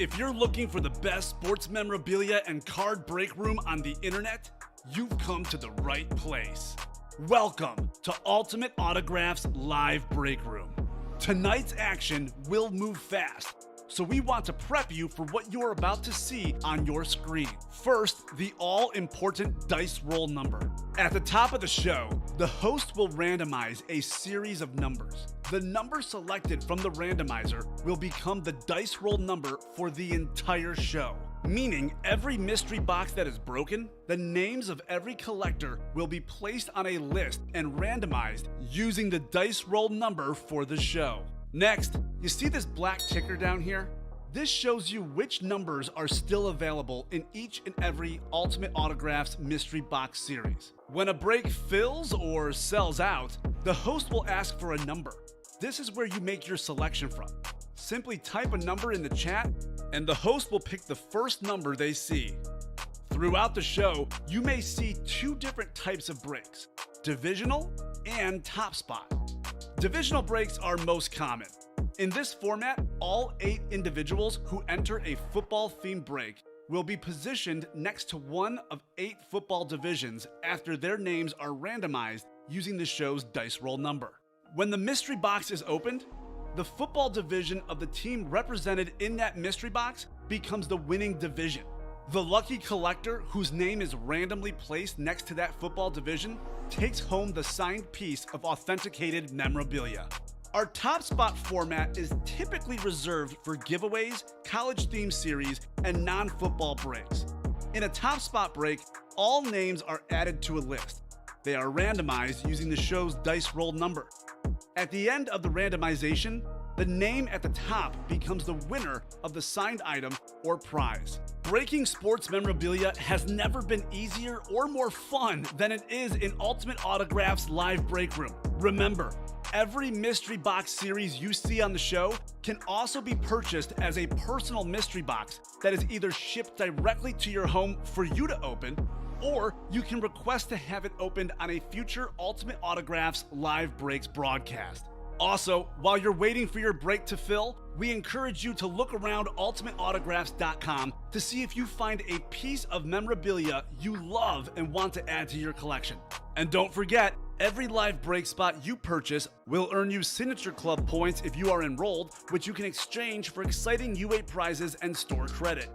If you're looking for the best sports memorabilia and card break room on the internet, you've come to the right place. Welcome to Ultimate Autographs Live Break Room. Tonight's action will move fast, so we want to prep you for what you're about to see on your screen. First, the all-important dice roll number. At the top of the show, the host will randomize a series of numbers. The number selected from the randomizer will become the dice roll number for the entire show. Meaning every mystery box that is broken, the names of every collector will be placed on a list and randomized using the dice roll number for the show. Next, you see this black ticker down here? This shows you which numbers are still available in each and every Ultimate Autographs mystery box series. When a break fills or sells out, the host will ask for a number. This is where you make your selection from. Simply type a number in the chat, and the host will pick the first number they see. Throughout the show, you may see two different types of breaks, divisional and top spot. Divisional breaks are most common. In this format, all 8 individuals who enter a football-themed break will be positioned next to one of 8 football divisions after their names are randomized using the show's dice roll number. When the mystery box is opened, the football division of the team represented in that mystery box becomes the winning division. The lucky collector whose name is randomly placed next to that football division takes home the signed piece of authenticated memorabilia. Our top spot format is typically reserved for giveaways, college-themed series, and non-football breaks. In a top spot break, all names are added to a list. They are randomized using the show's dice roll number. At the end of the randomization, the name at the top becomes the winner of the signed item or prize. Breaking sports memorabilia has never been easier or more fun than it is in Ultimate Autographs Live Break Room. Remember, every mystery box series you see on the show can also be purchased as a personal mystery box that is either shipped directly to your home for you to open, or you can request to have it opened on a future Ultimate Autographs Live Breaks broadcast. Also, while you're waiting for your break to fill, we encourage you to look around ultimateautographs.com to see if you find a piece of memorabilia you love and want to add to your collection. And don't forget, every live break spot you purchase will earn you Signature Club points if you are enrolled, which you can exchange for exciting UA prizes and store credit.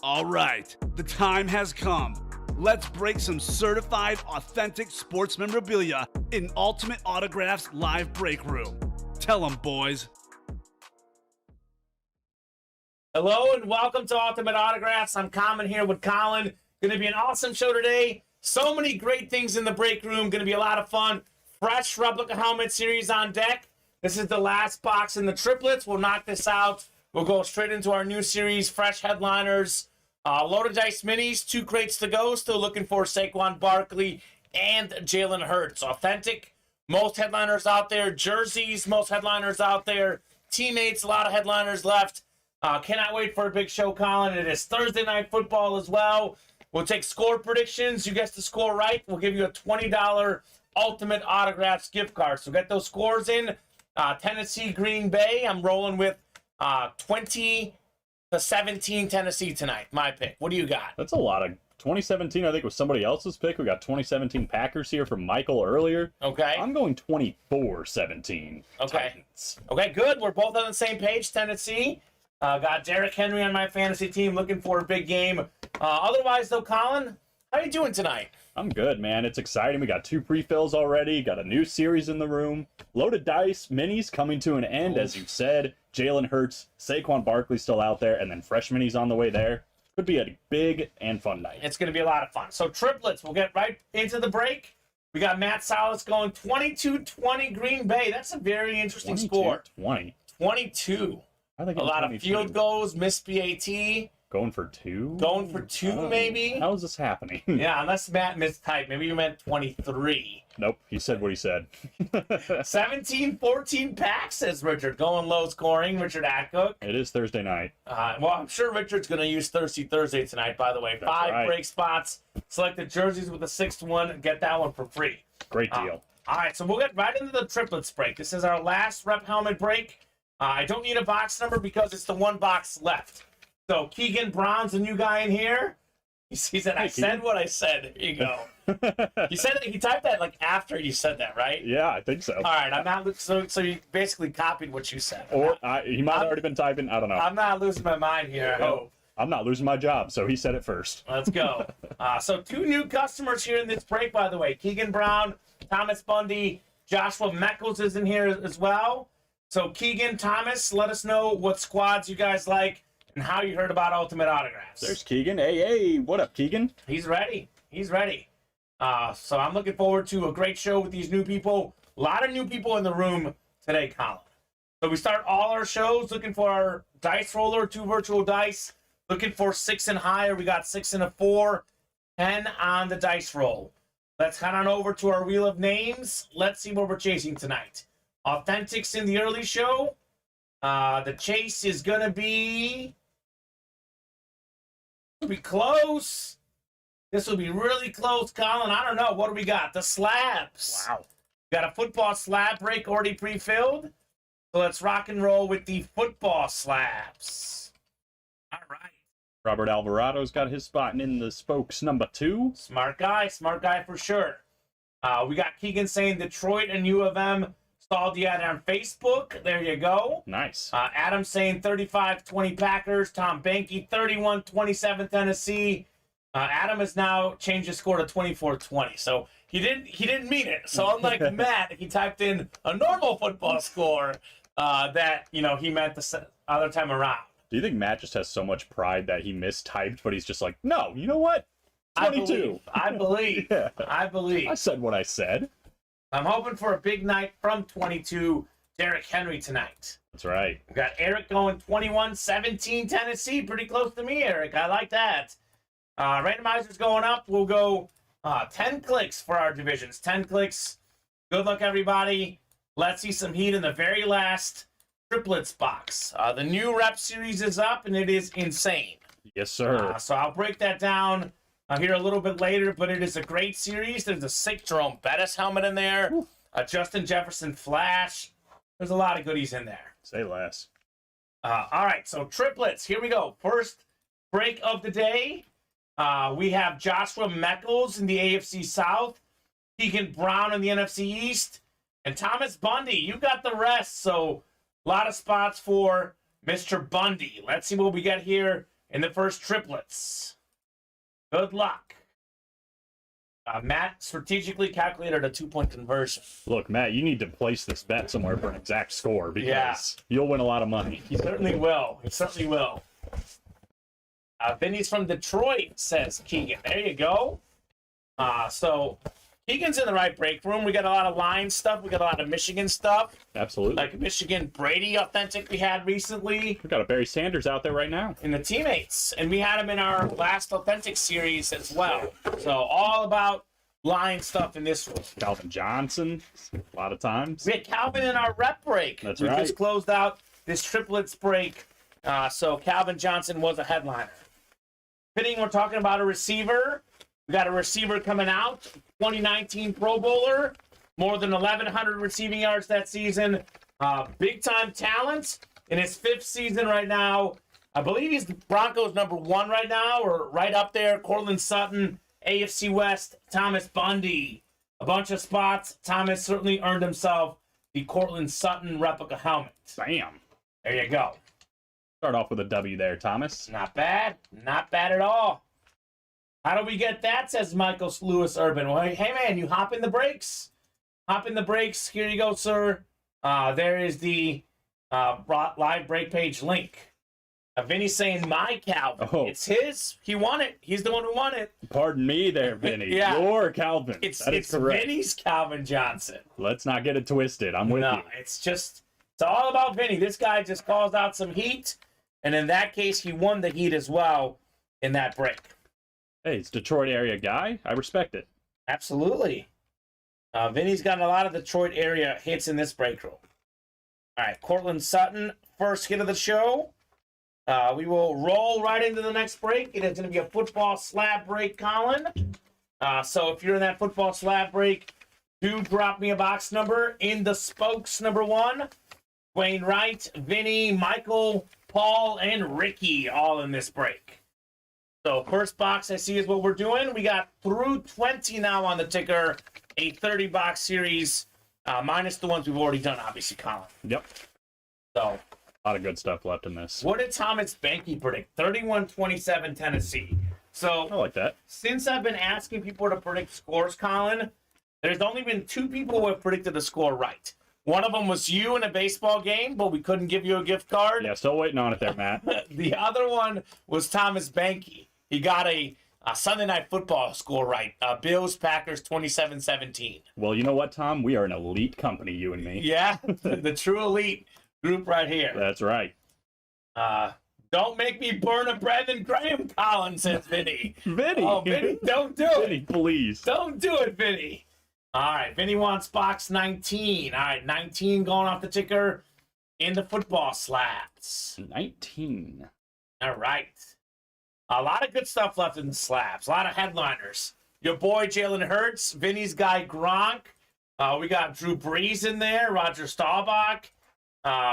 All right, the time has come. Let's break some certified, authentic sports memorabilia in Ultimate Autographs Live Break Room. Tell them, boys. Hello and welcome to Ultimate Autographs. I'm Kamen here with Colin. Going to be an awesome show today. So many great things in the break room. Going to be a lot of fun. Fresh replica helmet series on deck. This is the last box in the triplets. We'll knock this out. We'll go straight into our new series, fresh headliners. Loaded dice minis, 2 crates to go. Still looking for Saquon Barkley and Jalen Hurts. Authentic, most headliners out there. Jerseys, most headliners out there. Teammates, a lot of headliners left. Cannot wait for a big show, Colin. It is Thursday Night Football as well. We'll take score predictions. You guess the score right, we'll give you a $20 Ultimate Autographs gift card. So get those scores in. Tennessee, Green Bay. I'm rolling with 20-17 Tennessee tonight. My pick. What do you got? That's a lot of 2017. I think was somebody else's pick. We got 2017 Packers here from Michael earlier. Okay. I'm going 24-17. Okay. Titans. Okay, good. We're both on the same page. Tennessee. Got Derrick Henry on my fantasy team. Looking for a big game. Otherwise, though, Colin, how you doing tonight? I'm good, man. It's exciting. We got 2 pre-fills already. Got a new series in the room. Loaded dice minis coming to an end, as you said. Jalen Hurts, Saquon Barkley still out there, and then fresh minis on the way there. Could be a big and fun night. It's going to be a lot of fun. So triplets, we'll get right into the break. We got Matt Salas going 22-20 Green Bay. That's a very interesting score. 20. 22. A lot of field goals, missed PAT. Going for 2? Going for 2, maybe? How is this happening? Yeah, unless Matt mistyped. Maybe you meant 23. Nope, he said what he said. 17-14 packs, says Richard. Going low scoring, Richard Atcook. It is Thursday night. Well, I'm sure Richard's going to use Thirsty Thursday tonight, by the way. That's 5 right. break spots. Select the jerseys with the 6th one. Get that one for free. Great deal. All right, so we'll get right into the triplets break. This is our last rep helmet break. I don't need a box number because it's the one box left. So Keegan Brown's the new guy in here. He said, I said what I said. There you go. He said he typed that like after you said that, right? Yeah, I think so. All right, I'm not. So you basically copied what you said. Or he might have already been typing. I don't know. I'm not losing my mind here. I hope. I'm not losing my job, so he said it first. Let's go. So 2 new customers here in this break, by the way. Keegan Brown, Thomas Bundy, Joshua Meckles is in here as well. So Keegan, Thomas, let us know what squads you guys like and how you heard about Ultimate Autographs. There's Keegan. Hey, what up, Keegan? He's ready. He's ready. So I'm looking forward to a great show with these new people. A lot of new people in the room today, Colin. So we start all our shows looking for our dice roller, 2 virtual dice. Looking for 6 and higher. We got 6 and a 4, 10 on the dice roll. Let's head on over to our wheel of names. Let's see what we're chasing tonight. Authentics in the early show. The chase is going to be close. This will be really close, Colin. I don't know. What do we got? The slabs. Wow. Got a football slab break already pre-filled. So let's rock and roll with the football slabs. All right. Robert Alvarado's got his spot in the spokes number 2. Smart guy for sure. We got Keegan saying Detroit and U of M stalled the ad on Facebook. There you go. Nice. Adam saying 35-20 Packers. Tom Banky 31-27 Tennessee. Adam has now changed his score to 24-20. So he didn't mean it. So unlike Matt, he typed in a normal football score that he meant the other time around. Do you think Matt just has so much pride that he mistyped, but he's just like, no, you know what? 22. I believe. Yeah. I believe. I said what I said. I'm hoping for a big night from 22 Derrick Henry tonight. That's right. We got Eric going 21-17 Tennessee. Pretty close to me, Eric. I like that. Randomizer's going up. We'll go 10 clicks for our divisions. 10 clicks. Good luck, everybody. Let's see some heat in the very last triplets box. The new rep series is up, and it is insane. Yes, sir. So I'll break that down here a little bit later, but it is a great series. There's a sick Jerome Bettis helmet in there. Justin Jefferson Flash. There's a lot of goodies in there. Say less. All right, so triplets. Here we go. First break of the day. We have Joshua Meckles in the AFC South, Keegan Brown in the NFC East, and Thomas Bundy. You got the rest, so a lot of spots for Mr. Bundy. Let's see what we get here in the first triplets. Good luck. Matt strategically calculated a 2-point conversion. Look, Matt, you need to place this bet somewhere for an exact score because you'll win a lot of money. He certainly will. He certainly will. Vinny's from Detroit, says Keegan. There you go. So Keegan's in the right break room. We got a lot of line stuff. We got a lot of Michigan stuff. Absolutely. Like Michigan Brady Authentic we had recently. We've got a Barry Sanders out there right now. In the teammates. And we had him in our last Authentic series as well. So all about line stuff in this one. Calvin Johnson, a lot of times. We had Calvin in our rep break. That's we right. just closed out this triplets break. So Calvin Johnson was a headliner. Fitting, we're talking about a receiver. We got a receiver coming out, 2019 Pro Bowler, more than 1,100 receiving yards that season. Big-time talent in his 5th season right now. I believe he's the Broncos #1 right now, or right up there. Cortland Sutton, AFC West, Thomas Bundy. A bunch of spots. Thomas certainly earned himself the Cortland Sutton replica helmet. Bam. There you go. Start off with a W there, Thomas. Not bad. Not bad at all. How do we get that, says Michael Lewis Urban. Well, hey, man, you hop in the brakes. Hop in the brakes. Here you go, sir. There is the live break page link. Vinny's saying my Calvin. Oh. It's his. He won it. He's the one who won it. Pardon me there, Vinny. Yeah. You're Calvin. It's That is correct. Vinny's Calvin Johnson. Let's not get it twisted. I'm with No, you. it's all about Vinny. This guy just calls out some heat, and in that case, he won the heat as well in that break. Hey, it's Detroit area guy. I respect it. Absolutely. Vinny's got a lot of Detroit area hits in this break room. All right, Cortland Sutton, first hit of the show. We will roll right into the next break. It is going to be a football slab break, Colin. So if you're in that football slab break, do drop me a box number in the spokes #1. Wayne Wright, Vinny, Michael, Paul, and Ricky all in this break. So first box I see is what we're doing. We got through 20 now on the ticker, a 30-box series, minus the ones we've already done, obviously, Colin. Yep. So A lot of good stuff left in this. what did Thomas Banky predict? 31-27 Tennessee. So I like that. since I've been asking people to predict scores, Colin, there's only been 2 people who have predicted the score right. One of them was you in a baseball game, but we couldn't give you a gift card. Yeah, still waiting on it there, Matt. The other one was Thomas Banky. He got a Sunday Night Football score right. Bills, Packers, 27-17. Well, you know what, Tom? We are an elite company, you and me. Yeah, the true elite group right here. That's right. Don't make me burn a Brandon Graham, Colin, says Vinny. Vinny. Oh, Vinny, don't do Vinny, it. please. Don't do it, Vinny. All right, Vinny wants box 19. All right, 19 going off the ticker in the football slabs. 19. All right. A lot of good stuff left in the slabs. A lot of headliners. Your boy Jalen Hurts, Vinny's guy Gronk. We got Drew Brees in there, Roger Staubach.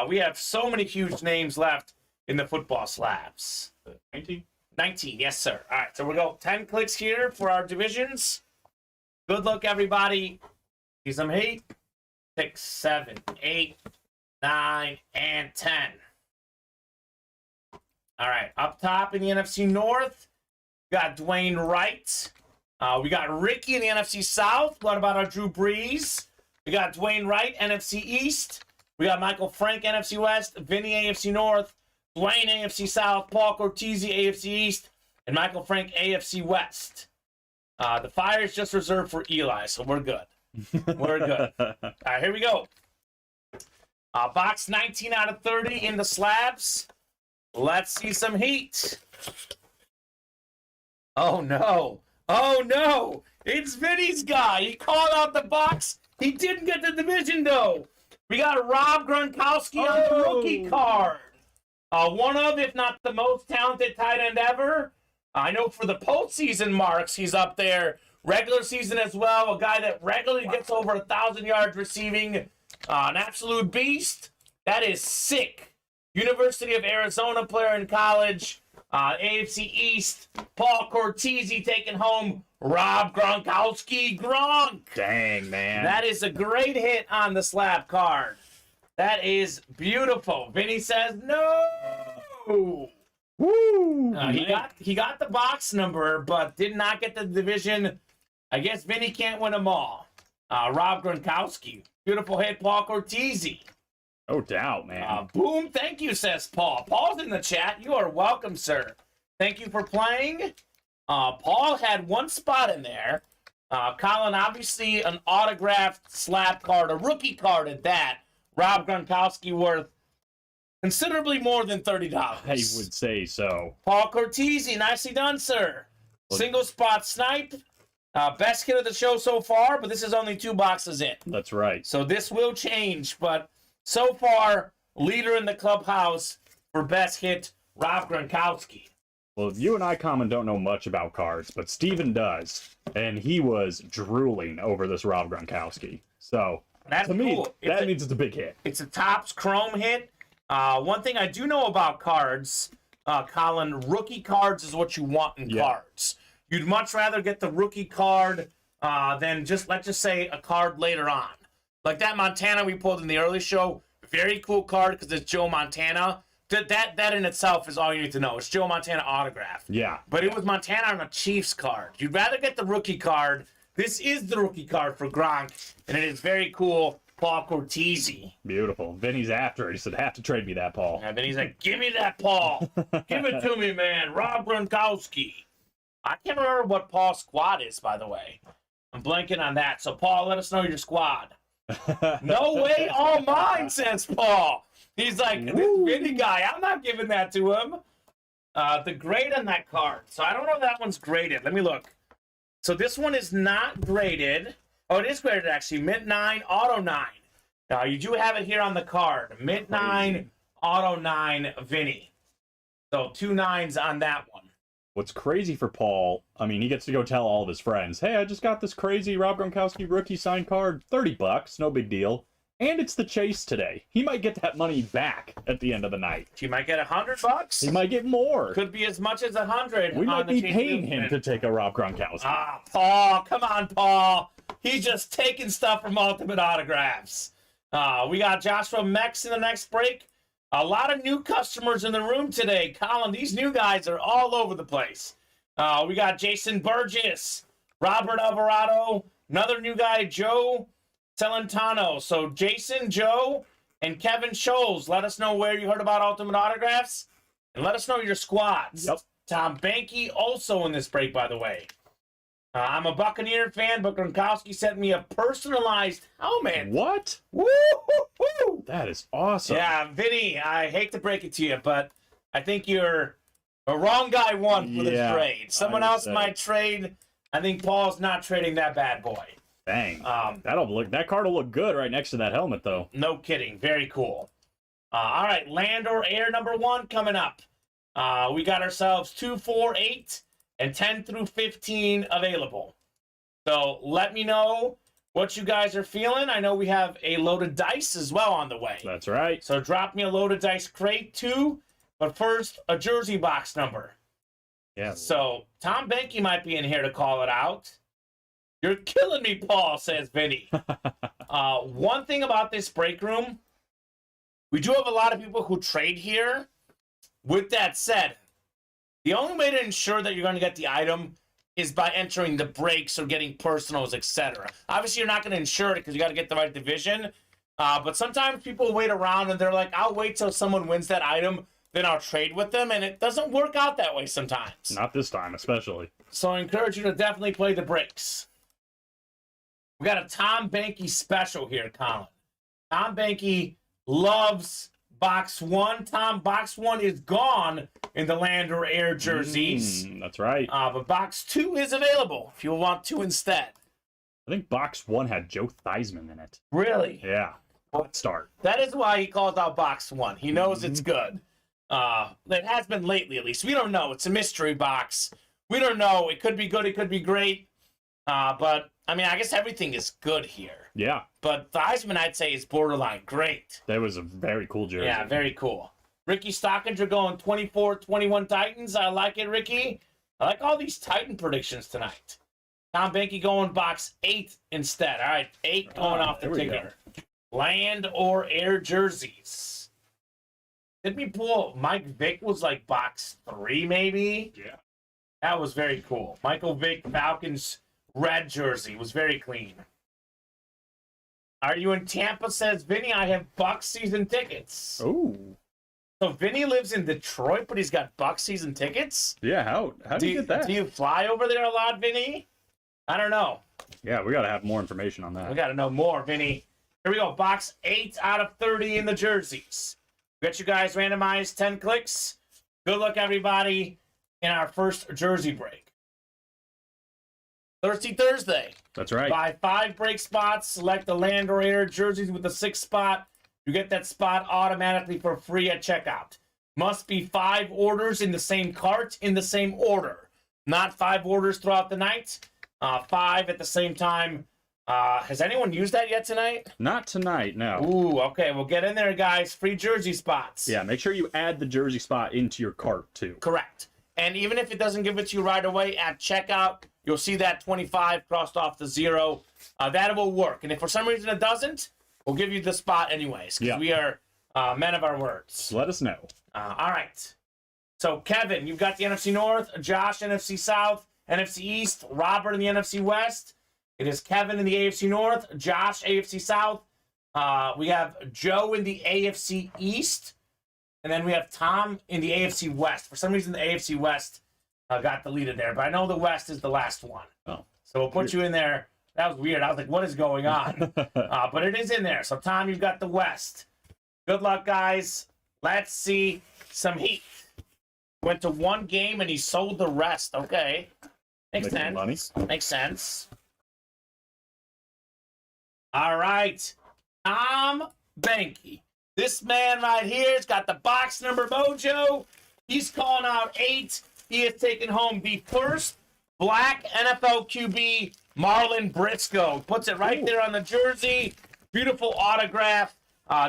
We have so many huge names left in the football slabs. 19? 19, yes, sir. All right, so we'll go 10 clicks here for our divisions. Good luck, everybody. See some heat. 6, 7, 8, 9, and 10. All right, up top in the NFC North, we got Dwayne Wright. We got Ricky in the NFC South. What about our Drew Brees? We got Dwayne Wright, NFC East. We got Michael Frank, NFC West. Vinny, AFC North. Dwayne, AFC South. Paul Cortese, AFC East. And Michael Frank, AFC West. The fire is just reserved for Eli, so we're good. We're good. All right, here we go. Box 19 out of 30 in the slabs. Let's see some heat. Oh, no. Oh, no. It's Vinny's guy. He called out the box. He didn't get the division, though. We got Rob Gronkowski on the rookie card. One of, if not the most talented tight end ever. I know for the postseason marks, he's up there. Regular season as well. A guy that regularly gets over 1,000 yards receiving. An absolute beast. That is sick. University of Arizona player in college. AFC East. Paul Cortese taking home Rob Gronkowski. Gronk. Dang, man. That is a great hit on the slab card. That is beautiful. Vinny says no. Woo! He got the box number, but did not get the division. I guess Vinny can't win them all. Rob Gronkowski. Beautiful hit, Paul Cortese. No doubt, man. Boom, thank you, says Paul. Paul's in the chat. You are welcome, sir. Thank you for playing. Paul had one spot in there. Colin, obviously an autographed slab card, a rookie card at that. Rob Gronkowski worth considerably more than $30. I would say so. Paul Cortese, nicely done, sir. Single spot snipe. Best hit of the show so far, but this is only 2 boxes in. That's right. So this will change, but so far, leader in the clubhouse for best hit, Rob Gronkowski. Well, you and I, Kamen, don't know much about cards, but Steven does. And he was drooling over this Rob Gronkowski. So, That's to me, cool. that means it's a big hit. It's a Topps Chrome hit. One thing I do know about cards, Colin, rookie cards is what you want in cards. You'd much rather get the rookie card than just, let's just say, a card later on. Like that Montana we pulled in the early show, very cool card because it's Joe Montana. That in itself is all you need to know. It's Joe Montana autograph. Yeah. But it was Montana on a Chiefs card. You'd rather get the rookie card. This is the rookie card for Gronk, and it is very cool. Paul Cortese. Beautiful. Vinny's after it. He said, have to trade me that, Paul. And then he's like, give me that, Paul. Give it to me, man. Rob Gronkowski. I can't remember what Paul's squad is, by the way. I'm blanking on that. So, Paul, let us know your squad. No way, all mine, says Paul. He's like, this Vinny guy, I'm not giving that to him. The grade on that card. So I don't know if that one's graded. Let me look. So this one is not graded. Oh, it is graded, actually. Mint 9, Auto 9. You do have it here on the card. Mint 9, Auto 9, Vinny. So 2 9s on that one. What's crazy for Paul, I mean, he gets to go tell all of his friends, hey, I just got this crazy Rob Gronkowski rookie signed card, $30, no big deal. And it's the chase today. He might get that money back at the end of the night. He might get $100. He might get more. Could be as much as 100. We might on the be chase paying movement. him to take a Rob Gronkowski. Ah, Paul. Come on, Paul. He's just taking stuff from Ultimate Autographs. We got Joshua Mex in the next break. A lot of new customers in the room today. Colin, these new guys are all over the place. We got Jason Burgess, Robert Alvarado, another new guy, Joe Celentano. So Jason, Joe, and Kevin Scholes, let us know where you heard about Ultimate Autographs, and let us know your squads. Yep. Tom Banky also in this break, by the way. I'm a Buccaneer fan, but Gronkowski sent me a personalized helmet. What? Woo-hoo-hoo! That is awesome. Yeah, Vinny, I hate to break it to you, but I think you're a wrong guy won for this trade. Someone else might trade. I think Paul's not trading that bad boy. Dang. That card will look good right next to that helmet, though. No kidding. Very cool. All right, Land or Air number 1 coming up. We got ourselves 2, 4, 8, and 10 through 15 available. So let me know what you guys are feeling. I know we have a loaded dice as well on the way. That's right. So drop me a loaded dice crate too. But first, a jersey box number. Yeah. So Tom Banky might be in here to call it out. You're killing me, Paul, says Vinny. One thing about this break room, we do have a lot of people who trade here. With that said, the only way to ensure that you're going to get the item is by entering the breaks or getting personals, etc. Obviously, you're not going to insure it because you got to get the right division. But sometimes people wait around and they're like, I'll wait till someone wins that item, then I'll trade with them. And it doesn't work out that way sometimes. Not this time, especially. So I encourage you to definitely play the breaks. We got a Tom Banky special here, Colin. Tom Banky loves Box 1. Box 1 is gone in the Land or Air jerseys. That's right. But Box 2 is available if you want 2 instead. I think Box 1 had Joe Theismann in it. Really? Yeah. Let's start. That is why he calls out Box 1. He knows it's good. It has been lately, at least. We don't know. It's a mystery box. We don't know. It could be good. It could be great. But, I mean, I guess everything is good here. Yeah. But Theismann, I'd say, is borderline great. That was a very cool jersey. Yeah, very cool. Ricky Stockinger going 24-21 Titans. I like it, Ricky. I like all these Titan predictions tonight. Tom Banky going Box 8 instead. All right, 8 going off the ticker. Land or Air jerseys. Did we pull Mike Vick was like Box 3 maybe? Yeah. That was very cool. Michael Vick, Falcons red jersey was very clean. Are you in Tampa, says Vinny? I have Bucs season tickets. Oh. So Vinny lives in Detroit, but he's got Bucs season tickets? Yeah, how do you get that? Do you fly over there a lot, Vinny? I don't know. Yeah, we got to have more information on that. We got to know more, Vinny. Here we go. Box 8 out of 30 in the jerseys. Got you guys randomized 10 clicks. Good luck, everybody, in our first jersey break. Thirsty Thursday. That's right. Buy 5 break spots. Select the Land or Air jerseys with the 6th spot. You get that spot automatically for free at checkout. Must be 5 orders in the same cart in the same order. Not 5 orders throughout the night. 5 at the same time. Has anyone used that yet tonight? Not tonight, no. Ooh, okay. Well, get in there, guys. Free jersey spots. Yeah, make sure you add the jersey spot into your cart, too. Correct. And even if it doesn't give it to you right away at checkout, you'll see that 25 crossed off the 0. That will work. And if for some reason it doesn't, we'll give you the spot anyways, because we are men of our words. Just let us know. All right. So, Kevin, you've got the NFC North, Josh, NFC South, NFC East, Robert in the NFC West. It is Kevin in the AFC North, Josh, AFC South. We have Joe in the AFC East. And then we have Tom in the AFC West. For some reason, the AFC West got deleted there. But I know the West is the last one. Oh. So we'll put you in there. That was weird. I was like, what is going on? But it is in there. So, Tom, you've got the West. Good luck, guys. Let's see some heat. Went to 1 game and he sold the rest. Okay. Makes sense. Money. Makes sense. All right. Tom Banky. This man right here has got the box number mojo. He's calling out 8. He has taken home the first black NFL QB, Marlon Briscoe. Puts it right there on the jersey. Beautiful autograph.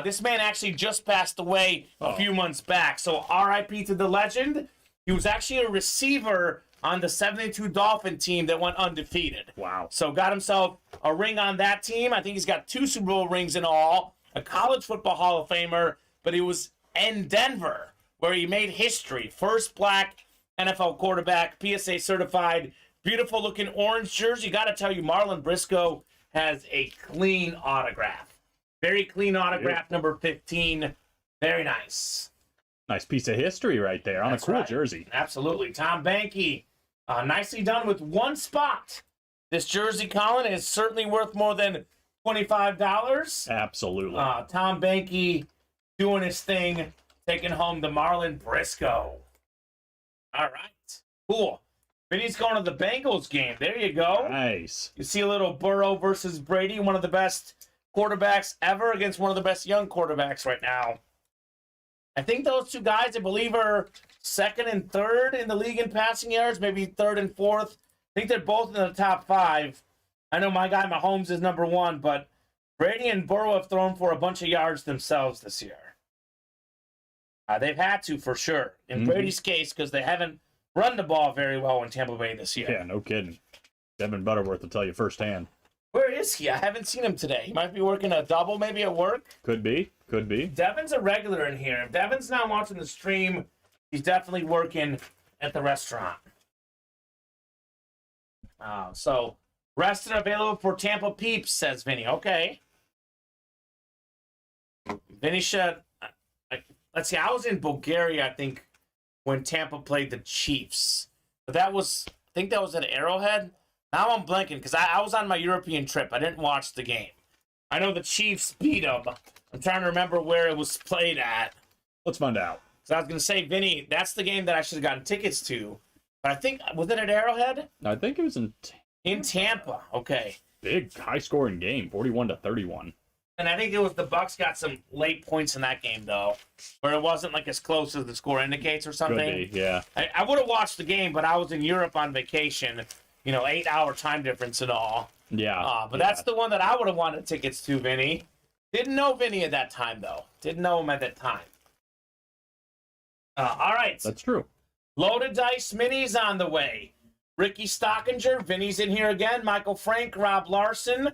This man actually just passed away a few months back. So RIP to the legend. He was actually a receiver on the 72 Dolphin team that went undefeated. Wow. So got himself a ring on that team. I think he's got 2 Super Bowl rings in all. A college football Hall of Famer, but he was in Denver where he made history. First black NFL quarterback, PSA certified. Beautiful looking orange jersey. Got to tell you, Marlon Briscoe has a clean autograph. Very clean autograph, number 15. Very nice. Nice piece of history right there on That's a cool right. jersey. Absolutely. Tom Banky, nicely done with 1 spot. This jersey, Colin, is certainly worth more than $25. Absolutely. Tom Banky doing his thing, taking home the Marlon Briscoe. All right. Cool. Vinny's going to the Bengals game. There you go. Nice. You see a little Burrow versus Brady, one of the best quarterbacks ever against one of the best young quarterbacks right now. I think those 2 guys, I believe, are 2nd and 3rd in the league in passing yards, maybe 3rd and 4th. I think they're both in the top 5. I know my guy Mahomes is number 1, but Brady and Burrow have thrown for a bunch of yards themselves this year. They've had to, for sure. In Brady's case, because they haven't run the ball very well in Tampa Bay this year. Yeah, no kidding. Devin Butterworth will tell you firsthand. Where is he? I haven't seen him today. He might be working a double maybe at work. Could be. Could be. Devin's a regular in here. If Devin's not watching the stream, he's definitely working at the restaurant. So, rested available for Tampa Peeps, says Vinny. Okay. Vinny should... let's see, I was in Bulgaria, I think, when Tampa played the Chiefs. But that was... I think that was at Arrowhead. Now I'm blanking, because I was on my European trip. I didn't watch the game. I know the Chiefs beat them. I'm trying to remember where it was played at. Let's find out. So I was going to say, Vinny, that's the game that I should have gotten tickets to. But I think, was it at Arrowhead? I think it was In Tampa. Okay. big, high-scoring game, 41-31. And I think it was the Bucks got some late points in that game, though, where it wasn't like as close as the score indicates or something. Could be, yeah. I would have watched the game, but I was in Europe on vacation. 8-hour time difference and all. Yeah. But that's the one that I would have wanted tickets to, Vinny. Didn't know Vinny at that time, though. Didn't know him at that time. All right. That's true. Loaded Dice Minis on the way. Ricky Stockinger, Vinny's in here again. Michael Frank, Rob Larson.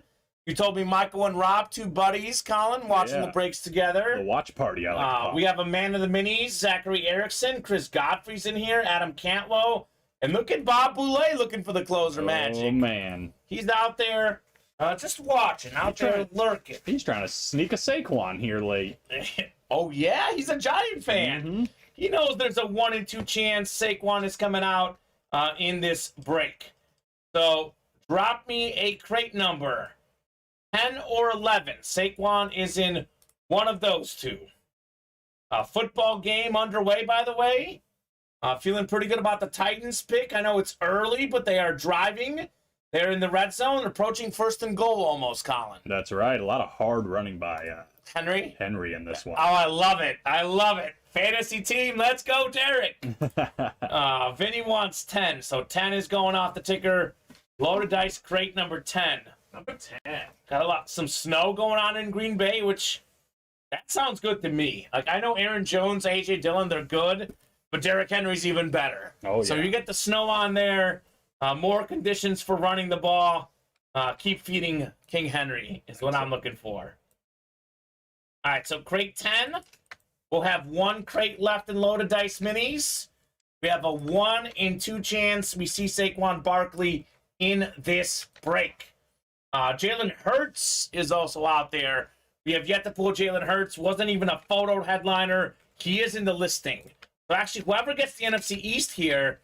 You told me Michael and Rob, two buddies, Colin, watching the breaks together. The watch party, I like to call it. We have a man of the minis, Zachary Erickson. Chris Godfrey's in here. Adam Cantlow. And look at Bob Boulay looking for the closer magic. Oh, man. He's out there just watching, out there lurking. He's trying to sneak a Saquon here late. Oh, yeah? He's a Giant fan. Mm-hmm. He knows there's a 1 in 2 chance Saquon is coming out in this break. So, drop me a crate number. 10 or 11. Saquon is in one of those two. Football game underway, by the way. Feeling pretty good about the Titans pick. I know it's early, but they are driving. They're in the red zone, approaching 1st and goal almost, Colin. That's right. A lot of hard running by Henry in this one. Oh, I love it. I love it. Fantasy team, let's go, Derek. Vinny wants 10, so 10 is going off the ticker. Loaded dice crate number 10. Number 10. Got some snow going on in Green Bay, which that sounds good to me. Like, I know Aaron Jones, A.J. Dillon, they're good, but Derrick Henry's even better. Oh, yeah. So you get the snow on there, more conditions for running the ball. Keep feeding King Henry is what I'm looking for. All right, so crate 10. We'll have 1 crate left in Loaded Dice Minis. We have a 1 in 2 chance we see Saquon Barkley in this break. Jalen Hurts is also out there. We have yet to pull Jalen Hurts. Wasn't even a photo headliner. He is in the listing. So actually, whoever gets the NFC East here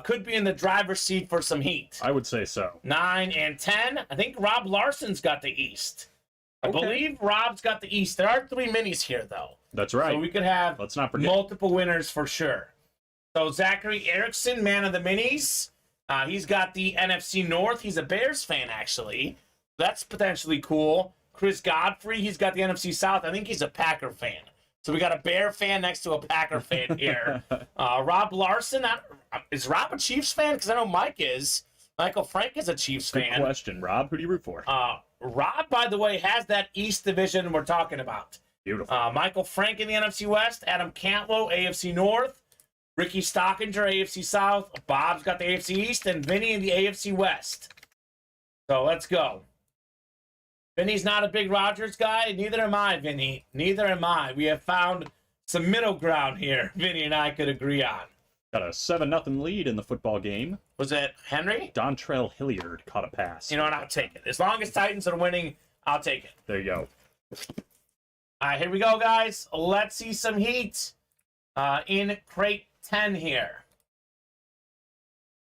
could be in the driver's seat for some heat. I would say so. 9 and 10. I think Rob Larson's got the East. I believe Rob's got the East. There are 3 minis here, though. That's right. So we could have Let's not forget. multiple winners for sure. So Zachary Erickson, man of the minis. He's got the NFC North. He's a Bears fan, actually. That's potentially cool. Chris Godfrey, he's got the NFC South. I think he's a Packer fan. So we got a Bear fan next to a Packer fan here. Rob Larson, is Rob a Chiefs fan? Because I know Mike is. Michael Frank is a Chiefs fan. Good question, Rob. Who do you root for? Rob, by the way, has that East division we're talking about. Beautiful. Michael Frank in the NFC West, Adam Cantlow, AFC North, Ricky Stockinger, AFC South, Bob's got the AFC East, and Vinny in the AFC West. So let's go. Vinny's not a big Rodgers guy. Neither am I, Vinny. Neither am I. We have found some middle ground here Vinny and I could agree on. Got a 7-0 lead in the football game. Was it Henry? Dontrell Hilliard caught a pass. You know what? I'll take it. As long as Titans are winning, I'll take it. There you go. All right, here we go, guys. Let's see some heat in crate 10 here.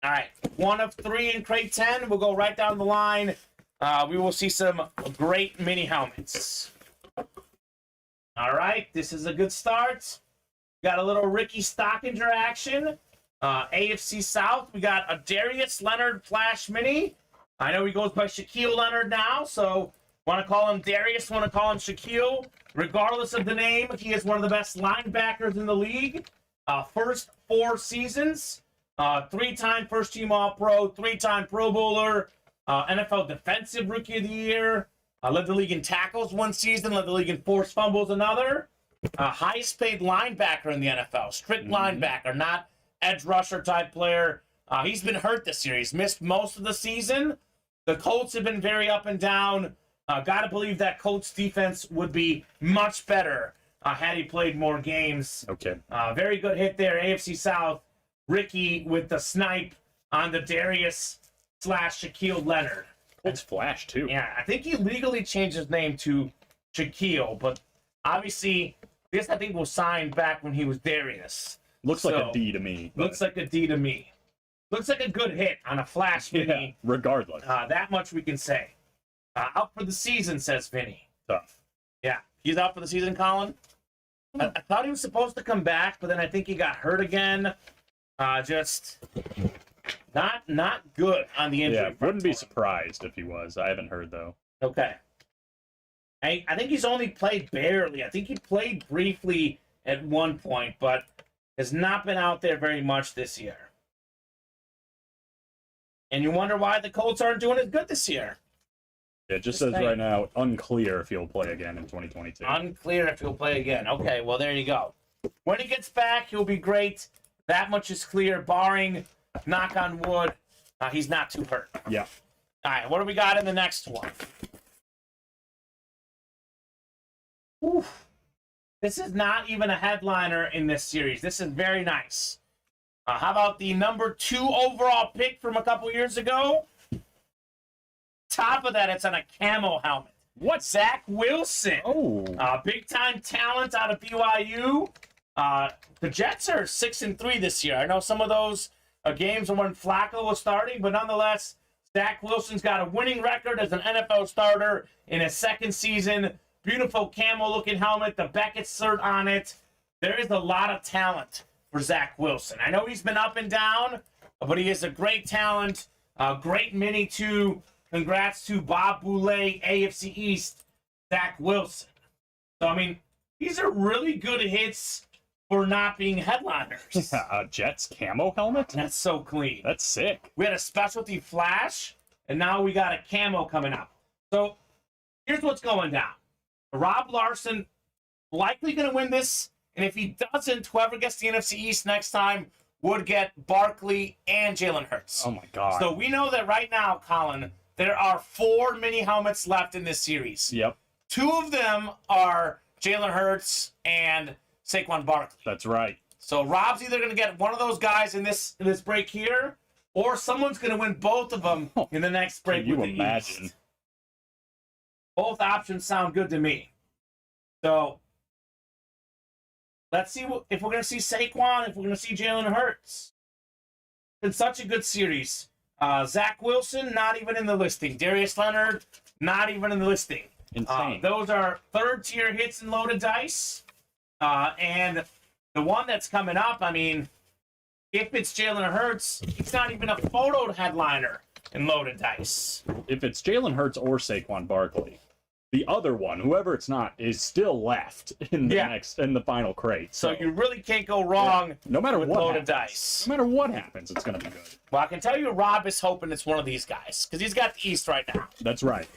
All right, 1 of 3 in crate 10. We'll go right down the line. We will see some great mini helmets. All right, this is a good start. Got a little Ricky Stockinger action. AFC South, we got a Darius Leonard Flash Mini. I know he goes by Shaquille Leonard now, so want to call him Darius, want to call him Shaquille. Regardless of the name, he is one of the best linebackers in the league. First 4 seasons, 3-time first-team All-Pro, 3-time Pro Bowler, NFL Defensive Rookie of the Year, led the league in tackles 1 season, led the league in forced fumbles another. Highest paid linebacker in the NFL, strict linebacker, not edge rusher type player. He's been hurt this year. He's missed most of the season. The Colts have been very up and down. Got to believe that Colts defense would be much better had he played more games. Okay. Very good hit there. AFC South, Ricky with the snipe on the Darius / Shaquille Leonard. It's Flash, too. Yeah, I think he legally changed his name to Shaquille, but obviously, this I think was signed back when he was Darius. Looks like a D to me. But... Looks like a D to me. Looks like a good hit on a Flash Mini. Yeah, regardless. That much we can say. Out for the season, says Vinny. Tough. Yeah, he's out for the season, Colin. I thought he was supposed to come back, but then I think he got hurt again. Just not good on the injury. Yeah, wouldn't be surprised if he was. I haven't heard, though. Okay. I think he's only played barely. I think he played briefly at one point, but has not been out there very much this year. And you wonder why the Colts aren't doing as good this year. It just says right now, unclear if he'll play again in 2022. Unclear if he'll play again. Okay, well, there you go. When he gets back, he'll be great. That much is clear, barring, knock on wood, he's not too hurt. Yeah. All right, what do we got in the next one? Oof. This is not even a headliner in this series. This is very nice. How about the number 2 overall pick from a couple years ago? Top of that, it's on a camo helmet. What? Zach Wilson. Oh. Big-time talent out of BYU. The Jets are 6-3 this year. I know some of those games are when Flacco was starting, but nonetheless, Zach Wilson's got a winning record as an NFL starter in his 2nd season. Beautiful camo-looking helmet, the Beckett cert on it. There is a lot of talent for Zach Wilson. I know he's been up and down, but he is a great talent. Great mini, too. Congrats to Bob Boulay, AFC East, Zach Wilson. So, I mean, these are really good hits for not being headliners. Jets camo helmet? That's so clean. That's sick. We had a specialty flash, and now we got a camo coming up. So, here's what's going down. Rob Larson likely going to win this, and if he doesn't, whoever gets the NFC East next time would get Barkley and Jalen Hurts. Oh, my God. So, we know that right now, Colin, there are 4 mini helmets left in this series. Yep. 2 of them are Jalen Hurts and Saquon Barkley. That's right. So Rob's either going to get one of those guys in this break here, or someone's going to win both of them in the next break. Can you with the imagine? East. Both options sound good to me. So let's see if we're going to see Saquon, if we're going to see Jalen Hurts. It's been such a good series. Zach Wilson, not even in the listing. Darius Leonard, not even in the listing. Insane. Those are 3rd-tier hits in loaded dice. And the one that's coming up, I mean, if it's Jalen Hurts, it's not even a photo headliner in loaded dice. If it's Jalen Hurts or Saquon Barkley, the other one, whoever it's not, is still left in the in the final crate. So you really can't go wrong no matter with what loaded happens. dice. No matter what happens, it's going to be good. Well, I can tell you Rob is hoping it's one of these guys, because he's got the East right now. That's right.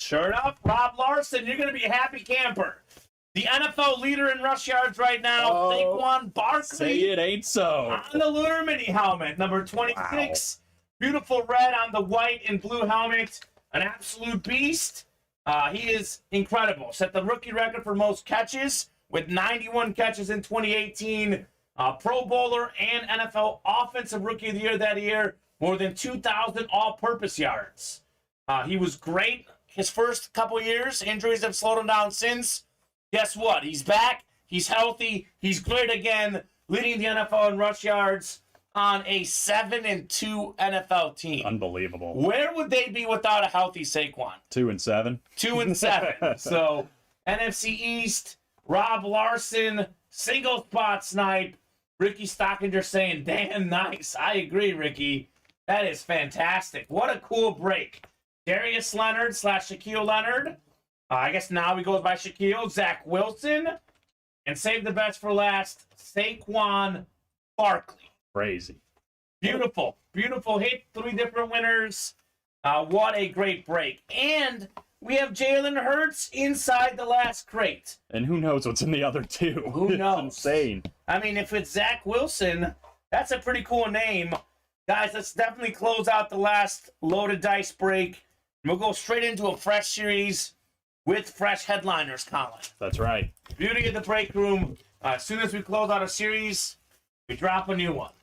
Sure enough, Rob Larson, you're going to be a happy camper. The NFL leader in rush yards right now, Saquon Barkley. Say it ain't so. On the Lunar Mini helmet, number 26. Wow. Beautiful red on the white and blue helmet. An absolute beast. He is incredible. Set the rookie record for most catches with 91 catches in 2018. Pro Bowler and NFL Offensive Rookie of the Year that year. More than 2,000 all-purpose yards. He was great his first couple years. Injuries have slowed him down since. Guess what? He's back. He's healthy. He's great again, leading the NFL in rush yards on a 7-2 NFL team. Unbelievable. Where would they be without a healthy Saquon? 2-7. 2-7. So, NFC East, Rob Larson, single spot snipe. Ricky Stockinger saying, damn nice. I agree, Ricky. That is fantastic. What a cool break. Darius Leonard / Shaquille Leonard. I guess now he goes by Shaquille. Zach Wilson. And save the best for last, Saquon Barkley. Crazy. Beautiful. Beautiful hit. 3 different winners. What a great break. And we have Jalen Hurts inside the last crate. And who knows what's in the other 2? Who knows? It's insane. I mean, if it's Zach Wilson, that's a pretty cool name. Guys, let's definitely close out the last loaded dice break. We'll go straight into a fresh series with fresh headliners, Colin. That's right. Beauty of the break room. As soon as we close out a series, we drop a new one.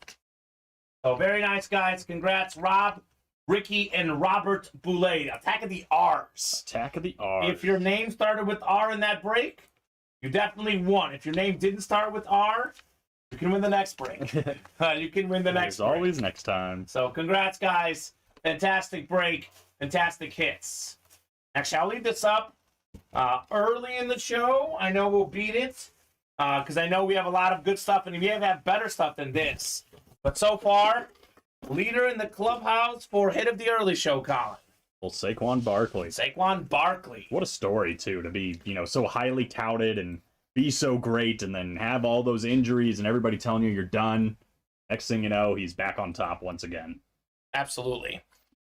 So very nice, guys. Congrats, Rob, Ricky, and Robert Boulay. Attack of the R's. Attack of the R's. If your name started with R in that break, you definitely won. If your name didn't start with R, you can win the next break. You can win the next break. There's always next time. So congrats, guys. Fantastic break. Fantastic hits. Actually, I'll leave this up early in the show. I know we'll beat it because I know we have a lot of good stuff, and we have better stuff than this. But so far, leader in the clubhouse for hit of the early show, Colin. Well, Saquon Barkley. Saquon Barkley. What a story, too, to be, so highly touted and be so great and then have all those injuries and everybody telling you you're done. Next thing you know, he's back on top once again. Absolutely.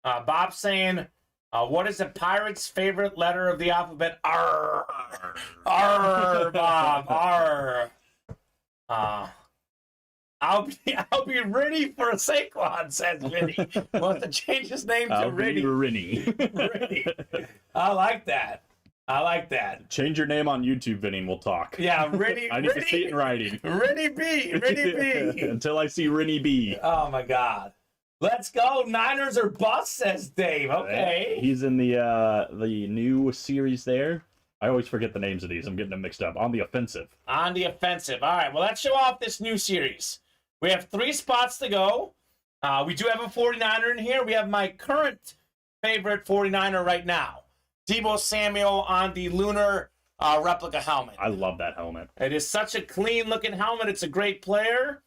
Bob saying, what is a pirate's favorite letter of the alphabet? R. R, Bob. R. I'll be ready for a Saquon, says Vinny. Wants to change his name to Rinny. Rinny. I like that. Change your name on YouTube, Vinny, and we'll talk. Yeah, Rinny. I need to see it in writing. Rinny B. Until I see Rinny B. Oh, my God. Let's go. Niners or bust, says Dave. Okay. He's in the new series there. I always forget the names of these. I'm getting them mixed up. On the offensive. On the offensive. All right. Well, let's show off this new series. We have 3 spots to go. We do have a 49er in here. We have my current favorite 49er right now. Deebo Samuel on the Lunar replica helmet. I love that helmet. It is such a clean-looking helmet. It's a great player.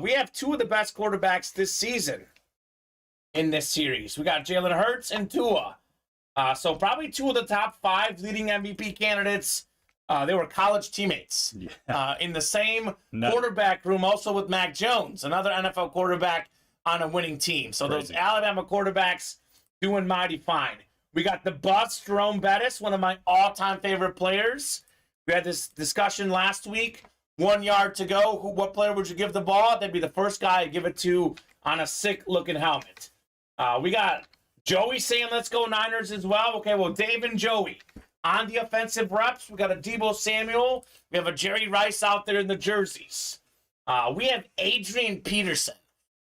We have 2 of the best quarterbacks this season in this series. We got Jalen Hurts and Tua. So probably 2 of the top 5 leading MVP candidates. They were college teammates in the same quarterback room, also with Mac Jones, another NFL quarterback on a winning team. So Crazy. Those Alabama quarterbacks doing mighty fine. We got the bust, Jerome Bettis, one of my all-time favorite players. We had this discussion last week. 1 yard to go. What player would you give the ball? That'd be the first guy to give it to on a sick-looking helmet. We got Joey saying, let's go Niners as well. Okay, well, Dave and Joey. On the offensive reps, we got a Deebo Samuel. We have a Jerry Rice out there in the jerseys. We have Adrian Peterson.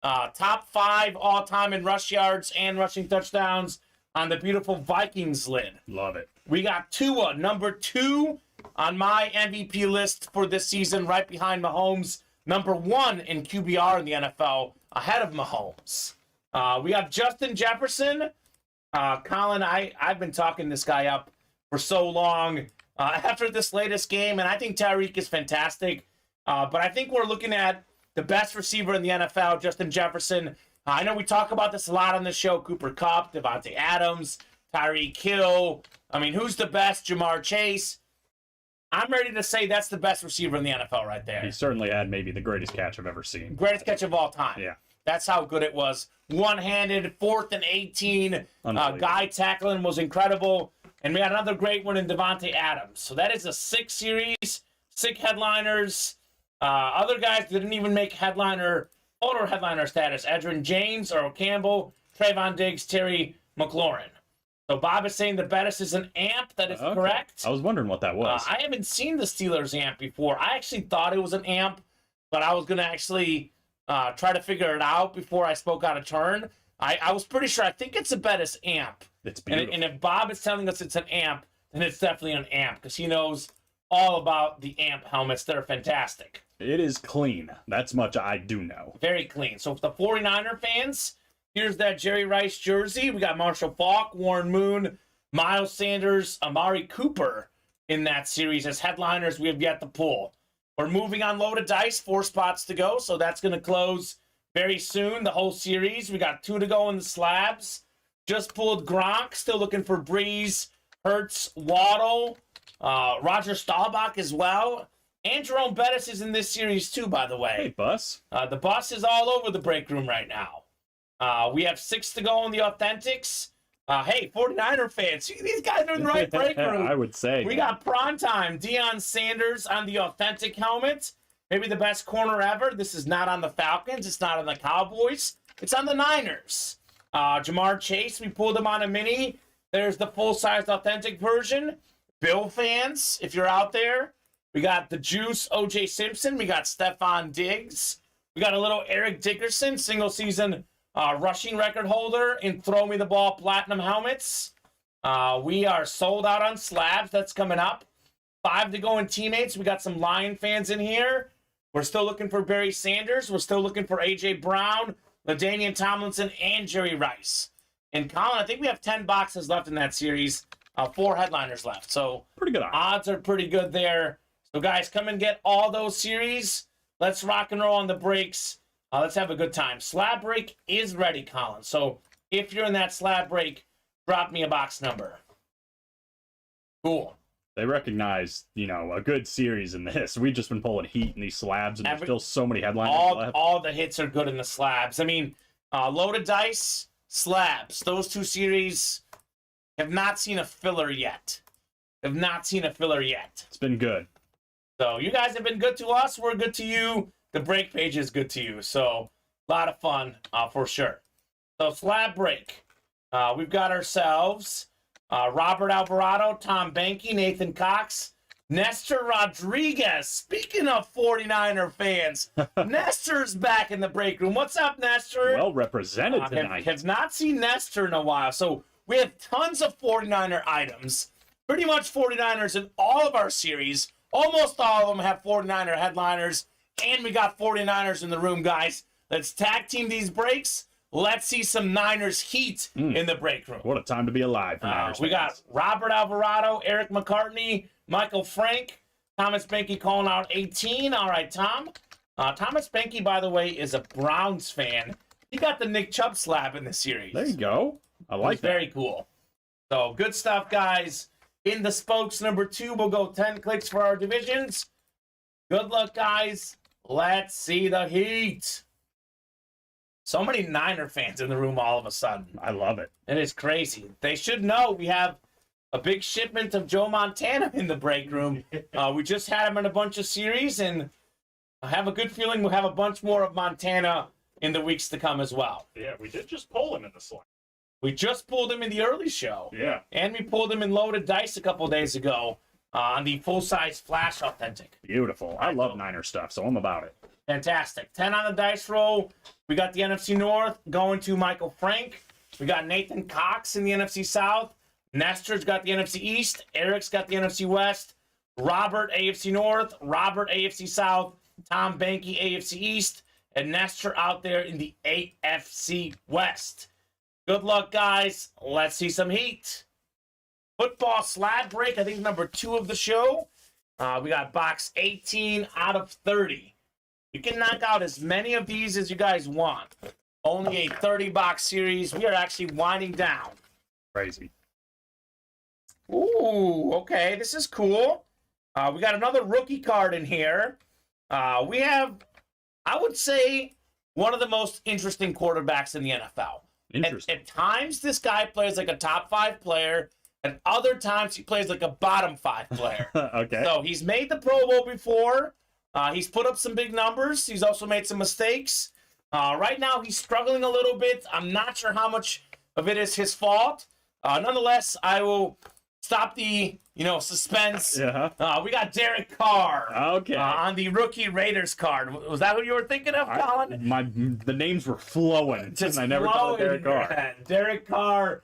Top 5 all-time in rush yards and rushing touchdowns on the beautiful Vikings lid. Love it. We got Tua, number 2 on my MVP list for this season, right behind Mahomes. Number 1 in QBR in the NFL, ahead of Mahomes. We have Justin Jefferson. Colin, I've been talking this guy up for so long after this latest game, and I think Tyreek is fantastic. But I think we're looking at the best receiver in the NFL, Justin Jefferson. I know we talk about this a lot on the show. Cooper Kupp, Devontae Adams, Tyreek Hill. I mean, who's the best? Jamar Chase. I'm ready to say that's the best receiver in the NFL right there. He certainly had maybe the greatest catch I've ever seen. Greatest catch of all time. Yeah. That's how good it was. One-handed, 4th and 18. Guy tackling was incredible. And we had another great one in Devontae Adams. So that is a 6 series, 6 headliners. Other guys didn't even make photo headliner status. Edgerrin James, Earl Campbell, Trayvon Diggs, Terry McLaurin. So Bob is saying the Bettis is an amp. That is correct. I was wondering what that was. I haven't seen the Steelers amp before. I actually thought it was an amp, but I was going to actually try to figure it out before I spoke out of turn. I was pretty sure. I think it's a Bettis amp. It's beautiful. And if Bob is telling us it's an amp, then it's definitely an amp because he knows all about the amp helmets. They're fantastic. It is clean. That's much I do know. Very clean. So for the 49er fans, here's that Jerry Rice jersey. We got Marshall Faulk, Warren Moon, Miles Sanders, Amari Cooper in that series as headliners we have yet to pull. We're moving on loaded dice, 4 spots to go, so that's going to close very soon, the whole series. We got 2 to go in the slabs. Just pulled Gronk, still looking for Breeze, Hurts, Waddle, Roger Staubach as well. And Jerome Bettis is in this series too, by the way. Hey, Bus. The bus is all over the break room right now. We have 6 to go in the Authentics. Hey, 49er fans, these guys are in the right break room. I would say. We got prime time. Deion Sanders on the authentic helmet. Maybe the best corner ever. This is not on the Falcons. It's not on the Cowboys. It's on the Niners. Jamar Chase, we pulled him on a mini. There's the full-size authentic version. Bill fans, if you're out there, we got the Juice O.J. Simpson. We got Stephon Diggs. We got a little Eric Dickerson, single-season rushing record holder in Throw Me the Ball Platinum helmets. We are sold out on slabs. That's coming up. 5 to go in teammates. We got some Lion fans in here. We're still looking for Barry Sanders. We're still looking for A.J. Brown, LaDainian Tomlinson, and Jerry Rice. And Colin, I think we have 10 boxes left in that series. 4 headliners left. So pretty good odds are pretty good there. So guys, come and get all those series. Let's rock and roll on the breaks. Let's have a good time. Slab break is ready, Colin. So if you're in that slab break, drop me a box number. Cool. They recognize, a good series in this. We've just been pulling heat in these slabs, and there's still so many headliners left. All the hits are good in the slabs. I mean, loaded dice, slabs. Those 2 series have not seen a filler yet. It's been good. So you guys have been good to us. We're good to you. The break page is good to you. So a lot of fun for sure. So slab break. We've got ourselves Robert Alvarado, Tom Banky, Nathan Cox, Nestor Rodriguez. Speaking of 49er fans, Nestor's back in the break room. What's up, Nestor? Well represented tonight. Have not seen Nestor in a while. So we have tons of 49er items. Pretty much 49ers in all of our series. Almost all of them have 49er headliners. And we got 49ers in the room, guys. Let's tag team these breaks. Let's see some Niners heat in the break room. What a time to be alive for Niners We got Robert Alvarado, Eric McCartney, Michael Frank, Thomas Benke calling out 18. All right, Tom. Thomas Benke, by the way, is a Browns fan. He got the Nick Chubb slab in the series. There you go. I like that. Very cool. So good stuff, guys. In the spokes, number 2, we'll go 10 clicks for our divisions. Good luck, guys. Let's see the heat. So many Niner fans in the room all of a sudden. I love it. It is crazy. They should know we have a big shipment of Joe Montana in the break room. We just had him in a bunch of series, and I have a good feeling we'll have a bunch more of Montana in the weeks to come as well. Yeah, we did just pull him in the slab. We just pulled him in the early show. Yeah. And we pulled him in loaded dice a couple days ago on the full-size Flash Authentic. Beautiful. I love Niner stuff, so I'm about it. Fantastic. 10 on the dice roll. We got the NFC North going to Michael Frank. We got Nathan Cox in the NFC South. Nestor's got the NFC East. Eric's got the NFC West. Robert, AFC North. Robert, AFC South. Tom Banky, AFC East. And Nestor out there in the AFC West. Good luck, guys. Let's see some heat. Football slab break, I think number 2 of the show. We got box 18 out of 30. You can knock out as many of these as you guys want. Only a 30-box series. We are actually winding down. Crazy. Ooh, okay. This is cool. We got another rookie card in here. We have, I would say, one of the most interesting quarterbacks in the NFL. Interesting. At times, this guy plays like a top 5 player. At other times, he plays like a bottom 5 player. Okay. So he's made the Pro Bowl before. He's put up some big numbers. He's also made some mistakes. Right now, he's struggling a little bit. I'm not sure how much of it is his fault. Nonetheless, I will stop the suspense. Yeah. We got Derek Carr. Okay. On the rookie Raiders card. Was that who you were thinking of, Colin? The names were flowing. Just and I never thought of Derek flowing in your Carr. head. Derek Carr,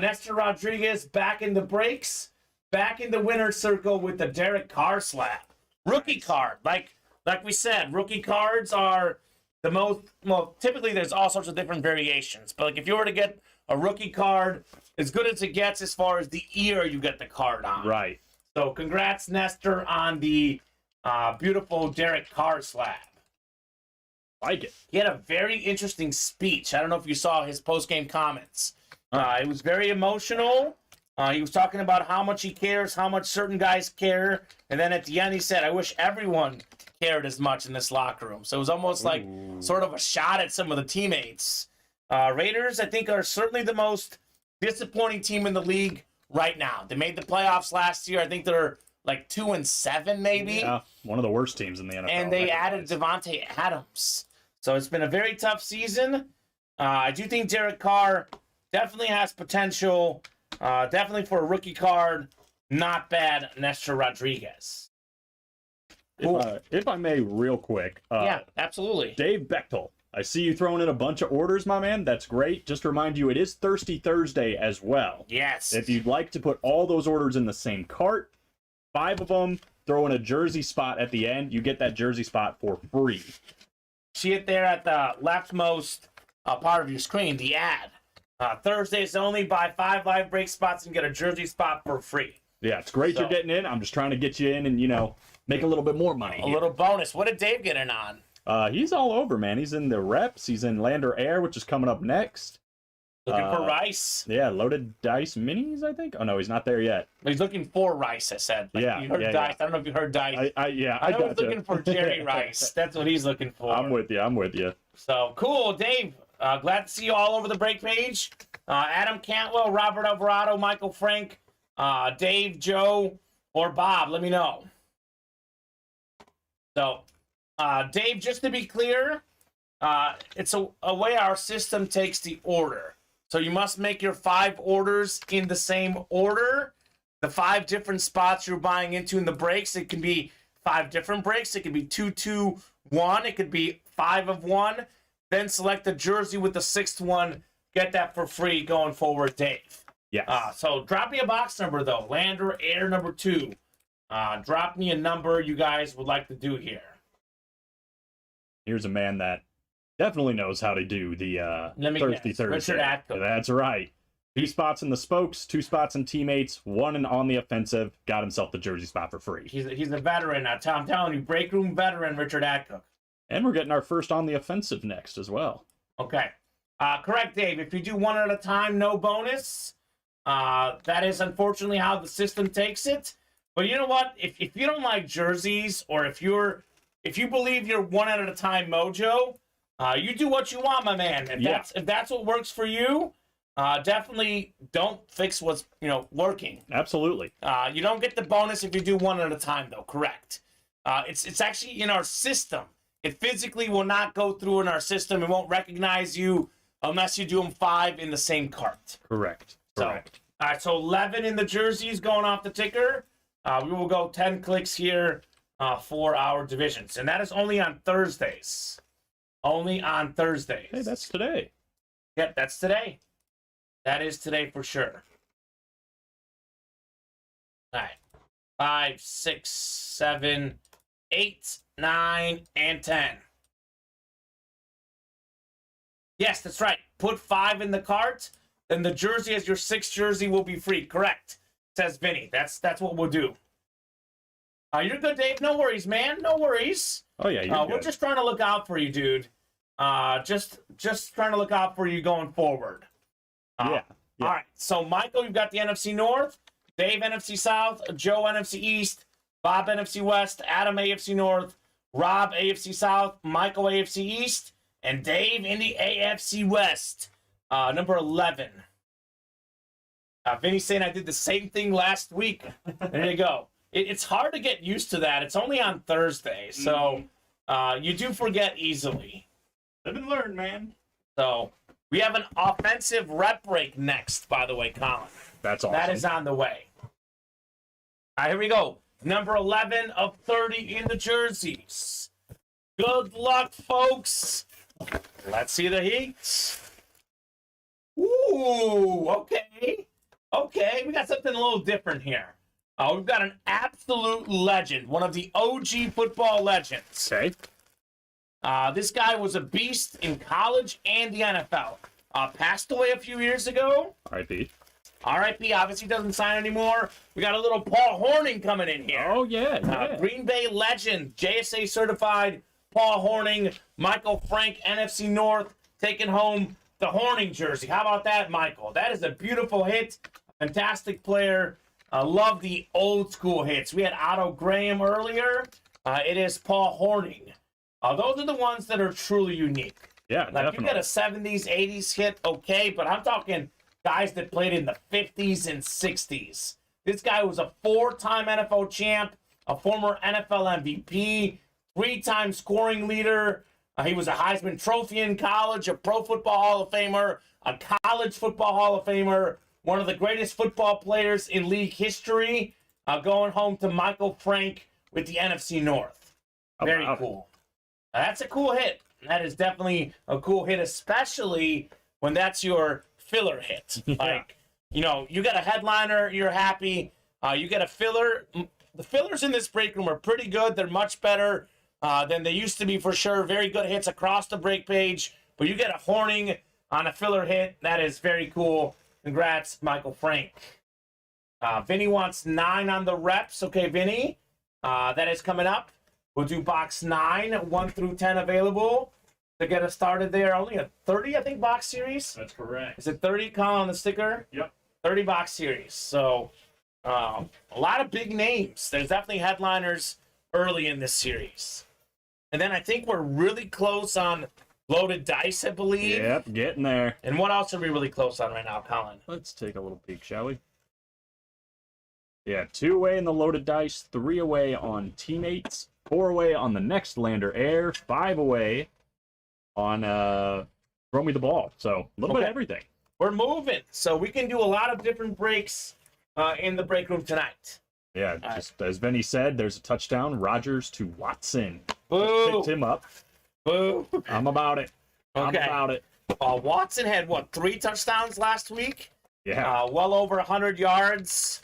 Nestor Rodriguez back in the breaks, back in the winner's circle with the Derek Carr slap. Rookie card. Like we said, rookie cards are the most, well, typically there's all sorts of different variations. But like if you were to get a rookie card, as good as it gets as far as the year you get the card on. Right. So congrats, Nestor, on the beautiful Derek Carr slap. Like it. He had a very interesting speech. I don't know if you saw his post-game comments. It was very emotional. He was talking about how much he cares, how much certain guys care. And then at the end, he said, I wish everyone cared as much in this locker room. So it was almost like sort of a shot at some of the teammates. Raiders, I think, are certainly the most disappointing team in the league right now. They made the playoffs last year. I think they're like 2-7 maybe. Yeah, one of the worst teams in the NFL. And they added Devontae Adams. So it's been a very tough season. I do think Derek Carr definitely has potential. Definitely for a rookie card. Not bad, Nestor Rodriguez. If I may, real quick. Yeah, absolutely. Dave Bechtel. I see you throwing in a bunch of orders, my man. That's great. Just to remind you, it is Thirsty Thursday as well. Yes. If you'd like to put all those orders in the same cart, 5 of them, throw in a jersey spot at the end, you get that jersey spot for free. See it there at the leftmost part of your screen, the ad. Thursdays only, buy 5 live break spots and get a jersey spot for free. Yeah, it's great you're getting in. I'm just trying to get you in and, make a little bit more money. A little bonus. What did Dave get in on? He's all over, man. He's in the reps. He's in Lander Air, which is coming up next. Looking for Rice. Yeah, Loaded Dice Minis, I think. Oh, no, he's not there yet. He's looking for Rice, I said. Like, Yeah, you heard yeah, Dice. yeah. I don't know if you heard Dice. I know got he's looking for Jerry Rice. That's what he's looking for. I'm with you. So, cool. Dave, glad to see you all over the break page. Adam Cantwell, Robert Alvarado, Michael Frank, Dave, Joe, or Bob, let me know. So, Dave, just to be clear, it's a way our system takes the order. So you must make your 5 orders in the same order. The 5 different spots you're buying into in the breaks, it can be 5 different breaks. It could be 2, 2, 1. It could be 5 of 1. Then select the jersey with the 6th one. Get that for free going forward, Dave. Yeah. So drop me a box number, though. Lander Air number 2. Drop me a number you guys would like to do here. Here's a man that definitely knows how to do the Thirsty Thursday. Richard Atco. That's right. 2 spots in the spokes, 2 spots in teammates, 1 on the offensive. Got himself the jersey spot for free. He's a veteran. I'm telling you, break room veteran Richard Atcook. And we're getting our first on the offensive next as well. Okay. Correct, Dave. If you do 1 at a time, no bonus. That is unfortunately how the system takes it. But you know what? If you don't like jerseys, or if you believe you're 1 at a time mojo, you do what you want, my man. If that's what works for you, definitely don't fix what's working. Absolutely. You don't get the bonus if you do 1 at a time, though. Correct. It's actually in our system. It physically will not go through in our system. It won't recognize you unless you do them 5 in the same cart. Correct. All right, so 11 in the jerseys going off the ticker. We will go 10 clicks here for our divisions. And that is only on Thursdays. Only on Thursdays. Hey, that's today. Yep, that's today. That is today for sure. All right. 5, 6, 7, 8, 9, and 10. Yes, that's right. Put 5 in the cart, then the jersey as your 6th jersey will be free. Correct, says Vinny. That's what we'll do. You're good, Dave. No worries, man. No worries. Oh, yeah, you're We're good. just trying to look out for you, dude. Just trying to look out for you going forward. Yeah. All right. So, Michael, you've got the NFC North. Dave, NFC South. Joe, NFC East. Bob, NFC West. Adam, AFC North. Rob, AFC South. Michael, AFC East. And Dave in the AFC West, number 11. Vinny's saying I did the same thing last week. There you go. It's hard to get used to that. It's only on Thursday, so you do forget easily. Live and learn, man. So we have an offensive rep break next, by the way, Colin. That's awesome. That is on the way. All right, here we go. Number 11 of 30 in the jerseys. Good luck, folks. Let's see the heat. Ooh, okay. Okay, we got something a little different here. We've got an absolute legend, one of the OG football legends. Okay. This guy was a beast in college and the NFL. Passed away a few years ago. R.I.P. R.I.P. Obviously doesn't sign anymore. We got a little Paul Hornung coming in here. Oh, yeah. Green Bay legend, JSA certified Paul Hornung. Michael Frank, NFC North, taking home the Hornung jersey. How about that, Michael? That is a beautiful hit. Fantastic player. Love the old school hits. We had Otto Graham earlier. It is Paul Hornung. Those are the ones that are truly unique. Yeah, Like definitely. you get a 70s, 80s hit, okay, but I'm talking guys that played in the 50s and 60s. This guy was a 4-time NFL champ, a former NFL MVP, 3-time scoring leader. He was a Heisman Trophy in college, a Pro Football Hall of Famer, a College Football Hall of Famer, one of the greatest football players in league history, going home to Michael Frank with the NFC North. Very cool. That's a cool hit. That is definitely a cool hit, especially when that's your filler hit. Yeah. Like, you know, you got a headliner, you're happy. You get a filler. The fillers in this break room are pretty good. They're much better than they used to be for sure. Very good hits across the break page. But you get a Hornung on a filler hit. That is very cool. Congrats, Michael Frank. Vinny wants 9 on the reps. Okay, Vinny. That is coming up. We'll do box 9, 1 through 10 available to get us started there. Only a 30, I think, box series. That's correct. Is it 30, Colin, on the sticker? Yep. 30 box series. So a lot of big names. There's definitely headliners early in this series. And then I think we're really close on loaded dice, I believe. Yep, getting there. And what else are we really close on right now, Colin? Let's take a little peek, shall we? Yeah, 2 away in the loaded dice, 3 away on teammates, 4 away on the next Lander Air, 5 away on Throw Me the Ball. So a little bit of everything. We're moving. So we can do a lot of different breaks in the break room tonight. Yeah, just as Vinny said, there's a touchdown. Rodgers to Watson. Boo! Just picked him up. Boo! I'm about it. Okay. I'm about it. Watson had, 3 touchdowns last week? Yeah. Well over 100 yards.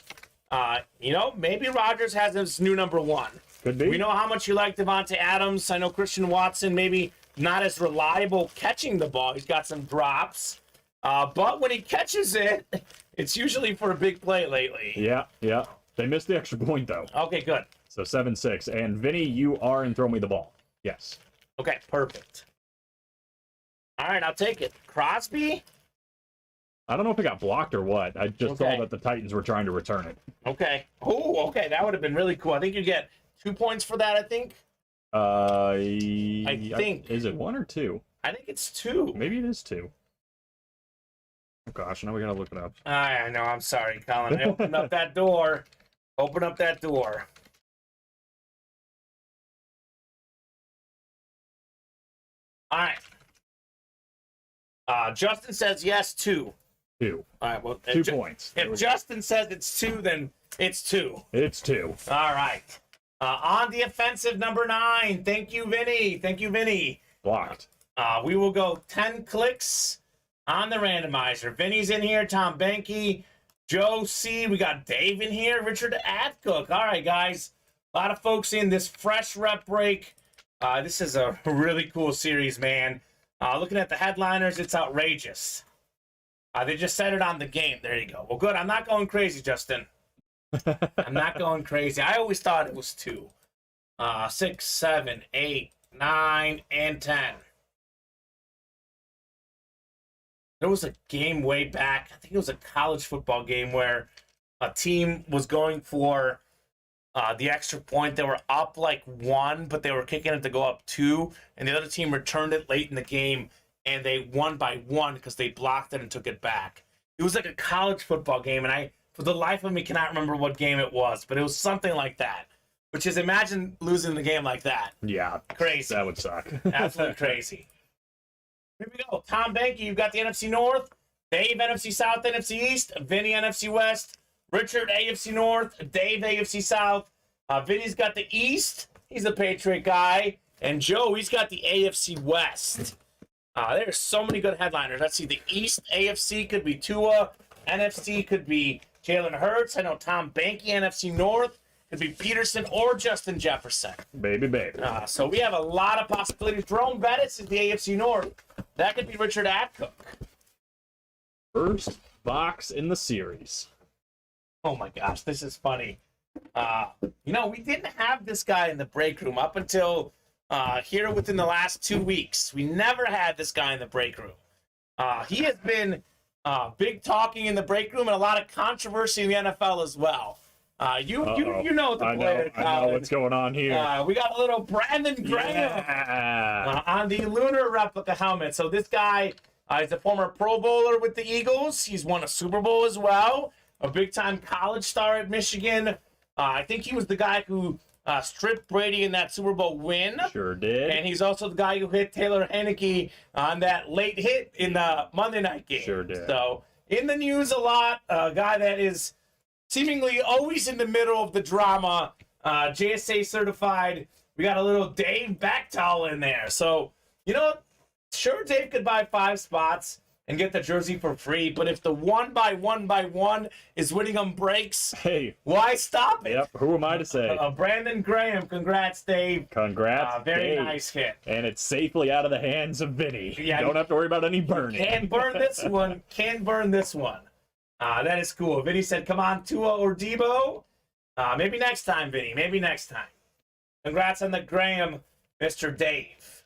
Maybe Rodgers has his new number 1. Could be. We know how much you like Devontae Adams. I know Christian Watson maybe not as reliable catching the ball. He's got some drops. But when he catches it, it's usually for a big play lately. Yeah. They missed the extra point, though. Okay, good. So 7-6. And Vinny, you are in Throw Me the Ball. Yes. Okay, perfect. All right, I'll take it. Crosby? I don't know if it got blocked or what. I just Okay. saw that the Titans were trying to return it. Okay. Oh, okay. That would have been really cool. I think you get 2 points for that, I think. I think. Is it 1 or 2? I think it's 2. Maybe it is 2. Oh gosh, now we gotta look it up. I know. I'm sorry, Colin. I opened up that door. Open up that door. All right. Justin says yes, 2. 2. All right. Well, 2 points. If Justin says it's 2, then it's 2. It's 2. All right. On the offensive, number 9. Thank you, Vinny. Thank you, Vinny. Blocked. We will go 10 clicks on the randomizer. Vinny's in here. Tom Benke. Joe C. We got Dave in here. Richard Adcook. All right, guys. A lot of folks in this fresh rep break. This is a really cool series, man. Looking at the headliners, it's outrageous. They just said it on the game. There you go. Well, good. I'm not going crazy, Justin. I'm not going crazy. I always thought it was 2. 6, 7, 8, 9, and 10. There was a game way back. I think it was a college football game where a team was going for the extra point. They were up like 1, but they were kicking it to go up 2, and the other team returned it late in the game, and they won by 1 because they blocked it and took it back. It was like a college football game, and I, for the life of me, cannot remember what game it was, but it was something like that. Which is, imagine losing the game like that. Yeah. Crazy. That would suck. Absolutely crazy. Here we go. Tom Banky, you've got the NFC North. Dave, NFC South, NFC East. Vinny, NFC West. Richard, AFC North. Dave, AFC South. Vinny's got the East. He's a Patriot guy. And Joe, he's got the AFC West. There's so many good headliners. Let's see. The East AFC could be Tua. NFC could be Jalen Hurts. I know Tom Banky, NFC North. Could be Peterson or Justin Jefferson. Baby. So we have a lot of possibilities. Jerome Bettis is the AFC North. That could be Richard Atcook. First box in the series. Oh my gosh, this is funny. We didn't have this guy in the break room up until here within the last 2 weeks. We never had this guy in the break room. He has been big talking in the break room and a lot of controversy in the NFL as well. You know the player. I know what's going on here. We got a little Brandon Graham on the Lunar replica helmet. So this guy is a former Pro Bowler with the Eagles. He's won a Super Bowl as well. A big-time college star at Michigan. I think he was the guy who stripped Brady in that Super Bowl win. Sure did. And he's also the guy who hit Taylor Heineke on that late hit in the Monday night game. Sure did. So in the news a lot. A guy that is seemingly always in the middle of the drama. JSA certified. We got a little Dave back towel in there. So, sure, Dave could buy 5 spots and get the jersey for free. But if the 1x1x1 is winning them breaks, hey, why stop it? Yep. Who am I to say? Brandon Graham. Congrats, Dave. Congrats, Very Dave. nice hit. And it's safely out of the hands of Vinny. Yeah, you don't have to worry about any burning. Can't burn this one. Can't burn this one. That is cool. Vinny said, come on, Tua or Debo. Maybe next time, Vinny. Maybe next time. Congrats on the Graham, Mr. Dave.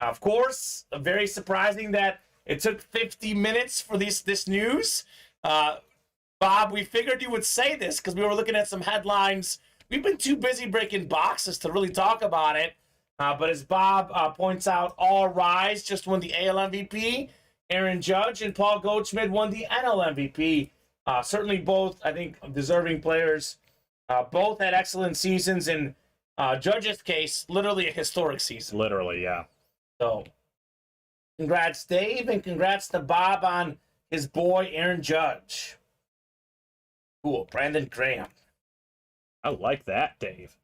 Of course, very surprising that it took 50 minutes for this news. Bob, we figured you would say this because we were looking at some headlines. We've been too busy breaking boxes to really talk about it. But as Bob points out, All Rise just won the AL MVP. Aaron Judge and Paul Goldschmidt won the NL MVP. Certainly both, I think, deserving players. Both had excellent seasons. In Judge's case, literally a historic season. Literally, yeah. So, congrats, Dave, and congrats to Bob on his boy, Aaron Judge. Cool. Brandon Graham. I like that, Dave.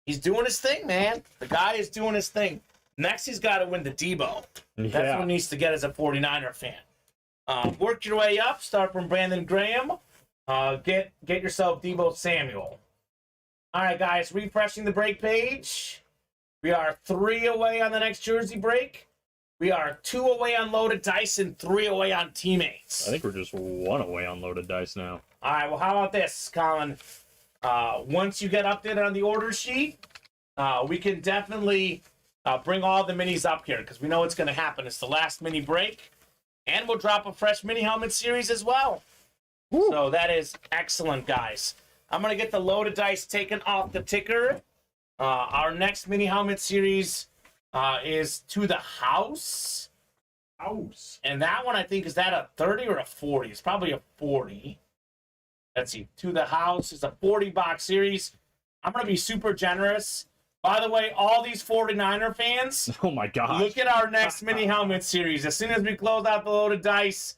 He's doing his thing, man. The guy is doing his thing. Next, he's got to win the Debo. That's what he needs to get as a 49er fan. Work your way up. Start from Brandon Graham. Get yourself Debo Samuel. All right, guys. Refreshing the break page. We are 3 away on the next jersey break. We are 2 away on loaded dice and 3 away on teammates. I think we're just 1 away on loaded dice now. All right. Well, how about this, Colin? Once you get updated on the order sheet, we can definitely bring all the minis up here because we know what's going to happen. It's the last mini break, and we'll drop a fresh mini helmet series as well. Woo. So that is excellent, guys. I'm going to get the loaded dice taken off the ticker. Our next mini helmet series is To the House. And that one, I think, is that a 30 or a 40? It's probably a 40. Let's see. To the House is a 40-box series. I'm going to be super generous. By the way, all these 49er fans, oh my gosh, look at our next mini helmet series. As soon as we close out the loaded dice,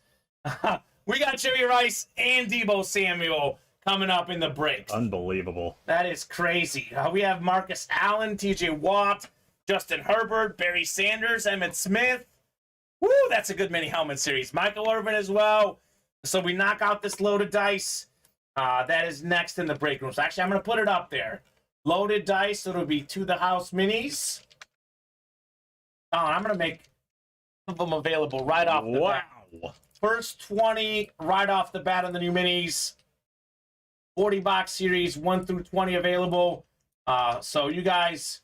we got Jerry Rice and Debo Samuel coming up in the breaks. Unbelievable. That is crazy. We have Marcus Allen, TJ Watt, Justin Herbert, Barry Sanders, Emmitt Smith. Woo, that's a good mini helmet series. Michael Irvin as well. So we knock out this loaded dice. That is next in the break room. So actually, I'm going to put it up there. Loaded dice, so it'll be To the House minis. I'm going to make some of them available right off the bat. First 20 right off the bat on the new minis. 40-box series, 1 through 20 available. So you guys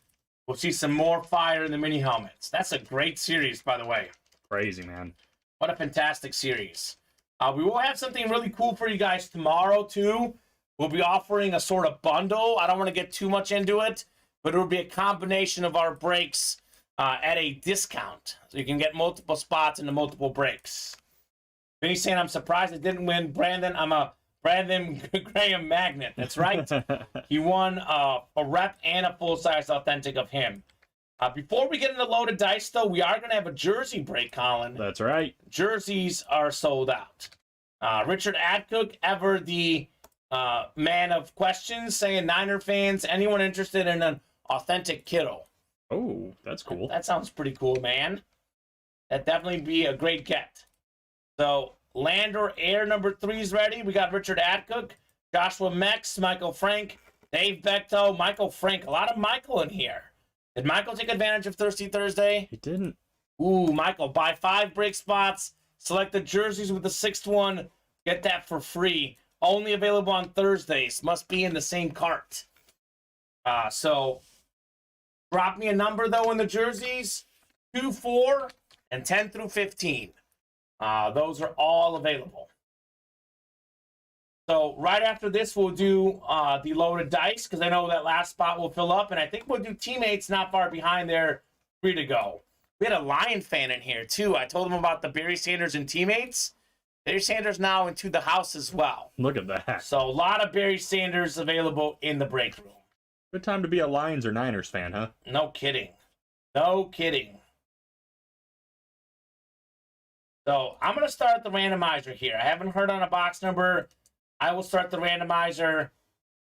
will see some more fire in the mini helmets. That's a great series, by the way. Crazy, man. What a fantastic series. We will have something really cool for you guys tomorrow, too. we'll be offering a sort of bundle. I don't want to get too much into it, but it will be a combination of our breaks at a discount. So you can get multiple spots into multiple breaks. Vinny's saying, I'm surprised it didn't win. Brandon, I'm a Brandon Graham magnet. That's right. He won a rep and a full-size authentic of him. Before we get into loaded dice, though, we are going to have a jersey break, Colin. That's right. Jerseys are sold out. Richard Adcook, ever the man of questions, saying Niner fans, anyone interested in an authentic Kittle? Oh, that's cool. That sounds pretty cool, man. That'd definitely be a great get. So, Land or Air number 3 is ready. We got Richard Adcook, Joshua Mex, Michael Frank, Dave Bechtel, Michael Frank. A lot of Michael in here. Did Michael take advantage of Thirsty Thursday? He didn't. Ooh, Michael, buy 5 break spots. Select the jerseys with the 6th one. Get that for free. Only available on Thursdays. Must be in the same cart. So, drop me a number, though, in the jerseys. 2, 4, and 10 through 15. Those are all available. So, right after this, we'll do the loaded dice, because I know that last spot will fill up, and I think we'll do teammates not far behind there, 3 to go. We had a Lion fan in here, too. I told him about the Barry Sanders and teammates. Barry Sanders now into the house as well. Look at that. So, a lot of Barry Sanders available in the break room. Good time to be a Lions or Niners fan, huh? No kidding. No kidding. So, I'm going to start the randomizer here. I haven't heard on a box number. I will start the randomizer,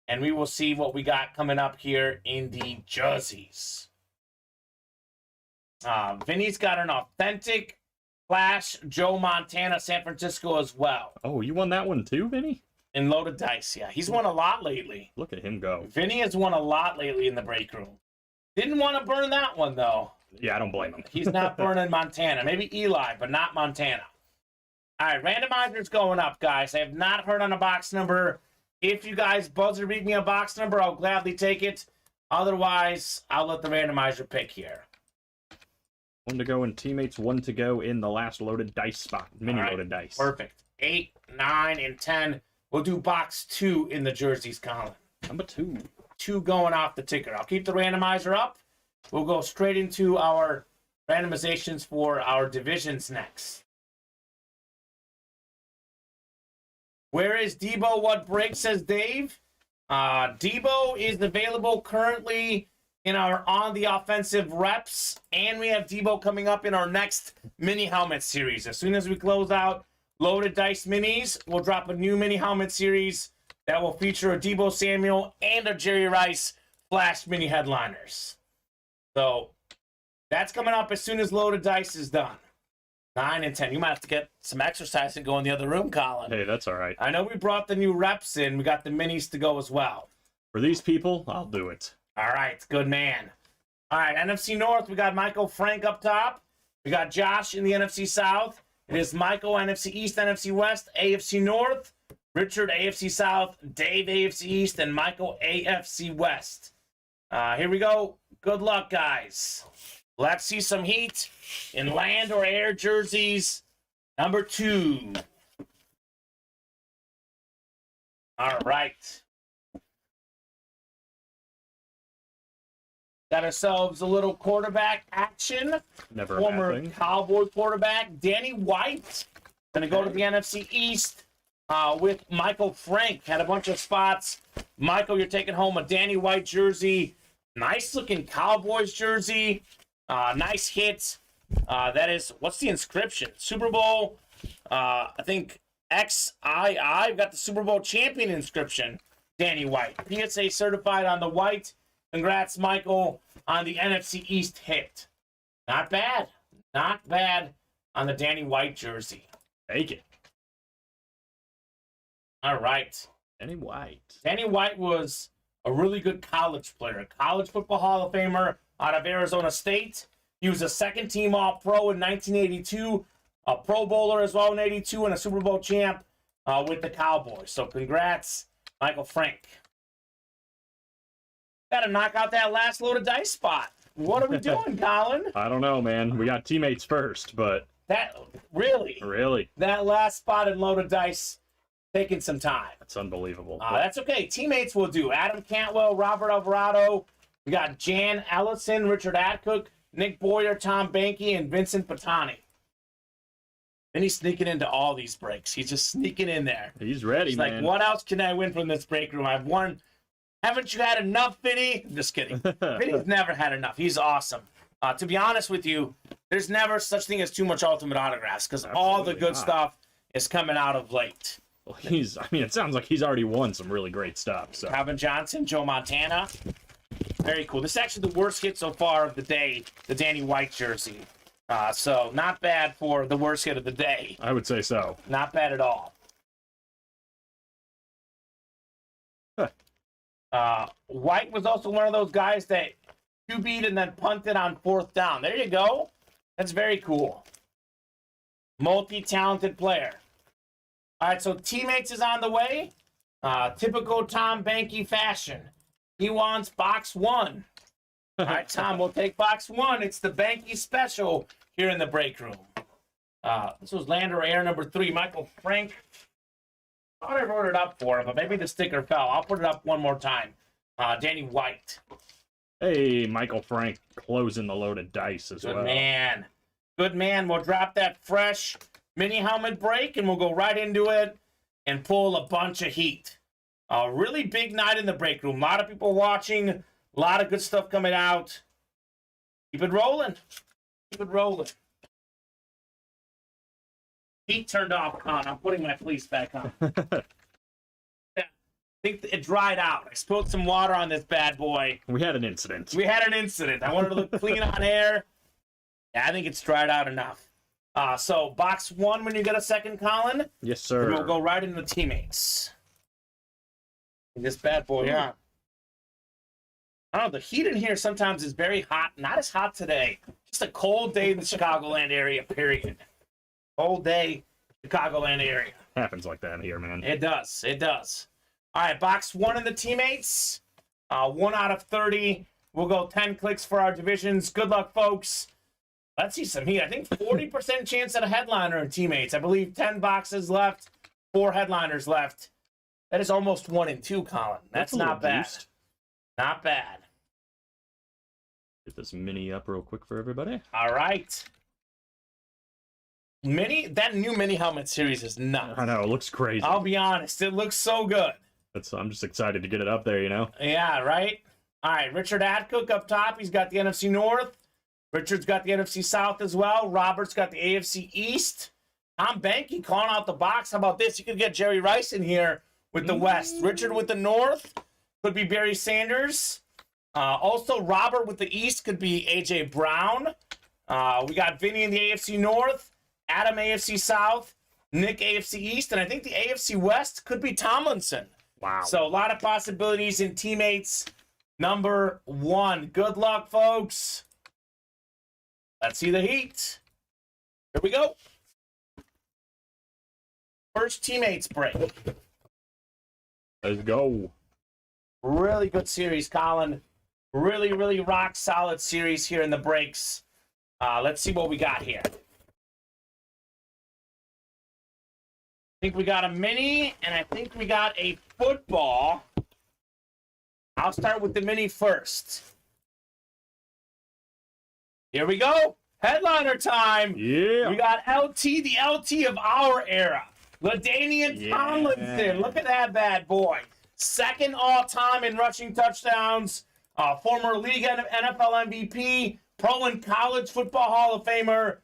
and we will see what we got coming up here in the jerseys. Vinny's got an authentic Flash Joe Montana San Francisco as well. Oh, you won that one too, Vinny? In loaded dice, yeah. He's won a lot lately. Look at him go. Vinny has won a lot lately in the break room. Didn't want to burn that one, though. Yeah, I don't blame him. He's not burning Montana. Maybe Eli, but not Montana. All right, randomizer's going up, guys. I have not heard on a box number. If you guys buzzer beat me a box number, I'll gladly take it. Otherwise, I'll let the randomizer pick here. 1 to go in teammates, 1 to go in the last loaded dice spot. Mini loaded dice. Perfect. 8, 9, and 10. We'll do box 2 in the jerseys column. Number 2. 2 going off the ticker. I'll keep the randomizer up. We'll go straight into our randomizations for our divisions next. Where is Debo? What break, says Dave? Debo is available currently in our On the Offensive reps, and we have Debo coming up in our next mini helmet series. As soon as we close out Loaded Dice Minis, we'll drop a new mini helmet series that will feature a Debo Samuel and a Jerry Rice Flash mini headliners. So that's coming up as soon as Loaded Dice is done. 9 and 10. You might have to get some exercise and go in the other room, Colin. Hey, that's all right. I know we brought the new reps in. We got the minis to go as well. For these people, I'll do it. All right, good man. All right, NFC North, we got Michael Frank up top. We got Josh in the NFC South. It is Michael, NFC East, NFC West, AFC North, Richard, AFC South, Dave, AFC East, and Michael, AFC West. Here we go. Good luck, guys. Let's see some heat in Land or Air jerseys. Number 2. All right. Got ourselves a little quarterback action. Never Former happening. Cowboy quarterback Danny White. Going to go to the NFC East with Michael Frank. Had a bunch of spots. Michael, you're taking home a Danny White jersey. Nice looking Cowboys jersey. Nice hit. That is, what's the inscription? Super Bowl, I think XII. We've got the Super Bowl champion inscription. Danny White. PSA certified on the white. Congrats, Michael, on the NFC East hit. Not bad. Not bad on the Danny White jersey. Take it. All right. Danny White. Danny White was a really good college player. A college football Hall of Famer out of Arizona State. He was a second-team All-Pro in 1982, a Pro Bowler as well in 82, and a Super Bowl champ with the Cowboys. So congrats, Michael Frank. Got to knock out that last loaded dice spot. What are we doing, Colin? I don't know, man. We got teammates first, but... That, really? Really? That last spot in loaded dice taking some time. That's unbelievable. That's okay. Teammates will do. Adam Cantwell, Robert Alvarado. We got Jan Ellison, Richard Adcook, Nick Boyer, Tom Banky, and Vincent Patani. Then he's sneaking into all these breaks. He's just sneaking in there. He's ready, He's man. like, what else can I win from this break room? I've won. Haven't you had enough, Vinny? Just kidding. Vinny's never had enough. He's awesome. To be honest with you, there's never such thing as too much Ultimate Autographs because all the good stuff is coming out of late. Well, it sounds like he's already won some really great stuff. So Calvin Johnson, Joe Montana. Very cool. This is actually the worst hit so far of the day, the Danny White jersey. So not bad for the worst hit of the day. I would say so. Not bad at all. White was also one of those guys that QB'd and then punted on 4th down. There you go. That's very cool. Multi-talented player. All right, so Teammates is on the way. Typical Tom Banky fashion. He wants box 1. All right, Tom, we'll take box 1. It's the Banky special here in the break room. This was Lander Air number 3, Michael Frank. I thought I wrote it up for him, but maybe the sticker fell. I'll put it up one more time. Danny White. Hey, Michael Frank closing the loaded dice as well. Good man. Good man. We'll drop that fresh mini helmet break, and we'll go right into it and pull a bunch of heat. A really big night in the break room. A lot of people watching. A lot of good stuff coming out. Keep it rolling. Keep it rolling. Heat turned off, Con. I'm putting my fleece back on. I think it dried out. I spilled some water on this bad boy. We had an incident. I wanted to look clean on air. Yeah, I think it's dried out enough. So box 1 when you get a second, Colin. Yes, sir. And we'll go right into the Teammates. This bad boy, yeah. I don't know, the heat in here sometimes is very hot. Not as hot today. Just a cold day in the Chicagoland area, period. Cold day, Chicagoland area. Happens like that here, man. It does. It does. All right, box 1 in the Teammates. 1 out of 30. We'll go 10 clicks for our divisions. Good luck, folks. Let's see some heat. I think 40% chance at a headliner in Teammates. I believe 10 boxes left, 4 headliners left. That is almost 1 in 2, Colin. That's not bad. Juiced. Not bad. Get this mini up real quick for everybody. All right. That new mini helmet series is nuts. I know, it looks crazy. I'll be honest. It looks so good. I'm just excited to get it up there, you know? Yeah, right? All right, Richard Adcook up top. He's got the NFC North. Richard's got the NFC South as well. Robert's got the AFC East. Tom Banky calling out the box. How about this? You could get Jerry Rice in here with the West. Richard with the North. Could be Barry Sanders. Also, Robert with the East could be A.J. Brown. We got Vinny in the AFC North. Adam AFC South. Nick AFC East. And I think the AFC West could be Tomlinson. Wow. So a lot of possibilities in Teammates number 1. Good luck, folks. Let's see the heat. Here we go. First Teammates break. Let's go. Really good series, Colin. Really, really rock solid series here in the breaks. Let's see what we got here. I think we got a mini, and I think we got a football. I'll start with the mini first. Here we go. Headliner time. Yeah. We got LT, the LT of our era. LaDainian Tomlinson. Look at that bad boy. Second all-time in rushing touchdowns. Former league and NFL MVP. Pro and college football Hall of Famer.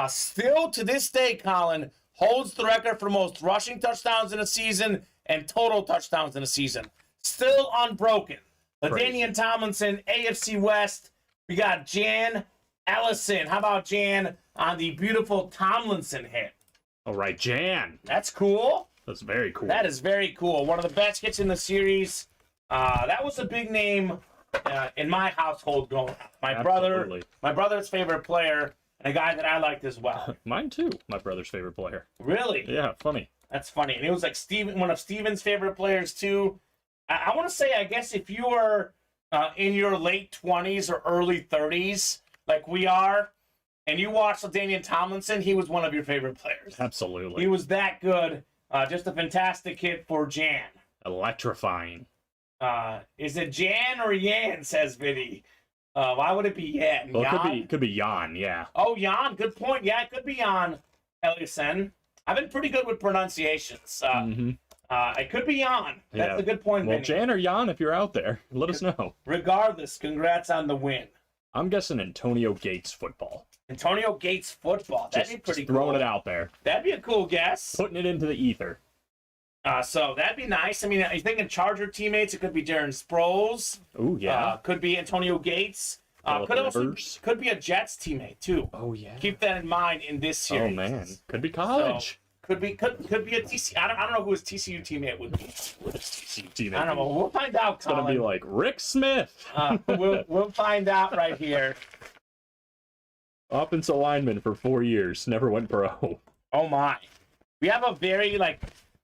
Still to this day, Colin, holds the record for most rushing touchdowns in a season and total touchdowns in a season. Still unbroken. LaDainian Tomlinson, AFC West. We got Jan Ellison. How about Jan on the beautiful Tomlinson hit? All right, Jan. That's cool. That's very cool. That is very cool. One of the best hits in the series. That was a big name in my household growing up. My brother's favorite player, and a guy that I liked as well. Mine too. My brother's favorite player. Really? Yeah, funny. That's funny. And it was like one of Steven's favorite players too. I want to say, I guess if you were in your late 20s or early 30s, like we are, and you watched LaDainian Tomlinson, he was one of your favorite players. Absolutely. He was that good Just a fantastic hit for Jan. Electrifying. Is it Jan or Yan, says Vinny. Why would it be Yan? Well, Jan? it could be Jan, yeah. Oh, Jan, good point. Yeah, it could be Jan Eliason. I've been pretty good with pronunciations. It could be Jan. That's a good point, Well, Vinny. Jan or Jan, if you're out there, let us know. Regardless, congrats on the win. I'm guessing Antonio Gates football. Antonio Gates football. That'd be pretty just cool. throwing it out there. That'd be a cool guess. Putting it into the ether. So that'd be nice. I mean, you thinking Charger teammates? It could be Darren Sproles. Oh, yeah. Could be Antonio Gates. Could be a Jets teammate too. Oh, yeah. Keep that in mind in this Oh, series. man. Could be college. So, could be a TCU. I don't know who his TCU teammate would be. Team I don't know. We'll find out. It's going to be like Rick Smith. We'll find out right here. Offensive lineman for 4 years. Never went pro. Oh my. We have a very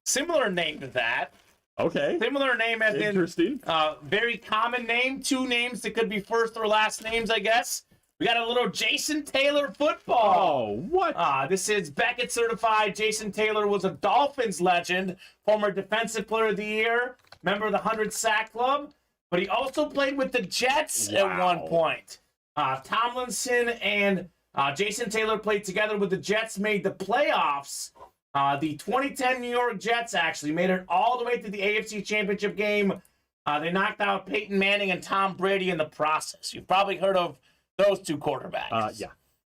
similar name to that. Okay. Similar name as Interesting. in very common name. Two names that could be first or last names, I guess. We got a little Jason Taylor football. Oh, what? This is Beckett certified. Jason Taylor was a Dolphins legend, former Defensive Player of the Year, member of the 100 Sack Club, but he also played with the Jets at one point. Tomlinson and Jason Taylor played together with the Jets, made the playoffs. The 2010 New York Jets actually made it all the way to the AFC Championship game. They knocked out Peyton Manning and Tom Brady in the process. You've probably heard of those two quarterbacks. Yeah.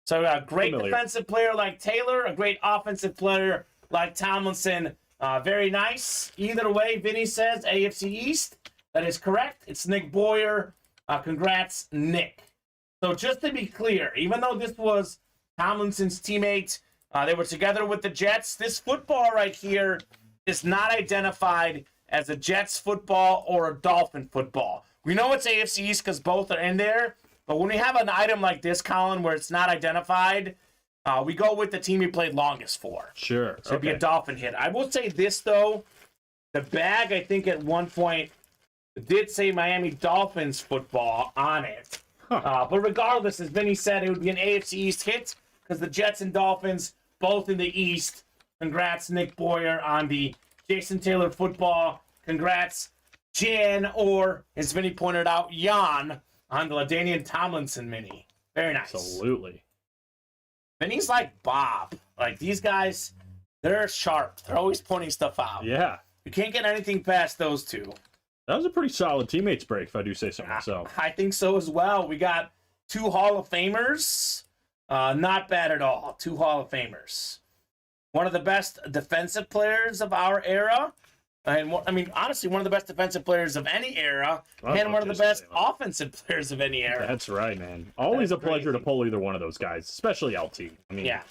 So a great Familiar. defensive player like Taylor, a great offensive player like Tomlinson. Very nice. Either way, Vinny says AFC East. That is correct. It's Nick Boyer. Congrats, Nick. So just to be clear, even though this was Tomlinson's teammate, they were together with the Jets, this football right here is not identified as a Jets football or a Dolphin football. We know it's AFC East because both are in there. But when we have an item like this, Colin, where it's not identified, we go with the team he played longest for. Sure. So it'd be a Dolphin hit. I will say this, though. The bag, I think, at one point did say Miami Dolphins football on it. But regardless, as Vinny said, it would be an AFC East hit because the Jets and Dolphins, both in the East. Congrats, Nick Boyer, on the Jason Taylor football. Congrats, Jan, or, as Vinny pointed out, Jan, on the LaDainian Tomlinson mini. Very nice. Absolutely. Vinny's like Bob. Like, these guys, they're sharp. They're always pointing stuff out. Yeah. You can't get anything past those two. That was a pretty solid teammates break, if I do say so myself. I think so as well. We got two Hall of Famers. Not bad at all. Two Hall of Famers. One of the best defensive players of our era. And I mean, honestly, one of the best defensive players of any era, and one of the best offensive players of any era. That's right, man. Always a pleasure to pull either one of those guys, especially LT. I mean, yeah,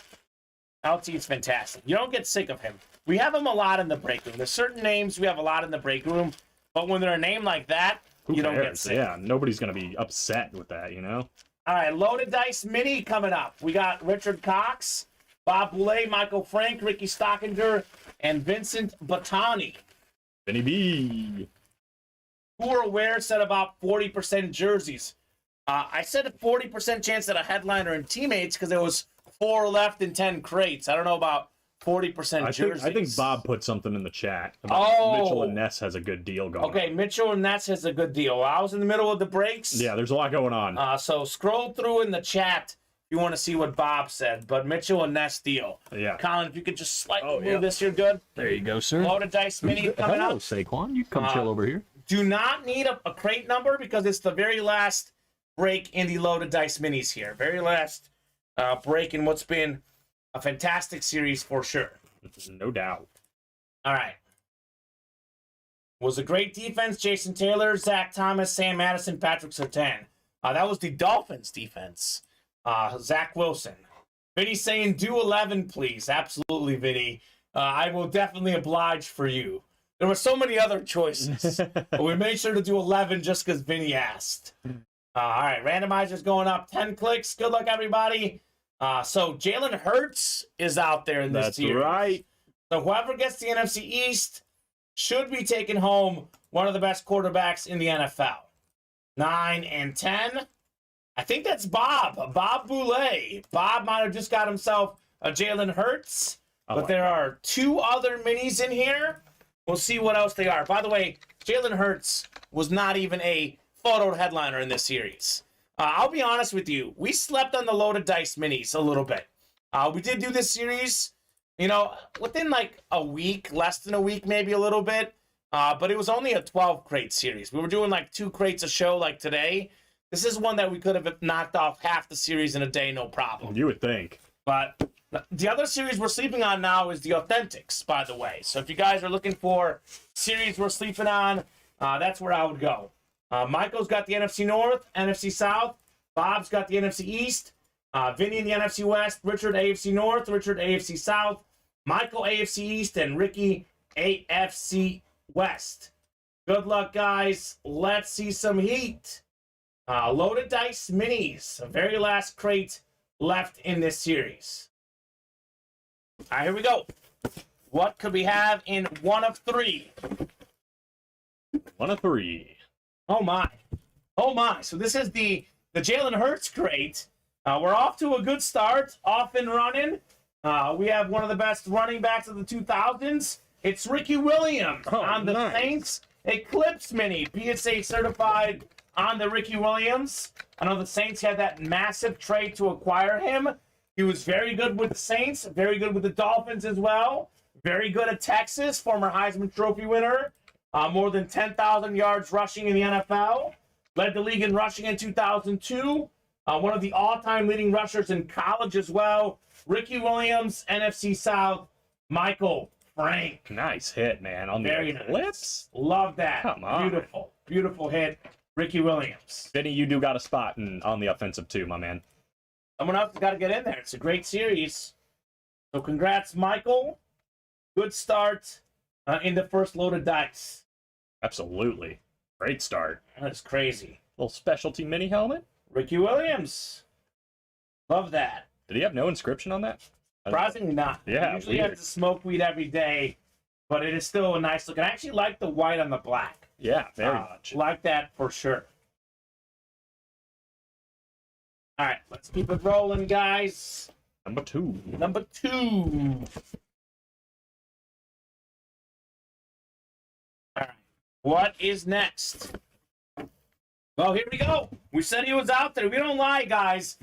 LT's fantastic. You don't get sick of him. We have him a lot in the break room. There's certain names we have a lot in the break room, but when they're a name like that, you don't get sick. Yeah, nobody's gonna be upset with that, you know. All right, Loaded Dice Mini coming up. We got Richard Cox, Bob Boulay, Michael Frank, Ricky Stockinger, and Vincent Battani. Vinny B. Who are aware said about 40% jerseys. I said a 40% chance at a headliner and teammates because there was 4 left in 10 crates. I don't know about 40% jerseys. I think Bob put something in the chat about Mitchell and Ness has a good deal going on. Okay, Mitchell and Ness has a good deal. I was in the middle of the breaks. Yeah, there's a lot going on. So scroll through in the chat if you want to see what Bob said. But Mitchell and Ness deal. Yeah. Colin, if you could just slightly move this, you're good. There you go, sir. Loaded Dice Mini coming Hello, up. Saquon. You come chill over here. Do not need a crate number because it's the very last break in the Loaded Dice Minis here. Very last break in what's been a fantastic series for sure. No doubt. All right. Was a great defense. Jason Taylor, Zach Thomas, Sam Madison, Patrick Surtain. That was the Dolphins defense. Zach Wilson. Vinny's saying do 11, please. Absolutely, Vinny. I will definitely oblige for you. There were so many other choices. But we made sure to do 11 just because Vinny asked. All right, randomizer's going up 10 clicks. Good luck, everybody. So Jalen Hurts is out there in this series. That's right. So whoever gets the NFC East should be taking home one of the best quarterbacks in the NFL. 9 and 10. I think that's Bob Boulay. Bob might have just got himself a Jalen Hurts. But there are 2 other minis in here. We'll see what else they are. By the way, Jalen Hurts was not even a photo headliner in this series. I'll be honest with you. We slept on the loaded dice minis a little bit. We did do this series, within like a week, less than a week, maybe a little bit. But it was only a 12 crate series. We were doing like 2 crates a show like today. This is one that we could have knocked off half the series in a day, no problem. You would think. But the other series we're sleeping on now is the Authentics, by the way. So if you guys are looking for series we're sleeping on, that's where I would go. Michael's got the NFC North, NFC South. Bob's got the NFC East. Vinny in the NFC West. Richard AFC North. Richard AFC South. Michael AFC East. And Ricky AFC West. Good luck, guys. Let's see some heat. Loaded dice minis. The very last crate left in this series. All right, here we go. What could we have in 1 of 3? 1 of 3. Oh my. Oh my. So this is the Jalen Hurts crate. We're off to a good start. Off and running. We have one of the best running backs of the 2000s. It's Ricky Williams on the Saints Eclipse Mini. PSA certified on the Ricky Williams. I know the Saints had that massive trade to acquire him. He was very good with the Saints, very good with the Dolphins as well. Very good at Texas, former Heisman Trophy winner. More than 10,000 yards rushing in the NFL. Led the league in rushing in 2002. One of the all-time leading rushers in college as well. Ricky Williams, NFC South. Michael Frank. Nice hit, man. On the Very Eclipse. nice. Love that. Come on. Beautiful. Beautiful hit. Ricky Williams. Vinny, you do got a spot on the offensive too, my man. Someone else has got to get in there. It's a great series. So congrats, Michael. Good start in the first loaded dice. Absolutely. Great start. That's crazy. Little specialty mini helmet. Ricky Williams. Love that. Did he have no inscription on that? Surprisingly not. Yeah, He usually weird. has to smoke weed every day, but it is still a nice look. I actually like the white on the black. Yeah, very much. Like that for sure. All right, let's keep it rolling, guys. Number 2. Number 2. All right, what is next? Well, here we go. We said he was out there. We don't lie, guys.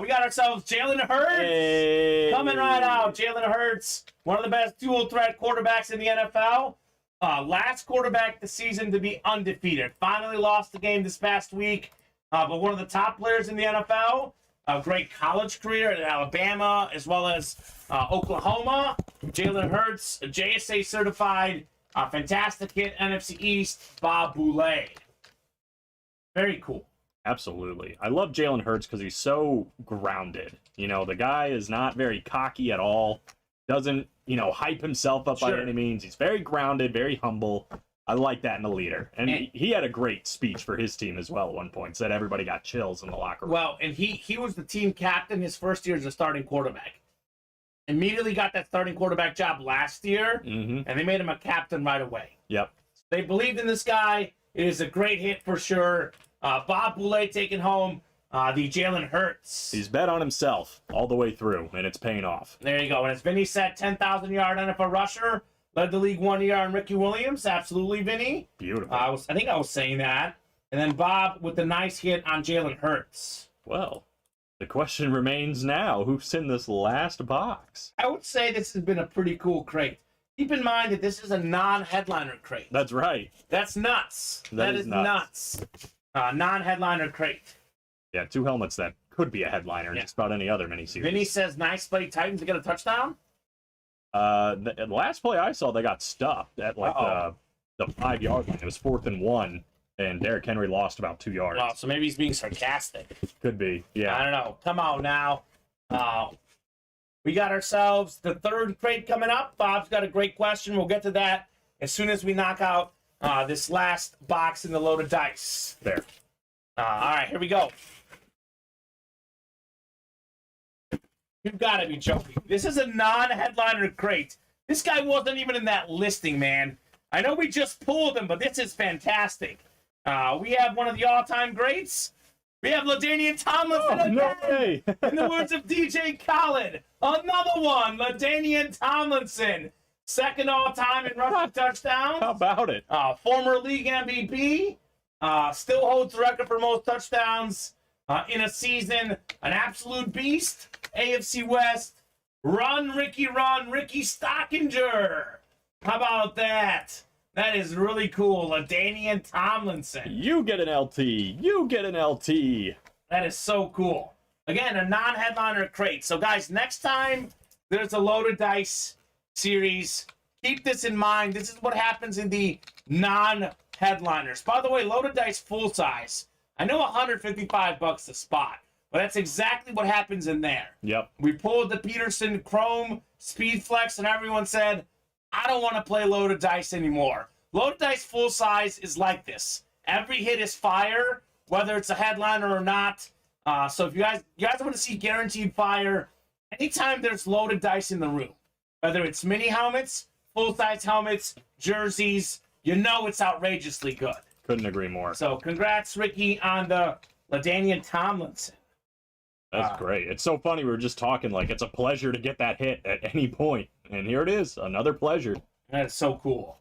We got ourselves Jalen Hurts. Hey. Coming right out. Jalen Hurts, one of the best dual-threat quarterbacks in the NFL. Last quarterback this season to be undefeated. Finally lost the game this past week, but one of the top players in the NFL. A great college career at Alabama as well as Oklahoma. Jalen Hurts, a JSA certified, fantastic hit, NFC East, Bob Boulay. Very cool. Absolutely. I love Jalen Hurts because he's so grounded. The guy is not very cocky at all. Doesn't, hype himself up by any means. He's very grounded, very humble. I like that in a leader. And he had a great speech for his team as well at one point. Said everybody got chills in the locker room. Well, and he was the team captain his first year as a starting quarterback. Immediately got that starting quarterback job last year, and they made him a captain right away. Yep. They believed in this guy. It is a great hit for sure. Bob Boulay taking home the Jalen Hurts. He's bet on himself all the way through, and it's paying off. There you go. And as Vinny said, 10,000-yard NFL rusher. Led the league 1 year on Ricky Williams. Absolutely, Vinny. Beautiful. I think I was saying that. And then Bob with the nice hit on Jalen Hurts. Well, the question remains now, who's in this last box? I would say this has been a pretty cool crate. Keep in mind that this is a non-headliner crate. That's right. That's nuts. That is nuts. Non-headliner crate. Yeah, 2 helmets that could be a headliner in just about any other miniseries. Vinny says, nice play, Titans to get a touchdown. The last play I saw, they got stopped at the 5-yard line. It was 4th and 1, and Derrick Henry lost about 2 yards. Oh, so maybe he's being sarcastic. Could be, yeah. I don't know. Come on now. We got ourselves the 3rd crate coming up. Bob's got a great question. We'll get to that as soon as we knock out this last box in the loaded dice. There. All right, here we go. You've got to be joking. This is a non-headliner crate. This guy wasn't even in that listing, man. I know we just pulled him, but this is fantastic. We have one of the all-time greats. We have LaDainian Tomlinson Oh, no again. way. In the words of DJ Khaled, another one, LaDainian Tomlinson. Second all-time in rushing touchdowns. How about it? Former league MVP. Still holds the record for most touchdowns in a season. An absolute beast. AFC West. Run, Ricky Stockinger. How about that? That is really cool. LaDainian Tomlinson. You get an LT. You get an LT. That is so cool. Again, a non-headliner crate. So, guys, next time there's a loaded dice series, keep this in mind. This is what happens in the non-headliners. By the way, loaded dice full size. I know $155 a spot, but that's exactly what happens in there. Yep. We pulled the Peterson Chrome Speed Flex, and everyone said, I don't want to play loaded dice anymore. Loaded dice full size is like this. Every hit is fire, whether it's a headliner or not. So if you guys want to see guaranteed fire, anytime there's loaded dice in the room, whether it's mini helmets, full size helmets, jerseys, you know it's outrageously good. Couldn't agree more. So congrats, Ricky, on the LaDainian Tomlinson. That's great. It's so funny. We were just talking like it's a pleasure to get that hit at any point. And here it is. Another pleasure. That is so cool.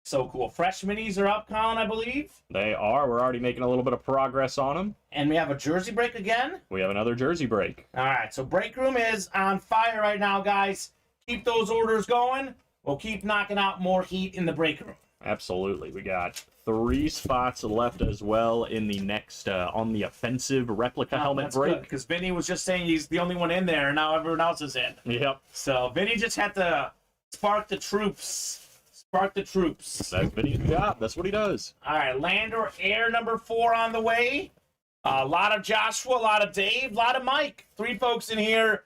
So cool. Fresh minis are up, Colin, I believe. They are. We're already making a little bit of progress on them. And we have a jersey break again. We have another jersey break. All right. So break room is on fire right now, guys. Keep those orders going. We'll keep knocking out more heat in the break room. Absolutely. We got 3 spots left as well in the next on the offensive replica helmet break. Because Vinny was just saying he's the only one in there, and now everyone else is in. Yep. So Vinny just had to spark the troops. Spark the troops. That's Vinny's job. That's what he does. All right, land or air number 4 on the way. A lot of Joshua, a lot of Dave, a lot of Mike. 3 folks in here.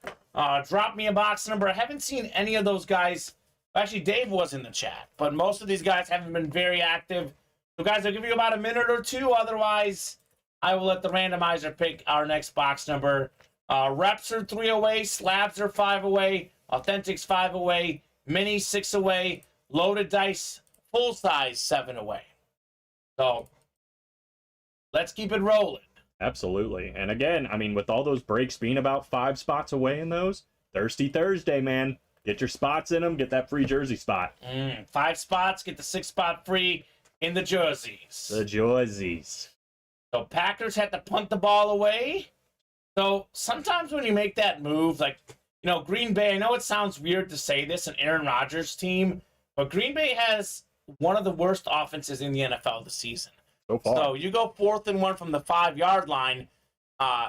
Drop me a box number. I haven't seen any of those guys. Actually, Dave was in the chat, but most of these guys haven't been very active. So, guys, I'll give you about a minute or two. Otherwise, I will let the randomizer pick our next box number. Reps are 3 away. Slabs are 5 away. Authentics 5 away. Minis 6 away. Loaded dice, full size 7 away. So, let's keep it rolling. Absolutely. And again, I mean, with all those breaks being about 5 spots away in those, Thirsty Thursday, man. Get your spots in them. Get that free jersey spot. 5 spots, get the 6 spot free in the jerseys. The jerseys. So Packers had to punt the ball away. So sometimes when you make that move, like, you know, Green Bay, I know it sounds weird to say this, an Aaron Rodgers team, but Green Bay has one of the worst offenses in the NFL this season. So far. So you go 4th and 1 from the 5-yard line.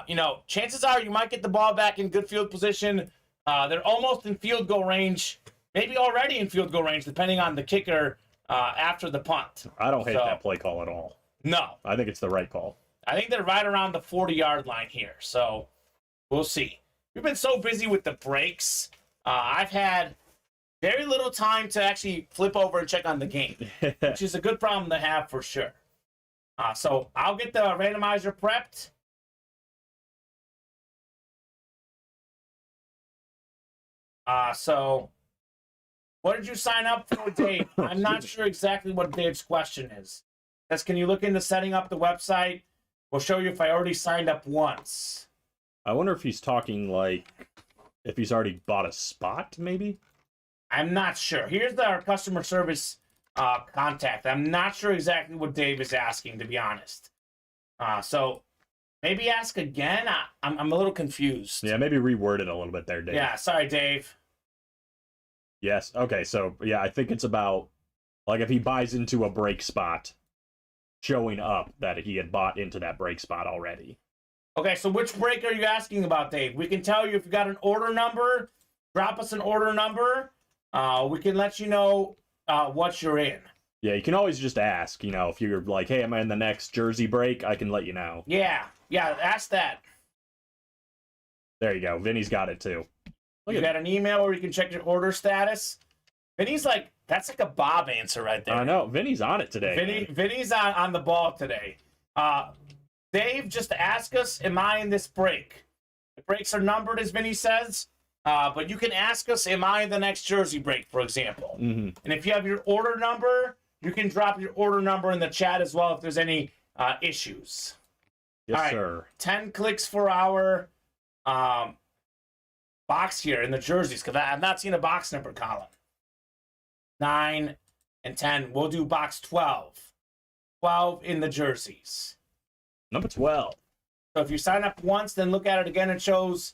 You know, chances are you might get the ball back in good field position. They're almost in field goal range, maybe already in field goal range, depending on the kicker after the punt. I don't hate that play call at all. No. I think it's the right call. I think they're right around the 40-yard line here, so we'll see. We've been so busy with the breaks. I've had very little time to actually flip over and check on the game, which is a good problem to have for sure. So I'll get the randomizer prepped. So what did you sign up for, Dave? I'm not sure exactly what Dave's question is. Can you look into setting up the website? We'll show you if I already signed up once. I wonder if he's talking like if he's already bought a spot, maybe? I'm not sure. Here's our customer service contact. I'm not sure exactly what Dave is asking, to be honest. So maybe ask again. I'm a little confused. Yeah, maybe reword it a little bit there, Dave. Yeah, sorry, Dave. Yes. Okay, so yeah, I think it's about like if he buys into a break spot, showing up that he had bought into that break spot already. Okay, so which break are you asking about, Dave? We can tell you if you got an order number. Drop us an order number. We can let you know what you're in. Yeah, you can always just ask, you know, if you're like, hey, am I in the next jersey break? I can let you know. Yeah, ask that. There you go. Vinny's got it too. You got an email where you can check your order status. Vinny's like, that's like a Bob answer right there. I know. Vinny's on it today. Vinny's on the ball today. Dave, just ask us, am I in this break? The breaks are numbered, as Vinny says. But you can ask us, am I in the next jersey break, for example? Mm-hmm. And if you have your order number, you can drop your order number in the chat as well if there's any issues. Yes, All right, sir. 10 clicks for our box here in the jerseys, because I've not seen a box number, Colin. 9 and 10. We'll do box 12. 12 in the jerseys. Number 12. So if you sign up once, then look at it again. It shows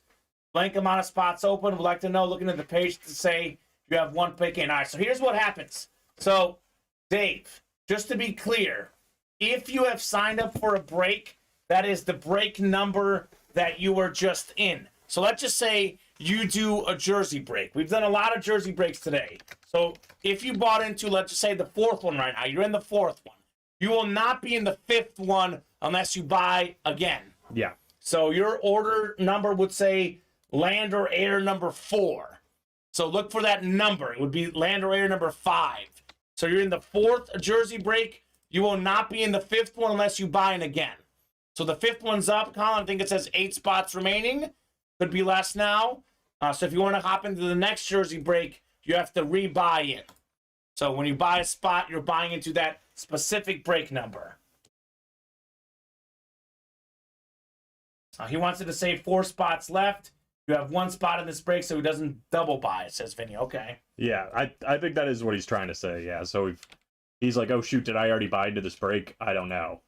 blank amount of spots open. We'd like to know, looking at the page, to say you have one pick in. All right, so here's what happens. So, Dave, just to be clear, if you have signed up for a break, that is the break number that you were just in. So let's just say you do a jersey break. We've done a lot of jersey breaks today. So if you bought into, let's just say, the fourth one right now, you're in the fourth one. You will not be in the fifth one unless you buy again. Yeah. So your order number would say land or air number 4. So look for that number. It would be land or air number 5. So you're in the fourth jersey break. You will not be in the fifth one unless you buy in again. So the fifth one's up, Colin. I think it says 8 spots remaining. Could be less now. So if you want to hop into the next jersey break, you have to rebuy in. So when you buy a spot, you're buying into that specific break number. He wants it to say 4 spots left. You have 1 spot in this break, so he doesn't double buy, says Vinny. Okay. Yeah, I think that is what he's trying to say. Yeah, so he's like, oh, shoot, did I already buy into this break? I don't know.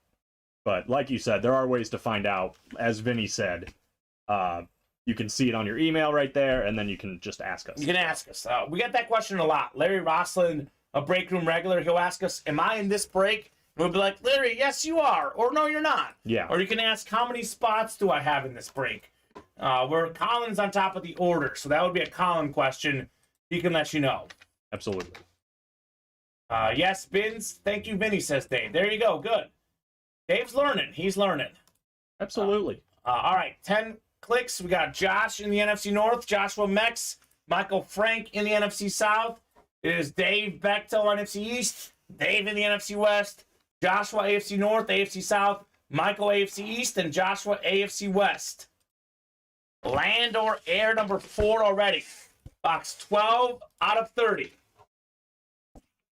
But like you said, there are ways to find out. As Vinny said, you can see it on your email right there, and then you can just ask us. You can ask us. We get that question a lot. Larry Roslin, a break room regular, he'll ask us, am I in this break? And we'll be like, Larry, yes, you are. Or no, you're not. Yeah. Or you can ask, how many spots do I have in this break? Where Colin's on top of the order. So that would be a Colin question. He can let you know. Absolutely. Yes, Bins. Thank you, Vinny, says Dave. There you go. Good. Dave's learning. He's learning. Absolutely. All right. 10 clicks. We got Josh in the NFC North, Joshua Mex, Michael Frank in the NFC South. It is Dave Bechtel, NFC East, Dave in the NFC West, Joshua AFC North, AFC South, Michael AFC East, and Joshua AFC West. Land or air number 4 already. Box 12 out of 30.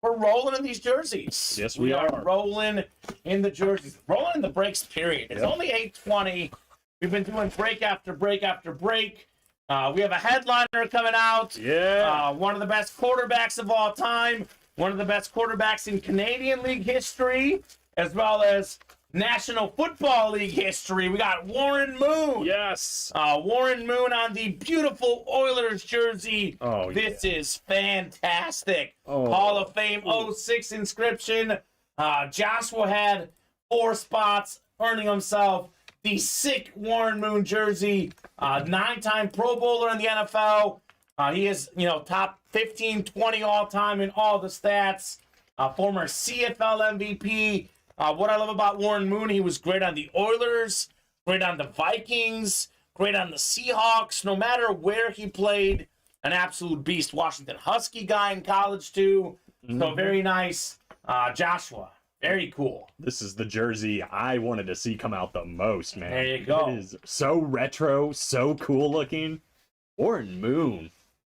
We're rolling in these jerseys. Yes, we are. Rolling in the jerseys. Rolling in the breaks, period. It's only 8:20. We've been doing break after break after break. We have a headliner coming out. Yeah. One of the best quarterbacks of all time. One of the best quarterbacks in Canadian League history, as well as National Football League history. We got Warren Moon. Yes. Warren Moon on the beautiful Oilers jersey. Oh, This is fantastic. Oh. Hall of Fame 06 inscription. Joshua had 4 spots, earning himself the sick Warren Moon jersey. 9-time Pro Bowler in the NFL. He is, top 15, 20 all-time in all the stats. Former CFL MVP. What I love about Warren Moon, he was great on the Oilers, great on the Vikings, great on the Seahawks. No matter where he played, an absolute beast. Washington Husky guy in college, too. So very nice. Joshua, very cool. This is the jersey I wanted to see come out the most, man. There you go. It is so retro, so cool looking. Warren Moon.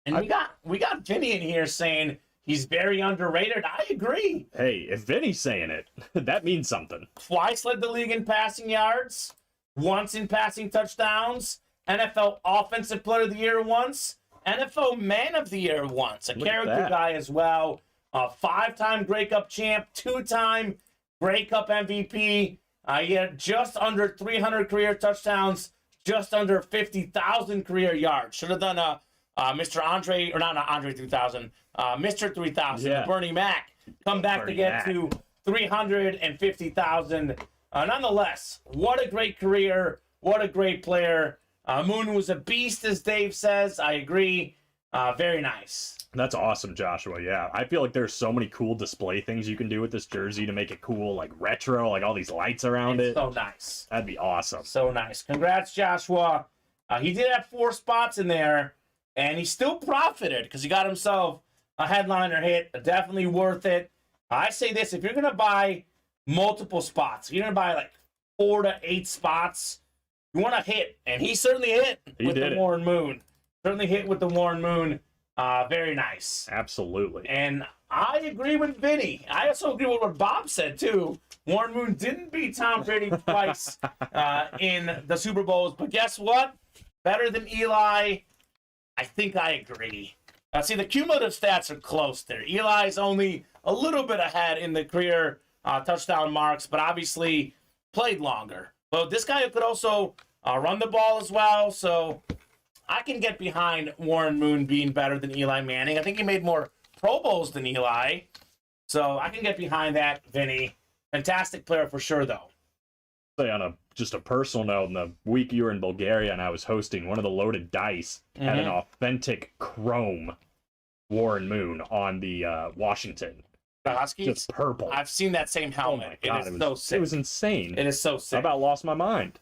And we got Vinny in here saying he's very underrated. I agree. Hey, if Vinny's saying it, that means something. Twice led the league in passing yards, once in passing touchdowns, NFL Offensive Player of the Year once, NFL Man of the Year once, a Look at character that. guy as well, a 5-time Grey Cup champ, 2-time Grey Cup MVP. He had just under 300 career touchdowns, just under 50,000 career yards. Should have done a Mr. Andre, or not Andre 3000, Mr. 3000, Yeah. Bernie Mac. Come back Bernie to get Mac. to 350,000. Nonetheless, what a great career. What a great player. Moon was a beast, as Dave says. I agree. Very nice. That's awesome, Joshua. Yeah, I feel like there's so many cool display things you can do with this jersey to make it cool, like retro, like all these lights around It's it. so nice. That'd be awesome. So nice. Congrats, Joshua. He did have 4 spots in there, and he still profited because he got himself a headliner hit. Definitely worth it. I say this, if you're going to buy multiple spots, if you're going to buy like 4 to 8 spots, you want to hit. And he certainly hit with the Warren Moon. Certainly hit with the Warren Moon. Very nice. Absolutely. And I agree with Vinny. I also agree with what Bob said, too. Warren Moon didn't beat Tom Brady twice in the Super Bowls, but guess what? Better than Eli. I think I agree. See, the cumulative stats are close there. Eli's only a little bit ahead in the career touchdown marks, but obviously played longer. But this guy could also run the ball as well, so I can get behind Warren Moon being better than Eli Manning. I think he made more Pro Bowls than Eli, so I can get behind that, Vinny. Fantastic player for sure, though. Say on just a personal note, in the week you were in Bulgaria and I was hosting, one of the loaded dice had an authentic chrome Warren Moon on the Washington. The Huskies? Just purple. I've seen that same helmet. Oh my God, it is so sick. It was insane. It is so I sick. about lost my mind.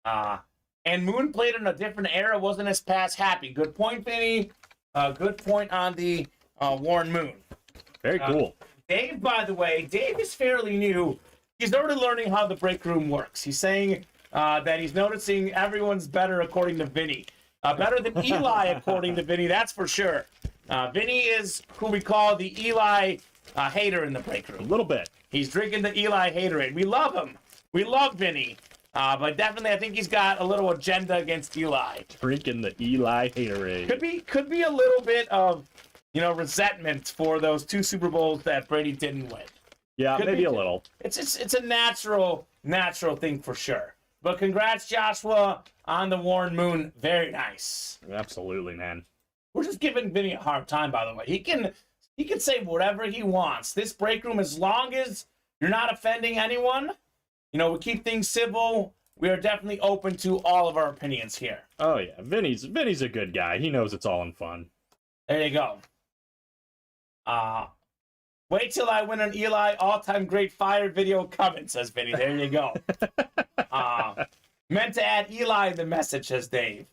And Moon played in a different era, wasn't as pass happy. Good point, Vinny. Good point on the Warren Moon. Very cool. Dave, by the way, Dave is fairly new. He's already learning how the break room works. He's saying that he's noticing everyone's better according to Vinny. Better than Eli according to Vinny, that's for sure. Vinny is who we call the Eli hater in the break room. A little bit. He's drinking the Eli haterade. We love him. We love Vinny. But definitely, I think he's got a little agenda against Eli. Drinking the Eli haterade. Could be a little bit of, resentment for those 2 Super Bowls that Brady didn't win. Yeah, Could maybe be a little. It's a natural thing for sure. But congrats, Joshua, on the Warren Moon. Very nice. Absolutely, man. We're just giving Vinny a hard time, by the way. He can say whatever he wants. This break room, as long as you're not offending anyone, we keep things civil. We are definitely open to all of our opinions here. Oh yeah, Vinny's a good guy. He knows it's all in fun. There you go. Wait till I win an Eli all-time great fire video coming, says Vinny. There you go. Meant to add Eli in the message, says Dave.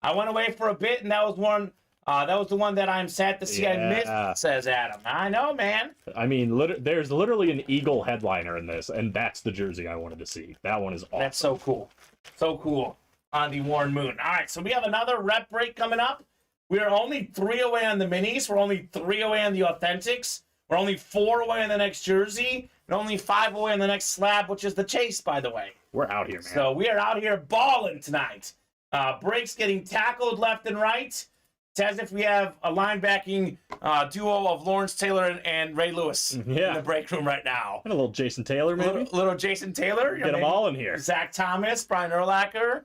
I went away for a bit, and that was one. That was the one that I'm sad to see I missed, says Adam. I know, man. I mean, there's literally an Eagle headliner in this, and that's the jersey I wanted to see. That one is awesome. That's so cool. So cool on the Warren Moon. All right, so we have another rep break coming up. We are only 3 away on the minis. We're only 3 away on the authentics. We're only 4 away on the next jersey, and only 5 away on the next slab, which is the chase, by the way. We're out here, man. So we are out here balling tonight. Breaks getting tackled left and right. It's as if we have a linebacking duo of Lawrence Taylor and Ray Lewis in the break room right now. And a little Jason Taylor, maybe? Little Jason Taylor. Get them all in here. Zach Thomas, Brian Urlacher.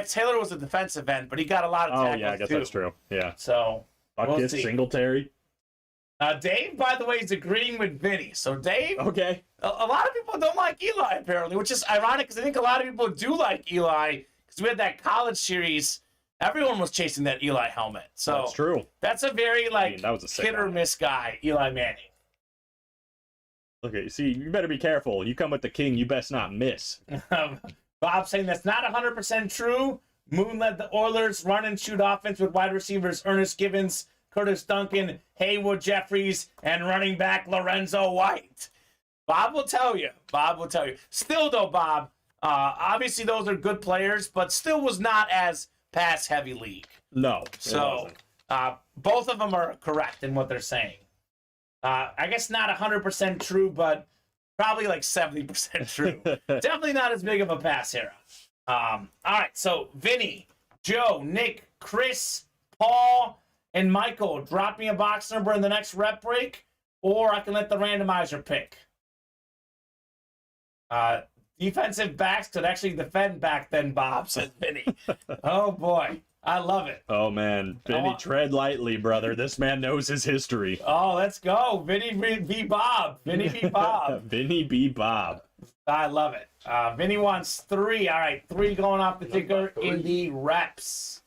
Taylor was a defensive end, but he got a lot of tackles, yeah, I guess too. That's true. Yeah. So, Bucket, Singletary. Dave, by the way, is agreeing with Vinny. So, Dave, Okay. a lot of people don't like Eli, apparently, which is ironic because I think a lot of people do like Eli because we had that college series. Everyone was chasing that Eli helmet. So That's true. That's a very, that was a sick hit or miss guy, Eli Manning. Okay, see, you better be careful. You come with the king, you best not miss. Bob saying that's not 100% true. Moon led the Oilers run and shoot offense with wide receivers Ernest Givens, Curtis Duncan, Haywood Jeffries, and running back Lorenzo White. Bob will tell you. Still, though, Bob, obviously those are good players, but still was not as pass-heavy league. No. So both of them are correct in what they're saying. I guess not 100% true, but probably like 70% true. Definitely not as big of a pass era. All right, so Vinny, Joe, Nick, Chris, Paul, and Michael, drop me a box number in the next rep break, or I can let the randomizer pick. Defensive backs could actually defend back then, Bob, says Vinny. Oh, boy. I love it. Oh, man. Vinny, tread lightly, brother. This man knows his history. Oh, let's go. Vinny v. Bob. Vinny v. Bob. Vinny B. Bob. I love it. Vinny wants 3. All right, 3 going off the ticker in the reps.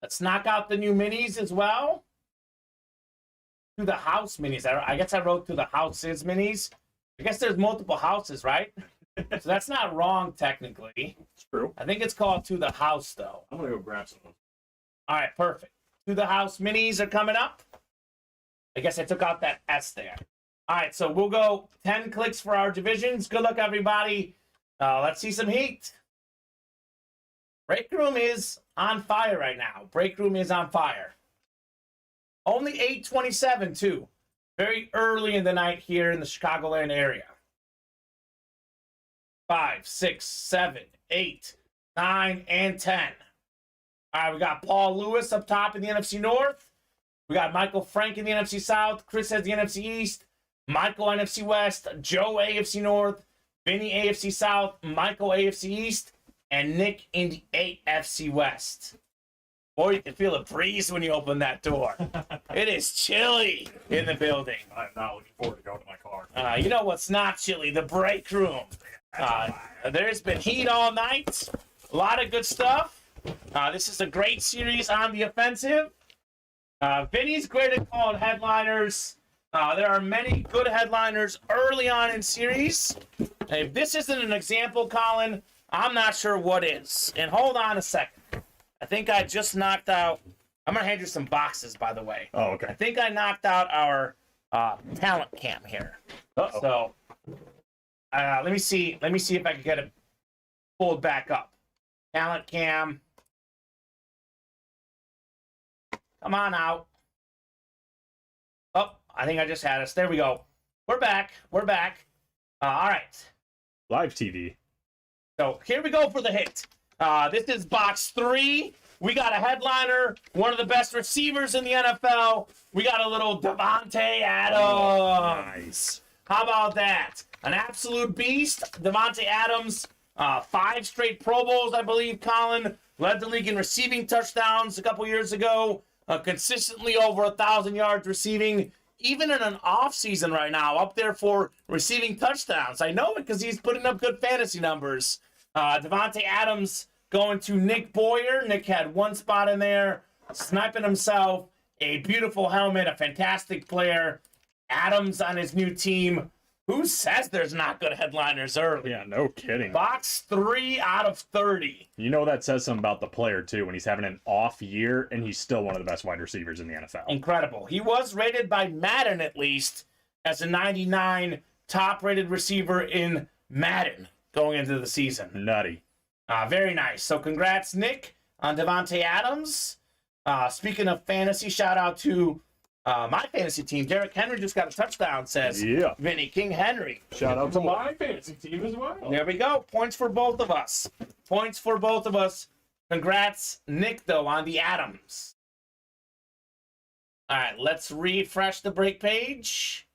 Let's knock out the new minis as well. To the house minis. I guess I wrote to the houses minis. I guess there's multiple houses, right? So that's not wrong, technically. It's true. I think it's called To the House, though. I'm going to go grab some. All right, perfect. To the House minis are coming up. I guess I took out that S there. All right, so we'll go 10 clicks for our divisions. Good luck, everybody. Let's see some heat. Break room is on fire right now. Break room is on fire. Only 8:27 too. Very early in the night here in the Chicagoland area. 5, 6, 7, 8, 9, and 10. All right, we got Paul Lewis up top in the NFC North. We got Michael Frank in the NFC South. Chris has the NFC East. Michael NFC West. Joe AFC North. Vinny AFC South. Michael AFC East. And Nick in the AFC West. Boy, you can feel a breeze when you open that door. It is chilly in the building. I'm not looking forward to going to my car. You know what's not chilly? The break room. There's been heat all night. A lot of good stuff. This is a great series on the offensive. Vinny's great at calling headliners. There are many good headliners early on in series. If this isn't an example, Colin, I'm not sure what is. And hold on a second. I think I just knocked out... I'm going to hand you some boxes, by the way. Oh, okay. I think I knocked out our talent cam here. Uh-oh. So, let me see if I can get it pulled back up. Talent cam. Come on out. Oh, I think I just had us. There we go. We're back. All right. Live TV. So here we go for the hit. This is box 3. We got a headliner, one of the best receivers in the NFL. We got a little Davante Adams. Nice. How about that? An absolute beast. Davante Adams, 5 straight Pro Bowls, I believe, Colin. Led the league in receiving touchdowns a couple years ago. Consistently over 1,000 yards receiving. Even in an off season right now, up there for receiving touchdowns. I know it because he's putting up good fantasy numbers. Davante Adams going to Nick Boyer. Nick had 1 spot in there, sniping himself. A beautiful helmet, a fantastic player. Adams on his new team. Who says there's not good headliners early? Yeah, no kidding. Box 3 out of 30. You know that says something about the player, too, when he's having an off year and he's still one of the best wide receivers in the NFL. Incredible. He was rated by Madden, at least, as a 99 top-rated receiver in Madden going into the season. Nutty. Very nice. So congrats, Nick, on Davante Adams. Speaking of fantasy, shout out to my fantasy team. Derrick Henry just got a touchdown, says Vinny King Henry. Shout out to my fantasy team as well. There we go. Points for both of us. Congrats, Nick, though, on the Adams. All right, let's refresh the break page.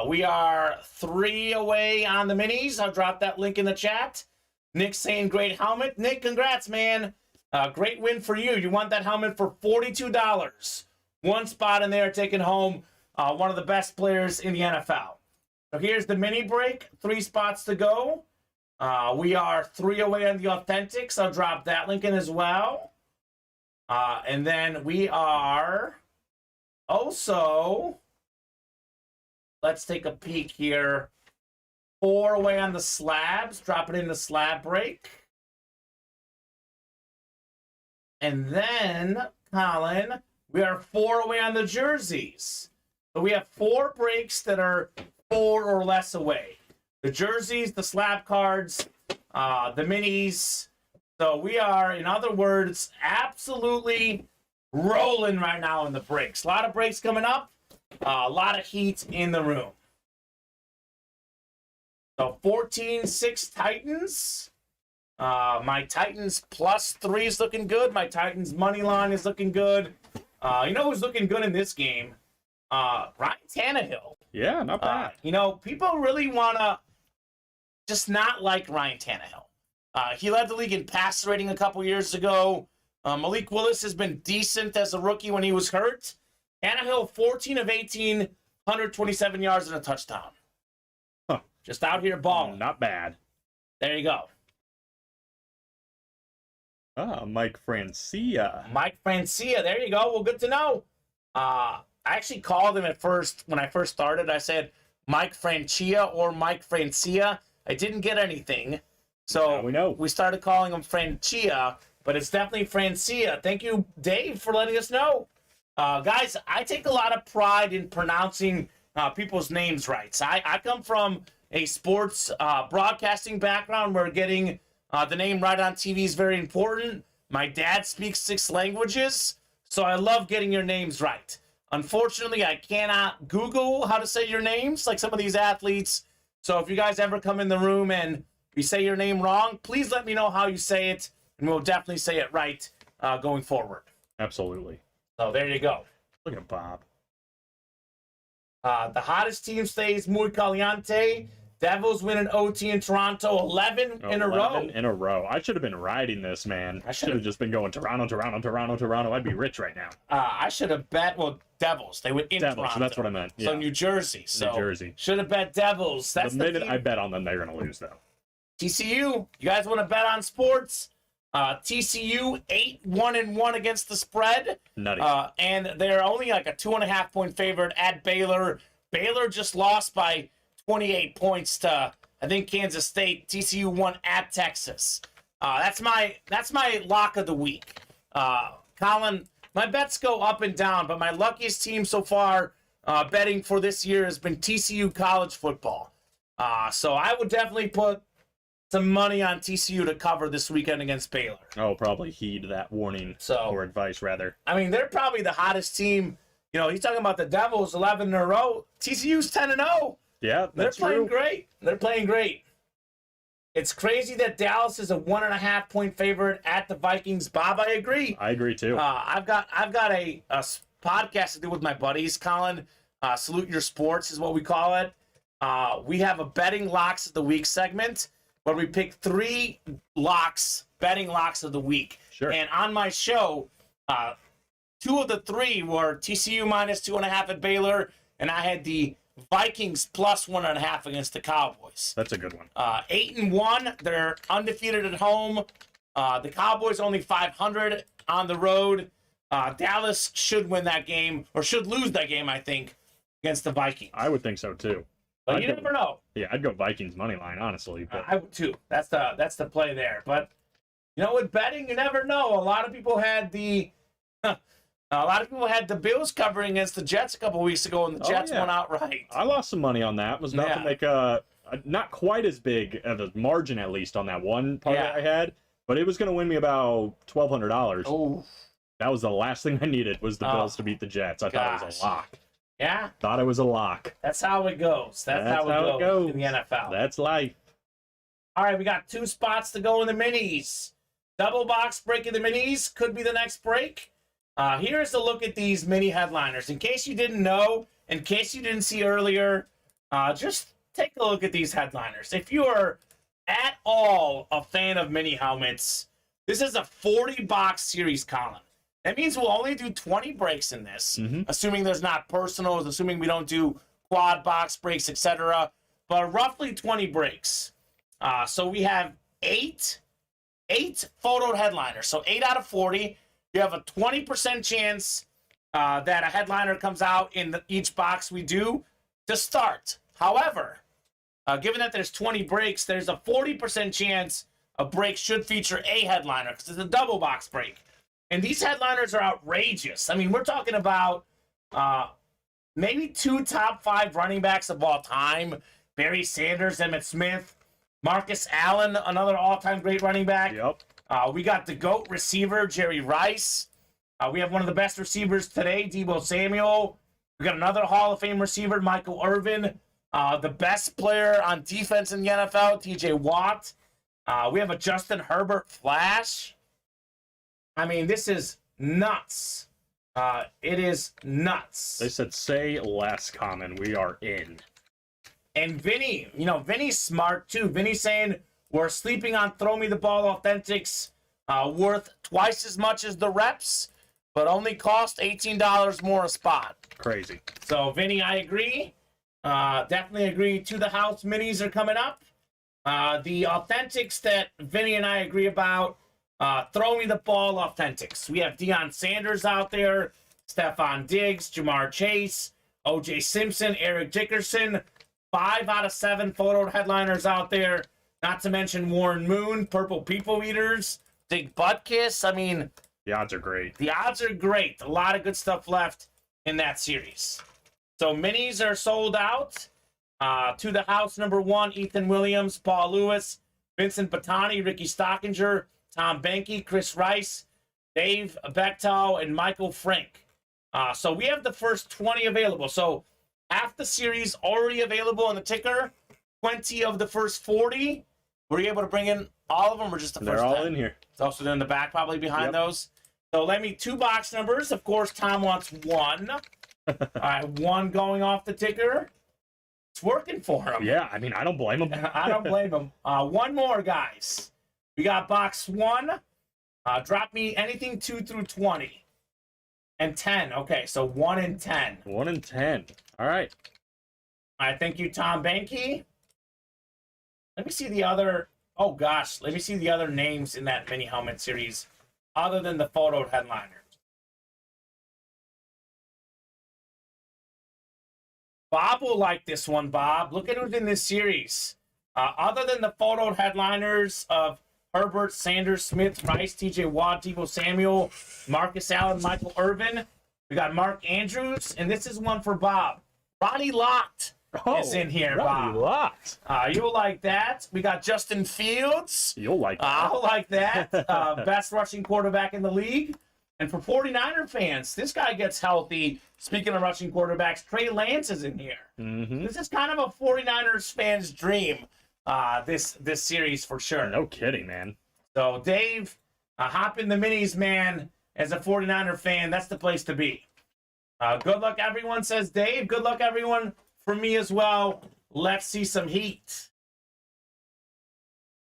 We are 3 away on the minis. I'll drop that link in the chat. Nick saying great helmet. Nick, congrats, man. Great win for you. You won that helmet for $42. 1 spot in there, taking home one of the best players in the NFL. So here's the mini break. 3 spots to go. We are 3 away on the Authentics. I'll drop that link in as well. And then we are also, let's take a peek here. 4 away on the slabs. Drop it in the slab break. And then, Colin, we are 4 away on the jerseys. So we have 4 breaks that are 4 or less away. The jerseys, the slab cards, the minis. So we are, in other words, absolutely rolling right now in the breaks. A lot of breaks coming up. A lot of heat in the room. So 14-6 Titans. My Titans +3 is looking good. My Titans money line is looking good. You know who's looking good in this game? Ryan Tannehill. Yeah, not bad. People really want to just not like Ryan Tannehill. He led the league in pass rating a couple years ago. Malik Willis has been decent as a rookie when he was hurt. Tannehill, 14 of 18, 127 yards and a touchdown. Huh. Just out here balling. Not bad. There you go. Mike Francia. Mike Francia, there you go. Well, good to know. I actually called him at first, when I first started, I said Mike Francia or Mike Francia. I didn't get anything. So now we know. We started calling him Francia, but it's definitely Francia. Thank you, Dave, for letting us know. Guys, I take a lot of pride in pronouncing people's names right. So I come from a sports broadcasting background where getting the name right on TV is very important. My dad speaks 6 languages, So I love getting your names right. Unfortunately, I cannot Google how to say your names like some of these athletes. So if you guys ever come in the room and we say your name wrong, please let me know how you say it, and we'll definitely say it right going forward. Absolutely. So there you go. Look at Bob. The hottest team stays muy caliente. Devils win an OT in Toronto 11 in a row. 11 in a row. I should have been riding this, man. I should have just been going Toronto, Toronto, Toronto, Toronto. I'd be rich right now. I should have bet, Devils. They went in Toronto. So that's what I meant. So Yeah. New Jersey. So New Jersey. Should have bet Devils. That's the minute team. I bet on them, they're going to lose, though. TCU, you guys want to bet on sports? TCU 8-1-1 against the spread. Nutty. And they're only like a 2.5 point favorite at Baylor. Baylor just lost by 28 points to, I think, Kansas State. TCU won at Texas. That's my lock of the week. Colin, my bets go up and down, but my luckiest team so far betting for this year has been TCU college football. So I would definitely put some money on TCU to cover this weekend against Baylor. Oh, probably heed that warning or advice, rather. I mean, they're probably the hottest team. You know, he's talking about the Devils 11 in a row. TCU's 10-0. Yeah, that's They're playing true. great. They're playing great. It's crazy that Dallas is a 1.5 point favorite at the Vikings. Bob, I agree. I agree, too. I've got a podcast to do with my buddies, Colin. Salute Your Sports is what we call it. We have a betting locks of the week segment where we pick 3 betting locks of the week. Sure. And on my show, 2 of the 3 were TCU minus 2.5 at Baylor, and I had the Vikings plus 1.5 against the Cowboys. That's a good one. 8-1, they're undefeated at home. The Cowboys only 500 on the road. Dallas should win that game, or should lose that game, I think, against the Vikings. I would think so, too. But you never know. Yeah, I'd go Vikings money line, honestly. But I would too. That's the play there. But you know, with betting, you never know. A lot of people had the Bills covering against the Jets a couple weeks ago, and the Jets won outright. I lost some money on that. It was not to make not quite as big of a margin, at least, on that one part that I had, but it was going to win me about $1,200. Oh, that was the last thing I needed, was the Bills to beat the Jets. I thought it was a lock. Yeah? Thought it was a lock. That's how it goes. That's how it goes in the NFL. That's life. All right, we got 2 spots to go in the minis. Double box break in the minis could be the next break. Here's a look at these mini headliners. In case you didn't know, in case you didn't see earlier, just take a look at these headliners. If you are at all a fan of mini helmets, this is a 40-box series, Colin. That means we'll only do 20 breaks in this, assuming there's not personals, assuming we don't do quad box breaks, etc. But roughly 20 breaks. So we have 8 photoed headliners. So 8 out of 40. You have a 20% chance that a headliner comes out in each box we do to start. However, given that there's 20 breaks, there's a 40% chance a break should feature a headliner because it's a double box break. And these headliners are outrageous. I mean, we're talking about maybe 2 top 5 running backs of all time. Barry Sanders, Emmitt Smith, Marcus Allen, another all-time great running back. Yep. We got the GOAT receiver, Jerry Rice. We have one of the best receivers today, Deebo Samuel. We got another Hall of Fame receiver, Michael Irvin. The best player on defense in the NFL, TJ Watt. We have a Justin Herbert flash. I mean, this is nuts. It is nuts. They said, say less, Common. We are in. And Vinny, Vinny's smart too. Vinny's saying we're sleeping on Throw Me the Ball Authentics, worth twice as much as the reps, but only cost $18 more a spot. Crazy. So, Vinny, I agree. Definitely agree. To the House minis are coming up. The Authentics that Vinny and I agree about, Throw Me the Ball Authentics. We have Deion Sanders out there, Stephon Diggs, Jamar Chase, O.J. Simpson, Eric Dickerson. 5 out of 7 photoed headliners out there. Not to mention Warren Moon, Purple People Eaters, Big Butt Kiss. I mean, the odds are great. The odds are great. A lot of good stuff left in that series. So minis are sold out. To the House, number 1, Ethan Williams, Paul Lewis, Vincent Battani, Ricky Stockinger, Tom Benke, Chris Rice, Dave Bechtel, and Michael Frank. So we have the first 20 available. So half the series already available on the ticker. 20 of the first 40. Were you able to bring in all of them or just the first 10? They're all in here. It's also in the back, probably behind Yep. those. So let me 2 box numbers. Of course, Tom wants 1. All right, 1 going off the ticker. It's working for him. Yeah, I mean, I don't blame him. I don't blame him. 1 more, guys. We got box 1. Drop me anything 2 through 20. And 10. Okay, so 1 and 10. 1 and 10. All right. All right, thank you, Tom Banky. Let me see the other... Oh, gosh. Let me see the other names in that mini helmet series other than the photo headliner. Bob will like this one, Bob. Look at who's in this series. Other than the photo headliners of Herbert, Sanders, Smith, Rice, TJ Watt, Deebo Samuel, Marcus Allen, Michael Irvin, we got Mark Andrews, and this is one for Bob. Ronnie Lott is in here, Bob. Lot. You'll like that. We got Justin Fields. You'll like that. I'll like that. Best rushing quarterback in the league. And for 49er fans, this guy gets healthy. Speaking of rushing quarterbacks, Trey Lance is in here. Mm-hmm. This is kind of a 49ers fan's dream, this series for sure. No kidding, man. So, Dave, hop in the minis, man. As a 49er fan, that's the place to be. Good luck, everyone, says Dave. Good luck, everyone, for me as well. Let's see some heat.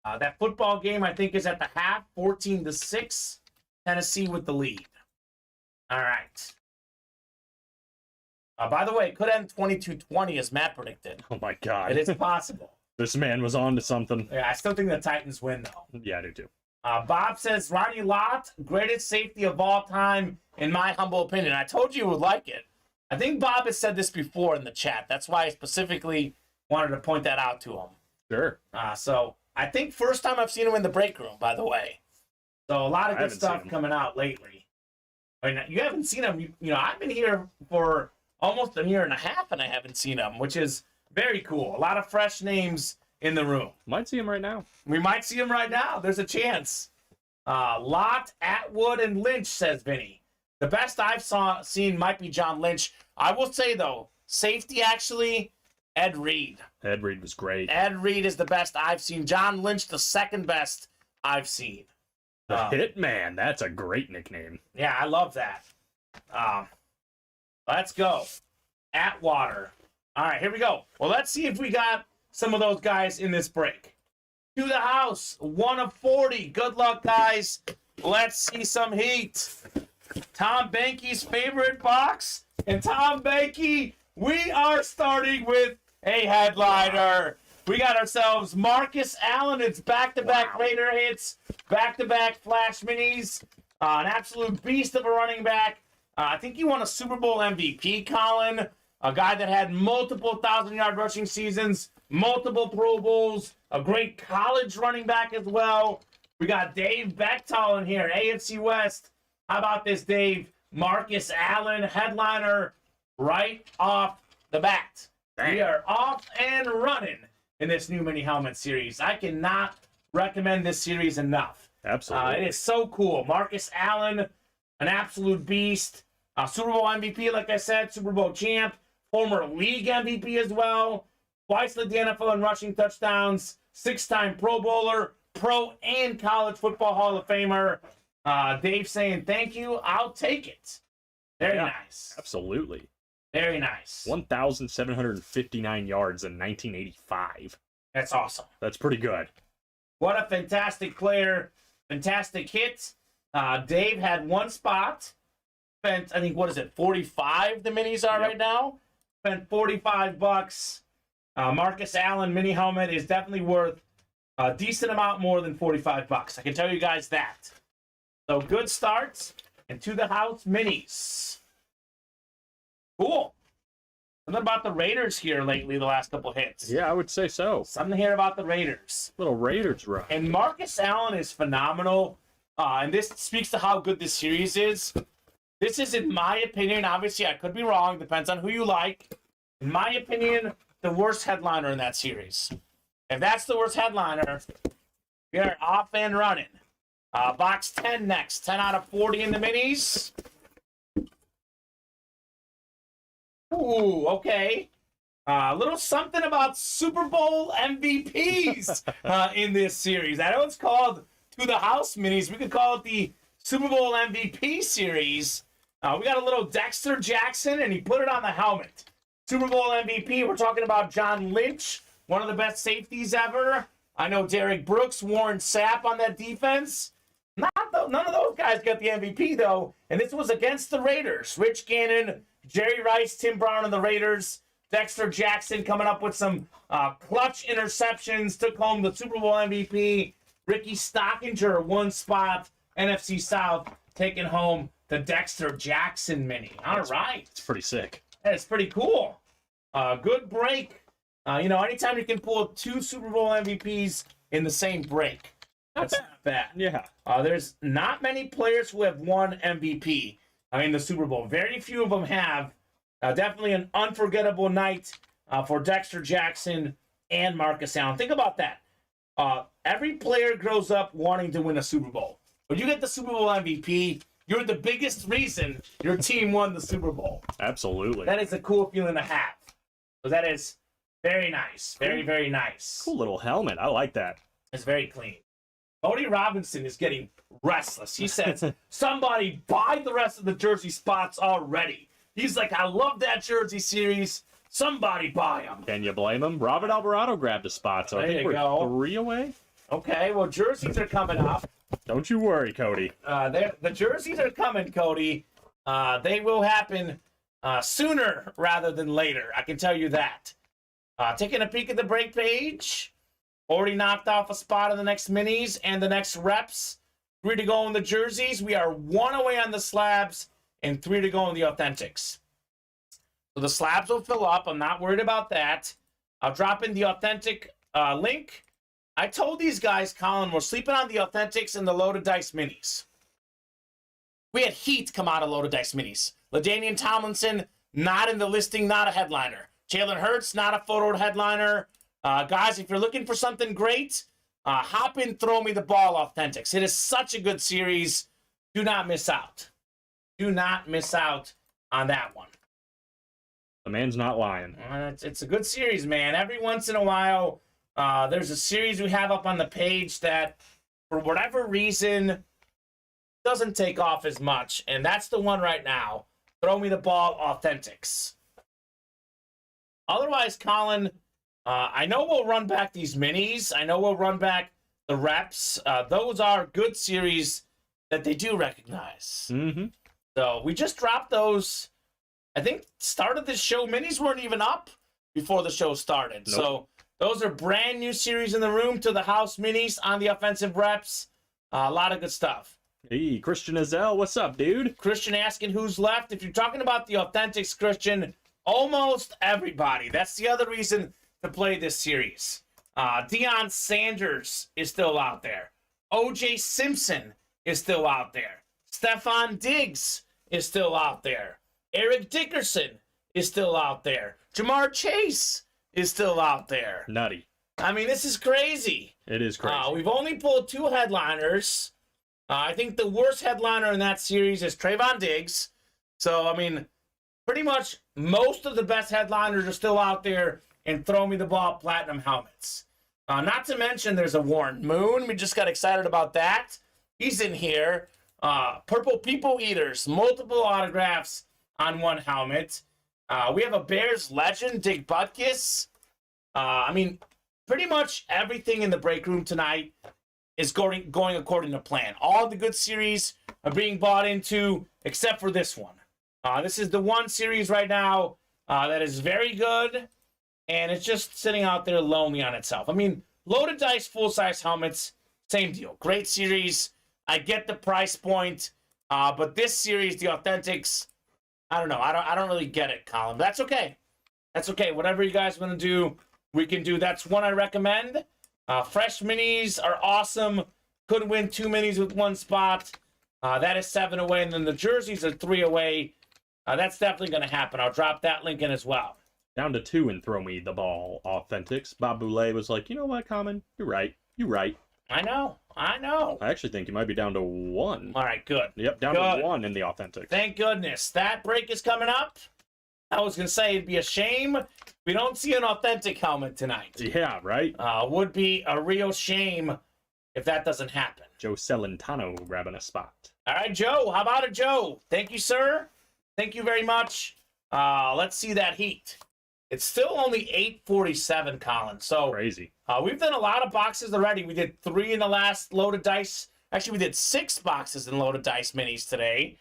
That football game, I think, is at the half, 14-6. Tennessee with the lead. All right. By the way, it could end 22-20 as Matt predicted. Oh, my God. It is possible. This man was on to something. Yeah, I still think the Titans win, though. Yeah, I do, too. Bob says, Ronnie Lott, greatest safety of all time, in my humble opinion. I told you would like it. I think Bob has said this before in the chat. That's why I specifically wanted to point that out to him. Sure. So I think first time I've seen him in the break room, by the way. So a lot of good stuff coming out lately. I mean, you haven't seen him. You know, I've been here for almost a year and a half, and I haven't seen him, which is very cool. A lot of fresh names in the room. Might see him right now. We might see him right now. There's a chance. Lott, Atwood, and Lynch, says Vinny. The best I've seen might be John Lynch. I will say, though, safety actually, Ed Reed. Ed Reed was great. Ed Reed is the best I've seen. John Lynch, the second best I've seen. The Hitman. That's a great nickname. Yeah, I love that. Let's go. Atwater. All right, here we go. Well, let's see if we got some of those guys in this break. To the house, 1 of 40. Good luck, guys. Let's see some heat. Tom Banky's favorite box. And Tom Banky, we are starting with a headliner. We got ourselves Marcus Allen. It's back-to-back Raider hits, back-to-back Flash minis. An absolute beast of a running back. I think he won a Super Bowl MVP, Colin. A guy that had multiple 1,000-yard rushing seasons, multiple Pro Bowls, a great college running back as well. We got Dave Bechtel in here, AFC West. How about this, Dave? Marcus Allen, headliner, right off the bat. Dang. We are off and running in this new mini helmet series. I cannot recommend this series enough. Absolutely. It is so cool. Marcus Allen, an absolute beast. Super Bowl MVP, like I said, Super Bowl champ, former league MVP as well. Twice led the NFL in rushing touchdowns, 6-time Pro Bowler, pro and college football Hall of Famer. Dave saying, thank you, I'll take it. Very nice. Absolutely. Very nice. 1,759 yards in 1985. That's awesome. That's pretty good. What a fantastic player. Fantastic hit. Dave had one spot. Spent, I think, what is it, 45 the minis are right now? Spent $45. Marcus Allen mini helmet is definitely worth a decent amount more than $45. I can tell you guys that. So good starts. And to the house minis. Cool. Something about the Raiders here lately, the last couple hits. Yeah, I would say so. Something here about the Raiders. Little Raiders run. And Marcus Allen is phenomenal. And this speaks to how good this series is. This is, in my opinion, obviously I could be wrong, depends on who you like. In my opinion, the worst headliner in that series. If that's the worst headliner, we are off and running. Box 10 next. 10 out of 40 in the minis. Ooh, okay. A little something about Super Bowl MVPs in this series. I know it's called To the House Minis. We could call it the Super Bowl MVP series. We got a little Dexter Jackson, and he put it on the helmet. Super Bowl MVP, we're talking about John Lynch, one of the best safeties ever. I know Derek Brooks, Warren Sapp on that defense. None of those guys got the MVP, though, and this was against the Raiders. Rich Gannon, Jerry Rice, Tim Brown on the Raiders. Dexter Jackson coming up with some clutch interceptions, took home the Super Bowl MVP. Ricky Stockinger, one spot, NFC South, taking home the Dexter Jackson mini. All right. It's pretty sick. That's pretty cool. Good break. Anytime you can pull 2 Super Bowl MVPs in the same break, that's not bad. Yeah. There's not many players who have won MVP in the Super Bowl. Very few of them have. Definitely an unforgettable night for Dexter Jackson and Marcus Allen. Think about that. Every player grows up wanting to win a Super Bowl. When you get the Super Bowl MVP, you're the biggest reason your team won the Super Bowl. Absolutely. That is a cool feeling to have. So that is very nice. Very, very nice. Cool little helmet. I like that. It's very clean. Cody Robinson is getting restless. He says, somebody buy the rest of the jersey spots already. He's like, I love that jersey series. Somebody buy them. Can you blame him? Robert Alvarado grabbed a spot, so I think we're 3 away. Okay, well, jerseys are coming up. Don't you worry, Cody. The jerseys are coming, Cody. They will happen sooner rather than later. I can tell you that. Taking a peek at the break page. Already knocked off a spot in the next minis and the next reps. 3 to go in the jerseys. We are 1 away on the slabs and 3 to go in the authentics. So the slabs will fill up. I'm not worried about that. I'll drop in the authentic link. I told these guys, Colin, we're sleeping on the authentics and the loaded dice minis. We had heat come out of loaded dice minis. LaDainian Tomlinson, not in the listing, not a headliner. Jalen Hurts, not a photo headliner. Guys, if you're looking for something great, hop in, throw me the ball authentics. It is such a good series. Do not miss out. Do not miss out on that one. The man's not lying. It's a good series, man. Every once in a while, there's a series we have up on the page that, for whatever reason, doesn't take off as much. And that's the one right now. Throw me the ball authentics. Otherwise, Colin, I know we'll run back these minis. I know we'll run back the reps. Those are good series that they do recognize. Mm-hmm. So we just dropped those. I think started this show. Minis weren't even up before the show started. Nope. So those are brand new series in the room to the house minis on the offensive reps. A lot of good stuff. Hey, Christian Azell, what's up, dude? Christian asking who's left. If you're talking about the authentics, Christian, almost everybody. That's the other reason to play this series. Deion Sanders is still out there. O.J. Simpson is still out there. Stephon Diggs is still out there. Eric Dickerson is still out there. Jamar Chase is still out there. Nutty. I mean, this is crazy. It is crazy. We've only pulled 2 headliners. I think the worst headliner in that series is Trayvon Diggs. So, I mean, pretty much most of the best headliners are still out there and throw me the ball platinum helmets. Not to mention there's a Warren Moon. We just got excited about that. He's in here. Purple People Eaters. Multiple autographs on one helmet. We have a Bears legend, Dick Butkus. I mean, pretty much everything in the break room tonight is going according to plan. All the good series are being bought into, except for this one. This is the one series right now that is very good, and it's just sitting out there lonely on itself. I mean, loaded dice, full-size helmets, same deal. Great series. I get the price point, but this series, the authentics, I don't know. I don't really get it, Colin. But that's okay. That's okay. Whatever you guys want to do, we can do. That's one I recommend. Fresh minis are awesome. Could win 2 minis with 1 spot. That is 7 away, and then the jerseys are 3 away. That's definitely going to happen. I'll drop that link in as well. Down to 2 and throw me the ball authentics. Bob Boulay was like, you know what, Kamen? You're right. You're right. I know. I actually think you might be down to 1. All right, good. Yep, down Good. to 1 in the authentic. Thank goodness. That break is coming up. I was going to say it'd be a shame if we don't see an authentic helmet tonight. Yeah, right? Would be a real shame if that doesn't happen. Joe Celentano grabbing a spot. All right, Joe. How about it, Joe? Thank you, sir. Thank you very much. Let's see that heat. It's still only 8:47, Colin. So Crazy. we've done a lot of boxes already. We did 3 in the last loaded dice. Actually, we did 6 boxes in loaded dice minis tonight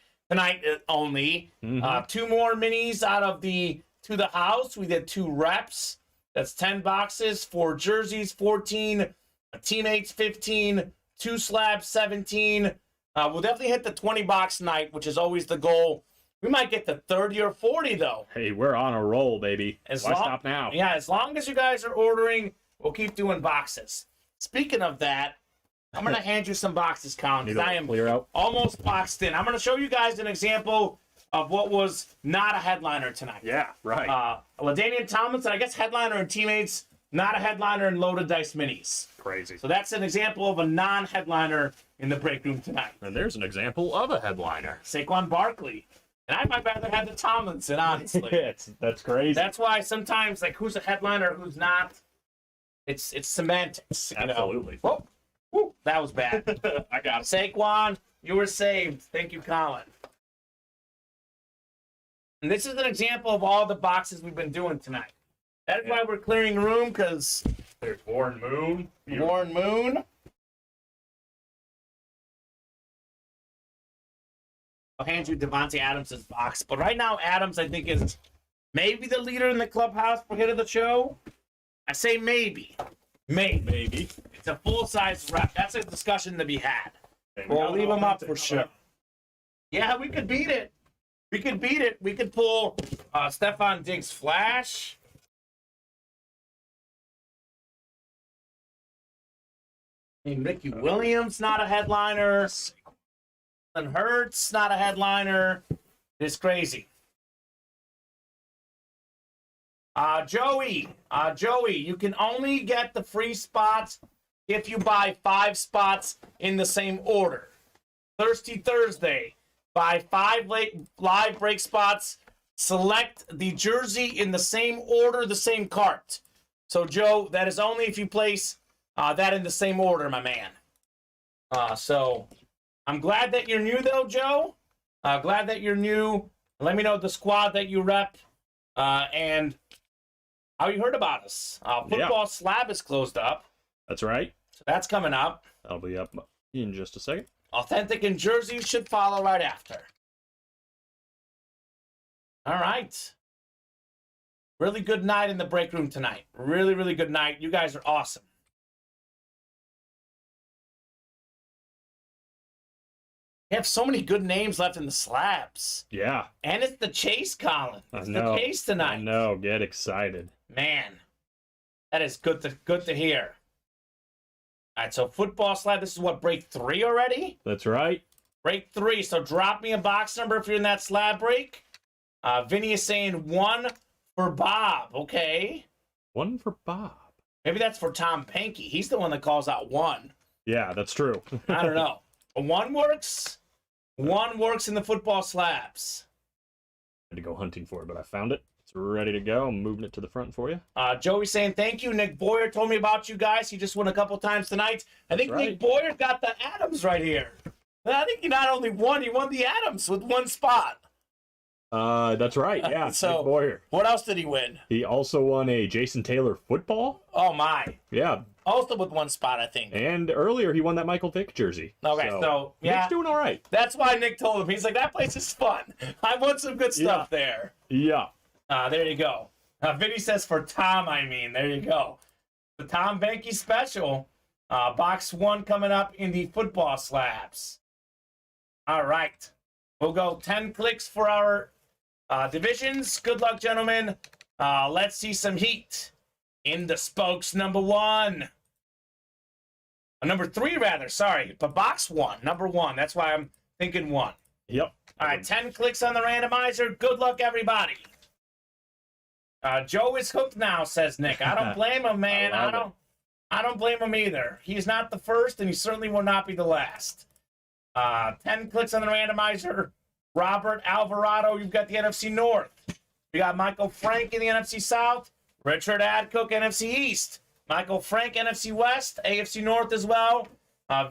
only. 2 more minis out of the To the House. We did 2 reps. That's 10 boxes, 4 jerseys, 14, teammates, 15, 2 slabs, 17. We'll definitely hit the 20 box night, which is always the goal. We might get to 30 or 40, though. Hey, we're on a roll, baby. Why stop now? Yeah, as long as you guys are ordering, we'll keep doing boxes. Speaking of that, I'm going to hand you some boxes, Colin, because I am clear out. almost boxed in. I'm going to show you guys an example of what was not a headliner tonight. Yeah, right. LaDainian Tomlinson, I guess headliner and teammates, not a headliner in loaded dice minis. Crazy. So that's an example of a non-headliner in the break room tonight. And there's an example of a headliner. Saquon Barkley. And I might rather have the Tomlinson, honestly. That's crazy. That's why sometimes, like, who's a headliner, who's not, it's semantics. You Absolutely. Know? Whoa, that was bad. I got it. Saquon, you were saved. Thank you, Colin. And this is an example of all the boxes we've been doing tonight. That's why we're clearing room, because There's Warren Moon. Warren Moon. I'll hand you Devontae Adams' box. But right now, Adams, I think, is maybe the leader in the clubhouse for hit of the show. I say maybe. Maybe. It's a full-size rep. That's a discussion to be had. We'll leave him up for sure. Yeah, we could beat it. We could pull Stephon Diggs Flash. And Ricky Williams, not a headliner. And Hurts, not a headliner. It's crazy. Joey, you can only get the free spots if you buy 5 spots in the same order. Thirsty Thursday, buy 5 live break spots. Select the jersey in the same order, the same cart. So, Joe, that is only if you place that in the same order, my man. So, I'm glad that you're new, though, Joe. Glad that you're new. Let me know the squad that you rep and how you heard about us. Football Slab is closed up. That's right. So that's coming up. That'll be up in just a second. Authentic and jerseys should follow right after. All right. Really good night in the break room tonight. Really, really good night. You guys are awesome. We have so many good names left in the slabs. Yeah. And it's the chase, Colin. It's I know. the chase tonight. I know. Get excited. Man, that is good to hear. All right, so football slab, this is what, break 3 already? That's right. Break 3, so drop me a box number if you're in that slab break. Vinny is saying 1 for Bob. Okay. 1 for Bob. Maybe that's for Tom Pankey. He's the one that calls out 1. Yeah, that's true. I don't know. 1 works. 1 works in the football slabs. I had to go hunting for it, but I found it. It's ready to go. I'm moving it to the front for you. Joey saying thank you. Nick Boyer told me about you guys. He just won a couple times tonight. I think right. Nick Boyer got the Adams right here. I think he not only won, he won the Adams with 1 spot. That's right. Yeah, So, Nick Boyer. What else did he win? He also won a Jason Taylor football. Oh, my. Yeah. Also with 1 spot, I think. And earlier he won that Michael Vick jersey. Okay, so yeah. Nick's doing all right. That's why Nick told him. He's like, that place is fun. I want some good stuff there. Yeah. There you go. Vinny says for Tom, there you go. The Tom Banky special. Box 1 coming up in the football slabs. All right. We'll go 10 clicks for our divisions. Good luck, gentlemen. Let's see some heat in the spokes number 1. Number 3, rather. Sorry. But box 1, number 1. That's why I'm thinking 1. Yep. All right, 10 clicks on the randomizer. Good luck, everybody. Joe is hooked now, says Nick. I don't blame him, man. I I don't blame him either. He's not the first, and he certainly will not be the last. 10 clicks on the randomizer. Robert Alvarado, you've got the NFC North. We got Michael Frank in the NFC South. Richard Adcook, NFC East. Michael Frank, NFC West. AFC North as well.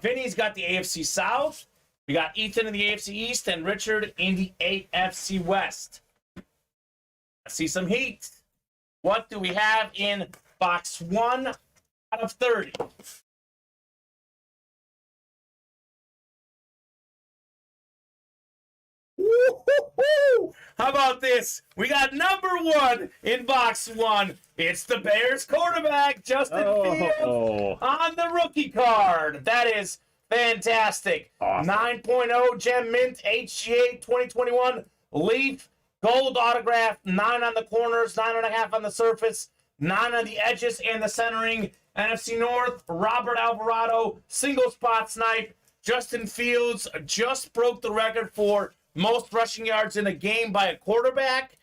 Vinny's got the AFC South. We got Ethan in the AFC East and Richard in the AFC West. Let's see some heat. What do we have in box 1 out of 30? Woo-hoo-hoo! How about this? We got number 1 in box 1. It's the Bears quarterback, Justin Fields, on the rookie card. That is fantastic. Awesome. 9.0 Gem Mint HGA 2021 Leaf Gold autograph. 9 on the corners, 9.5 on the surface, 9 on the edges and the centering. NFC North, Robert Alvarado, single spot snipe. Justin Fields just broke the record for most rushing yards in a game by a quarterback.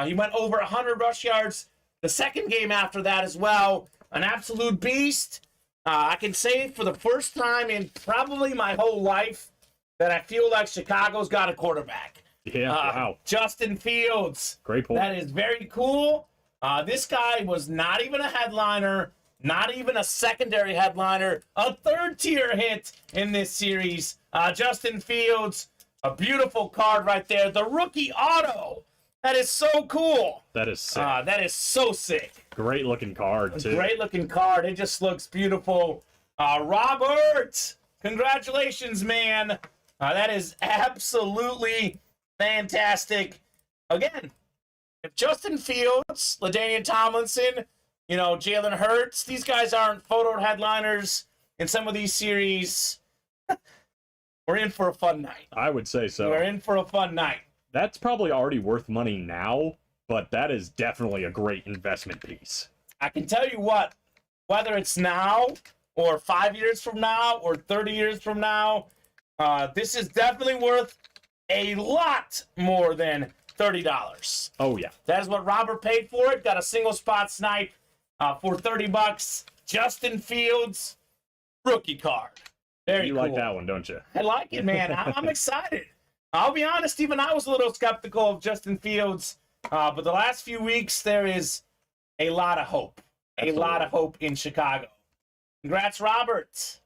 He went over 100 rush yards the second game after that as well. An absolute beast. I can say for the first time in probably my whole life that I feel like Chicago's got a quarterback. Yeah, wow. Justin Fields. Great point. That is very cool. This guy was not even a headliner, not even a secondary headliner, a third-tier hit in this series. Justin Fields, a beautiful card right there. The rookie auto. That is so cool. That is sick. That is so sick. Great looking card, too. Great looking card. It just looks beautiful. Robert, congratulations, man. That is absolutely fantastic. Again, if Justin Fields, LaDainian Tomlinson, Jalen Hurts, these guys aren't photo headliners in some of these series, we're in for a fun night. I would say so. We're in for a fun night. That's probably already worth money now, but that is definitely a great investment piece. I can tell you what, whether it's now or 5 years from now or 30 years from now, this is definitely worth a lot more than $30. Oh, yeah. That is what Robert paid for it. Got a single spot snipe for $30. Justin Fields, rookie card. Very You cool. like that one, don't you? I like it, man. I'm excited. I'll be honest, even I was a little skeptical of Justin Fields, but the last few weeks there is a lot of hope. Absolutely. A lot of hope in Chicago. Congrats, Robert.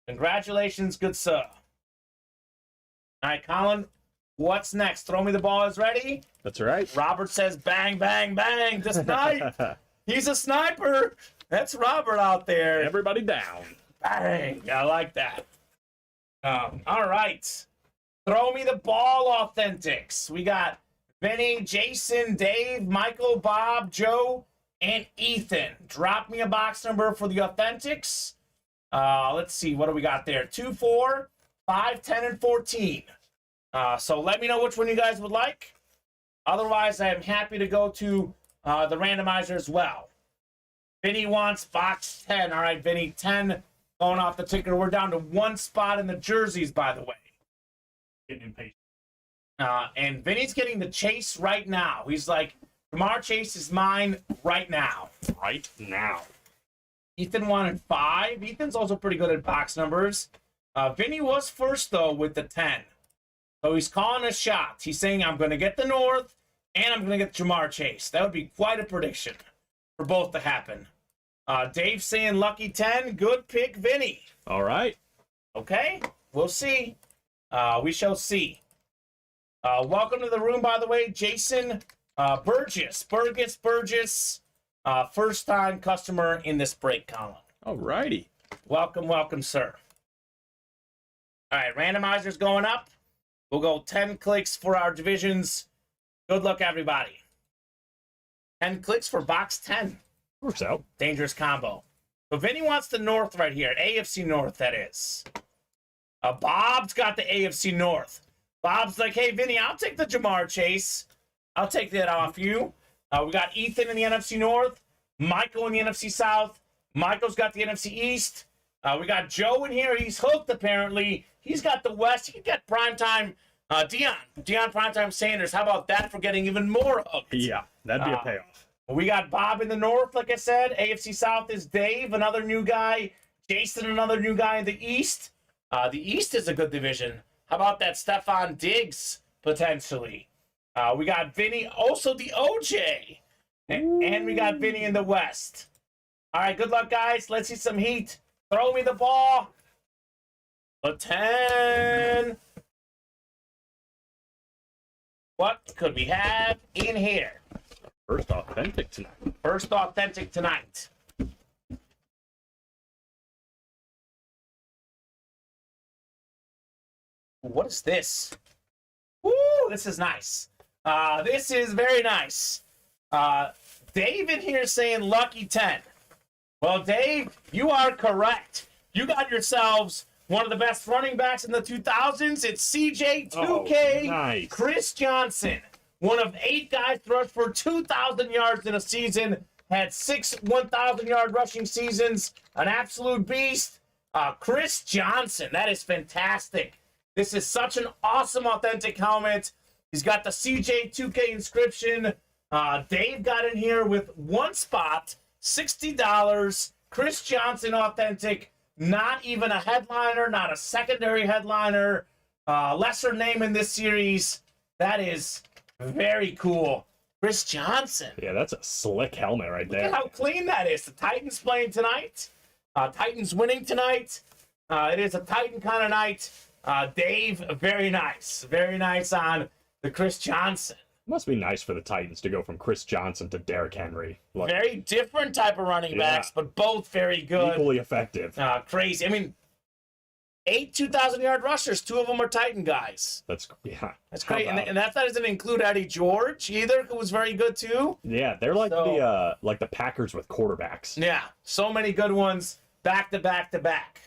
Congratulations, good sir. All right, Colin, what's next? Throw me the ball is ready. That's right. Robert says bang, bang, bang to snipe. He's a sniper. That's Robert out there. Everybody down. Bang. I like that. All right. Throw me the ball, Authentics. We got Vinny, Jason, Dave, Michael, Bob, Joe, and Ethan. Drop me a box number for the Authentics. Let's see. What do we got there? 2, 4, 5, 10, and 14. So let me know which one you guys would like. Otherwise, I am happy to go to the randomizer as well. Vinny wants box 10. All right, Vinny, 10 going off the ticker. We're down to 1 spot in the jerseys, by the way. Getting impatient. And Vinny's getting the chase right now. He's like, Jamar Chase is mine right now. Right now. Ethan wanted 5. Ethan's also pretty good at box numbers. Vinny was first, though, with the 10. So he's calling a shot. He's saying, I'm going to get the North, and I'm going to get Jamar Chase. That would be quite a prediction for both to happen. Dave saying lucky 10. Good pick, Vinny. All right. Okay, we'll see. We shall see. Welcome to the room, by the way, Jason Burgess. First-time customer in this break column. All righty. Welcome, welcome, sir. All right, randomizer's going up. We'll go 10 clicks for our divisions. Good luck, everybody. 10 clicks for box 10. Works out. Dangerous combo. So Vinny wants the North right here. AFC North, that is. Bob's got the AFC North. Bob's like, hey, Vinny, I'll take the Jamar Chase. I'll take that off you. We got Ethan in the NFC North. Michael in the NFC South. Michael's got the NFC East. We got Joe in here. He's hooked, apparently. He's got the West. He can get primetime Deion Primetime Sanders. How about that for getting even more hooked? Yeah, that'd be a payoff. We got Bob in the north, like I said. AFC South is Dave, another new guy. Jason, another new guy in the East. The East is a good division. How about that Stefan Diggs, potentially? We got Vinny, also the OJ. And we got Vinny in the West. All right, good luck, guys. Let's see some heat. Throw me the ball. A 10. What could we have in here? First authentic tonight. First authentic tonight. What is this? Woo, this is nice. This is very nice. Dave in here saying lucky 10. Well, Dave, you are correct. You got yourselves one of the best running backs in the 2000s. It's CJ2K nice. Chris Johnson. One of 8 guys to rush for 2,000 yards in a season. Had 6 1,000-yard rushing seasons. An absolute beast. Chris Johnson. That is fantastic. This is such an awesome, authentic helmet. He's got the CJ2K inscription. Dave got in here with one spot, $60. Chris Johnson authentic. Not even a headliner, not a secondary headliner. Lesser name in this series. That is very cool. Chris Johnson. Yeah, that's a slick helmet right there. Look at how clean that is. The Titans playing tonight. Titans winning tonight. It is a Titan kind of night. Dave, very nice. Very nice on the Chris Johnson. Must be nice for the Titans to go from Chris Johnson to Derrick Henry. Like, Very different type of running backs, but both very good. equally effective. Crazy. I mean, 8 2,000-yard rushers. 2 of them are Titan guys. That's Great. And that doesn't include Eddie George either, who was very good too. Yeah, they're like the Packers with quarterbacks. Yeah, so many good ones back to back to back.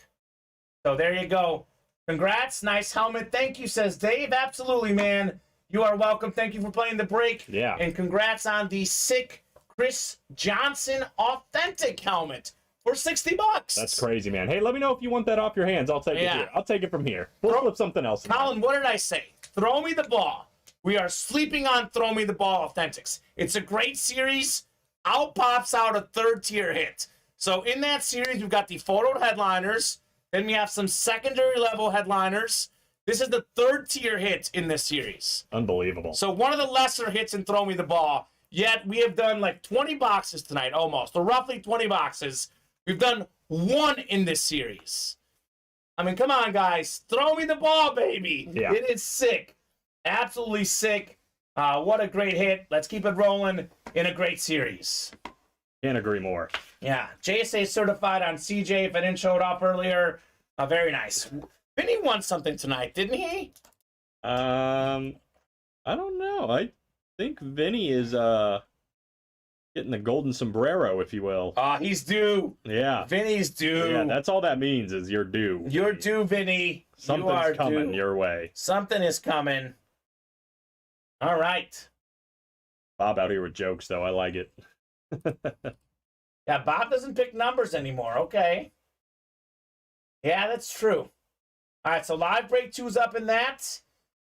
So there you go. Congrats. Nice helmet. Thank you, says Dave. Absolutely, man. You are welcome. Thank you for playing the break. Yeah. And congrats on the sick Chris Johnson authentic helmet for $60. That's crazy, man. Hey, let me know if you want that off your hands. I'll take it here. I'll take it from here. We'll flip something else. Colin, what did I say? Throw me the ball. We are sleeping on Throw Me the Ball Authentics. It's a great series. Out pops out a third-tier hit. So in that series, we've got the photo headliners. Then we have some secondary level headliners. This is the third-tier hit in this series. Unbelievable. So one of the lesser hits in Throw Me the Ball. Yet we have done like 20 boxes tonight, almost. Or roughly 20 boxes. We've done 1 in this series. I mean, come on, guys. Throw me the ball, baby. Yeah. It is sick. Absolutely sick. What a great hit. Let's keep it rolling in a great series. Can't agree more. Yeah. JSA certified on CJ if I didn't show it off earlier. Very nice. Vinny won something tonight, didn't he? I don't know. I think Vinny is getting the golden sombrero, if you will. He's due. Yeah. Vinny's due. Yeah, that's all that means is you're due. You're due, Vinny. Something's coming your way. Something is coming. All right. Bob out here with jokes, though. I like it. Yeah, Bob doesn't pick numbers anymore. Okay. Yeah, that's true. All right, so live break 2's up in that.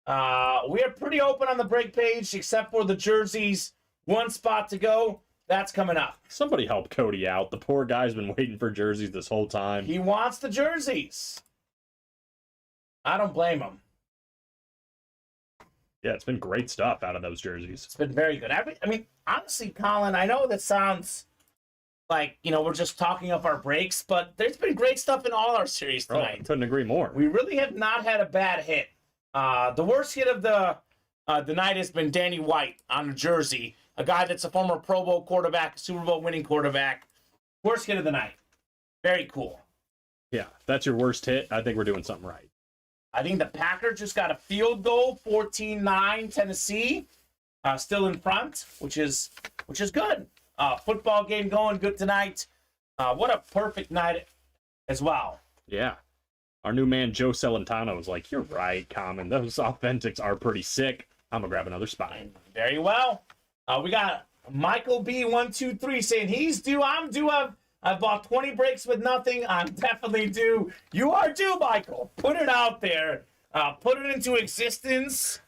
We are pretty open on the break page, except for the jerseys. 1 spot to go. That's coming up. Somebody help Cody out. The poor guy's been waiting for jerseys this whole time. He wants the jerseys. I don't blame him. Yeah, it's been great stuff out of those jerseys. It's been very good. I mean, honestly, Colin, I know that sounds like, we're just talking up our breaks, but there's been great stuff in all our series tonight. I couldn't agree more. We really have not had a bad hit. The worst hit of the night has been Danny White on a jersey, a guy that's a former Pro Bowl quarterback, Super Bowl winning quarterback. Worst hit of the night. Very cool. Yeah, if that's your worst hit, I think we're doing something right. I think the Packers just got a field goal, 14-9 Tennessee, still in front, which is good. Football game going good tonight. What a perfect night as well. Yeah. Our new man, Joe Celentano, was like, you're right, Kamen. Those authentics are pretty sick. I'm going to grab another spot. Very well. We got Michael B123 saying he's due. I'm due. I've bought 20 breaks with nothing. I'm definitely due. You are due, Michael. Put it out there. Put it into existence.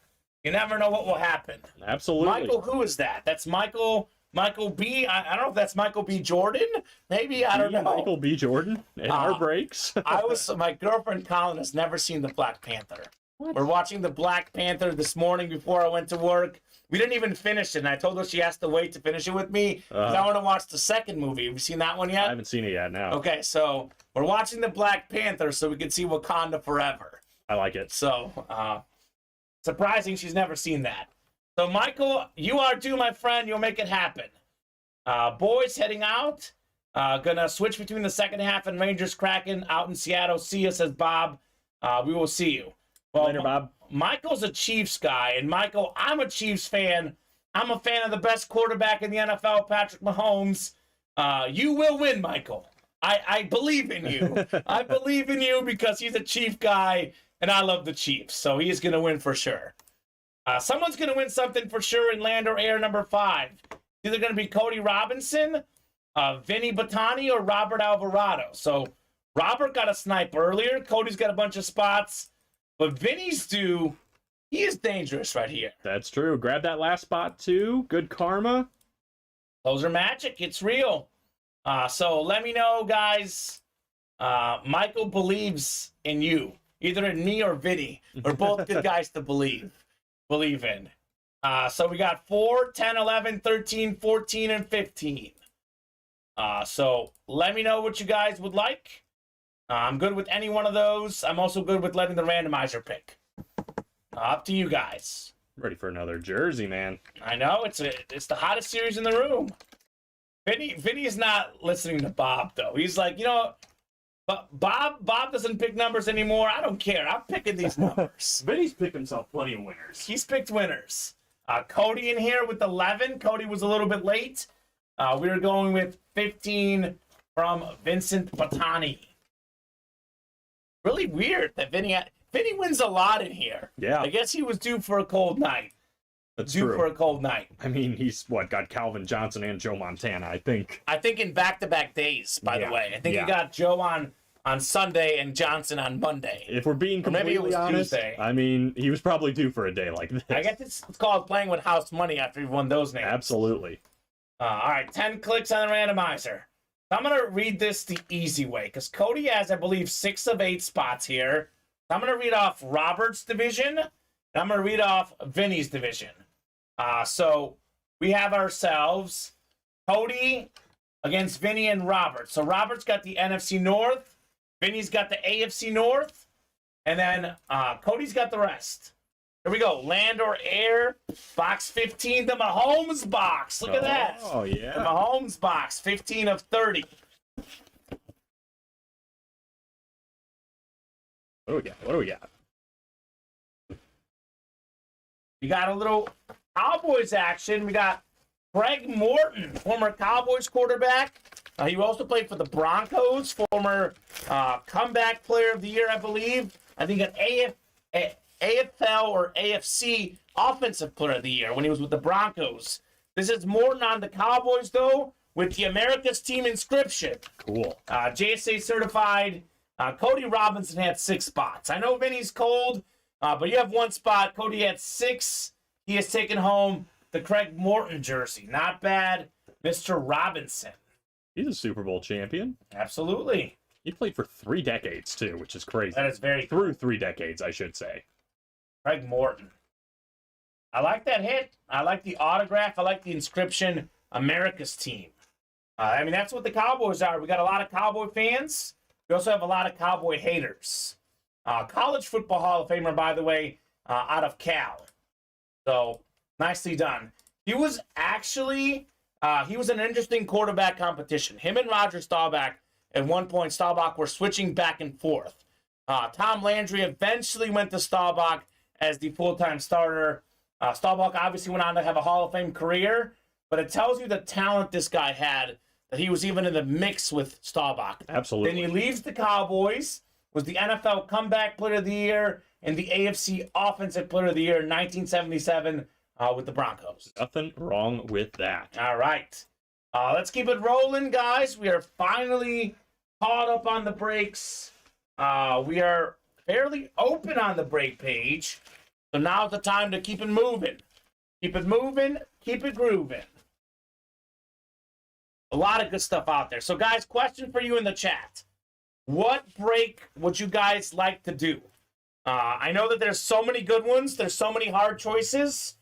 You never know what will happen. Absolutely. Michael, who is that? That's Michael Michael B. I don't know if that's Michael B. Jordan. Maybe, I don't know. Michael B. Jordan in our breaks. My girlfriend Colin has never seen the Black Panther. What? We're watching the Black Panther this morning before I went to work. We didn't even finish it, and I told her she has to wait to finish it with me because I want to watch the second movie. Have you seen that one yet? I haven't seen it yet, no. Okay, so we're watching the Black Panther so we can see Wakanda Forever. I like it. So, surprising she's never seen that. So, Michael, you are due, my friend. You'll make it happen. Boys heading out. Gonna switch between the second half and Rangers Kraken out in Seattle. See you, says Bob. We will see you. Well, Later, Bob. Michael's a Chiefs guy, and Michael, I'm a Chiefs fan. I'm a fan of the best quarterback in the NFL, Patrick Mahomes. You will win, Michael. I believe in you. I believe in you because he's a Chief guy, and I love the Chiefs, so he's going to win for sure. Someone's going to win something for sure in Land or Air number 5. It's either going to be Cody Robinson, Vinny Batani, or Robert Alvarado. So Robert got a snipe earlier. Cody's got a bunch of spots. But Vinny's due, he is dangerous right here. That's true. Grab that last spot, too. Good karma. Those are magic. It's real. So let me know, guys. Michael believes in you. Either in me or Vinny. We're both good guys to believe in. So we got 4, 10, 11, 13, 14, and 15. So let me know what you guys would like. I'm good with any one of those. I'm also good with letting the randomizer pick. Up to you guys. Ready for another jersey, man. I know, it's the hottest series in the room. Vinny is not listening to Bob, though. He's like, you know, but Bob doesn't pick numbers anymore. I don't care. I'm picking these numbers. Vinny's picked himself plenty of winners. He's picked winners. Cody in here with 11. Cody was a little bit late. We were going with 15 from Vincent Batani. Really weird that Vinny wins a lot in here. Yeah. I guess he was due for a cold night. That's due true. for a cold night. I mean, he's, got Calvin Johnson and Joe Montana, I think. I think in back-to-back days, by the way. I think he got Joe on Sunday and Johnson on Monday. If we're being completely honest, Tuesday. I mean, he was probably due for a day like this. I guess it's called playing with house money after you've won those names. Absolutely. All right, 10 clicks on the randomizer. I'm going to read this the easy way because Cody has, I believe, 6 of 8 spots here. I'm going to read off Robert's division, and I'm going to read off Vinny's division. So we have ourselves Cody against Vinny and Robert. So Robert's got the NFC North, Vinny's got the AFC North, and then Cody's got the rest. Here we go. Land or Air, box 15, the Mahomes box. Look at that. Oh, yeah. The Mahomes box, 15 of 30. What do we got? You got a little Cowboys action. We got Greg Morton, former Cowboys quarterback. He also played for the Broncos, former comeback player of the year, I believe. I think an AFL or AFC Offensive Player of the Year when he was with the Broncos. This is Morton on the Cowboys, though, with the America's Team inscription. Cool. JSA certified. Cody Robinson had 6 spots. I know Vinny's cold, but you have 1 spot. Cody had 6. He has taken home the Craig Morton jersey. Not bad, Mr. Robinson. He's a Super Bowl champion. Absolutely. He played for 3 decades, too, which is crazy. That is very cool. cool. Through 3 decades, I should say. Craig Morton. I like that hit. I like the autograph. I like the inscription, America's Team. I mean, that's what the Cowboys are. We got a lot of Cowboy fans. We also have a lot of Cowboy haters. College Football Hall of Famer, by the way, out of Cal. So, nicely done. He was actually, he was an interesting quarterback competition. Him and Roger Staubach, at one point, Staubach were switching back and forth. Tom Landry eventually went to Staubach as the full-time starter. Staubach obviously went on to have a Hall of Fame career, but it tells you the talent this guy had, that he was even in the mix with Staubach. Absolutely. Then he leaves the Cowboys, was the NFL Comeback Player of the Year, and the AFC Offensive Player of the Year in 1977 with the Broncos. Nothing wrong with that. All right. Let's keep it rolling, guys. We are finally caught up on the breaks. We are fairly open on the break page. So now's the time to keep it moving. Keep it moving, keep it grooving. A lot of good stuff out there. So, guys, question for you in the chat. What break would you guys like to do? I know that there's so many good ones. There's so many hard choices.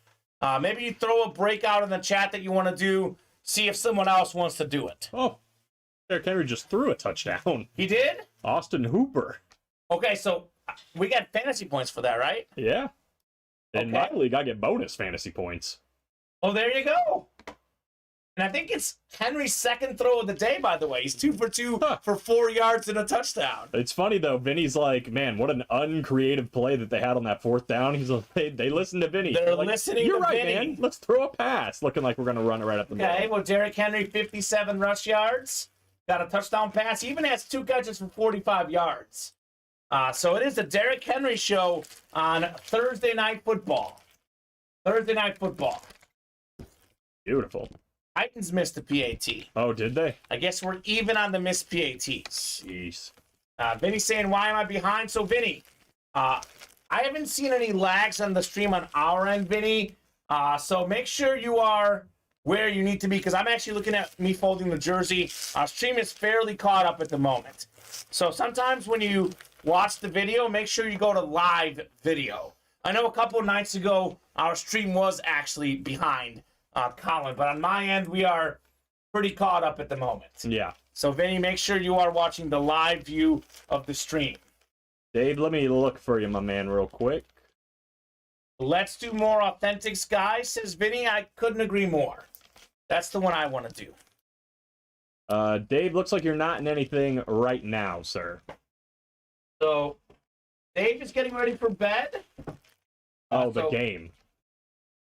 Maybe you throw a break out in the chat that you want to do. See if someone else wants to do it. Oh, Derrick Henry just threw a touchdown. He did? Austin Hooper. Okay, so we got fantasy points for that, right? Yeah. In my league, I get bonus fantasy points. Oh, there you go. And I think it's Henry's second throw of the day, by the way. He's 2 for 2 for 4 yards and a touchdown. It's funny, though. Vinny's like, man, what an uncreative play that they had on that 4th down. He's like, they listened to Vinny. They're like, listening You're to right, Vinny. man. Let's throw a pass. Looking like we're going to run it right up the middle. Okay, well, Derrick Henry, 57 rush yards. Got a touchdown pass. He even has 2 catches for 45 yards. So it is the Derrick Henry show on Thursday Night Football. Thursday Night Football. Beautiful. Titans missed the PAT. Oh, did they? I guess we're even on the missed PATs. Jeez. Vinny's saying, why am I behind? So, Vinny, I haven't seen any lags on the stream on our end, Vinny. So make sure you are where you need to be, because I'm actually looking at me folding the jersey. Our stream is fairly caught up at the moment. So sometimes when you watch the video, make sure you go to live video. I know a couple of nights ago, our stream was actually behind Colin, but on my end, we are pretty caught up at the moment. Yeah. So, Vinny, make sure you are watching the live view of the stream. Dave, let me look for you, my man, real quick. Let's do more authentics, guys, says Vinny. I couldn't agree more. That's the one I want to do. Dave, looks like you're not in anything right now, sir. So, Dave is getting ready for bed. The game.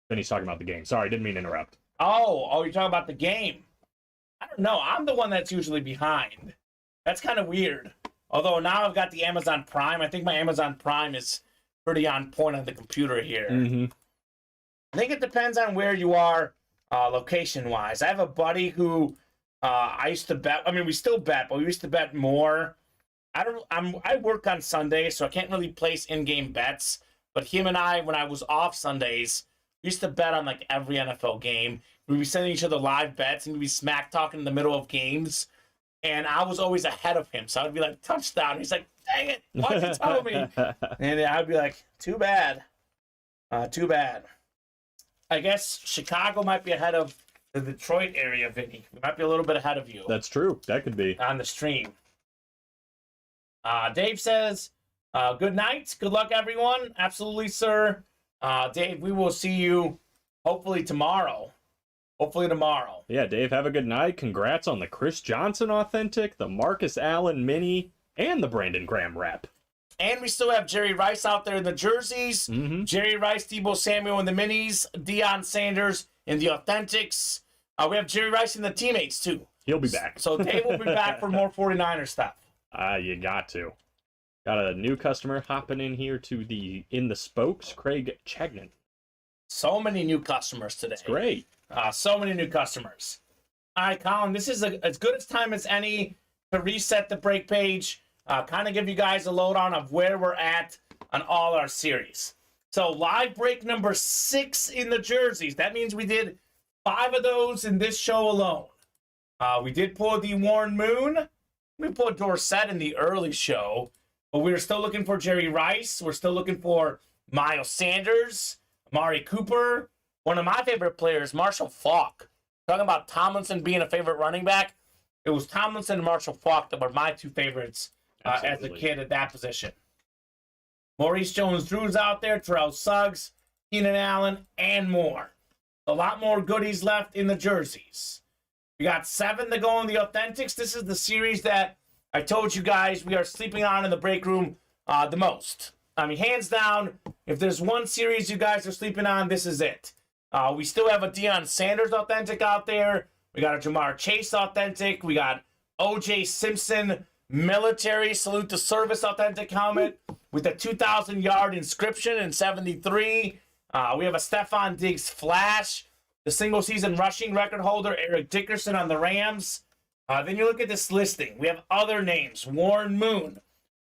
Vinny's talking about the game. Sorry, didn't mean to interrupt. Oh, you're talking about the game. I don't know. I'm the one that's usually behind. That's kind of weird. Although now I've got the Amazon Prime. I think my Amazon Prime is pretty on point on the computer here. Mm-hmm. I think it depends on where you are location-wise. I have a buddy who I used to bet. I mean, we still bet, but we used to bet more. I work on Sundays, so I can't really place in-game bets. But him and I, when I was off Sundays, we used to bet on like every NFL game. We'd be sending each other live bets, and we'd be smack talking in the middle of games. And I was always ahead of him, so I'd be like, touchdown. He's like, dang it, why'd you tell me? And I'd be like, too bad. Too bad. I guess Chicago might be ahead of the Detroit area, Vinny. We might be a little bit ahead of you. That's true. That could be. On the stream. Dave says, good night. Good luck, everyone. Absolutely, sir. Dave, we will see you hopefully tomorrow. Yeah, Dave, have a good night. Congrats on the Chris Johnson authentic, the Marcus Allen mini, and the Brandon Graham rep. And we still have Jerry Rice out there in the jerseys. Mm-hmm. Jerry Rice, Deebo Samuel in the minis. Deion Sanders in the authentics. We have Jerry Rice in the teammates, too. He'll be back. So Dave will be back for more 49er stuff. You got to. Got a new customer hopping in here to the In the Spokes, Craig Chagnon. So many new customers today. That's great. So many new customers. All right, Colin, this is as good a time as any to reset the break page, kind of give you guys a lowdown of where we're at on all our series. So live break number 6 in the jerseys. That means we did 5 of those in this show alone. We did pull the Warren Moon. We pulled Dorsett in the early show, but we're still looking for Jerry Rice. We're still looking for Miles Sanders, Amari Cooper. One of my favorite players, Marshall Faulk. Talking about Tomlinson being a favorite running back, it was Tomlinson and Marshall Faulk that were my 2 favorites as a kid at that position. Maurice Jones-Drew's out there, Terrell Suggs, Keenan Allen, and more. A lot more goodies left in the jerseys. We got 7 to go in the authentics. This is the series that I told you guys we are sleeping on in the break room the most. I mean, hands down, if there's one series you guys are sleeping on, this is it. We still have a Deion Sanders authentic out there. We got a Jamar Chase authentic. We got O.J. Simpson military salute to service authentic helmet with a 2,000-yard inscription in 73. We have a Stephon Diggs flash, the single-season rushing record holder, Eric Dickerson on the Rams. Then you look at this listing. We have other names, Warren Moon,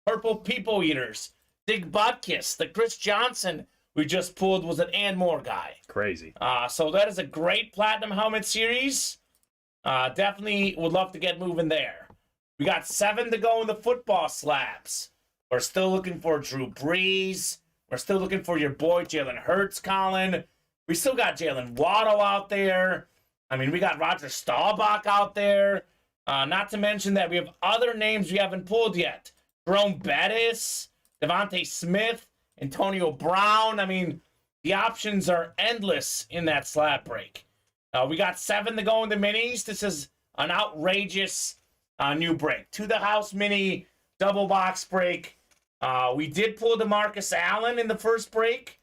Purple People Eaters, Dick Butkus, the Chris Johnson we just pulled was an and more guy. Crazy. So that is a great Platinum Helmet series. Definitely would love to get moving there. We got 7 to go in the football slabs. We're still looking for Drew Brees. We're still looking for your boy Jalen Hurts, Colin. We still got Jalen Waddle out there. I mean, we got Roger Staubach out there. Not to mention that we have other names we haven't pulled yet. Jerome Bettis, Devontae Smith, Antonio Brown. I mean, the options are endless in that slab break. We got 7 to go in the minis. This is an outrageous new break. To the house mini double box break. We did pull DeMarcus Allen in the first break,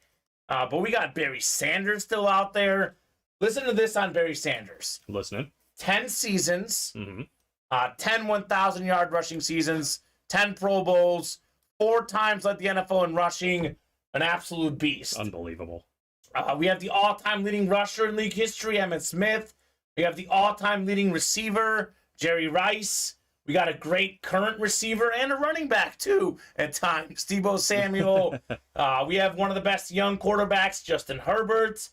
but we got Barry Sanders still out there. Listen to this on Barry Sanders. Listening. 10 seasons, Mm-hmm. 10 1,000-yard rushing seasons, 10 Pro Bowls, 4 times led the NFL in rushing. An absolute beast. Unbelievable. We have the all-time leading rusher in league history, Emmitt Smith. We have the all-time leading receiver, Jerry Rice. We got a great current receiver and a running back, too, at times, Deebo Samuel. We have one of the best young quarterbacks, Justin Herbert.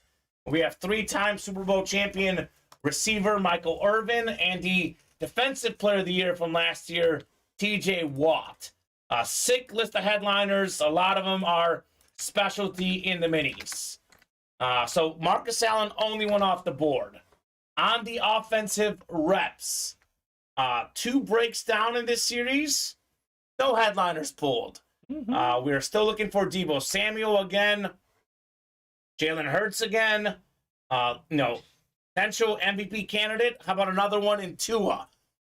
We have 3-time Super Bowl champion receiver, Michael Irvin, and the defensive player of the year from last year, TJ Watt. A sick list of headliners. A lot of them are specialty in the minis. So Marcus Allen only went off the board. On the offensive reps, 2 breaks down in this series, no headliners pulled. Mm-hmm. We're still looking for Deebo Samuel again, Jalen Hurts again, potential MVP candidate. How about another one in Tua?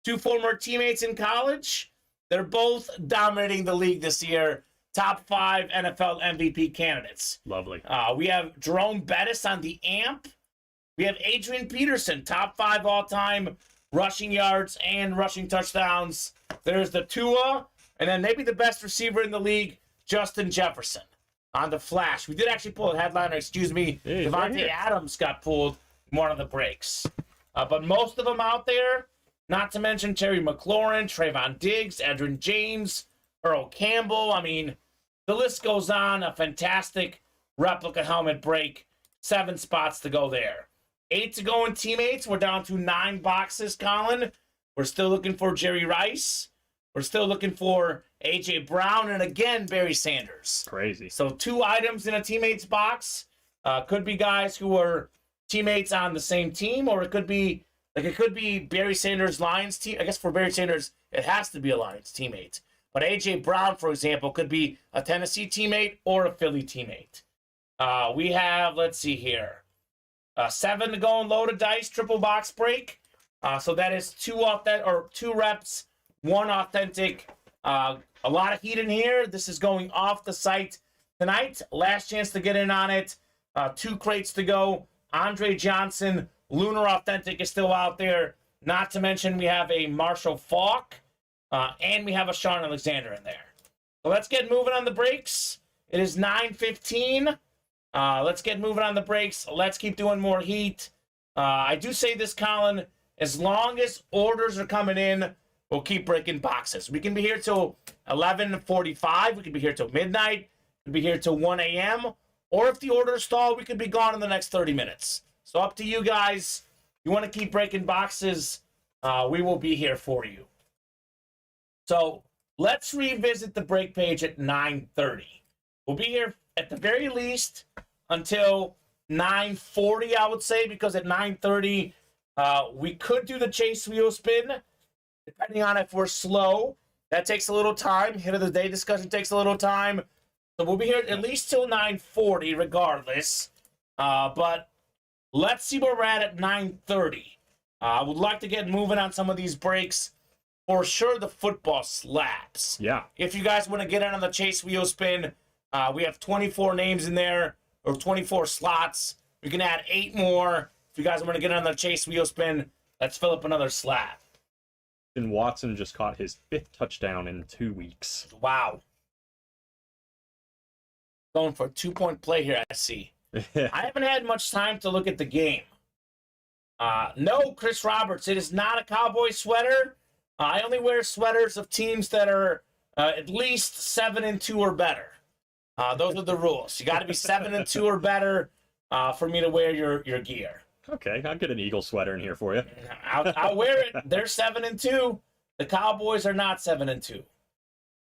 2 former teammates in college. They're both dominating the league this year. Top 5 NFL MVP candidates. Lovely. We have Jerome Bettis on the AMP. We have Adrian Peterson, top 5 all-time rushing yards and rushing touchdowns. There's the Tua, and then maybe the best receiver in the league, Justin Jefferson, on the flash. We did actually pull a headliner, Hey, Devontae right here. Adams got pulled in one of the breaks. But most of them out there, not to mention Terry McLaurin, Trayvon Diggs, Edrin James, Earl Campbell. I mean, the list goes on. A fantastic replica helmet break. 7 spots to go there. 8 to go in teammates. We're down to 9 boxes, Colin. We're still looking for Jerry Rice. We're still looking for A.J. Brown. And again, Barry Sanders. Crazy. So 2 items in a teammates box. Could be guys who are teammates on the same team, or it could be Barry Sanders' Lions team. I guess for Barry Sanders, it has to be a Lions teammate. But A.J. Brown, for example, could be a Tennessee teammate or a Philly teammate. We have, let's see here, 7 to go in loaded dice, triple box break. So that is 2 reps, 1 authentic. A lot of heat in here. This is going off the site tonight. Last chance to get in on it. 2 crates to go. Andre Johnson, Lunar Authentic is still out there. Not to mention we have a Marshall Faulk, and we have a Sean Alexander in there. So let's get moving on the breaks. It is 9:15. Let's get moving on the breaks. Let's keep doing more heat. I do say this, Colin, as long as orders are coming in, we'll keep breaking boxes. We can be here till 11:45. We can be here till midnight. We can be here till 1 a.m. Or if the orders stall, we could be gone in the next 30 minutes. So up to you guys. You want to keep breaking boxes, we will be here for you. So let's revisit the break page at 9:30. We'll be here at the very least until 9:40, I would say, because at 9:30, we could do the chase wheel spin, depending on if we're slow. That takes a little time. Hit of the day discussion takes a little time. So we'll be here at least till 9:40 regardless. But let's see where we're at 9:30. I would like to get moving on some of these breaks. For sure, the football slabs. Yeah. If you guys want to get in on the chase wheel spin, we have 24 names in there, or 24 slots. We can add 8 more. If you guys want to get on the chase wheel spin, let's fill up another slab. And Watson just caught his 5th touchdown in 2 weeks. Wow. Going for a 2-point play here, I see. I haven't had much time to look at the game. No, Chris Roberts, it is not a cowboy sweater. I only wear sweaters of teams that are at least 7-2 or better. Those are the rules. You got to be 7-2 or better for me to wear your gear. Okay, I'll get an Eagle sweater in here for you. I'll wear it. They're 7-2. The Cowboys are not 7-2.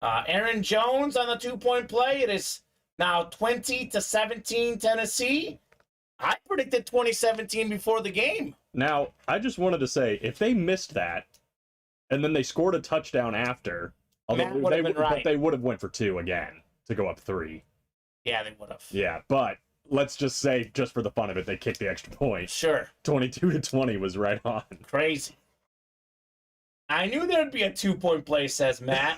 Aaron Jones on the 2-point play. It is now 20-17 Tennessee. I predicted 2017 before the game. Now, I just wanted to say, if they missed that, and then they scored a touchdown after, That would have been right. but they would have went for 2 again to go up 3. Yeah, they would have. Yeah, but let's just say, just for the fun of it, they kicked the extra point. Sure. 22-20 was right on. Crazy. I knew there'd be a 2-point play, says Matt.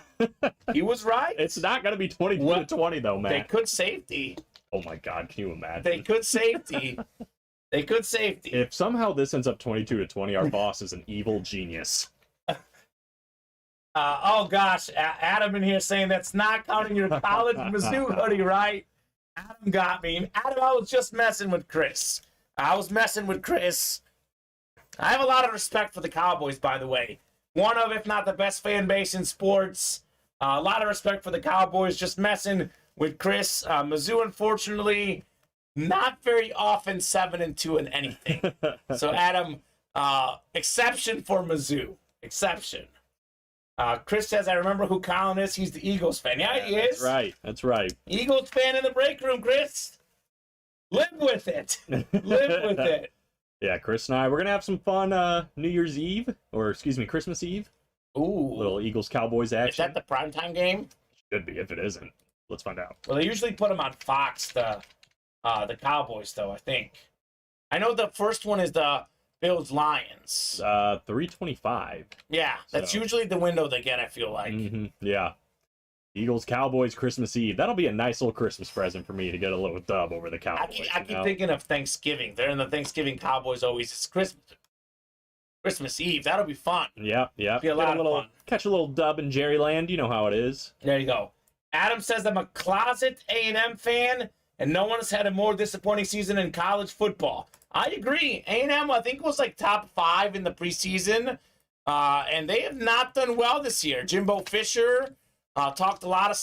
He was right. It's not going to be 22-20, though, Matt. They could safety. Oh, my God. Can you imagine? They could safety. They could safety. If somehow this ends up 22-20, our boss is an evil genius. Oh, gosh. Adam in here saying that's not counting your college Mizzou hoodie, right? Adam got me. Adam, I was just messing with Chris. I have a lot of respect for the Cowboys, by the way. One of, if not the best fan base in sports. A lot of respect for the Cowboys. Just messing with Chris. Mizzou, unfortunately, not very often 7-2 in anything. So, Adam, exception for Mizzou. Exception. Chris says, I remember who Colin is. He's the Eagles fan. Yeah, he is. That's right. Eagles fan in the break room, Chris. Live with it. Live with it. Yeah, Chris and I, we're going to have some fun New Year's Eve, or excuse me, Christmas Eve. Ooh. Little Eagles-Cowboys action. Is that the primetime game? Should be, if it isn't. Let's find out. Well, they usually put them on Fox, the Cowboys, though, I think. I know the first one is the Bills-Lions. 3:25. Yeah, that's usually the window they get, I feel like. Mm-hmm. Yeah. Eagles-Cowboys Christmas Eve. That'll be a nice little Christmas present for me to get a little dub over the Cowboys. I keep thinking of Thanksgiving. They're in the Thanksgiving Cowboys always. It's Christmas Eve. That'll be fun. Yeah. Be a lot of fun. Catch a little dub in Jerryland. You know how it is. There you go. Adam says, I'm a closet A&M fan, and no one has had a more disappointing season in college football. I agree. A&M, I think, was like top 5 in the preseason, and they have not done well this year. Jimbo Fisher talked a lot of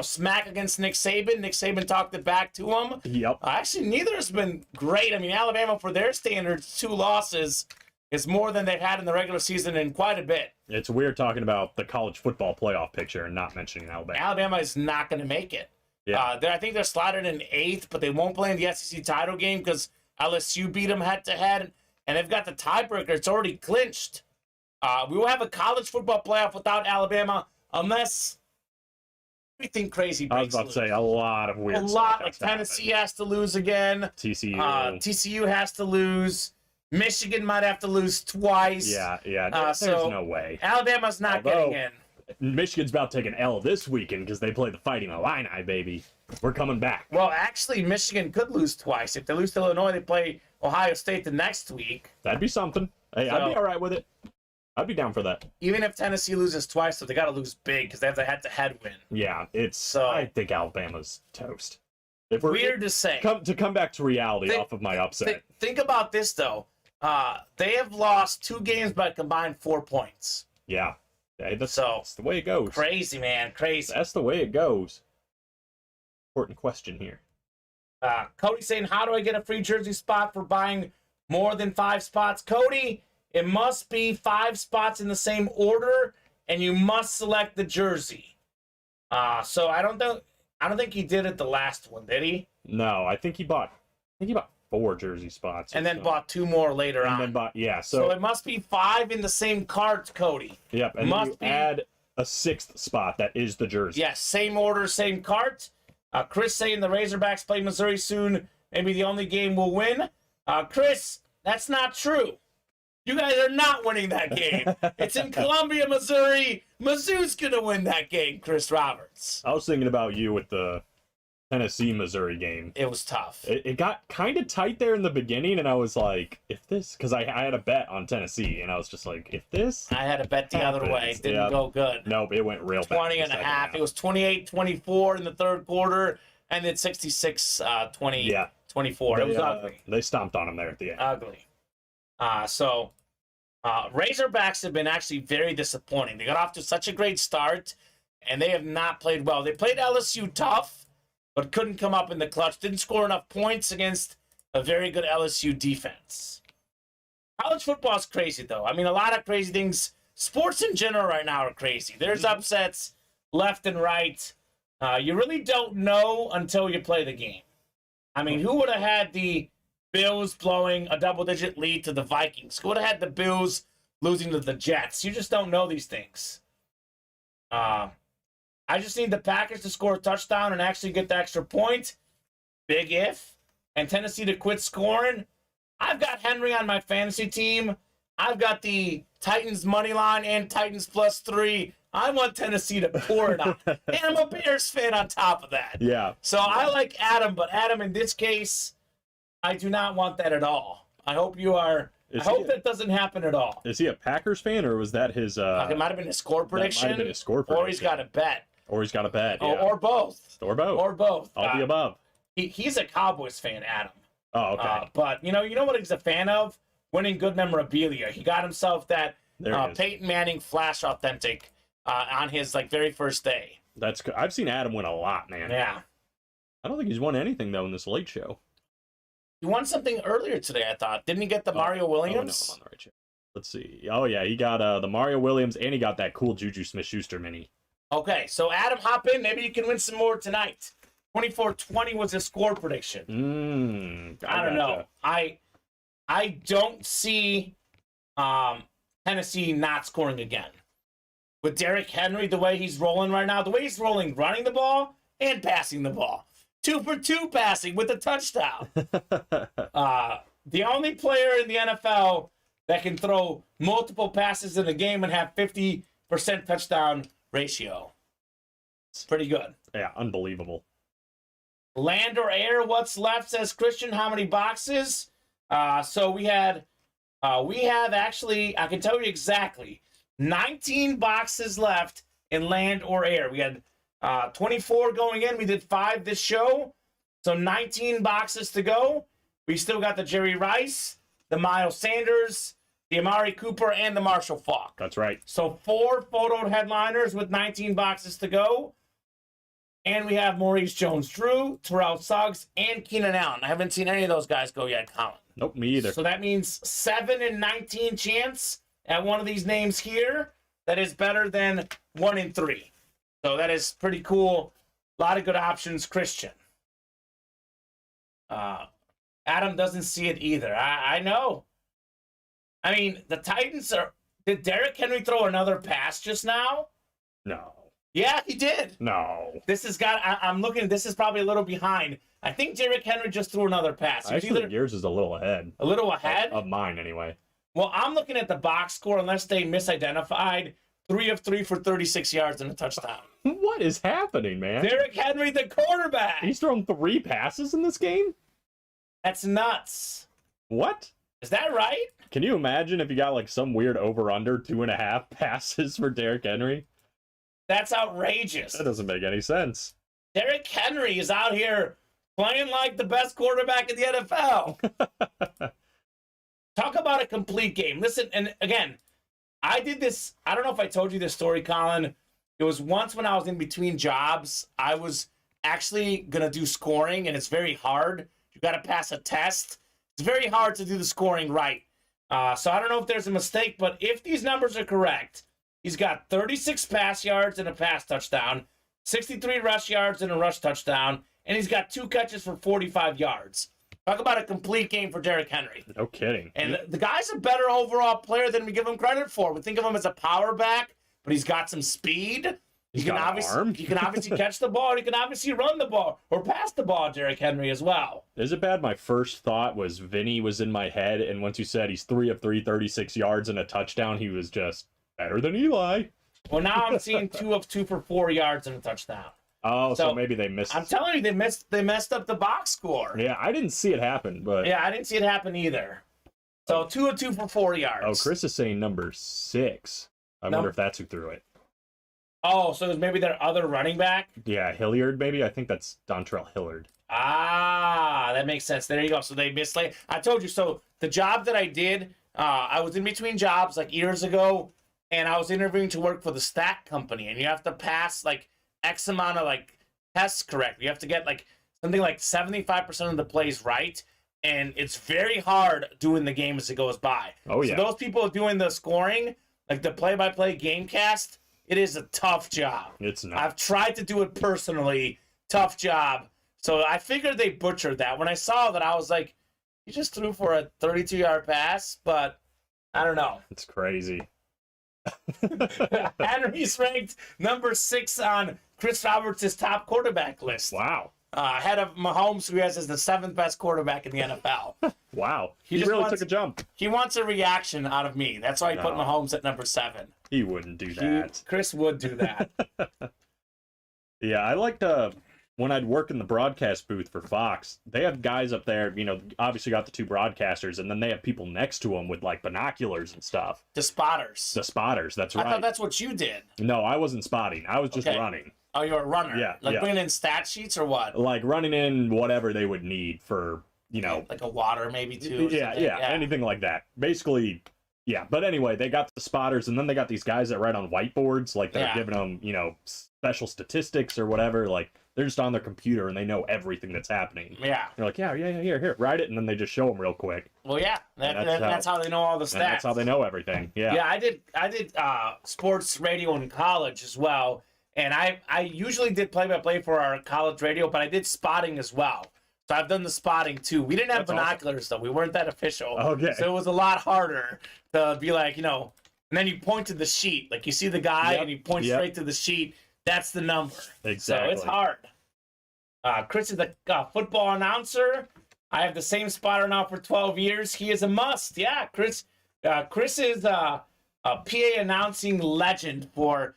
smack against Nick Saban. Nick Saban talked it back to him. Yep. Actually, neither has been great. I mean, Alabama, for their standards, 2 losses is more than they've had in the regular season in quite a bit. It's weird talking about the college football playoff picture and not mentioning Alabama. Alabama is not going to make it. Yeah. I think they're slotted in 8th, but they won't play in the SEC title game because LSU beat them head-to-head, and they've got the tiebreaker. It's already clinched. We will have a college football playoff without Alabama unless everything crazy breaks I was about to say, a lot of weird stuff. Like Tennessee has to lose again. TCU. TCU has to lose. Michigan might have to lose twice. Yeah. There's no way. Alabama's not getting in. Michigan's about to take an L this weekend because they play the Fighting Illini, baby. We're coming back. Well, actually, Michigan could lose twice. If they lose to Illinois, they play Ohio State the next week. That'd be something. Hey, I'd be all right with it. I'd be down for that. Even if Tennessee loses twice, so they got to lose big because they have the head-to-head win. Yeah, I think Alabama's toast. If we're weird to say. Come back to reality off of my upset. Think about this, though. They have lost 2 games by combined 4 points. Yeah. That's the way it goes. Crazy, man. Crazy. That's the way it goes. Important question here. Cody saying, how do I get a free jersey spot for buying more than 5 spots? Cody, it must be 5 spots in the same order, and you must select the jersey. So I don't think he did it the last one, did he? No, I think he bought 4 jersey spots. And then bought 2 more later on. So it must be 5 in the same cart, Cody. Yep, and then you add a 6th spot that is the jersey. Yes, same order, same cart. Chris saying the Razorbacks play Missouri soon. Maybe the only game we'll win. Chris, that's not true. You guys are not winning that game. It's in Columbia, Missouri. Mizzou's going to win that game, Chris Roberts. I was thinking about you with the Tennessee-Missouri game. It was tough. It got kind of tight there in the beginning, and I was like, because I had a bet on Tennessee, and I was just like, if this I had a bet the other way. It didn't go good. Nope, it went real 20 and a half. It was 28-24 in the third quarter, and then 66-24. It was ugly. They stomped on them there at the end. Ugly. Razorbacks have been actually very disappointing. They got off to such a great start, and they have not played well. They played LSU tough, but couldn't come up in the clutch. Didn't score enough points against a very good LSU defense. College football is crazy, though. I mean, a lot of crazy things. Sports in general right now are crazy. There's upsets left and right. You really don't know until you play the game. I mean, who would have had the Bills blowing a double-digit lead to the Vikings? Who would have had the Bills losing to the Jets? You just don't know these things. I just need the Packers to score a touchdown and actually get the extra point. Big if. And Tennessee to quit scoring. I've got Henry on my fantasy team. I've got the Titans money line and Titans +3. I want Tennessee to pour it on. And I'm a Bears fan on top of that. Yeah. So I like Adam, but Adam, in this case, I do not want that at all. I hope you are. I hope that doesn't happen at all. Is he a Packers fan, or was that his... it might have been his score prediction. Might have been his score prediction. Or he's got a bet. Or he's got a bet, yeah. Or both. Or both. Or both. All the above. He's a Cowboys fan, Adam. Oh, okay. But you know what he's a fan of? Winning good memorabilia. He got himself that Peyton Manning Flash Authentic on his very first day. That's good. I've seen Adam win a lot, man. Yeah. I don't think he's won anything though in this late show. He won something earlier today, I thought. Didn't he get the Mario Williams? Oh, no, I'm on the right show. Let's see. Oh yeah, he got the Mario Williams and he got that cool Juju Smith-Schuster mini. Okay, so Adam, hop in. Maybe you can win some more tonight. 24-20 was his score prediction. I don't know. I don't see Tennessee not scoring again. With Derrick Henry, the way he's rolling right now, the way he's rolling, running the ball and passing the ball. 2 for 2 passing with a touchdown. The only player in the NFL that can throw multiple passes in a game and have 50% touchdown ratio. It's pretty good. Yeah, unbelievable. Land or air, what's left, says Christian. How many boxes? So we have actually, I can tell you exactly, 19 boxes left in land or air. We had 24 going in. We did 5 this show. So 19 boxes to go. We still got the Jerry Rice, the Miles Sanders, the Amari Cooper, and the Marshall Faulk. That's right. So 4 photoed headliners with 19 boxes to go. And we have Maurice Jones-Drew, Terrell Suggs, and Keenan Allen. I haven't seen any of those guys go yet, Colin. Nope, me either. So that means 7 in 19 chance at one of these names here. That is better than 1 in 3. So that is pretty cool. A lot of good options, Christian. Adam doesn't see it either. I know. I mean, the Titans are... Did Derrick Henry throw another pass just now? No. Yeah, he did. No. This has got... I'm looking... This is probably a little behind. I think Derrick Henry just threw another pass. I think yours is a little ahead. A little ahead? Of mine, anyway. Well, I'm looking at the box score, unless they misidentified. 3 of 3 for 36 yards and a touchdown. What is happening, man? Derrick Henry, the quarterback. He's thrown 3 passes in this game? That's nuts. What? Is that right? Can you imagine if you got some weird over-under 2.5 passes for Derrick Henry? That's outrageous. That doesn't make any sense. Derrick Henry is out here playing like the best quarterback in the NFL. Talk about a complete game. Listen, and again, I did this. I don't know if I told you this story, Colin. It was once when I was in between jobs. I was actually going to do scoring, and it's very hard. You got to pass a test. It's very hard to do the scoring right. So I don't know if there's a mistake, but if these numbers are correct, he's got 36 pass yards and a pass touchdown, 63 rush yards and a rush touchdown, and he's got 2 catches for 45 yards. Talk about a complete game for Derrick Henry. No kidding. And the guy's a better overall player than we give him credit for. We think of him as a power back, but he's got some speed. He can obviously catch the ball. He can obviously run the ball or pass the ball, Derrick Henry, as well. Is it bad? My first thought was Vinny was in my head, and once you said he's 3 of 3, 36 yards and a touchdown, he was just better than Eli. Well, now I'm seeing 2 of 2 for 4 yards and a touchdown. Oh, so maybe they missed. I'm telling you, they messed up the box score. Yeah, I didn't see it happen, but yeah, I didn't see it happen either. So 2 of 2 for 4 yards. Oh, Chris is saying number 6. I wonder if that's who threw it. Oh, so it's maybe their other running back? Yeah, Hilliard, maybe. I think that's Dontrell Hilliard. Ah, that makes sense. There you go. So they missed late. I told you. So the job that I did, I was in between jobs years ago, and I was interviewing to work for the stat company, and you have to pass X amount of tests correct. You have to get something like 75% of the plays right. and it's very hard doing the game as it goes by. Oh, yeah. So those people doing the scoring, like the play-by-play game cast, it is a tough job. It's not. I've tried to do it personally. Tough job. So I figured they butchered that. When I saw that, I was like, he just threw for a 32-yard pass, but I don't know. It's crazy. Henry's ranked number 6 on Chris Roberts' top quarterback list. Wow. Ahead of Mahomes, who has as the 7th best quarterback in the NFL. Wow. He just really wants- took a jump. He wants a reaction out of me. That's why he put No. Mahomes at number 7. He wouldn't do that. Chris would do that. Yeah, I liked when I'd work in the broadcast booth for Fox, they have guys up there, you know, obviously got the 2 broadcasters, and then they have people next to them with, like, binoculars and stuff. The spotters. The spotters, that's right. I thought that's what you did. No, I wasn't spotting. I was just Okay. running. Oh, you're a runner. Yeah, Like yeah. bringing in stat sheets or what? Like, running in whatever they would need for, you know... Like a water maybe too. Or Yeah, something. yeah, anything like that. Basically, yeah. But anyway, they got the spotters, and then they got these guys that write on whiteboards, like they're Yeah. giving them, you know, special statistics or whatever. Like, they're just on their computer, and they know everything that's happening. Yeah. They're like, yeah, here, write it, and then they just show them real quick. Well, yeah. And That's how they know all the stats. And that's how they know everything. Yeah. Yeah, I did sports radio in college as well, and I usually did play-by-play for our college radio, but I did spotting as well. So I've done the spotting too. We didn't have That's awesome. binoculars though. We weren't that official. Okay. So it was a lot harder to be like, you know, and then you point to the sheet. Like you see the guy Yep, and you point yep. straight to the sheet. That's the number. Exactly. So it's hard. Chris is the football announcer. I have the same spotter now for 12 years. He is a must. Yeah, Chris is a PA announcing legend for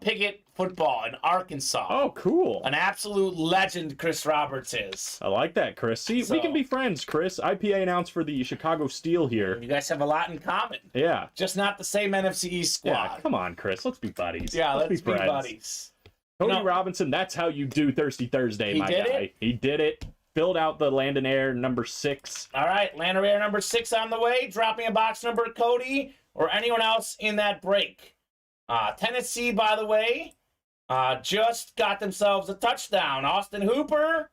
Piggott football in Arkansas. Oh, cool. An absolute legend, Chris Roberts is. I like that, Chris. See, So- we can be friends, Chris. IPA announced for the Chicago Steel here. You guys have a lot in common. Yeah. Just not the same NFC East Yeah, squad. come on, Chris. Let's be buddies. Yeah, let's be friends. buddies. Cody No. Robinson, that's how you do Thirsty Thursday, He my did guy. it? He did it. Filled out the Land and Air number 6. All right, Lander Air number 6 on the way. Drop me a box number, Cody, or anyone else in that break. Tennessee, by the way, just got themselves a touchdown. Austin Hooper.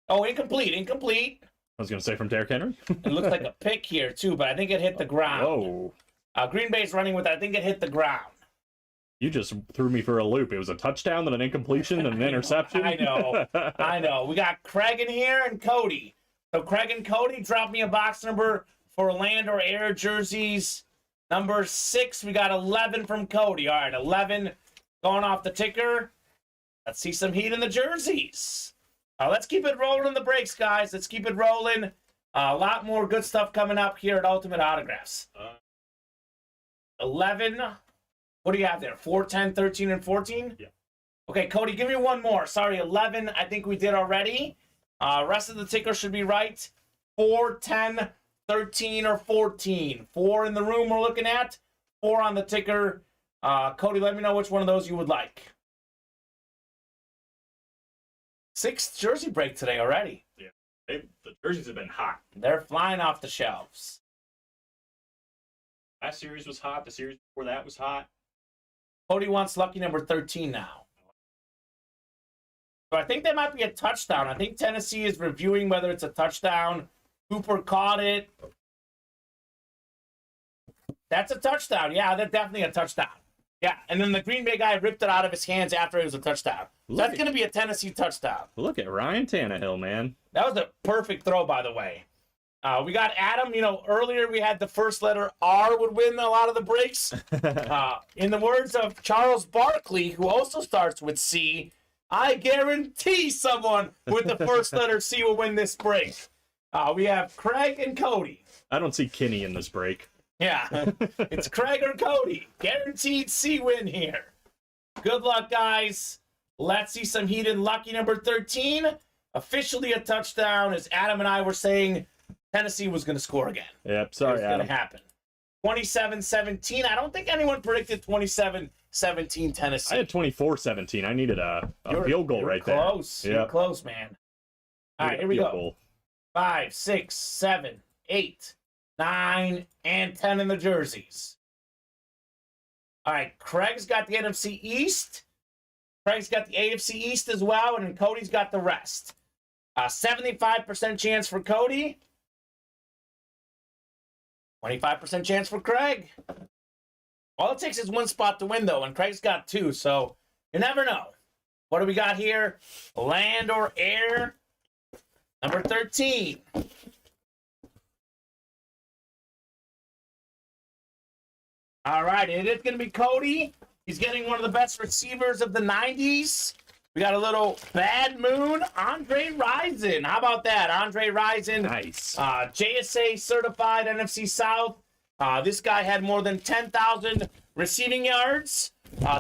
Oh, incomplete. I was going to say from Derrick Henry. It looks like a pick here, too, but I think it hit the ground. Whoa. Green Bay's running with it. I think it hit the ground. You just threw me for a loop. It was a touchdown, then an incompletion, then an interception. I know. We got Craig in here and Cody. So Craig and Cody, drop me a box number for Land or Air jerseys. Number 6, we got 11 from Cody. All right, 11 going off the ticker. Let's see some heat in the jerseys. Let's keep it rolling in the breaks, guys. Let's keep it rolling. A lot more good stuff coming up here at Ultimate Autographs. 11. What do you have there? 4, 10, 13, and 14? Yeah. Okay, Cody, give me one more. Sorry, 11, I think we did already. Rest of the ticker should be right. 4, 10, 13, or 14. 4 in the room we're looking at. 4 on the ticker. Cody, let me know which one of those you would like. 6th jersey break today already. The jerseys have been hot. They're flying off the shelves. Last series was hot. The series before that was hot. Cody wants lucky number 13 now. So I think that might be a touchdown. I think Tennessee is reviewing whether it's a touchdown. Cooper caught it. That's a touchdown. Yeah, that's definitely a touchdown. Yeah, and then the Green Bay guy ripped it out of his hands after it was a touchdown. So that's going to be a Tennessee touchdown. Look at Ryan Tannehill, man. That was a perfect throw, by the way. We got Adam. You know, earlier we had the first letter R would win a lot of the breaks. In the words of Charles Barkley, who also starts with C, I guarantee someone with the first letter C will win this break. We have Craig and Cody. I don't see Kinney in this break. Yeah, it's Craig or Cody. Guaranteed C win here. Good luck, guys. Let's see some heat in lucky number 13. Officially a touchdown, as Adam and I were saying. Tennessee was going to score again. Yep, It sorry, was going Adam. to happen. 27-17. I don't think anyone predicted 27-17 Tennessee. I had 24-17. I needed a You're- field goal you're right close. there. You're Yep. close, man. All right, here we Field go. goal. 5, 6, 7, 8, 9, and 10 in the jerseys. All right, Craig's got the NFC East. Craig's got the AFC East as well, and then Cody's got the rest. 75% chance for Cody, 25% chance for Craig. All it takes is one spot to win, though, and Craig's got 2, so you never know. What do we got here? Land or air? Number 13. All right, it is going to be Cody. He's getting one of the best receivers of the 90s. We got a little Bad Moon, Andre Rison. How about that? Andre Rison. Nice. JSA certified NFC South. This guy had more than 10,000 receiving yards,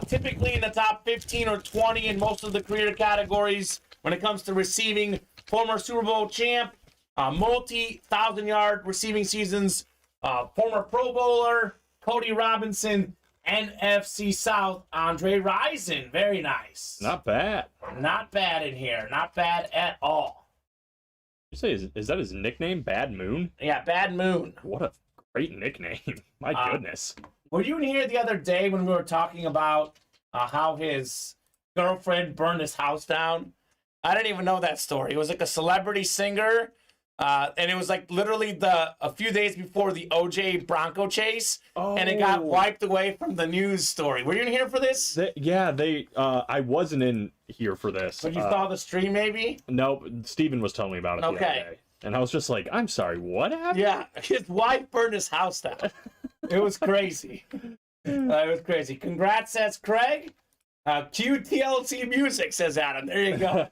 typically in the top 15 or 20 in most of the career categories when it comes to receiving. Former Super Bowl champ, multi-1,000-yard receiving seasons, former Pro Bowler, Cody Robinson, NFC South, Andre Rison. Very nice. Not bad. Not bad in here. Not bad at all. You say, is that his nickname, Bad Moon? Yeah, Bad Moon. What a great nickname. My goodness. Were you in here the other day when we were talking about how his girlfriend burned his house down? I didn't even know that story. It was like a celebrity singer, and it was like literally a few days before the OJ Bronco chase, and it got wiped away from the news story. Were you in here for this? I wasn't in here for this. But you saw the stream, maybe? Nope, Steven was telling me about it the other day. And I was just like, I'm sorry, what happened? Yeah, his wife burned his house down. It was crazy. It was crazy. Congrats, says Craig. Cue TLC music, says Adam. There you go.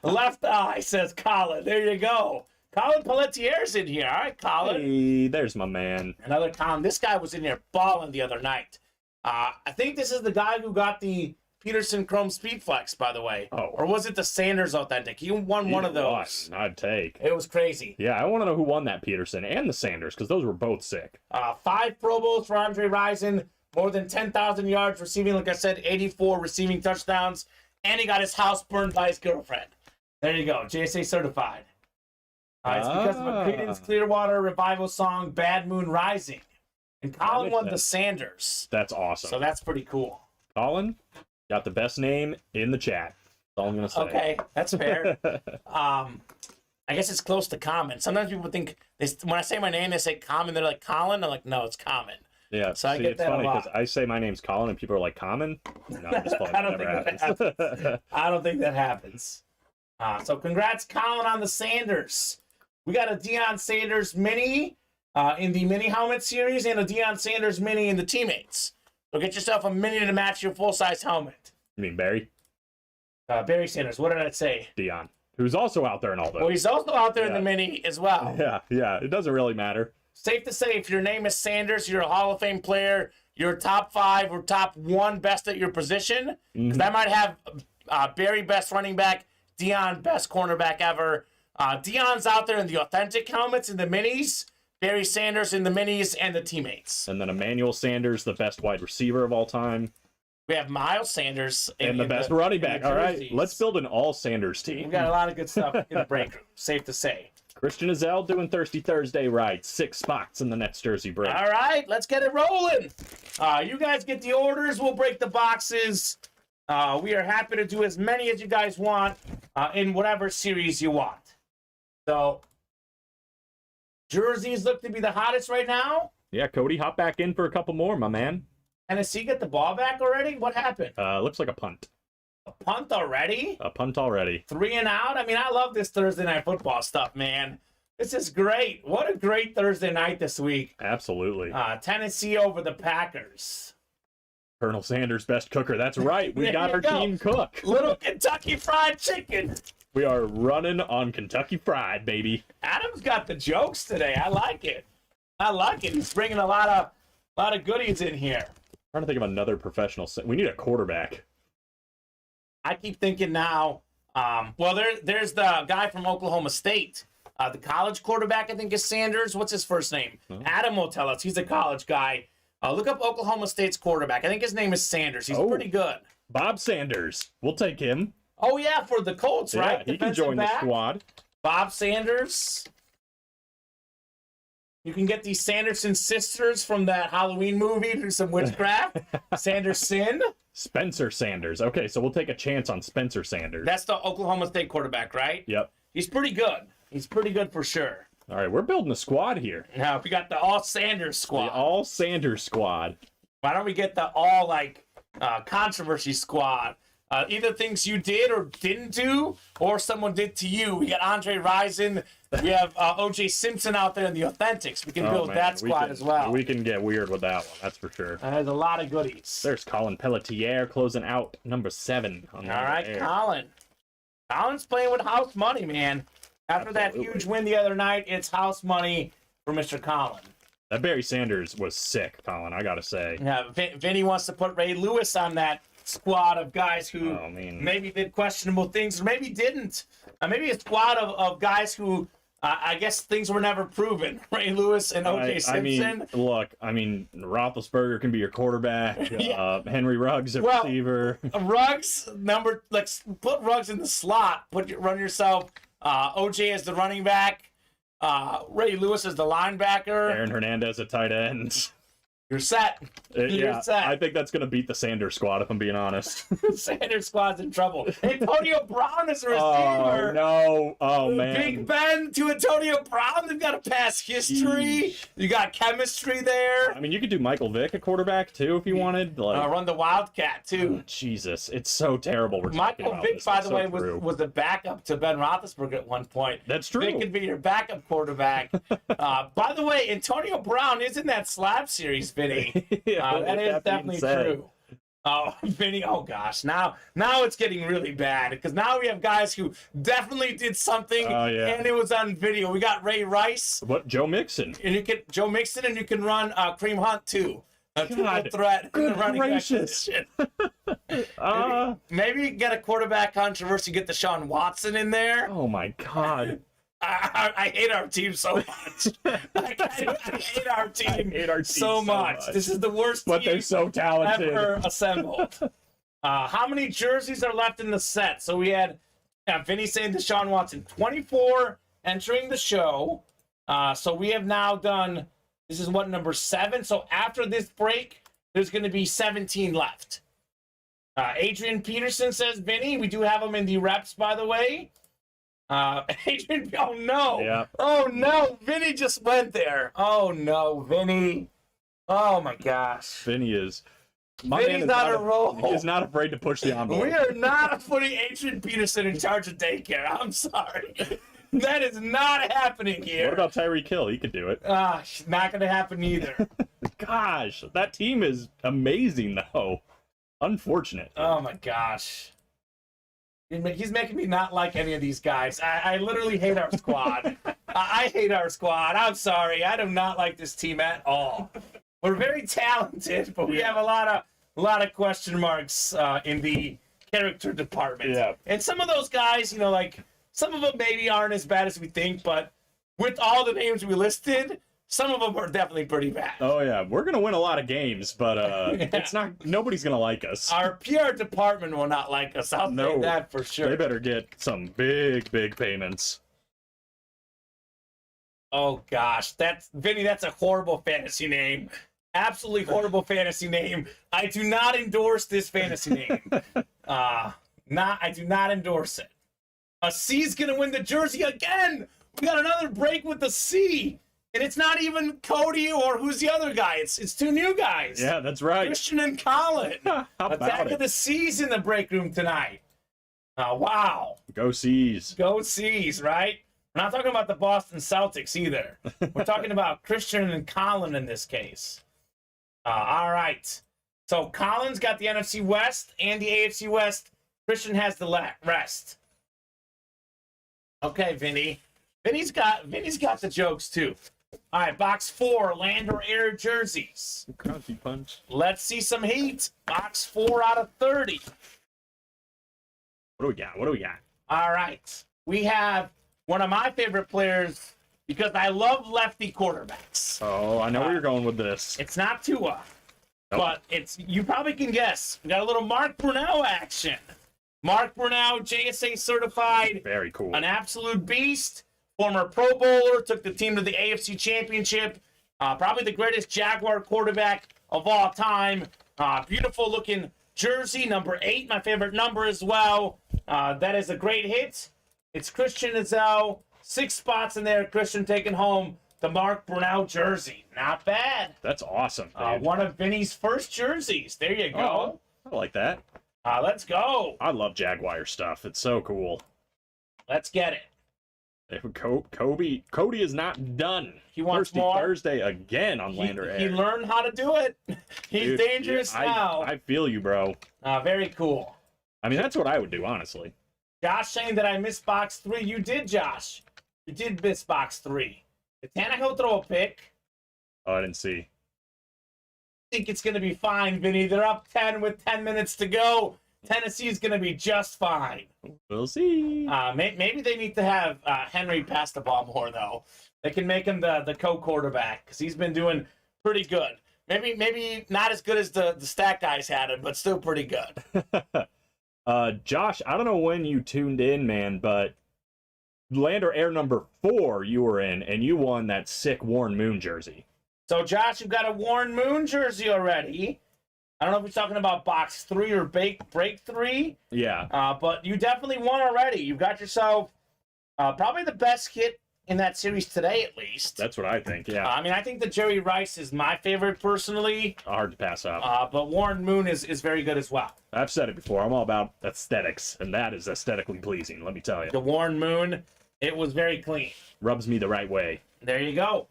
Left eye, says Colin. There you go. Colin Pelletier's in here. All right, Colin. Hey, there's my man. Another Colin. This guy was in here balling the other night. I think this is the guy who got the Peterson Chrome Speedflex, by the way. Oh. Or was it the Sanders Authentic? He won one of those. I'd take. It was crazy. Yeah, I want to know who won that Peterson and the Sanders, because those were both sick. 5 Pro Bowls for Andre Rison. More than 10,000 yards receiving, like I said, 84 receiving touchdowns. And he got his house burned by his girlfriend. There you go. JSA certified. It's because of a Creedence Clearwater Revival song, Bad Moon Rising. And Colin won the Sanders. That's awesome. So that's pretty cool. Colin, got the best name in the chat. That's all I'm going to say. Okay, that's fair. I guess it's close to Common. Sometimes people think, when I say my name, they say Common. They're like, Colin? I'm like, no, it's Common. Yeah, so I get it's that funny a lot. because I say my name's Colin and people are like, Common? No, I'm just playing. I don't think that happens. I don't think that happens. So congrats, Colin, on the Sanders. We got a Deion Sanders mini in the mini helmet series and a Deion Sanders mini in the teammates. So get yourself a mini to match your full-size helmet. You mean Barry? Barry Sanders. What did I say? Deion, who's also out there in all those. Well, he's also out there in the mini as well. Yeah. It doesn't really matter. Safe to say, if your name is Sanders, you're a Hall of Fame player, you're top 5 or top 1 best at your position. Because I might have Barry best running back, Deion best cornerback ever. Deion's out there in the authentic helmets in the minis, Barry Sanders in the minis and the teammates. And then Emmanuel Sanders, the best wide receiver of all time. We have Miles Sanders. And the best running back. All right, let's build an all Sanders team. We've got a lot of good stuff in the break room, safe to say. Christian Azell doing Thirsty Thursday rides. 6 spots in the next jersey break. All right, let's get it rolling. You guys get the orders. We'll break the boxes. We are happy to do as many as you guys want in whatever series you want. So, jerseys look to be the hottest right now. Yeah, Cody, hop back in for a couple more, my man. Tennessee get the ball back already? What happened? Looks like a punt. A punt already? A punt already. 3 and out? I mean, I love this Thursday Night Football stuff, man. This is great. What a great Thursday night this week. Absolutely. Tennessee over the Packers. Colonel Sanders, best cooker. That's right. We got our team cook. Little Kentucky Fried Chicken. We are running on Kentucky Fried, baby. Adam's got the jokes today. I like it. I like it. He's bringing a lot of goodies in here. I'm trying to think of another professional. We need a quarterback. I keep thinking now, there's the guy from Oklahoma State. The college quarterback, I think, is Sanders. What's his first name? Oh. Adam will tell us. He's a college guy. Look up Oklahoma State's quarterback. I think his name is Sanders. He's pretty good. Bob Sanders. We'll take him. Oh, yeah, for the Colts, right? Yeah, he can join the squad. Bob Sanders. You can get these Sanderson sisters from that Halloween movie do some witchcraft. Sanderson. Spencer Sanders. Okay, so we'll take a chance on Spencer Sanders. That's the Oklahoma State quarterback, right? Yep. He's pretty good. He's pretty good for sure. All right, we're building a squad here. Now we got the all Sanders squad. The all Sanders squad. Why don't we get the all controversy squad? Either things you did or didn't do, or someone did to you. We got Andre Rison. We have OJ Simpson out there in the Authentics. We can build that squad as well. We can get weird with that one, that's for sure. There's a lot of goodies. There's Colin Pelletier closing out number 7. On All right, Colin. Colin's playing with house money, man. After that huge win the other night, it's house money for Mr. Colin. That Barry Sanders was sick, Colin, I gotta say. Yeah, Vinny wants to put Ray Lewis on that squad of guys who maybe did questionable things or maybe didn't. Maybe a squad of guys who I guess things were never proven. Ray Lewis and OJ Simpson. I mean, Roethlisberger can be your quarterback. Henry Ruggs a receiver. Ruggs put Ruggs in the slot. Run yourself. OJ as the running back. Ray Lewis as the linebacker. Aaron Hernandez at tight end. You're set. You're set. I think that's going to beat the Sanders squad, if I'm being honest. Sanders squad's in trouble. Antonio Brown is a receiver. Oh, no. Oh, man. Big Ben to Antonio Brown. They've got a past history. You got chemistry there. I mean, you could do Michael Vick at quarterback, too, if you wanted. Run the Wildcat, too. Oh, Jesus. It's so terrible. Michael Vick, by the way, was a backup to Ben Roethlisberger at one point. That's true. Vick could be your backup quarterback. By the way, Antonio Brown is in that slab series, Vinny. That is definitely true. Oh, Vinny, oh gosh. Now it's getting really bad because now we have guys who definitely did something and it was on video. We got Ray Rice. Joe Mixon. And you can run Kareem Hunt too. A triple threat in the running back position. Maybe get a quarterback controversy, get Deshaun Watson in there. Oh my God. I hate our team so much. I hate our team. So much. This is the worst but team they're so talented. Ever assembled. How many jerseys are left in the set? So we had Vinny saying Deshaun Watson, 24 entering the show. So we have now done, this is number 7. So after this break, there's going to be 17 left. Adrian Peterson says, Vinny, we do have him in the reps, by the way. Adrian, oh no. Yeah. Oh no, Vinny just went there. Oh no, Vinny. Oh my gosh. Vinny is. Vinny's not a roll. He is not afraid to push the envelope. We are not putting Adrian Peterson in charge of daycare. I'm sorry. That is not happening here. What about Tyreek Hill? He could do it. Not going to happen either. Gosh, that team is amazing, though. Unfortunate. Oh my gosh. He's making me not like any of these guys. I literally hate our squad. I hate our squad. I'm sorry. I do not like this team at all. We're very talented, but we have a lot of question marks in the character department. Yeah. And some of those guys, some of them maybe aren't as bad as we think, but with all the names we listed, some of them are definitely pretty bad. Oh yeah, we're gonna win a lot of games, but it's not. Nobody's gonna like us. Our PR department will not like us. I'll say that for sure. They better get some big payments. Oh gosh, Vinny. That's a horrible fantasy name. Absolutely horrible fantasy name. I do not endorse this fantasy name. I do not endorse it. A C's gonna win the jersey again. We got another break with the C. And it's not even Cody or who's the other guy. It's 2 new guys. Yeah, that's right. Christian and Colin. How about Attack of the C's in the break room tonight. Wow. Go C's. Go C's, right? We're not talking about the Boston Celtics either. We're talking about Christian and Colin in this case. All right. So Colin's got the NFC West and the AFC West. Christian has the rest. Okay, Vinny. Vinny's got the jokes too. All right, box 4, land or air jerseys. Crunchy punch. Let's see some heat. Box 4 out of 30. What do we got? All right. We have one of my favorite players because I love lefty quarterbacks. Oh, I know where you're going with this. It's not Tua, but you probably can guess. We got a little Mark Brunell action. Mark Brunell, JSA certified. Very cool. An absolute beast. Former Pro Bowler, took the team to the AFC Championship. Probably the greatest Jaguar quarterback of all time. Beautiful looking jersey, number 8, my favorite number as well. That is a great hit. It's Christian Ezell 6 spots in there. Christian taking home the Mark Brunell jersey. Not bad. That's awesome. Dude. One of Vinny's first jerseys. There you go. I like that. Let's go. I love Jaguar stuff. It's so cool. Let's get it. Cody is not done. He wants Thirsty more. Thursday again on Lander Air. He learned how to do it. He's Dude, dangerous now. I feel you, bro. Very cool. I mean, that's what I would do, honestly. Josh saying that I missed box 3. You did, Josh. You did miss box 3. Did Tannehill throw a pick? Oh, I didn't see. I think it's going to be fine, Vinny. They're up 10 with 10 minutes to go. Tennessee's going to be just fine. We'll see. Maybe they need to have Henry pass the ball more, though. They can make him the co-quarterback because he's been doing pretty good. Maybe not as good as the stat guys had him, but still pretty good. Josh, I don't know when you tuned in, man, but Lander Air number 4 you were in, and you won that sick Warren Moon jersey. So, Josh, you've got a Warren Moon jersey already. I don't know if you're talking about box 3 or break 3. Yeah. But you definitely won already. You've got yourself probably the best hit in that series today, at least. That's what I think, yeah. I mean, I think the Jerry Rice is my favorite personally. Hard to pass up. But Warren Moon is very good as well. I've said it before. I'm all about aesthetics, and that is aesthetically pleasing, let me tell you. The Warren Moon, it was very clean. Rubs me the right way. There you go.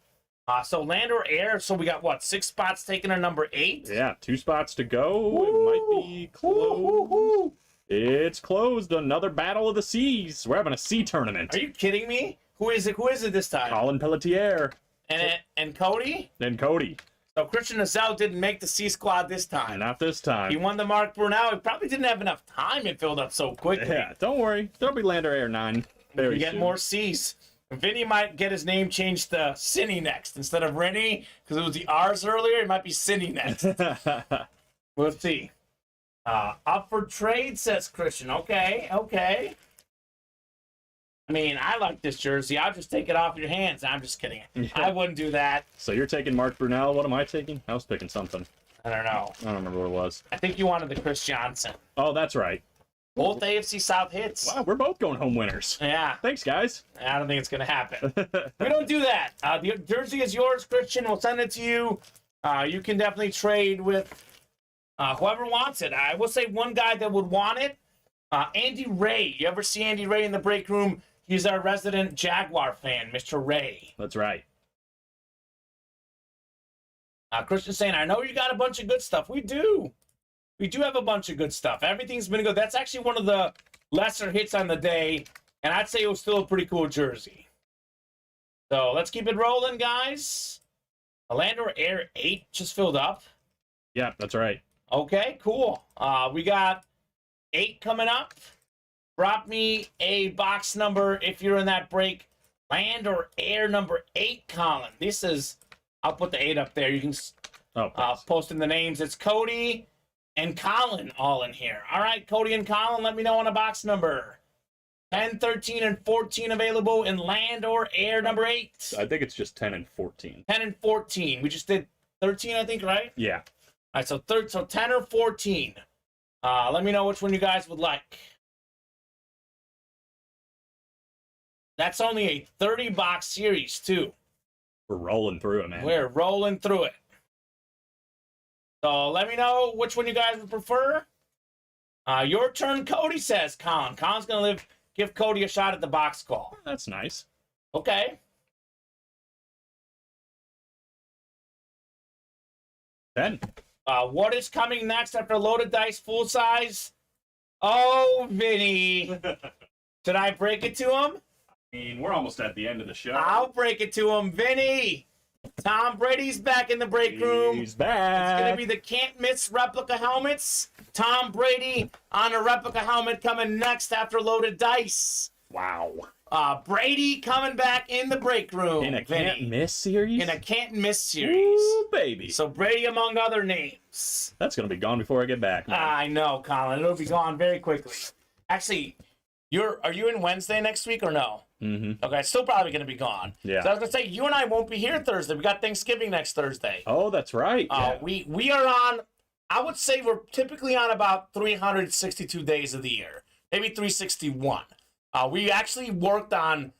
So Lander Air, so we got, 6 spots taken on number 8? Yeah, 2 spots to go. Woo! It might be closed. Woo! It's closed. Another Battle of the Seas. We're having a sea tournament. Are you kidding me? Who is it this time? Colin Pelletier. And Cody? And Cody. So Christian Azell didn't make the C squad this time. Not this time. He won the Mark Brunell. He probably didn't have enough time. It filled up so quickly. Yeah, don't worry. There'll be Lander Air 9 very You get soon. more C's. Vinny might get his name changed to Cinny next instead of Rennie because it was the R's earlier. It might be Cinny next. We'll see. Up for trade, says Christian. Okay. I mean, I like this jersey. I'll just take it off your hands. I'm just kidding. Yeah. I wouldn't do that. So you're taking Mark Brunell. What am I taking? I was picking something. I don't know. I don't remember what it was. I think you wanted the Chris Johnson. Oh, that's right. Both AFC South hits. Wow, we're both going home winners. Yeah. Thanks, guys. I don't think it's going to happen. We don't do that. The jersey is yours, Christian. We'll send it to you. You can definitely trade with whoever wants it. I will say one guy that would want it, Andy Ray. You ever see Andy Ray in the break room? He's our resident Jaguar fan, Mr. Ray. That's right. Christian saying, I know you got a bunch of good stuff. We do. We do have a bunch of good stuff. Everything's been good. That's actually one of the lesser hits on the day, and I'd say it was still a pretty cool jersey. So let's keep it rolling, guys. Lander Air 8 just filled up. Yeah, that's right. Okay, cool. We got 8 coming up. Drop me a box number if you're in that break. Lander Air number 8, Colin. This is, I'll put the 8 up there. You can post in the names. It's Cody and Colin all in here. All right, Cody and Colin, let me know on a box number. 10, 13, and 14 available in Land or Air number 8. I think it's just 10 and 14. 10 and 14. We just did 13, I think, right? Yeah. All right, so 10 or 14. Let me know which one you guys would like. That's only a 30-box series, too. We're rolling through it, man. We're rolling through it. So let me know which one you guys would prefer. Your turn, Cody, says Colin. Colin's going to give Cody a shot at the box call. That's nice. Okay. 10. What is coming next after Loaded Dice Full Size? Oh, Vinny. Should I break it to him? I mean, we're almost at the end of the show. I'll break it to him. Vinny. Tom Brady's back in the break room. He's back. It's going to be the can't-miss replica helmets. Tom Brady on a replica helmet coming next after Loaded Dice. Wow. Brady coming back in the break room. In a Vinny. can't-miss series? In a can't-miss series. Ooh, baby. So Brady among other names. That's going to be gone before I get back, man. I know, Colin. It'll be gone very quickly. Actually, are you in Wednesday next week or no? Mm-hmm. Okay, it's still probably going to be gone. Yeah. So I was going to say, you and I won't be here Thursday. We got Thanksgiving next Thursday. Oh, that's right. Yeah. We are on, I would say we're typically on about 362 days of the year. Maybe 361. We actually worked on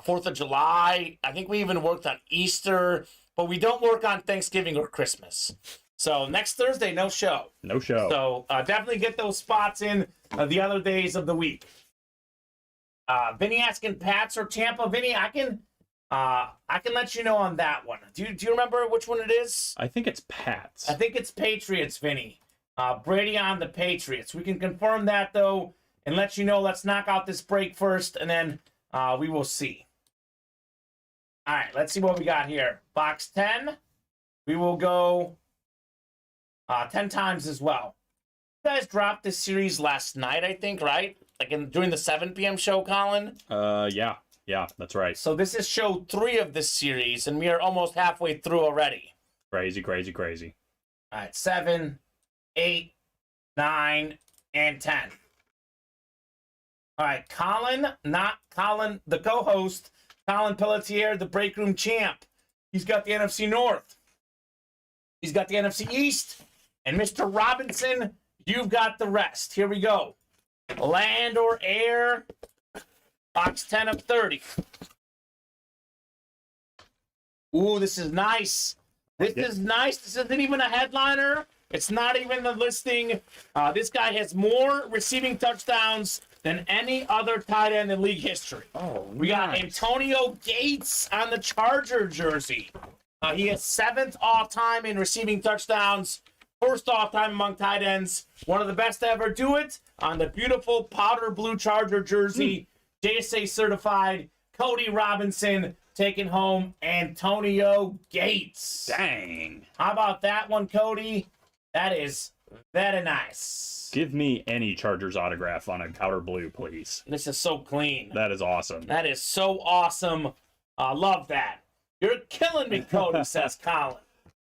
4th of July. I think we even worked on Easter, but we don't work on Thanksgiving or Christmas. So next Thursday, no show. No show. So definitely get those spots in the other days of the week. Vinny asking Pats or Tampa. Vinny, I can let you know on that one. Do you remember which one it is? I think it's Pats. I think it's Patriots, Vinny. Brady on the Patriots. We can confirm that, though, and let you know. Let's knock out this break first, and then we will see. All right, let's see what we got here. Box 10. We will go 10 times as well. You guys dropped this series last night, I think, right? Like during the 7 p.m. show, Colin? Yeah, that's right. So this is show 3 of this series, and we are almost halfway through already. Crazy, crazy, crazy. All right, 7, 8, 9, and 10. All right, Colin, not Colin, the co-host, Colin Pelletier, the break room champ. He's got the NFC North. He's got the NFC East. And Mr. Robinson, you've got the rest. Here we go. Land or air, box 10 of 30. Ooh, this is nice. This is nice. This isn't even a headliner. It's not even the listing. This guy has more receiving touchdowns than any other tight end in league history. Oh, we got Antonio Gates on the Charger jersey. He is 7th all-time in receiving touchdowns. 1st all-time among tight ends. One of the best to ever do it on the beautiful powder blue Charger jersey. JSA certified. Cody Robinson taking home Antonio Gates. Dang. How about that one, Cody? That is very nice. Give me any Chargers autograph on a powder blue, please. This is so clean. That is awesome. That is so awesome. Love that. You're killing me, Cody, says Colin.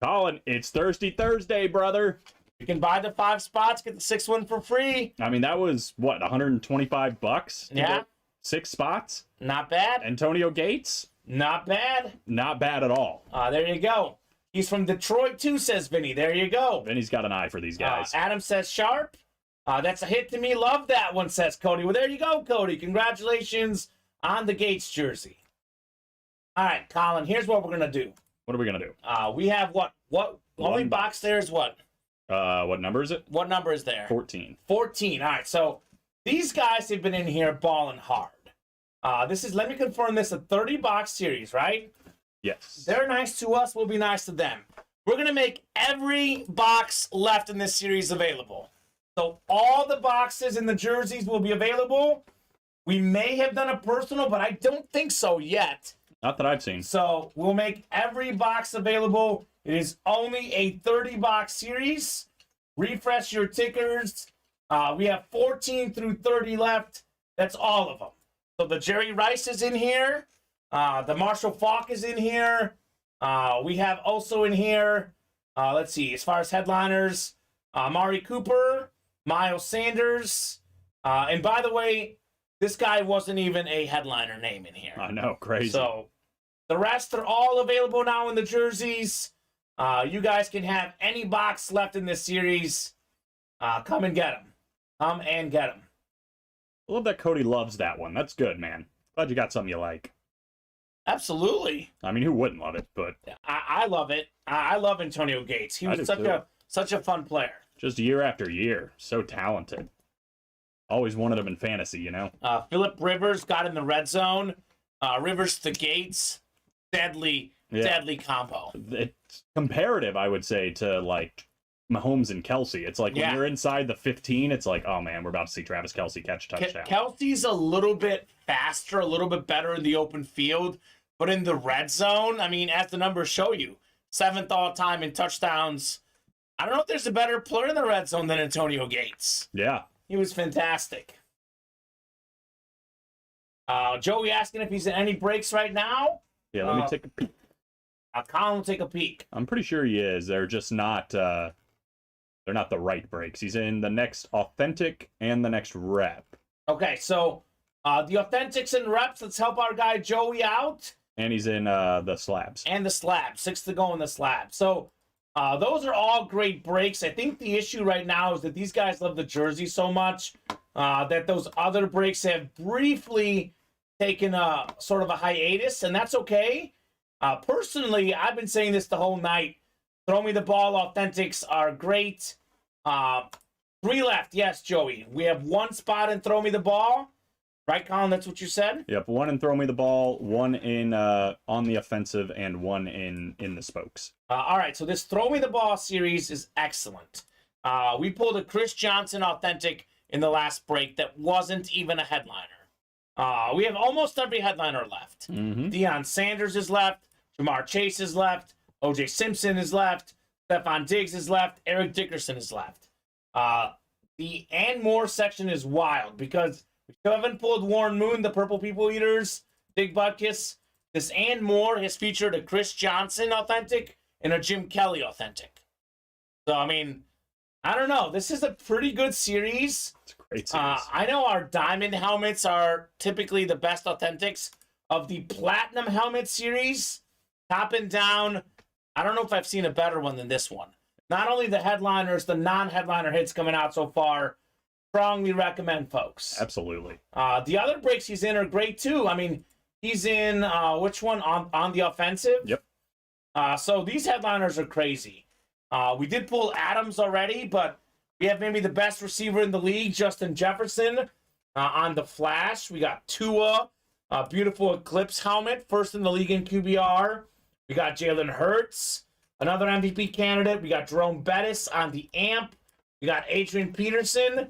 Colin, it's Thirsty Thursday, brother. You can buy the 5 spots, get the 6th one for free. I mean, that was, what, $125? Yeah. 6 spots? Not bad. Antonio Gates? Not bad. Not bad at all. There you go. He's from Detroit, too, says Vinny. There you go. Vinny's got an eye for these guys. Adam says sharp. That's a hit to me. Love that one, says Cody. Well, there you go, Cody. Congratulations on the Gates jersey. All right, Colin, here's what we're going to do. What are we going to do? We have what? Only box there is what? What number is it? What number is there? 14. 14. All right, so these guys have been in here balling hard. Let me confirm this, a 30-box series, right? Yes. They're nice to us. We'll be nice to them. We're going to make every box left in this series available. So all the boxes and the jerseys will be available. We may have done a personal, but I don't think so yet. Not that I've seen. So we'll make every box available. It is only a 30-box series. Refresh your tickers. We have 14 through 30 left. That's all of them. So the Jerry Rice is in here. The Marshall Faulk is in here. We have also in here, let's see, as far as headliners, Amari Cooper, Miles Sanders. And by the way, this guy wasn't even a headliner name in here. I know, crazy. So the rest are all available now in the jerseys. You guys can have any box left in this series. Come and get them. Come and get them. I love that Cody loves that one. That's good, man. Glad you got something you like. Absolutely. I mean, who wouldn't love it? But I love it. I love Antonio Gates. He was such a fun player. Just year after year, so talented. Always wanted him in fantasy, you know. Phillip Rivers got in the red zone. Rivers to Gates, deadly combo. It's comparative, I would say, to like Mahomes and Kelsey. It's like when you're inside the 15, it's like, oh man, we're about to see Travis Kelsey catch a touchdown. Kelsey's a little bit faster, a little bit better in the open field, but in the red zone, I mean, as the numbers show you, 7th all time in touchdowns. I don't know if there's a better player in the red zone than Antonio Gates. Yeah. He was fantastic. Joey asking if he's in any breaks right now. Yeah, let me take a peek. Colin will take a peek. I'm pretty sure he is. They're just not, they're not the right breaks. He's in the next authentic and the next rep. Okay, so the authentics and reps, let's help our guy Joey out. And he's in the slabs. And the slab. 6 to go in the slab. So those are all great breaks. I think the issue right now is that these guys love the jersey so much that those other breaks have briefly taken a sort of a hiatus, and that's okay. Personally, I've been saying this the whole night. Throw Me the Ball Authentics are great. 3 left. Yes, Joey. We have 1 spot in Throw Me the Ball. Right, Colin? That's what you said? Yep, 1 in Throw Me the Ball, 1 in On the Offensive, and 1 in the Spokes. All right, so this Throw Me the Ball series is excellent. We pulled a Chris Johnson Authentic in the last break that wasn't even a headliner. We have almost every headliner left. Deion Sanders is left. Jamar Chase is left. O.J. Simpson is left. Stephon Diggs is left. Eric Dickerson is left. The and more section is wild because we still haven't pulled Warren Moon, the Purple People Eaters, Big Butkus. This and more has featured a Chris Johnson Authentic and a Jim Kelly Authentic. So, I mean, I don't know. This is a pretty good series. It's a great series. I know our diamond helmets are typically the best authentics of the platinum helmet series. Top and down, I don't know if I've seen a better one than this one. Not only the headliners, the non-headliner hits coming out so far. Strongly recommend, folks. Absolutely. The other breaks he's in are great, too. I mean, he's in, which one? On the Offensive? Yep. So these headliners are crazy. We did pull Adams already, but we have maybe the best receiver in the league, Justin Jefferson, on the Flash. We got Tua, a beautiful Eclipse helmet, first in the league in QBR. We got Jalen Hurts, another MVP candidate. We got Jerome Bettis on the AMP. We got Adrian Peterson,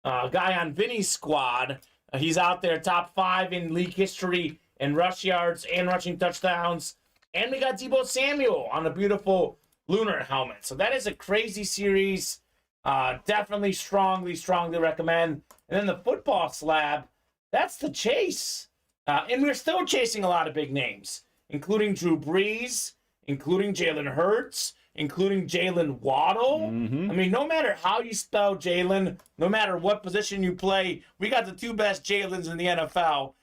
a guy on Vinny's squad. He's out there top 5 in league history in rush yards and rushing touchdowns. And we got Deebo Samuel on a beautiful Lunar helmet. So that is a crazy series. Definitely strongly recommend. And then the football slab, that's the chase. And we're still chasing a lot of big names, including Drew Brees, including Jalen Hurts, including Jalen Waddle. I mean, no matter how you spell Jalen, no matter what position you play, we got the 2 best Jalens in the NFL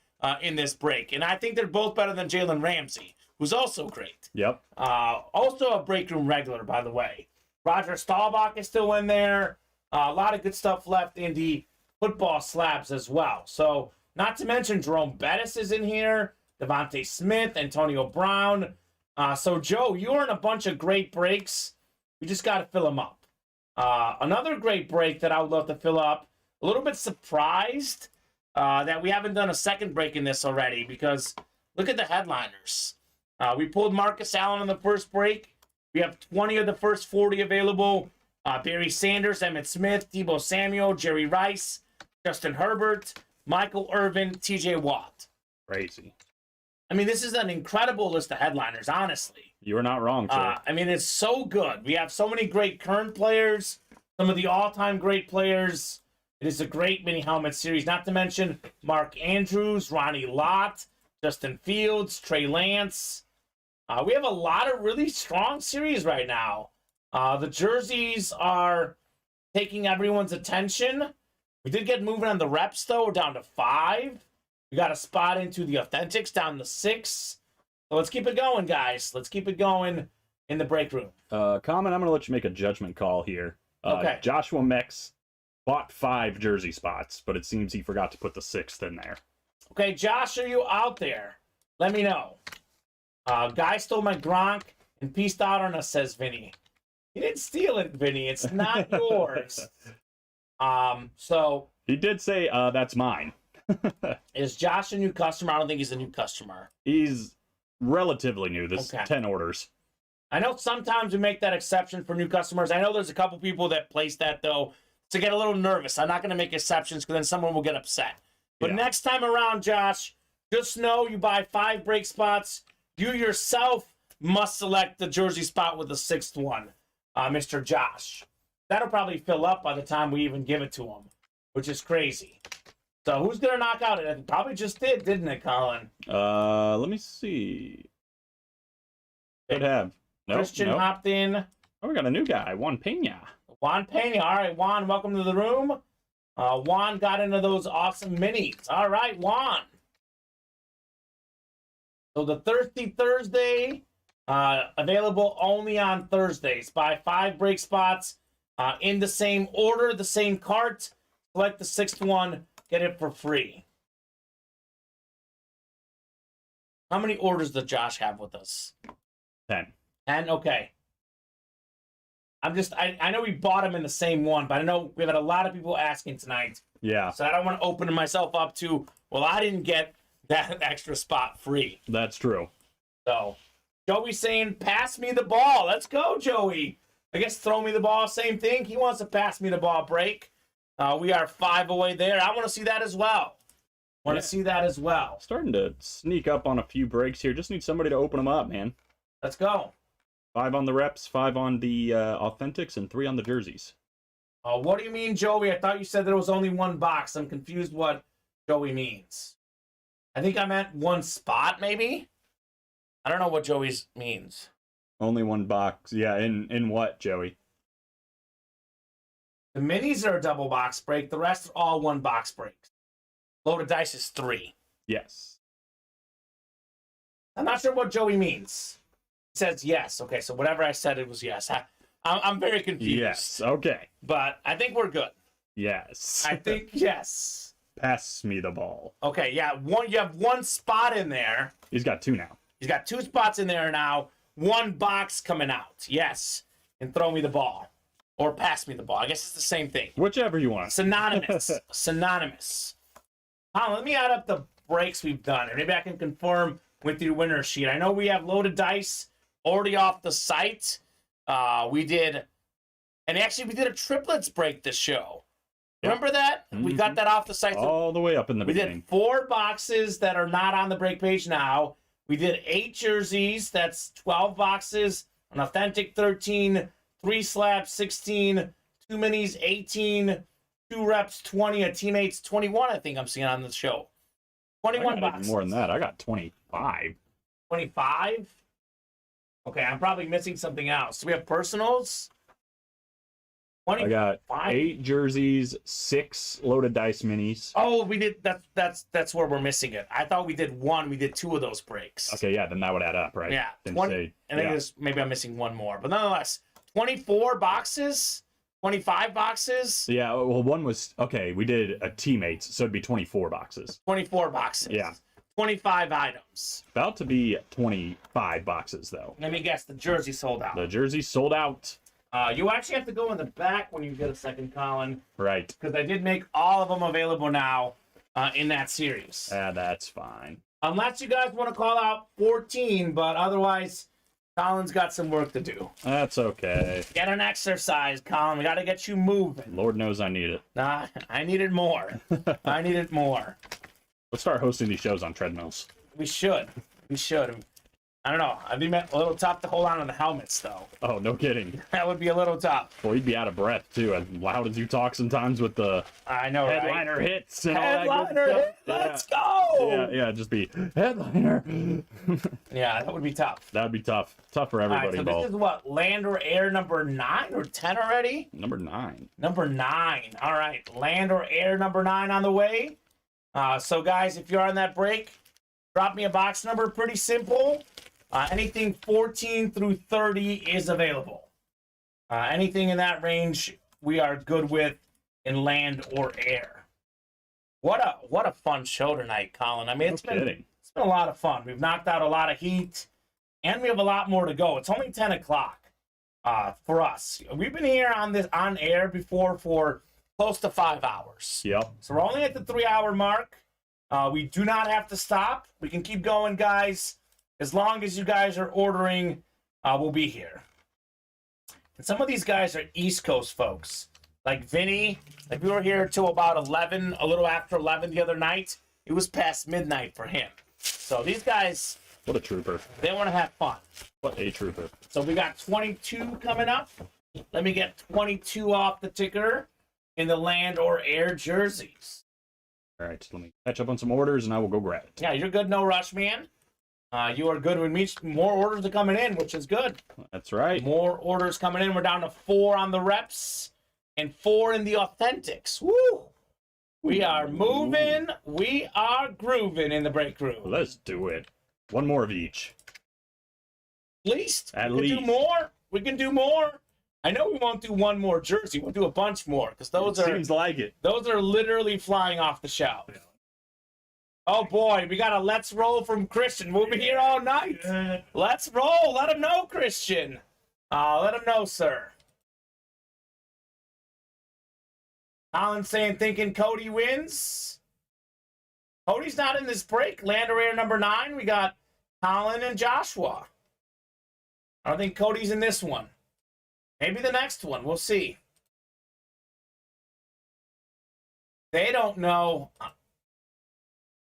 in this break. And I think they're both better than Jalen Ramsey, who's also great. Yep. Also a break room regular, by the way. Roger Staubach is still in there. A lot of good stuff left in the football slabs as well. So, not to mention Jerome Bettis is in here, Devontae Smith, Antonio Brown. So, Joe, you are in a bunch of great breaks. You just got to fill them up. Another great break that I would love to fill up. A little bit surprised that we haven't done a second break in this already because look at the headliners. We pulled Marcus Allen in the first break. We have 20 of the first 40 available. Barry Sanders, Emmitt Smith, Deebo Samuel, Jerry Rice, Justin Herbert, Michael Irvin, TJ Watt. Crazy. I mean, this is an incredible list of headliners, honestly. You were not wrong, sir. I mean, it's so good. We have so many great current players, some of the all-time great players. It is a great mini helmet series, not to mention Mark Andrews, Ronnie Lott, Justin Fields, Trey Lance. We have a lot of really strong series right now. The jerseys are taking everyone's attention. We did get moving on the reps, though. We're down to 5. We got a spot into the Authentics, down to 6. So let's keep it going, guys. Let's keep it going in the break room. Common, I'm going to let you make a judgment call here. Okay. Joshua Mex bought 5 jersey spots, but it seems he forgot to put the 6th in there. Okay, Josh, are you out there? Let me know. Guy stole my Gronk and pieced out on us, says Vinny. He didn't steal it, Vinny. It's not yours. So He did say, that's mine. is Josh a new customer? I don't think he's a new customer. He's relatively new. This Okay. 10 orders. I know sometimes we make that exception for new customers. I know there's a couple people that place that, though, to get a little nervous. I'm not going to make exceptions because then someone will get upset. But Yeah. next time around, Josh, just know you buy 5 break spots. You yourself must select the jersey spot with the 6th one, Mr. Josh. That'll probably fill up by the time we even give it to him, which is crazy. So who's going to knock out it? It probably just did, didn't it, Colin? Let me see. Could have. Nope, Christian nope. hopped in. Oh, we got a new guy, Juan Pena. Juan Pena. All right, Juan, welcome to the room. Juan got into those awesome minis. All right, Juan. So the Thirsty Thursday, available only on Thursdays. Buy 5 break spots in the same order, the same cart. Select the 6th one, get it for free. How many orders does Josh have with us? 10. 10? Okay. I know we bought them in the same one, but I know we've had a lot of people asking tonight. Yeah. So I don't want to open myself up to, well, I didn't get that extra spot free. That's true. So Joey's saying, pass me the ball. Let's go, Joey. I guess throw me the ball, same thing. He wants to pass me the ball break. We are 5 away there. I want to see that as well. Starting to sneak up on a few breaks here. Just need somebody to open them up, man. Let's go. 5 on the reps, 5 on the authentics, and 3 on the jerseys. What do you mean, Joey? I thought you said there was only one box. I'm confused what Joey means. I think I meant one spot, maybe? I don't know what Joey's means. Only one box. Yeah, in what, Joey? The minis are a double box break. The rest are all one box breaks. Loaded dice is 3. Yes. I'm not sure what Joey means. He says yes. Okay, so whatever I said, it was yes. I'm very confused. Yes, okay. But I think we're good. Yes. I think yes. Pass me the ball. Okay, yeah. You have one spot in there. He's got 2 now. He's got 2 spots in there now. 1 box coming out. Yes. And throw me the ball. Or pass me the ball. I guess it's the same thing. Whichever you want. Synonymous. Synonymous. Let me add up the breaks we've done. And maybe I can confirm with your winner sheet. I know we have loaded dice already off the site. We did a triplets break this show. Remember that? Mm-hmm. We got that off the site. All the way up in the beginning. We did 4 boxes that are not on the break page now. We did 8 jerseys. That's 12 boxes. An authentic 13. 3 slabs 16. 2 minis 18. 2 reps 20. A teammates 21. I think I'm seeing on the show. 21 boxes. More than that. I got 25. 25. Okay, I'm probably missing something else. Do we have personals? 25. I got 8 jerseys, 6 loaded dice minis. Oh, we did. That's where we're missing it. I thought we did 1. We did 2 of those breaks. Okay, yeah, then that would add up, right? Yeah, 20. And then maybe I'm missing 1 more, but nonetheless, 24 boxes, 25 boxes. Yeah, well, one was okay. We did a teammates, so it'd be 24 boxes. 24 boxes. Yeah. 25 items. About to be 25 boxes, though. Let me guess, the jersey sold out. The jersey sold out. You actually have to go in the back when you get a second, Colin. Right. Because I did make all of them available now in that series. That's fine. Unless you guys want to call out 14, but otherwise, Colin's got some work to do. That's okay. Get an exercise, Colin. We got to get you moving. Lord knows I need it. Nah, I need it more. I need it more. Let's start hosting these shows on treadmills. We should. I don't know. I'd be a little tough to hold on to the helmets, though. Oh, no kidding. That would be a little tough. Well, you'd be out of breath, too, as loud as you talk sometimes with the I know, headliner right? hits and all that good Headliner stuff. hit! Let's go! Yeah, just be headliner. Yeah, that would be tough. That would be tough. Tough for everybody All right, so involved. this is what, land or air number 9 or 10 already? Number 9. Number 9. All right, land or air number 9 on the way. So, guys, if you're on that break, drop me a box number. Pretty simple. Anything 14 through 30 is available. Anything in that range, we are good with in land or air. What a fun show tonight, Colin. I mean, it's been a lot of fun. We've knocked out a lot of heat, and we have a lot more to go. It's only 10 o'clock for us. We've been here on air before for close to 5 hours. Yep. So we're only at the 3-hour mark. We do not have to stop. We can keep going, guys. As long as you guys are ordering, we'll be here. And some of these guys are East Coast folks. Like Vinny, we were here till about 11, a little after 11 the other night. It was past midnight for him. So these guys... What a trooper. They want to have fun. What a trooper. So we got 22 coming up. Let me get 22 off the ticker in the land or air jerseys. All right, let me catch up on some orders, and I will go grab it. Yeah, you're good, no rush, man. You are good with me. More orders are coming in, which is good. That's right. More orders coming in. We're down to 4 on the reps and 4 in the authentics. Woo! We are moving. We are grooving in the break room. Let's do it. One more of each. At least. At we least. can do more. We can do more. I know we won't do one more jersey. We'll do a bunch more because those Seems like it. Those are literally flying off the shelf. Oh boy, we got a let's roll from Christian. We'll be here all night. Let's roll. Let him know, Christian. Let him know, sir. Colin saying, thinking Cody wins. Cody's not in this break. Land Rare number 9. We got Colin and Joshua. I don't think Cody's in this one. Maybe the next one. We'll see. They don't know.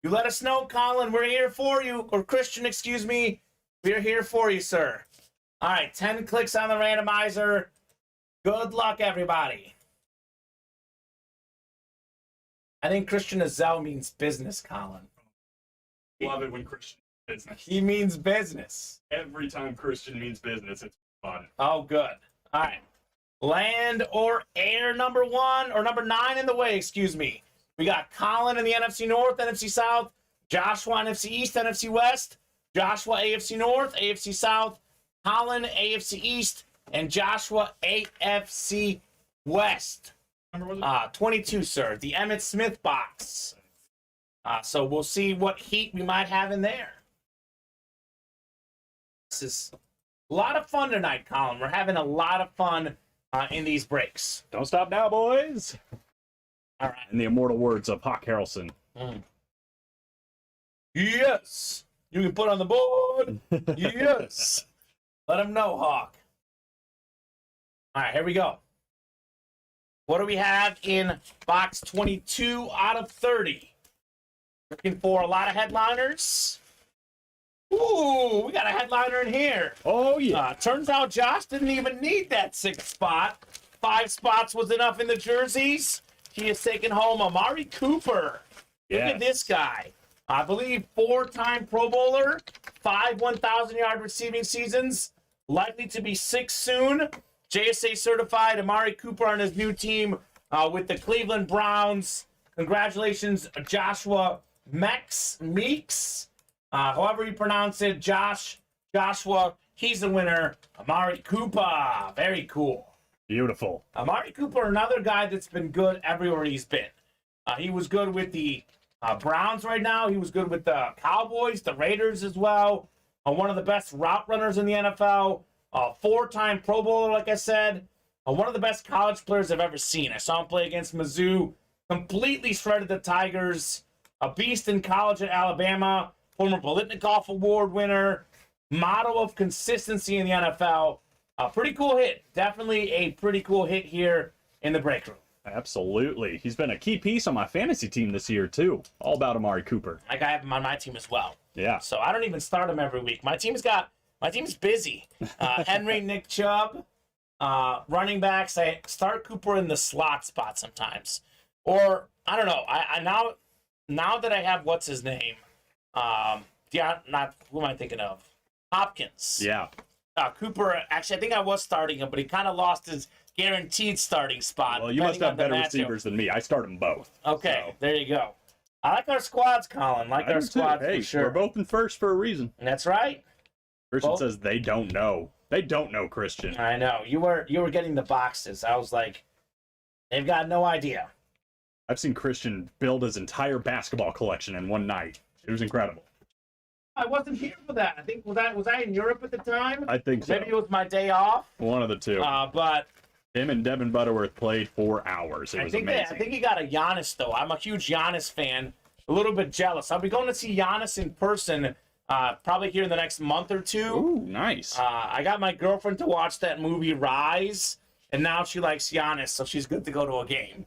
You let us know, Colin. We're here for you. Or Christian, excuse me. We're here for you, sir. All right, 10 clicks on the randomizer. Good luck, everybody. I think Christian Azel means business, Colin. Love it when Christian means business. He means business. Every time Christian means business, it's fun. Oh, good. All right. Land or air number 1, or number 9 in the way, excuse me. We got Colin in the NFC North, NFC South, Joshua NFC East, NFC West, Joshua AFC North, AFC South, Colin AFC East, and Joshua AFC West. 22, sir. The Emmitt Smith box. So we'll see what heat we might have in there. This is a lot of fun tonight, Colin. We're having a lot of fun in these breaks. Don't stop now, boys. All right. In the immortal words of Hawk Harrelson. Yes. You can put on the board. Yes. Let him know, Hawk. All right, here we go. What do we have in box 22 out of 30? Looking for a lot of headliners. Ooh, we got a headliner in here. Oh, yeah. Turns out Josh didn't even need that 6th spot. 5 spots was enough in the jerseys. He has taken home Amari Cooper. Look at this guy. I believe 4-time Pro Bowler, 5 1,000-yard receiving seasons, likely to be 6 soon. JSA certified Amari Cooper on his new team with the Cleveland Browns. Congratulations, Joshua Meeks. However you pronounce it, Joshua, he's the winner. Amari Cooper, very cool. Beautiful. Amari Cooper, another guy that's been good everywhere he's been. He was good with the Browns right now. He was good with the Cowboys, the Raiders as well. One of the best route runners in the NFL. 4-time Pro Bowler, like I said. One of the best college players I've ever seen. I saw him play against Mizzou. Completely shredded the Tigers. A beast in college at Alabama. Former Bolitnikoff Award winner. Model of consistency in the NFL. A pretty cool hit. Definitely a pretty cool hit here in the break room. Absolutely. He's been a key piece on my fantasy team this year, too. All about Amari Cooper. I have him on my team as well. Yeah. So I don't even start him every week. My team's busy. Henry, Nick Chubb, running backs. I start Cooper in the slot spot sometimes. Or, I don't know. I now that I have, what's his name? Who am I thinking of? Hopkins. Yeah. Cooper, actually, I think I was starting him, but he kind of lost his guaranteed starting spot. Well, you must have better receivers than me. I start them both. Okay, so. There you go. I like our squads, Colin. I do too. Hey, for sure. We're both in first for a reason. That's right. Christian says they don't know. They don't know Christian. I know. You were getting the boxes. I was like, they've got no idea. I've seen Christian build his entire basketball collection in one night. It was incredible. I wasn't here for that. I think was I in Europe at the time? I think so. Maybe it was my day off. One of the two. But him and Devin Butterworth played for hours. It was amazing. I think he got a Giannis though. I'm a huge Giannis fan. A little bit jealous. I'll be going to see Giannis in person probably here in the next month or two. Ooh, nice. I got my girlfriend to watch that movie Rise, and now she likes Giannis, so she's good to go to a game.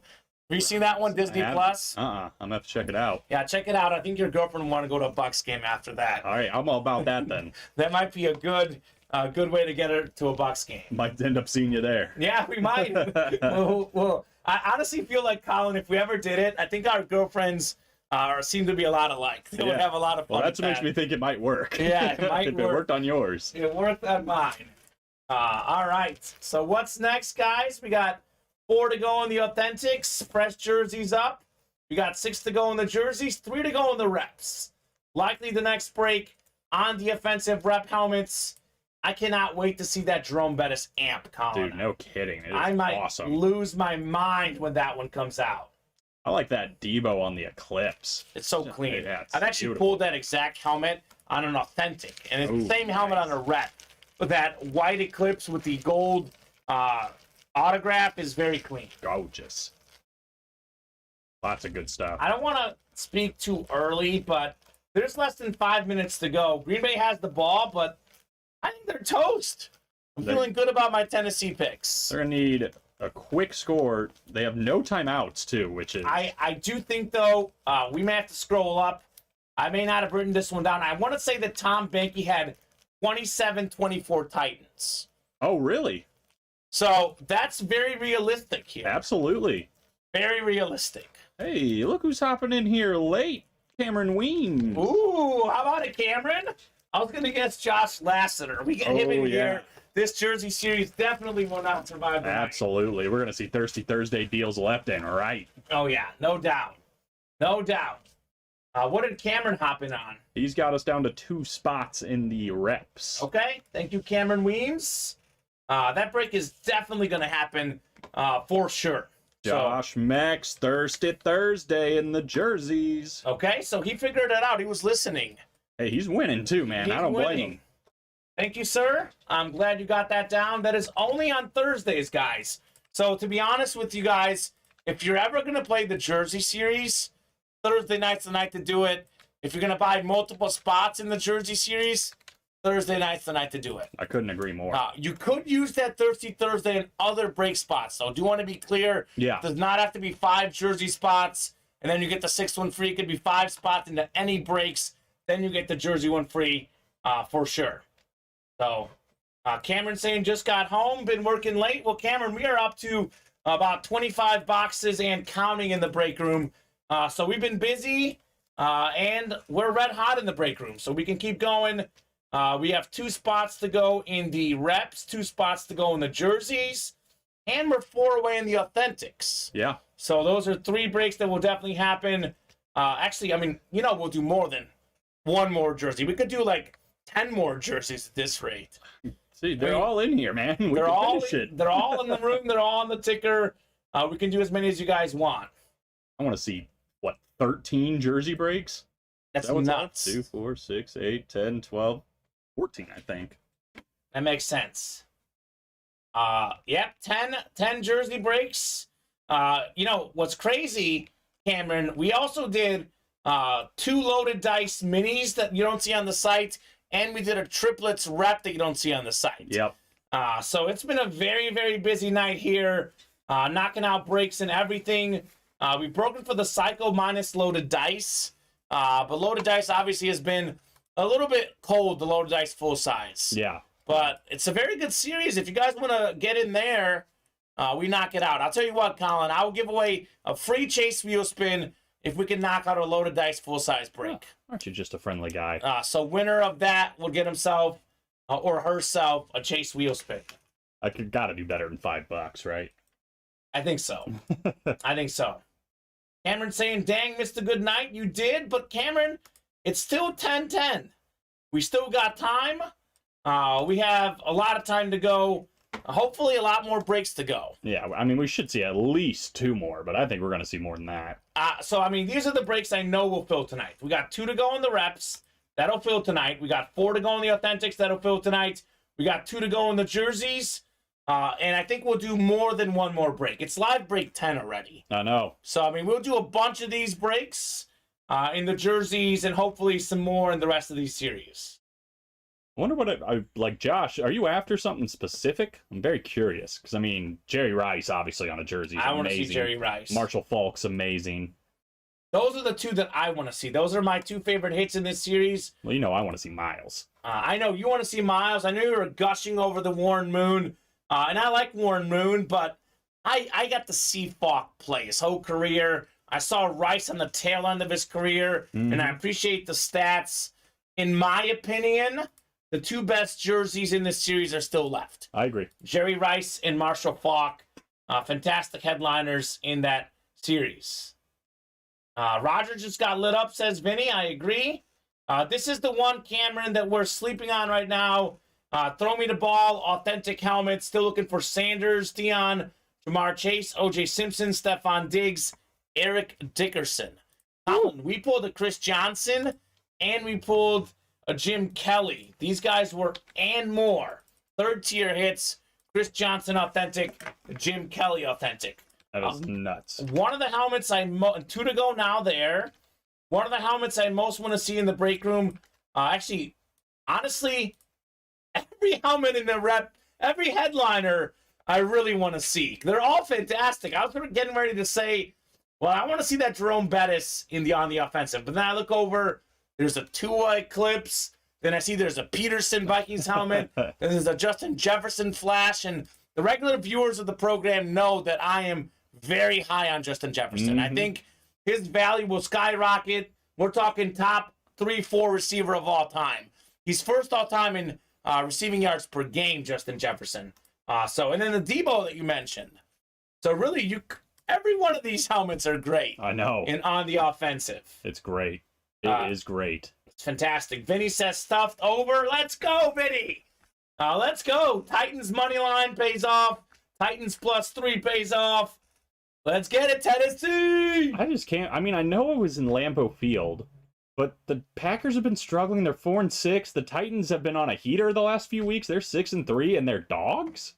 Have you seen that one, Disney Plus? I'm gonna have to check it out. Yeah, check it out. I think your girlfriend will want to go to a Bucks game after that. All right, I'm all about that then. That might be a good way to get her to a Bucks game. Might end up seeing you there. Yeah, we might. well, I honestly feel like, Colin, if we ever did it, I think our girlfriends seem to be a lot alike. They would have a lot of fun. Well, that's what makes me think it might work. Yeah, it might if work. It worked on yours. It worked on mine. All right. So what's next, guys? We got 4 to go in the authentics. Fresh jerseys up. We got 6 to go in the jerseys. 3 to go in the reps. Likely the next break on the offensive rep helmets. I cannot wait to see that Jerome Bettis amp, Colin. Dude, no kidding. It is I might awesome. lose my mind when that one comes out. I like that Debo on the Eclipse. It's so clean. Yeah, it's I've actually beautiful. pulled that exact helmet on an authentic, and it's the Ooh, same helmet nice. on a rep. But that white Eclipse with the gold autograph is very clean. Gorgeous. Lots of good stuff. I don't want to speak too early, but there's less than 5 minutes to go. Green Bay has the ball, but I think they're toast. I'm feeling good about my Tennessee picks. They're going to need a quick score. They have no timeouts, too, which is... I do think, though, we may have to scroll up. I may not have written this one down. I want to say that Tom Benke had 27-24 Titans. Oh, really? So that's very realistic here. Absolutely. Very realistic. Hey, look who's hopping in here late. Cameron Weems. Ooh, how about it, Cameron? I was going to guess Josh Lasseter. We get him in here. This Jersey series definitely will not survive the night. Absolutely. We're going to see Thirsty Thursday deals left and right. Oh, yeah. No doubt. No doubt. What did Cameron hop in on? He's got us down to 2 spots in the reps. Okay. Thank you, Cameron Weems. That break is definitely going to happen for sure. Josh Max, Thirsty Thursday in the jerseys. Okay, so he figured it out. He was listening. Hey, he's winning too, man. He's I don't blame winning. him. Thank you, sir. I'm glad you got that down. That is only on Thursdays, guys. So to be honest with you guys, if you're ever going to play the Jersey series, Thursday night's the night to do it. If you're going to buy multiple spots in the Jersey series, Thursday night's the night to do it. I couldn't agree more. You could use that Thirsty Thursday in other break spots. So do want to be clear. Yeah. It does not have to be 5 Jersey spots, and then you get the 6th one free. It could be 5 spots into any breaks. Then you get the Jersey one free for sure. So Cameron saying just got home, been working late. Well, Cameron, we are up to about 25 boxes and counting in the break room. So we've been busy, and we're red hot in the break room. So we can keep going. We have 2 spots to go in the reps, 2 spots to go in the jerseys, and we're 4 away in the authentics. Yeah. So those are 3 breaks that will definitely happen. Actually, I mean, we'll do more than 1 more jersey. We could do like 10 more jerseys at this rate. See, they're all in here, man. We They're can all finish it. they're all in the room. They're all on the ticker. We can do as many as you guys want. I want to see, 13 jersey breaks? That's Is that what's up? nuts. 2, 4, 6, 8, 10, 12, 14, I think. That makes sense. Yep, 10 jersey breaks. What's crazy, Cameron, we also did 2 loaded dice minis that you don't see on the site, and we did a triplets rep that you don't see on the site. Yep. So it's been a very, very busy night here, knocking out breaks and everything. We've broken for the Psycho minus loaded dice, but loaded dice obviously has been a little bit cold, the loaded dice full size. Yeah. But it's a very good series. If you guys want to get in there, we knock it out. I'll tell you what, Colin, I will give away a free chase wheel spin if we can knock out a loaded dice full-size break. Aren't you just a friendly guy? So winner of that will get himself or herself a chase wheel spin. I gotta do better than $5, right? I think so. I think so. Cameron saying, dang, missed a good night. You did, but Cameron, it's still 10-10. We still got time. We have a lot of time to go. Hopefully a lot more breaks to go. Yeah, I mean, we should see at least 2 more, but I think we're going to see more than that. These are the breaks I know will fill tonight. We got 2 to go in the reps. That'll fill tonight. We got 4 to go in the authentics. That'll fill tonight. We got 2 to go in the jerseys. And I think we'll do more than 1 more break. It's live break 10 already. I know. So, we'll do a bunch of these breaks in the jerseys and hopefully some more in the rest of these series. I wonder what Josh, are you after something specific? I'm very curious, because, Jerry Rice, obviously, on a jersey is I want to amazing. see Jerry Rice. Marshall Falk's amazing. Those are the 2 that I want to see. Those are my 2 favorite hits in this series. Well, I want to see Miles. I know you want to see Miles. I know you were gushing over the Warren Moon, and I like Warren Moon, but I got to see Falk play his whole career. I saw Rice on the tail end of his career, and I appreciate the stats. In my opinion, the 2 best jerseys in this series are still left. I agree. Jerry Rice and Marshall Falk, fantastic headliners in that series. Roger just got lit up, says Vinny. I agree. This is the one, Cameron, that we're sleeping on right now. Throw me the ball, authentic helmet. Still looking for Sanders, Dion, Jamar Chase, O.J. Simpson, Stephon Diggs, Eric Dickerson. Colin, we pulled a Chris Johnson, and we pulled a Jim Kelly. These guys were and more. Third-tier hits, Chris Johnson authentic, Jim Kelly authentic. That is nuts. One of the helmets two to go now there. One of the helmets I most want to see in the break room. Actually, honestly, every helmet in the rep, every headliner, I really want to see. They're all fantastic. I was getting ready to say, well, I want to see that Jerome Bettis on the offensive. But then I look over, there's a Tua Eclipse. Then I see there's a Peterson Vikings helmet. Then there's a Justin Jefferson flash. And the regular viewers of the program know that I am very high on Justin Jefferson. I think his value will skyrocket. We're talking top 3-4 receiver of all time. He's first all time in receiving yards per game, Justin Jefferson. And then the Debo that you mentioned. So really, every one of these helmets are great. I know. And on the offensive. It's great. It is great. It's fantastic. Vinny says stuffed over. Let's go, Vinny. Let's go. Titans money line pays off. Titans +3 pays off. Let's get it, Tennessee. I just can't. I mean, I know it was in Lambeau Field, but the Packers have been struggling. They're 4-6. The Titans have been on a heater the last few weeks. They're 6-3, and they're dogs.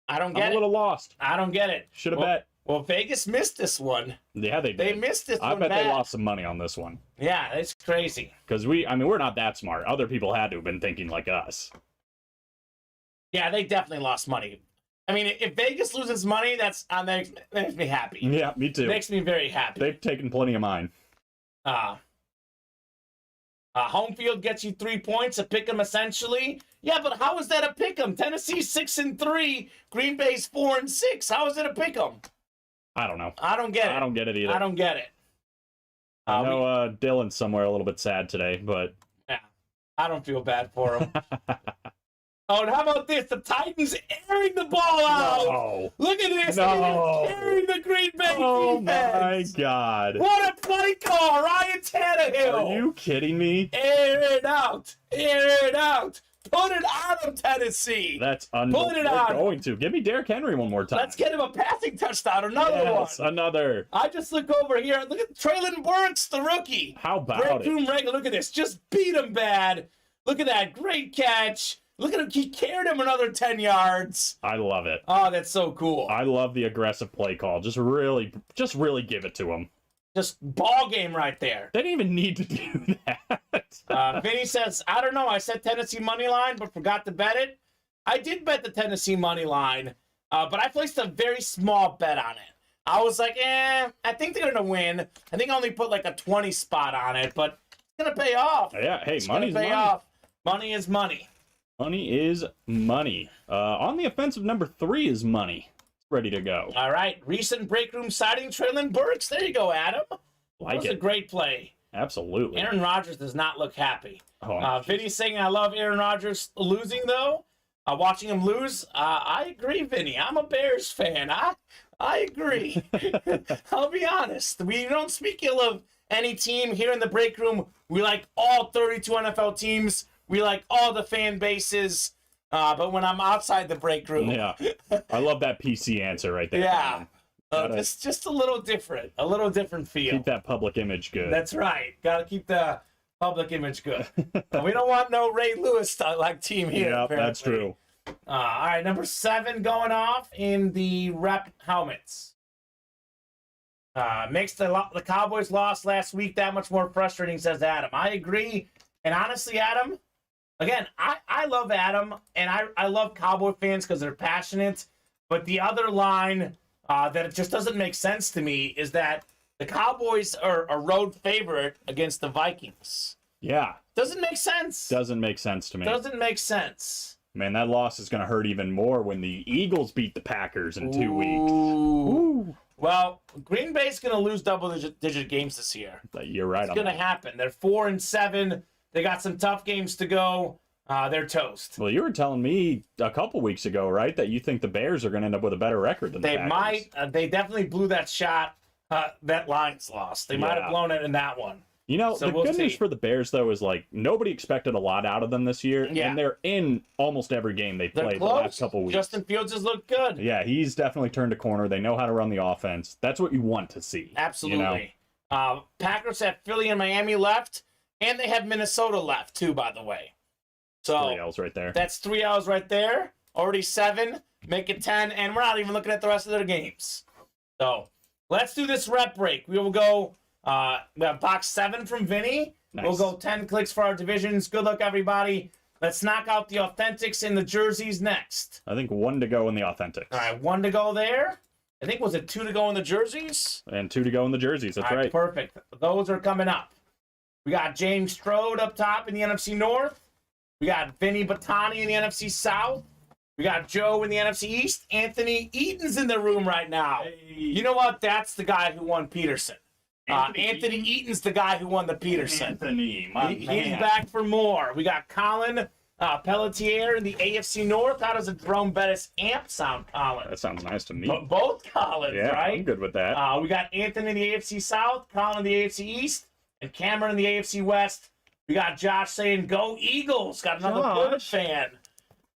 I don't get it. I'm a little lost. I don't get it. Should have bet. Well, Vegas missed this one. Yeah, they did. They missed this one. I bet bad. they lost some money on this one. Yeah, it's crazy. Because we're not that smart. Other people had to have been thinking like us. Yeah, they definitely lost money. I mean, if Vegas loses money, that makes me happy. Yeah, me too. Makes me very happy. They've taken plenty of mine. Home field gets you 3 points, a pick'em essentially. Yeah, but how is that a pick'em? Tennessee's 6-3, Green Bay's 4-6. How is it a pick'em? I don't know. I don't get it. I don't get it either. I don't get it. I know Dylan's somewhere a little bit sad today, but yeah, I don't feel bad for him. Oh, and how about this? The Titans airing the ball out. No. Look at this. No. Airing the Green Bay Oh defense. my God. What a play call, Ryan Tannehill. Are you kidding me? Air it out. Air it out. Put it on him, Tennessee. That's unbelievable. Put it on. We're going to. Give me Derrick Henry one more time. Let's get him a passing touchdown. Another one. Another. I just look over here. Look at Traylon Burks, the rookie. How about Breakroom regular. Look at this. Just beat him bad. Look at that. Great catch. Look at him. He carried him another 10 yards. I love it. Oh, that's so cool. I love the aggressive play call. Just really give it to him. Just ball game right there. They didn't even need to do that. Vinny says, I don't know. I said Tennessee money line, but forgot to bet it. I did bet the Tennessee money line, but I placed a very small bet on it. I was like, I think they're going to win. I think I only put like a 20 spot on it, but it's going to pay off. Yeah, hey, it's money's gonna pay money. off. Money is money. Money is money. On the offensive, number 3 is money. Ready to go. All right. Recent break room sighting, Traylon Burks. There you go, Adam. Like that was a great play. Absolutely. Aaron Rodgers does not look happy. Oh, Vinny's saying, I love Aaron Rodgers losing, though. Watching him lose, I agree, Vinny. I'm a Bears fan. I agree. I'll be honest. We don't speak ill of any team here in the break room. We like all 32 NFL teams. We like all the fan bases. But when I'm outside the break room. Yeah. I love that PC answer right there. Yeah. Just a little different feel. Keep that public image good. That's right. Got to keep the public image good. We don't want no Ray Lewis like team here. Yeah, apparently. that's true. All right, number 7 going off in the rep helmets. Makes the Cowboys loss last week that much more frustrating, says Adam. I agree. And honestly, Adam, again, I love Adam, and I love Cowboy fans because they're passionate. But the other line that it just doesn't make sense to me is that the Cowboys are a road favorite against the Vikings. Yeah. Doesn't make sense. Doesn't make sense to me. Doesn't make sense. Man, that loss is going to hurt even more when the Eagles beat the Packers in 2 weeks. Ooh. Well, Green Bay's going to lose double-digit games this year. You're right. It's going to happen. They're 4-7. They got some tough games to go. They're toast. Well, you were telling me a couple weeks ago, right, that you think the Bears are going to end up with a better record than the Packers. They might. They definitely blew that shot. That Lions lost. They might have blown it in that one. So the good news for the Bears, though, is like nobody expected a lot out of them this year, and they're in almost every game they've played the last couple weeks. Justin Fields has looked good. Yeah, he's definitely turned a corner. They know how to run the offense. That's what you want to see. Absolutely. Packers have Philly and Miami left, and they have Minnesota left too, by the way. So 3 L's right there. That's 3 L's right there. Already 7. Make it 10, and we're not even looking at the rest of their games. So let's do this rep break. We will go. We have box 7 from Vinny. Nice. We'll go 10 clicks for our divisions. Good luck, everybody. Let's knock out the Authentics and the jerseys next. I think 1 to go in the Authentics. All right, 1 to go there. I think, was it 2 to go in the jerseys? And 2 to go in the jerseys. That's right. Perfect. Those are coming up. We got James Strode up top in the NFC North. We got Vinny Batani in the NFC South. We got Joe in the NFC East. Anthony Eaton's in the room right now. Hey. You know what? That's the guy who won Peterson. Anthony Eaton's the guy who won the Peterson. Anthony, He's back for more. We got Colin Pelletier in the AFC North. How does a Jerome Bettis amp sound, Colin? That sounds nice to me. Both Collins, Yeah, right? I'm good with that. We got Anthony in the AFC South, Colin in the AFC East, and Cameron in the AFC West. We got Josh saying, "Go Eagles!" Got another good fan.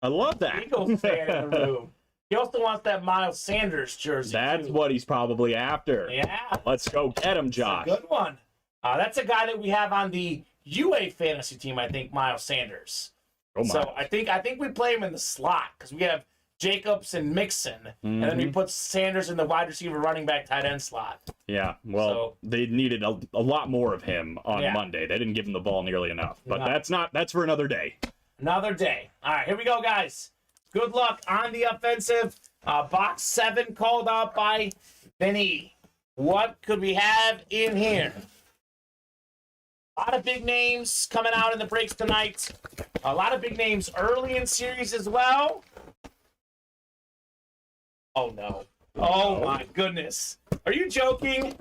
I love that. Eagles fan in the room. He also wants that Miles Sanders jersey. That's too. what he's probably after. Yeah. Let's go get him, Josh. Good one. That's a guy that we have on the UA fantasy team, I think, Miles Sanders. Oh, So I think we play him in the slot because we have Jacobs and Mixon, and then we put Sanders in the wide receiver, running back, tight end slot. Yeah, well, they needed a lot more of him on Monday. They didn't give him the ball nearly enough, but that's for another day. Another day. All right, here we go, guys. Good luck on the offensive. Box 7 called out by Vinny. What could we have in here? A lot of big names coming out in the breaks tonight. A lot of big names early in series as well. Oh, no. Oh, my goodness. Are you joking?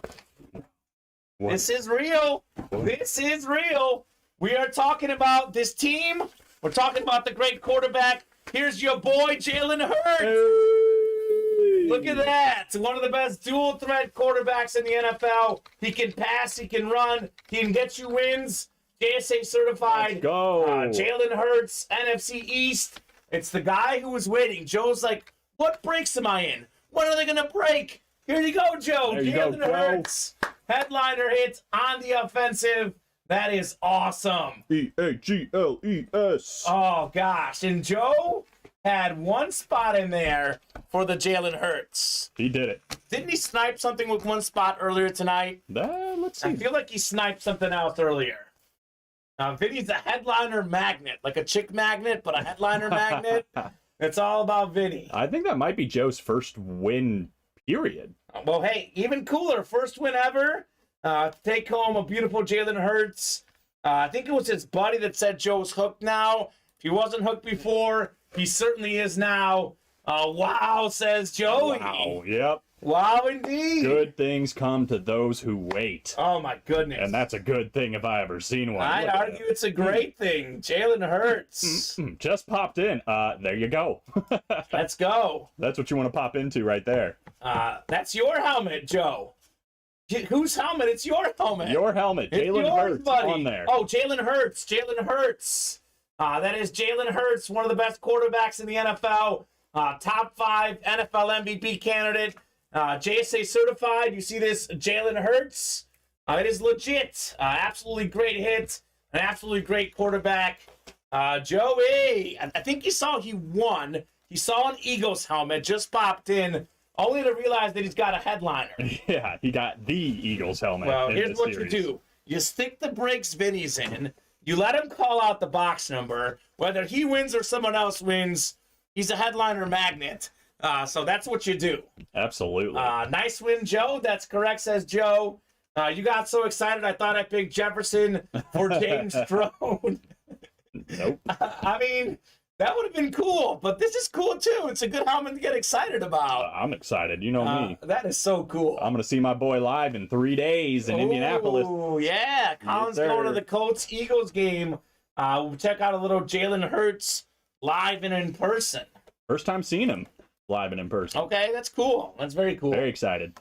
What? This is real. This is real. We are talking about this team. We're talking about the great quarterback. Here's your boy, Jalen Hurts. Hey. Look at that. One of the best dual threat quarterbacks in the NFL. He can pass, he can run, he can get you wins. JSA certified. Let's go. Jalen Hurts, NFC East. It's the guy who was waiting. Joe's like, what breaks am I in? When are they going to break? Here you go, Joe. There you go, Jalen Hurts. Headliner hit on the offensive. That is awesome. EAGLES. Oh, gosh. And Joe had one spot in there for the Jalen Hurts. He did it. Didn't he snipe something with one spot earlier tonight? Let's I see. feel like he sniped something else earlier. Vinny's a headliner magnet, like a chick magnet, but a headliner magnet. It's all about Vinny. I think that might be Joe's first win, period. Well, hey, even cooler. First win ever. Take home a beautiful Jalen Hurts. I think it was his buddy that said Joe's hooked now. If he wasn't hooked before, he certainly is now. Wow, says Joey. Wow, yep. Wow, indeed. Good things come to those who wait. Oh, my goodness. And that's a good thing if I ever seen one. I'd Look at argue it's a great thing. Jalen Hurts. Just popped in. There you go. Let's go. That's what you want to pop into right there. That's your helmet, Joe. Whose helmet? It's your helmet. Your helmet. It's Jalen yours, Hurts buddy. on there. Oh, Jalen Hurts. Jalen Hurts. That is Jalen Hurts, one of the best quarterbacks in the NFL. Top 5 NFL MVP candidate. JSA certified. You see this Jalen Hurts? It is legit. Absolutely great hit. An absolutely great quarterback. Joey, I think you saw he won. He saw an Eagles helmet, just popped in, only to realize that he's got a headliner. Yeah, he got the Eagles helmet. Well, in here's this what series. you do. You stick the breaks Vinny's in. You let him call out the box number. Whether he wins or someone else wins, he's a headliner magnet. So that's what you do. Absolutely. Nice win, Joe. That's correct, says Joe. You got so excited, I thought I picked Jefferson for James Strode. Nope. I mean, that would have been cool, but this is cool too. It's a good helmet to get excited about. I'm excited. You know me. That is so cool. I'm going to see my boy live in 3 days in Indianapolis. Oh, yeah. Colin's Yes, going to sir. the Colts-Eagles game. We'll check out a little Jalen Hurts live and in person. First time seeing him live and in person. Okay, that's cool. That's very cool. Very excited.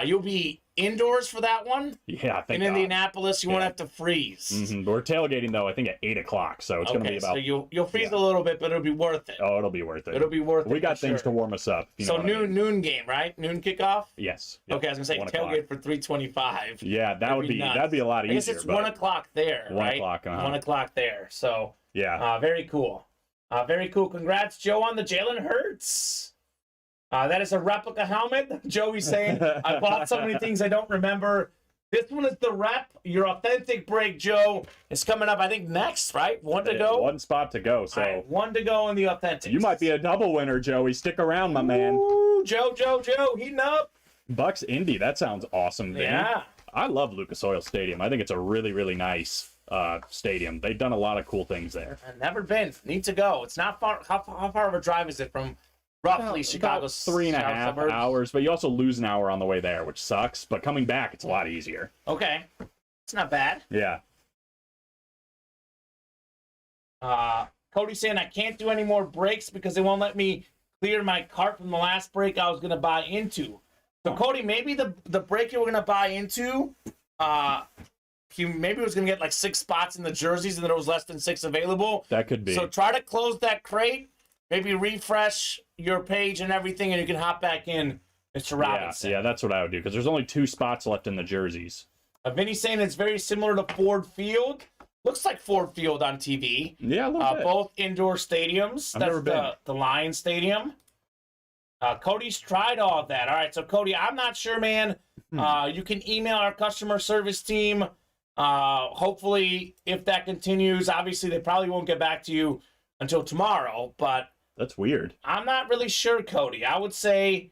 You'll be indoors for that one. Yeah, In Indianapolis, you won't have to freeze. We're tailgating though. I think at 8 o'clock, so it's going to be about. So you'll freeze a little bit, but it'll be worth it. Oh, it'll be worth it. It'll be worth it. We got things to warm us up. So noon game, right? Noon kickoff. Yes. Okay, I was gonna say tailgate for 3:25. Yeah, that'd be a lot easier. I guess it's 1 o'clock there, right? 1 o'clock. 1 o'clock there. So yeah, very cool. Very cool. Congrats, Joe, on the Jalen Hurts. That is a replica helmet. Joey's saying, I bought so many things I don't remember. This one is the rep. Your authentic break, Joe, is coming up, I think, next, right? One to go? One spot to go. So right, one to go in the authentic. You might be a double winner, Joey. Stick around, my man. Ooh, Joe, heating up. Bucks Indy. That sounds awesome, Vinny. Yeah. I love Lucas Oil Stadium. I think it's a really, really nice stadium. They've done a lot of cool things there. I've never been. Need to go. It's not far. How far of a drive is it from roughly Chicago's 3.5 suburbs? hours, but you also lose an hour on the way there, which sucks. But coming back, it's a lot easier. Okay. It's not bad. Yeah. Cody's saying I can't do any more breaks because they won't let me clear my cart from the last break I was going to buy into. So, Cody, maybe the break you were going to buy into, he maybe was going to get like 6 spots in the jerseys and there was less than 6 available. That could be. So try to close that crate, maybe refresh your page and everything, and you can hop back in, Mr. Robinson. Yeah, that's what I would do because there's only 2 spots left in the jerseys. Vinny's saying it's very similar to Ford Field. Looks like Ford Field on TV. Yeah, a little bit. Both indoor stadiums. I've never been. The Lions Stadium. Cody's tried all of that. All right, so Cody, I'm not sure, man. You can email our customer service team. Hopefully, if that continues, obviously they probably won't get back to you until tomorrow, but that's weird. I'm not really sure, Cody. I would say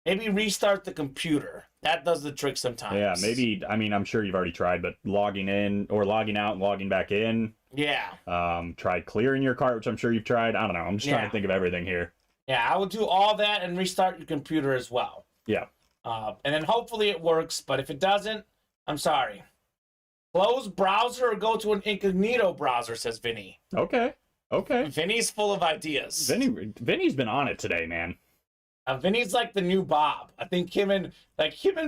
maybe restart the computer. That does the trick sometimes. Yeah, maybe. I mean, I'm sure you've already tried, but logging in or logging out and logging back in. Yeah. Try clearing your cart, which I'm sure you've tried. I don't know. I'm just trying to think of everything here. Yeah, I would do all that and restart your computer as well. Yeah. And then hopefully it works, but if it doesn't, I'm sorry. Close browser or go to an incognito browser, says Vinny. Okay. Vinny's full of ideas. Vinny's been on it today, man. Vinny's like the new Bob. I think him and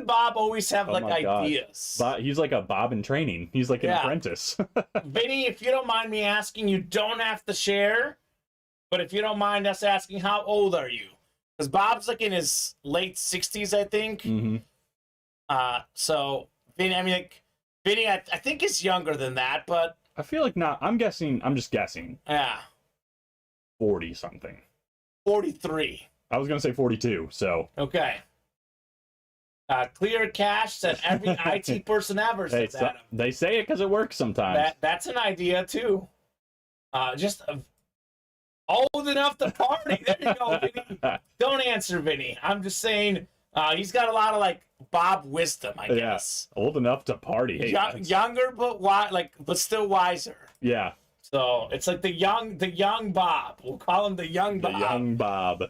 Bob always have ideas. He's like a Bob in training. He's like an apprentice. Vinny, if you don't mind me asking, you don't have to share. But if you don't mind us asking, how old are you? Because Bob's like in his late 60s, I think. Mm-hmm. So Vinny, Vinny, I think is younger than that, but I feel like not. I'm just guessing. Yeah. 40 something. 43. I was gonna say 42. So. Okay. Clear cash said every IT person ever says that. They say it because it works sometimes. That's an idea too. Just old enough to party. There you go, Vinny. Don't answer, Vinny. I'm just saying he's got a lot of like Bob wisdom, I guess. Old enough to party. Hey, younger, but but still wiser. Yeah. So it's like the young Bob. We'll call him the young Bob. The young Bob.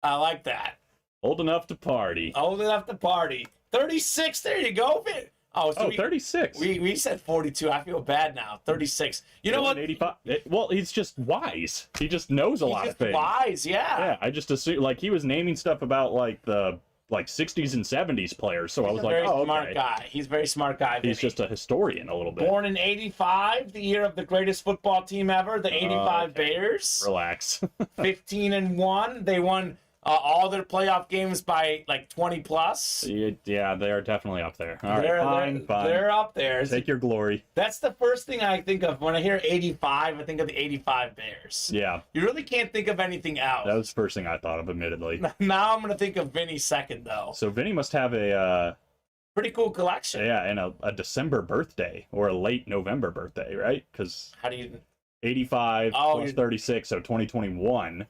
I like that. Old enough to party. Old enough to party. 36. There you go, Vin. Oh, 36. We said 42. I feel bad now. 36. You know what? 85. Well, he's just wise. He just knows a lot of things. Wise, yeah. Yeah, I just assume like he was naming stuff about like the 60s and 70s players. So I was like, very smart guy. He's a very smart guy. He's just a historian a little bit. Born in 85, the year of the greatest football team ever, the 85 Bears. Relax. 15-1. They won all their playoff games by like 20 plus. Yeah, they are definitely up there. All right, fine. They're up there. Take your glory. That's the first thing I think of when I hear 85. I think of the 85 Bears. Yeah. You really can't think of anything else. That was the first thing I thought of, admittedly. Now I'm gonna think of Vinny second, though. So Vinny must have a pretty cool collection. Yeah, and a December birthday or a late November birthday, right? Because how do you 85 plus 36, so 2021.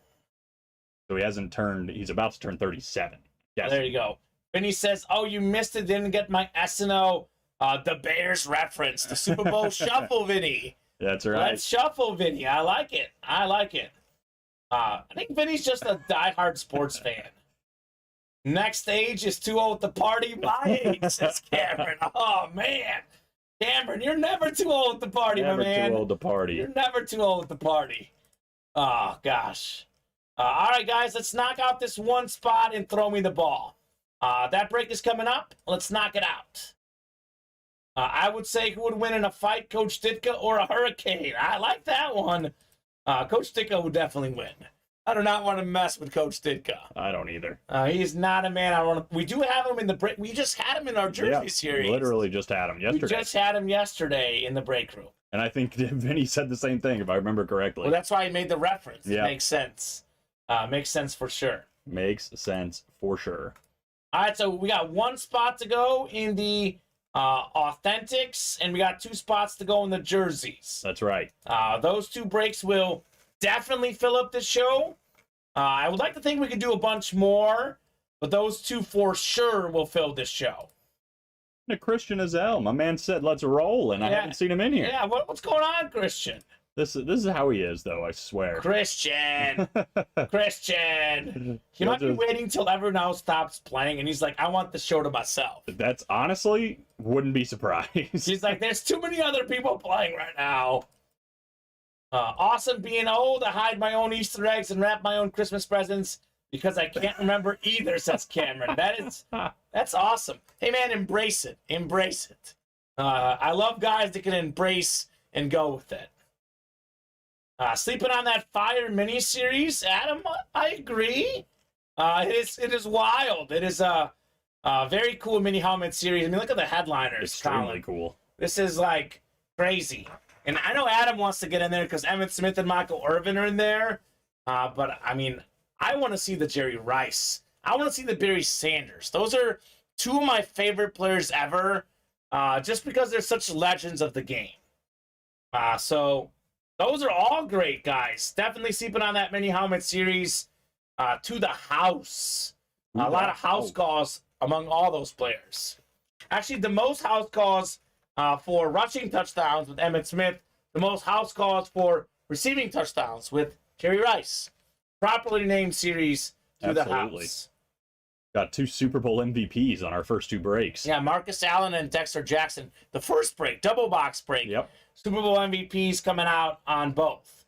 So he's about to turn 37. Yes. There you go. Vinny says, oh, you missed it, didn't get my SNO, the Bears reference, the Super Bowl shuffle, Vinny. That's right. Let's shuffle, Vinny. I like it. I think Vinny's just a diehard sports fan. Next age is too old to party. My age, says Cameron. Oh, man. Cameron, you're never too old to party, my man. Never too old to party. You're never too old to party. Oh, gosh. All right, guys, let's knock out this one spot and throw me the ball. That break is coming up. Let's knock it out. I would say who would win in a fight, Coach Ditka or a Hurricane? I like that one. Coach Ditka would definitely win. I do not want to mess with Coach Ditka. I don't either. He's not a man I want to. We do have him in the break. We just had him in our Jersey series. Literally just had him yesterday. We just had him yesterday in the break room. And I think Vinny said the same thing, if I remember correctly. Well, that's why he made the reference. Yeah. It makes sense. Makes sense for sure. Makes sense for sure. All right, so we got one spot to go in the Authentics, and we got 2 spots to go in the jerseys. That's right. Those 2 breaks will definitely fill up this show. I would like to think we could do a bunch more, but those 2 for sure will fill this show. Christian Azell, my man said, let's roll, and I haven't seen him in here. Yeah, what's going on, Christian? This is how he is, though, I swear. Christian! Christian! He might be waiting till everyone else stops playing, and he's like, I want the show to myself. That's honestly, wouldn't be surprised. He's like, there's too many other people playing right now. Awesome being old, I hide my own Easter eggs and wrap my own Christmas presents because I can't remember either, says Cameron. That's awesome. Hey, man, embrace it. Embrace it. I love guys that can embrace and go with it. Sleeping on that Fire miniseries, Adam, I agree. It is wild. It is a very cool mini helmet series. I mean, look at the headliners. Extremely cool. This is like crazy. And I know Adam wants to get in there because Emmitt Smith and Michael Irvin are in there. But, I mean, I want to see the Jerry Rice. I want to see the Barry Sanders. Those are 2 of my favorite players ever just because they're such legends of the game. So those are all great, guys. Definitely sleeping on that mini helmet series to the house. A lot of house calls among all those players. Actually, the most house calls for rushing touchdowns with Emmitt Smith, the most house calls for receiving touchdowns with Jerry Rice. Properly named series to the house. Got 2 Super Bowl MVPs on our first 2 breaks. Yeah, Marcus Allen and Dexter Jackson. The first break, double box break. Yep. Super Bowl MVPs coming out on both.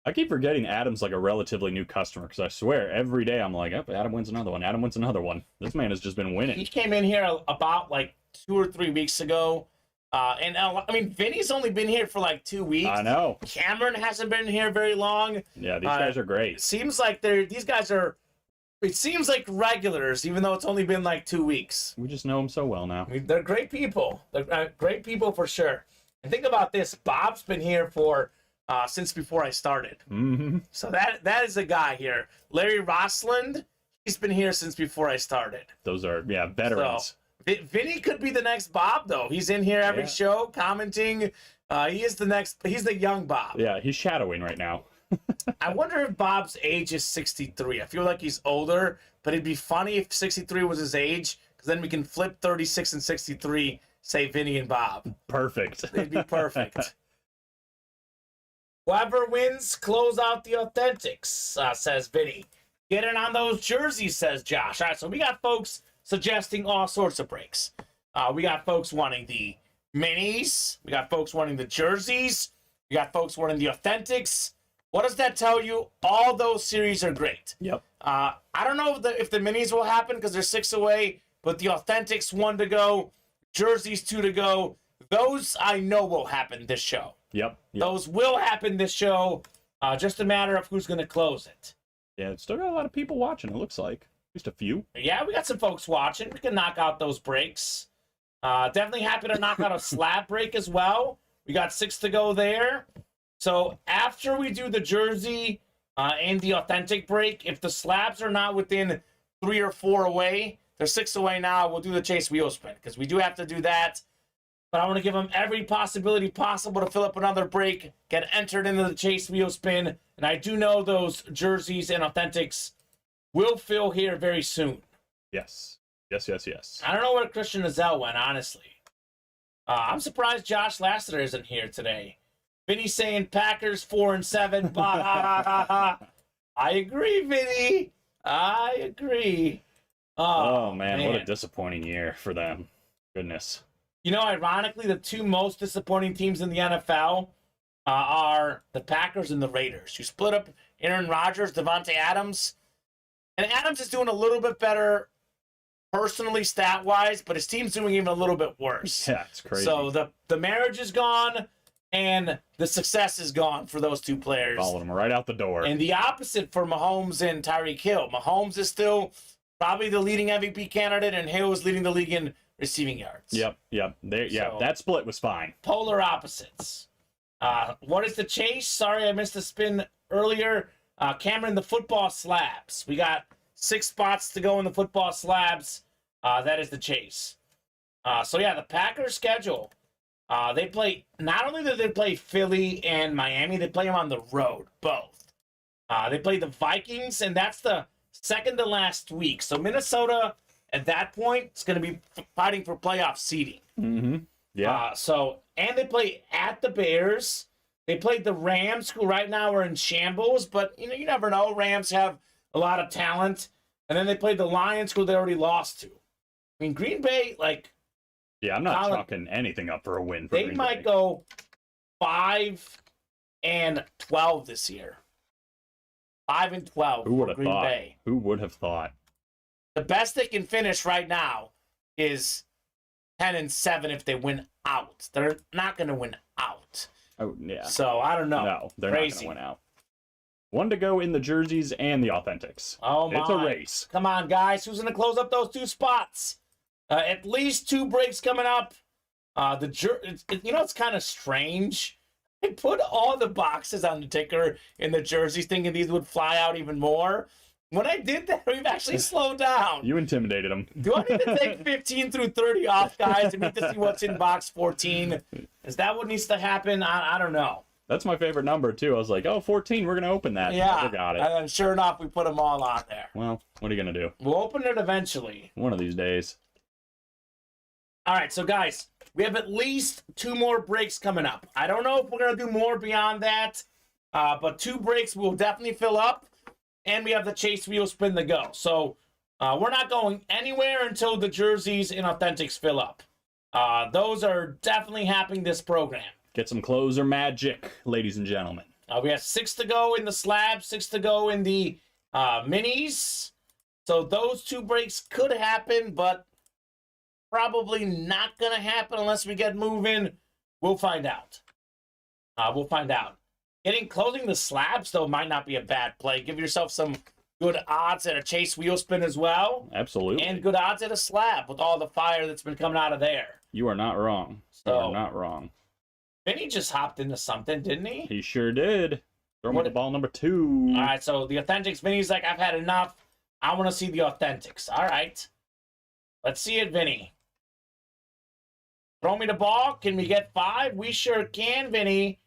I keep forgetting Adam's like a relatively new customer because I swear every day I'm like, oh, Adam wins another one. Adam wins another one. This man has just been winning. He came in here about like 2 or 3 weeks ago. And I mean, Vinny's only been here for like 2 weeks. I know. Cameron hasn't been here very long. Yeah, these guys are great. It seems like these guys are, it seems like regulars, even though it's only been like 2 weeks. We just know them so well now. I mean, they're great people. They're great people for sure. And think about this. Bob's been here for since before I started. Mm-hmm. So that is a guy here. Larry Rossland, he's been here since before I started. Those are, veterans. So, Vinny could be the next Bob, though. He's in here every show commenting. He's the young Bob. Yeah, he's shadowing right now. I wonder if Bob's age is 63. I feel like he's older, but it'd be funny if 63 was his age, because then we can flip 36 and 63, say Vinny and Bob. Perfect. It'd be perfect. Whoever wins, close out the Authentics, says Vinny. Get in on those jerseys, says Josh. All right, so we got folks suggesting all sorts of breaks. We got folks wanting the minis. We got folks wanting the jerseys. We got folks wanting the Authentics. What does that tell you? All those series are great. Yep. I don't know if the minis will happen because they're 6 away, but the Authentics 1 to go, jerseys 2 to go. Those I know will happen this show. Yep. Those will happen this show. Just a matter of who's going to close it. Yeah, it's still got a lot of people watching, it looks like. Just a few. Yeah, we got some folks watching. We can knock out those breaks. Definitely happy to knock out a slab break as well. We got 6 to go there. So after we do the jersey and the authentic break, if the slabs are not within 3 or 4 away, they're 6 away now, we'll do the chase wheel spin because we do have to do that. But I want to give them every possibility possible to fill up another break, get entered into the chase wheel spin. And I do know those jerseys and authentics will fill here very soon. Yes. Yes. I don't know where Christian Azell went, honestly. I'm surprised Josh Lassiter isn't here today. Vinny saying Packers 4-7. I agree, Vinny. I agree. Oh, man, what a disappointing year for them. Goodness. You know, ironically, the 2 most disappointing teams in the NFL are the Packers and the Raiders. You split up Aaron Rodgers, Devontae Adams. And Adams is doing a little bit better personally, stat-wise, but his team's doing even a little bit worse. Yeah, it's crazy. So the marriage is gone, and the success is gone for those two players. Followed him right out the door. And the opposite for Mahomes and Tyreek Hill. Mahomes is still probably the leading MVP candidate, and Hill is leading the league in receiving yards. Yep. So, that split was fine. Polar opposites. What is the chase? Sorry, I missed the spin earlier. Cameron, the football slabs. We got 6 spots to go in the football slabs. That is the chase. So yeah, the Packers schedule. They play, not only do they play Philly and Miami, they play them on the road, both. They play the Vikings, and that's the second to last week. So Minnesota, at that point, is going to be fighting for playoff seeding. Mm-hmm. Yeah. And they play at the Bears. They played the Rams, who right now are in shambles, but you never know. Rams have a lot of talent. And then they played the Lions, who they already lost to. I mean, Green Bay, yeah, I'm not chalking anything up for a win for they Green might Bay. go 5-12 this year. 5-12 Who would for have Green thought? Bay. Who would have thought? The best they can finish right now is 10-7 if they win out. They're not going to win out. Oh, yeah. So, I don't know. No, they're Crazy. not going to win out. One to go in the jerseys and the authentics. Oh, my. It's a race. Come on, guys. Who's going to close up those 2 spots? At least 2 breaks coming up. It's kind of strange. I put all the boxes on the ticker in the jerseys thinking these would fly out even more. When I did that, we've actually slowed down. You intimidated them. Do I need to take 15 through 30 off, guys, and need to see what's in box 14? Is that what needs to happen? I don't know. That's my favorite number, too. I was like, 14, we're going to open that. Yeah. Never got it. And sure enough, we put them all on there. Well, what are you going to do? We'll open it eventually. One of these days. All right, so guys, we have at least 2 more breaks coming up. I don't know if we're going to do more beyond that, but 2 breaks will definitely fill up, and we have the chase wheel spin to go. So we're not going anywhere until the jerseys and authentics fill up. Those are definitely happening this program. Get some closer magic, ladies and gentlemen. We have 6 to go in the slab, 6 to go in the minis. So those 2 breaks could happen, but probably not going to happen unless we get moving. We'll find out. Closing the slabs, though, might not be a bad play. Give yourself some good odds at a chase wheel spin as well. Absolutely. And good odds at a slab with all the fire that's been coming out of there. You are not wrong. You are not wrong. Vinny just hopped into something, didn't he? He sure did. Throw me the ball number 2. All right, so the authentics. Vinny's like, I've had enough. I want to see the authentics. All right. Let's see it, Vinny. Throw me the ball. Can we get 5? We sure can, Vinny.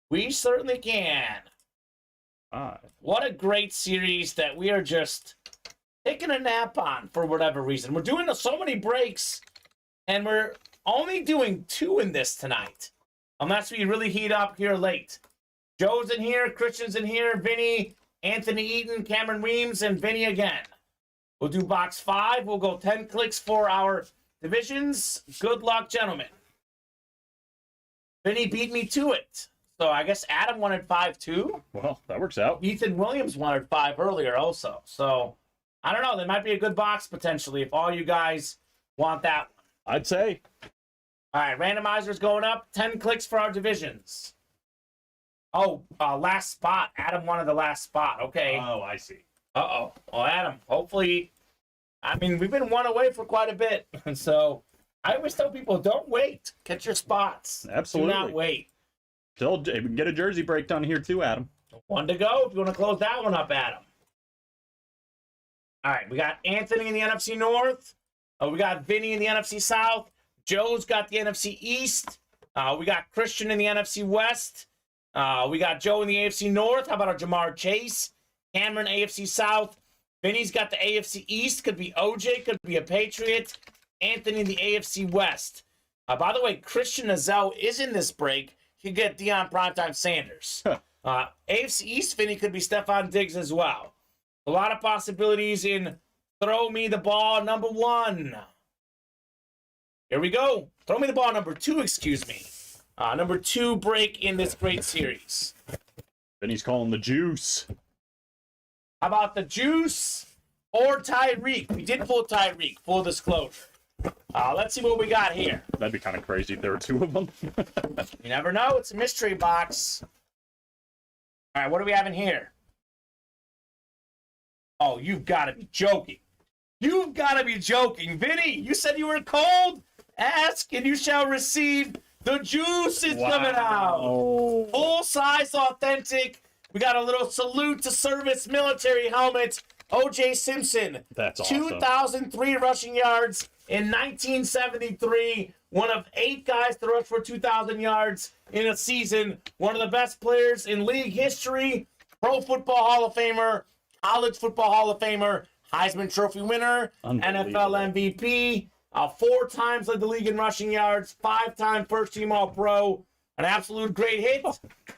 We certainly can. 5. What a great series that we are just taking a nap on for whatever reason. We're doing so many breaks, and we're only doing 2 in this tonight. Unless we really heat up here late. Joe's in here, Christian's in here, Vinny, Anthony Eaton, Cameron Weems, and Vinny again. We'll do box 5. We'll go 10 clicks for our divisions. Good luck, gentlemen. Vinny beat me to it. So I guess Adam wanted 5 too. Well, that works out. Ethan Williams wanted 5 earlier also. So I don't know. That might be a good box potentially if all you guys want that one. I'd say. All right, randomizer's going up. 10 clicks for our divisions. Oh, last spot. Adam wanted the last spot. Okay. Oh, I see. Uh-oh. Well, Adam, hopefully, we've been 1 away for quite a bit. So I always tell people, don't wait. Get your spots. Absolutely. Do not wait. Still, we can get a jersey break done here too, Adam. 1 to go if you want to close that one up, Adam. All right, we got Anthony in the NFC North. We got Vinny in the NFC South. Joe's got the NFC East. We got Christian in the NFC West. We got Joe in the AFC North. How about our Jamar Chase? Cameron, AFC South. Vinny's got the AFC East. Could be OJ. Could be a Patriot. Anthony in the AFC West. By the way, Christian Azell is in this break. He could get Deion Primetime Sanders. AFC East, Vinny could be Stephon Diggs as well. A lot of possibilities in Throw Me the Ball number 1. Here we go. Throw me the ball number 2, excuse me. Number 2 break in this great series. Vinny's calling the juice. How about the juice? or Tyreek. We did pull Tyreek, full disclosure. Let's see what we got here. That'd be kind of crazy if there were two of them. You never know. It's a mystery box. All right, what do we have in here? Oh, you've got to be joking. You've got to be joking. Vinny, you said you were cold? Ask and you shall receive. The juice is coming out. Full-size, authentic. We got a little salute to service military helmet. O.J. Simpson. That's awesome. 2003 rushing yards in 1973. One of 8 guys to rush for 2,000 yards in a season. One of the best players in league history. Pro Football Hall of Famer. College Football Hall of Famer. Heisman Trophy winner. NFL MVP. 4 times led the league in rushing yards. 5-time first-team All-Pro. An absolute great hit.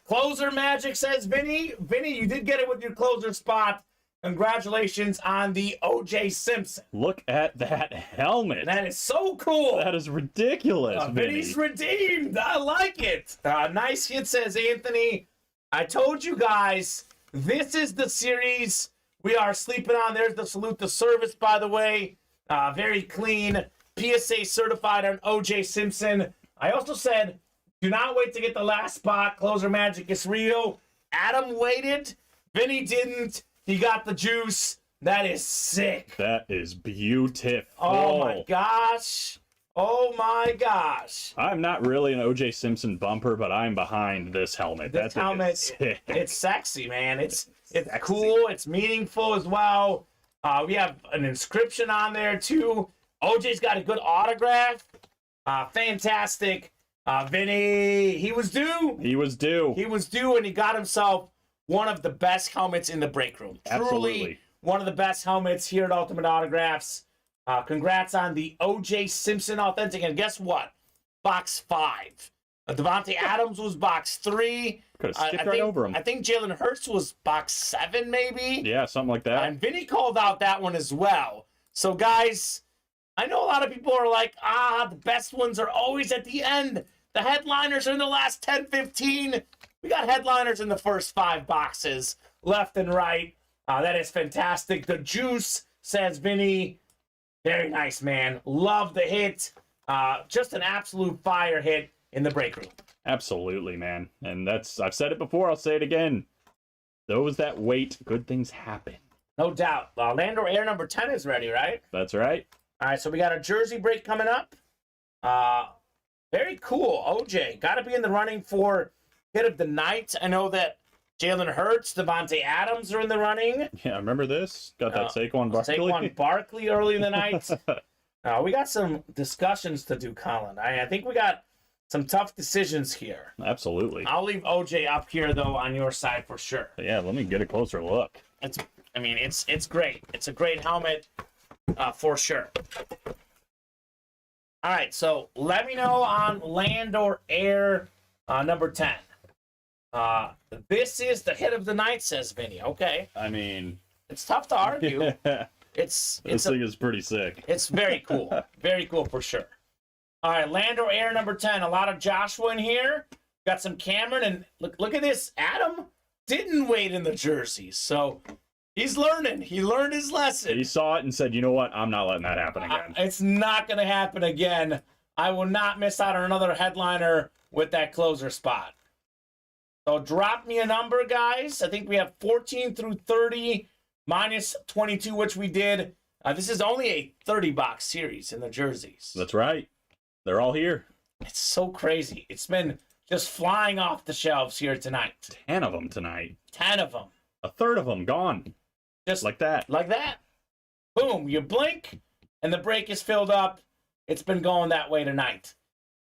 Closer magic, says Vinny. Vinny, you did get it with your closer spot. Congratulations on the O.J. Simpson. Look at that helmet. That is so cool. That is ridiculous, Vinny's Vinny. redeemed. I like it. Nice hit, says Anthony. I told you guys, this is the series we are sleeping on. There's the salute to service, by the way. Very clean. PSA certified on O.J. Simpson. I also said, do not wait to get the last spot. Closer magic is real. Adam waited. Vinny didn't. He got the juice. That is sick. That is beautiful. Oh, my gosh. Oh, my gosh. I'm not really an O.J. Simpson bumper, but I'm behind this helmet. This helmet, it's sexy, man. It's cool. It's meaningful as well. We have an inscription on there, too. OJ's got a good autograph. Fantastic. Vinny, he was due. He was due. He was due, and he got himself one of the best helmets in the break room. Absolutely. Truly one of the best helmets here at Ultimate Autographs. Congrats on the O.J. Simpson Authentic. And guess what? Box 5. Devontae Adams was box 3. Could have skipped right over him. I think Jalen Hurts was box 7, maybe. Yeah, something like that. And Vinny called out that one as well. So, guys, I know a lot of people are like, the best ones are always at the end. The headliners are in the last 10, 15. We got headliners in the first 5 boxes, left and right. That is fantastic. The juice, says Vinny. Very nice, man. Love the hit. Just an absolute fire hit in the break room. Absolutely, man. And I've said it before, I'll say it again. Those that wait, good things happen. No doubt. Landor Air number 10 is ready, right? That's right. All right, so we got a jersey break coming up. Very cool. OJ, got to be in the running for hit of the night. I know that Jalen Hurts, Devontae Adams are in the running. Yeah, remember this? Got that Saquon Barkley? Saquon Barkley early in the night. We got some discussions to do, Colin. I think we got some tough decisions here. Absolutely. I'll leave OJ up here, though, on your side for sure. Yeah, let me get a closer look. It's great. It's a great helmet for sure. All right, so let me know on land or air number 10. This is the hit of the night, says Vinny. Okay. I mean, it's tough to argue. Yeah. This thing is pretty sick. It's very cool. Very cool for sure. All right, land or air number 10. A lot of Joshua in here. Got some Cameron, and look at this. Adam didn't wait in the jerseys, so he's learning. He learned his lesson. He saw it and said, you know what? I'm not letting that happen again. It's not going to happen again. I will not miss out on another headliner with that closer spot. So drop me a number, guys. I think we have 14 through 30 minus 22, which we did. This is only a 30-box series in the jerseys. That's right. They're all here. It's so crazy. It's been just flying off the shelves here tonight. 10 of them tonight. 10 of them. A third of them gone. Just like that. Like that. Boom. You blink, and the break is filled up. It's been going that way tonight.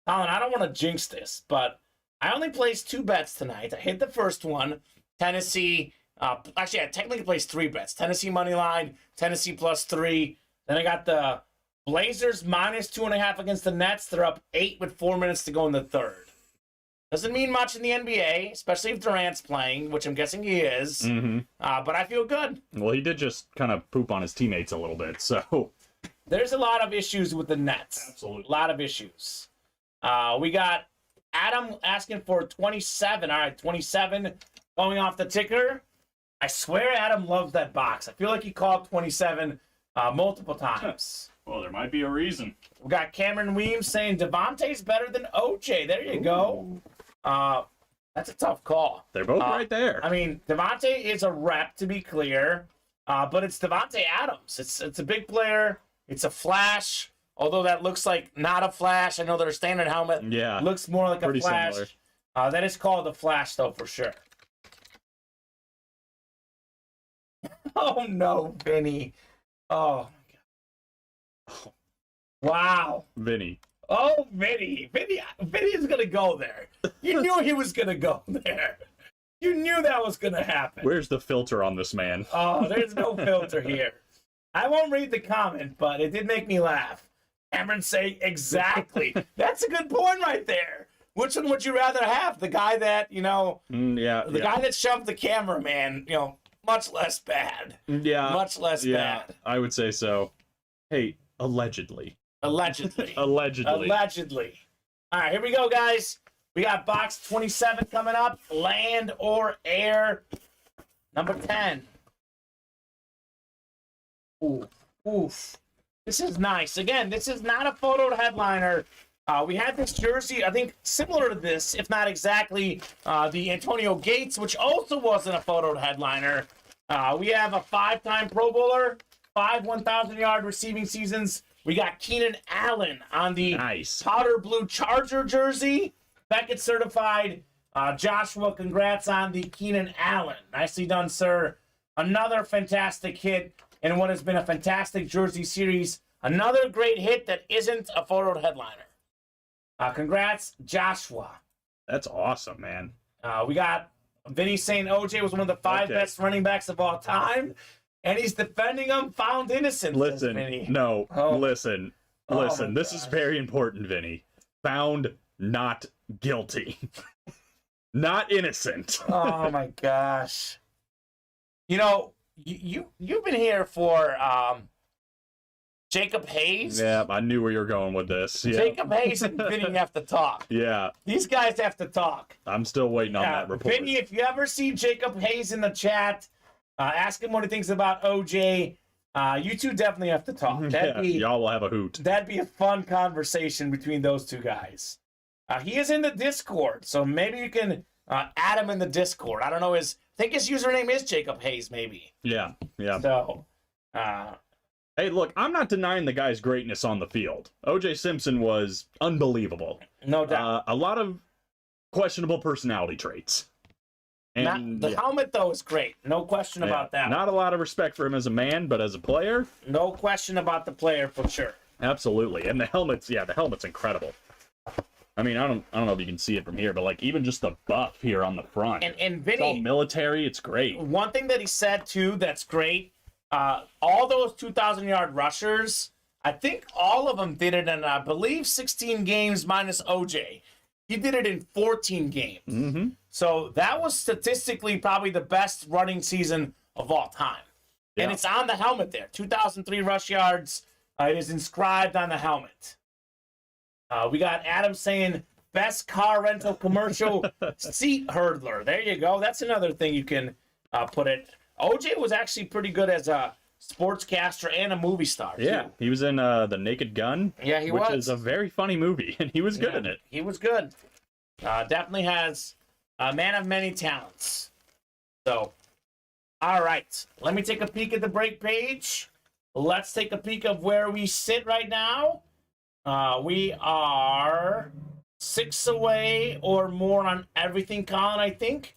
Colin, I don't want to jinx this, but I only placed 2 bets tonight. I hit the first one. Tennessee. Actually, I technically placed 3 bets. Tennessee money line, Tennessee +3. Then I got the Blazers -2.5 against the Nets. They're up 8 with 4 minutes to go in the third. Doesn't mean much in the NBA, especially if Durant's playing, which I'm guessing he is. Mm-hmm. But I feel good. Well, he did just kind of poop on his teammates a little bit, so. There's a lot of issues with the Nets. Absolutely. A lot of issues. We got Adam asking for 27. All right, 27 going off the ticker. I swear Adam loves that box. I feel like he called 27 multiple times. Well, there might be a reason. We got Cameron Weems saying Devontae's better than OJ. There you go. That's a tough call. They're both right there. I mean, Devontae is a rep, to be clear, but it's Devontae Adams. It's a big player. It's a flash, although that looks like not a flash. I know their standard helmet looks more like a flash. Similar. That is called a flash, though, for sure. Oh, no, Vinny. Oh, my God. Wow. Vinny. Oh, Vinny is going to go there. You knew he was going to go there. You knew that was going to happen. Where's the filter on this man? Oh, there's no filter here. I won't read the comment, but it did make me laugh. Cameron say exactly. That's a good point right there. Which one would you rather have? The guy that, the guy that shoved the cameraman, much less bad. Yeah. Much less bad. I would say so. Hey, allegedly. Allegedly. Allegedly. All right, here we go, guys. We got box 27 coming up. Land or air. Number 10. Oof. This is nice. Again, this is not a photoed headliner. We had this jersey, I think, similar to this, if not exactly, the Antonio Gates, which also wasn't a photoed headliner. We have a 5-time Pro Bowler, 5 1,000-yard receiving seasons. We got Keenan Allen on the powder blue Charger jersey. Beckett certified. Joshua, congrats on the Keenan Allen. Nicely done, sir. Another fantastic hit in what has been a fantastic jersey series. Another great hit that isn't a photoed headliner. Congrats, Joshua. That's awesome, man. We got Vinny saying OJ was one of the 5 best running backs of all time. And he's defending him, found innocent. Listen, listen. This is very important, Vinny. Found not guilty. Not innocent. Oh, my gosh. You've been here for Jacob Hayes. Yeah, I knew where you were going with this. Yeah. Jacob Hayes and Vinny have to talk. Yeah. These guys have to talk. I'm still waiting on that report. Vinny, if you ever see Jacob Hayes in the chat, ask him what he thinks about OJ. You two definitely have to talk. Y'all will have a hoot. That'd be a fun conversation between those two guys. He is in the Discord, so maybe you can add him in the Discord. I don't know I think his username is Jacob Hayes, maybe. Yeah. So, hey, look, I'm not denying the guy's greatness on the field. O.J. Simpson was unbelievable. No doubt. A lot of questionable personality traits. And the helmet, though, is great. No question about that. Not a lot of respect for him as a man, but as a player? No question about the player, for sure. Absolutely. And the helmet's incredible. I mean, I don't know if you can see it from here, but like even just the buff here on the front. And Vinny, it's all military. It's great. One thing that he said too that's great. All those 2,000-yard rushers, I think all of them did it in, I believe, 16 games minus OJ. He did it in 14 games. Mm-hmm. So that was statistically probably the best running season of all time. Yeah. And it's on the helmet there. 2,003 rush yards. It is inscribed on the helmet. We got Adam saying, best car rental commercial, seat hurdler. There you go. That's another thing you can put it. OJ was actually pretty good as a sportscaster and a movie star, too. Yeah, he was in The Naked Gun. Yeah, he was. Which is a very funny movie, and he was good in it. He was good. Definitely has a man of many talents. So, all right. Let me take a peek at the break page. Let's take a peek of where we sit right now. We are 6 away or more on everything, Colin, I think.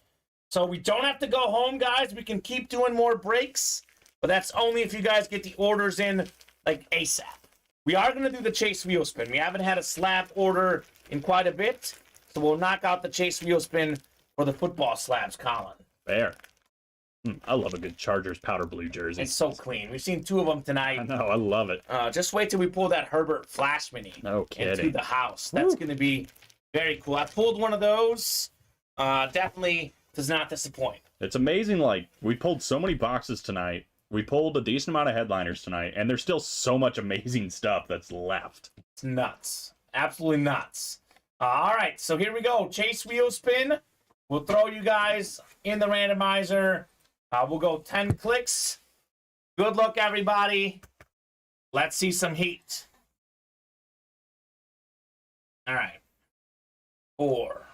So we don't have to go home, guys. We can keep doing more breaks, but that's only if you guys get the orders in, like, ASAP. We are going to do the Chase Wheel Spin. We haven't had a slab order in quite a bit, so we'll knock out the Chase Wheel Spin for the football slabs, Colin. Fair. I love a good Chargers powder blue jersey. It's so clean. We've seen 2 of them tonight. I know. I love it. Just wait till we pull that Herbert Flash Mini into the house. That's going to be very cool. I pulled one of those. Definitely does not disappoint. It's amazing. Like, we pulled so many boxes tonight. We pulled a decent amount of headliners tonight, and there's still so much amazing stuff that's left. It's nuts. Absolutely nuts. All right, so here we go. Chase Wheel Spin. We'll throw you guys in the randomizer. We'll go 10 clicks. Good luck, everybody. Let's see some heat. All right. 4,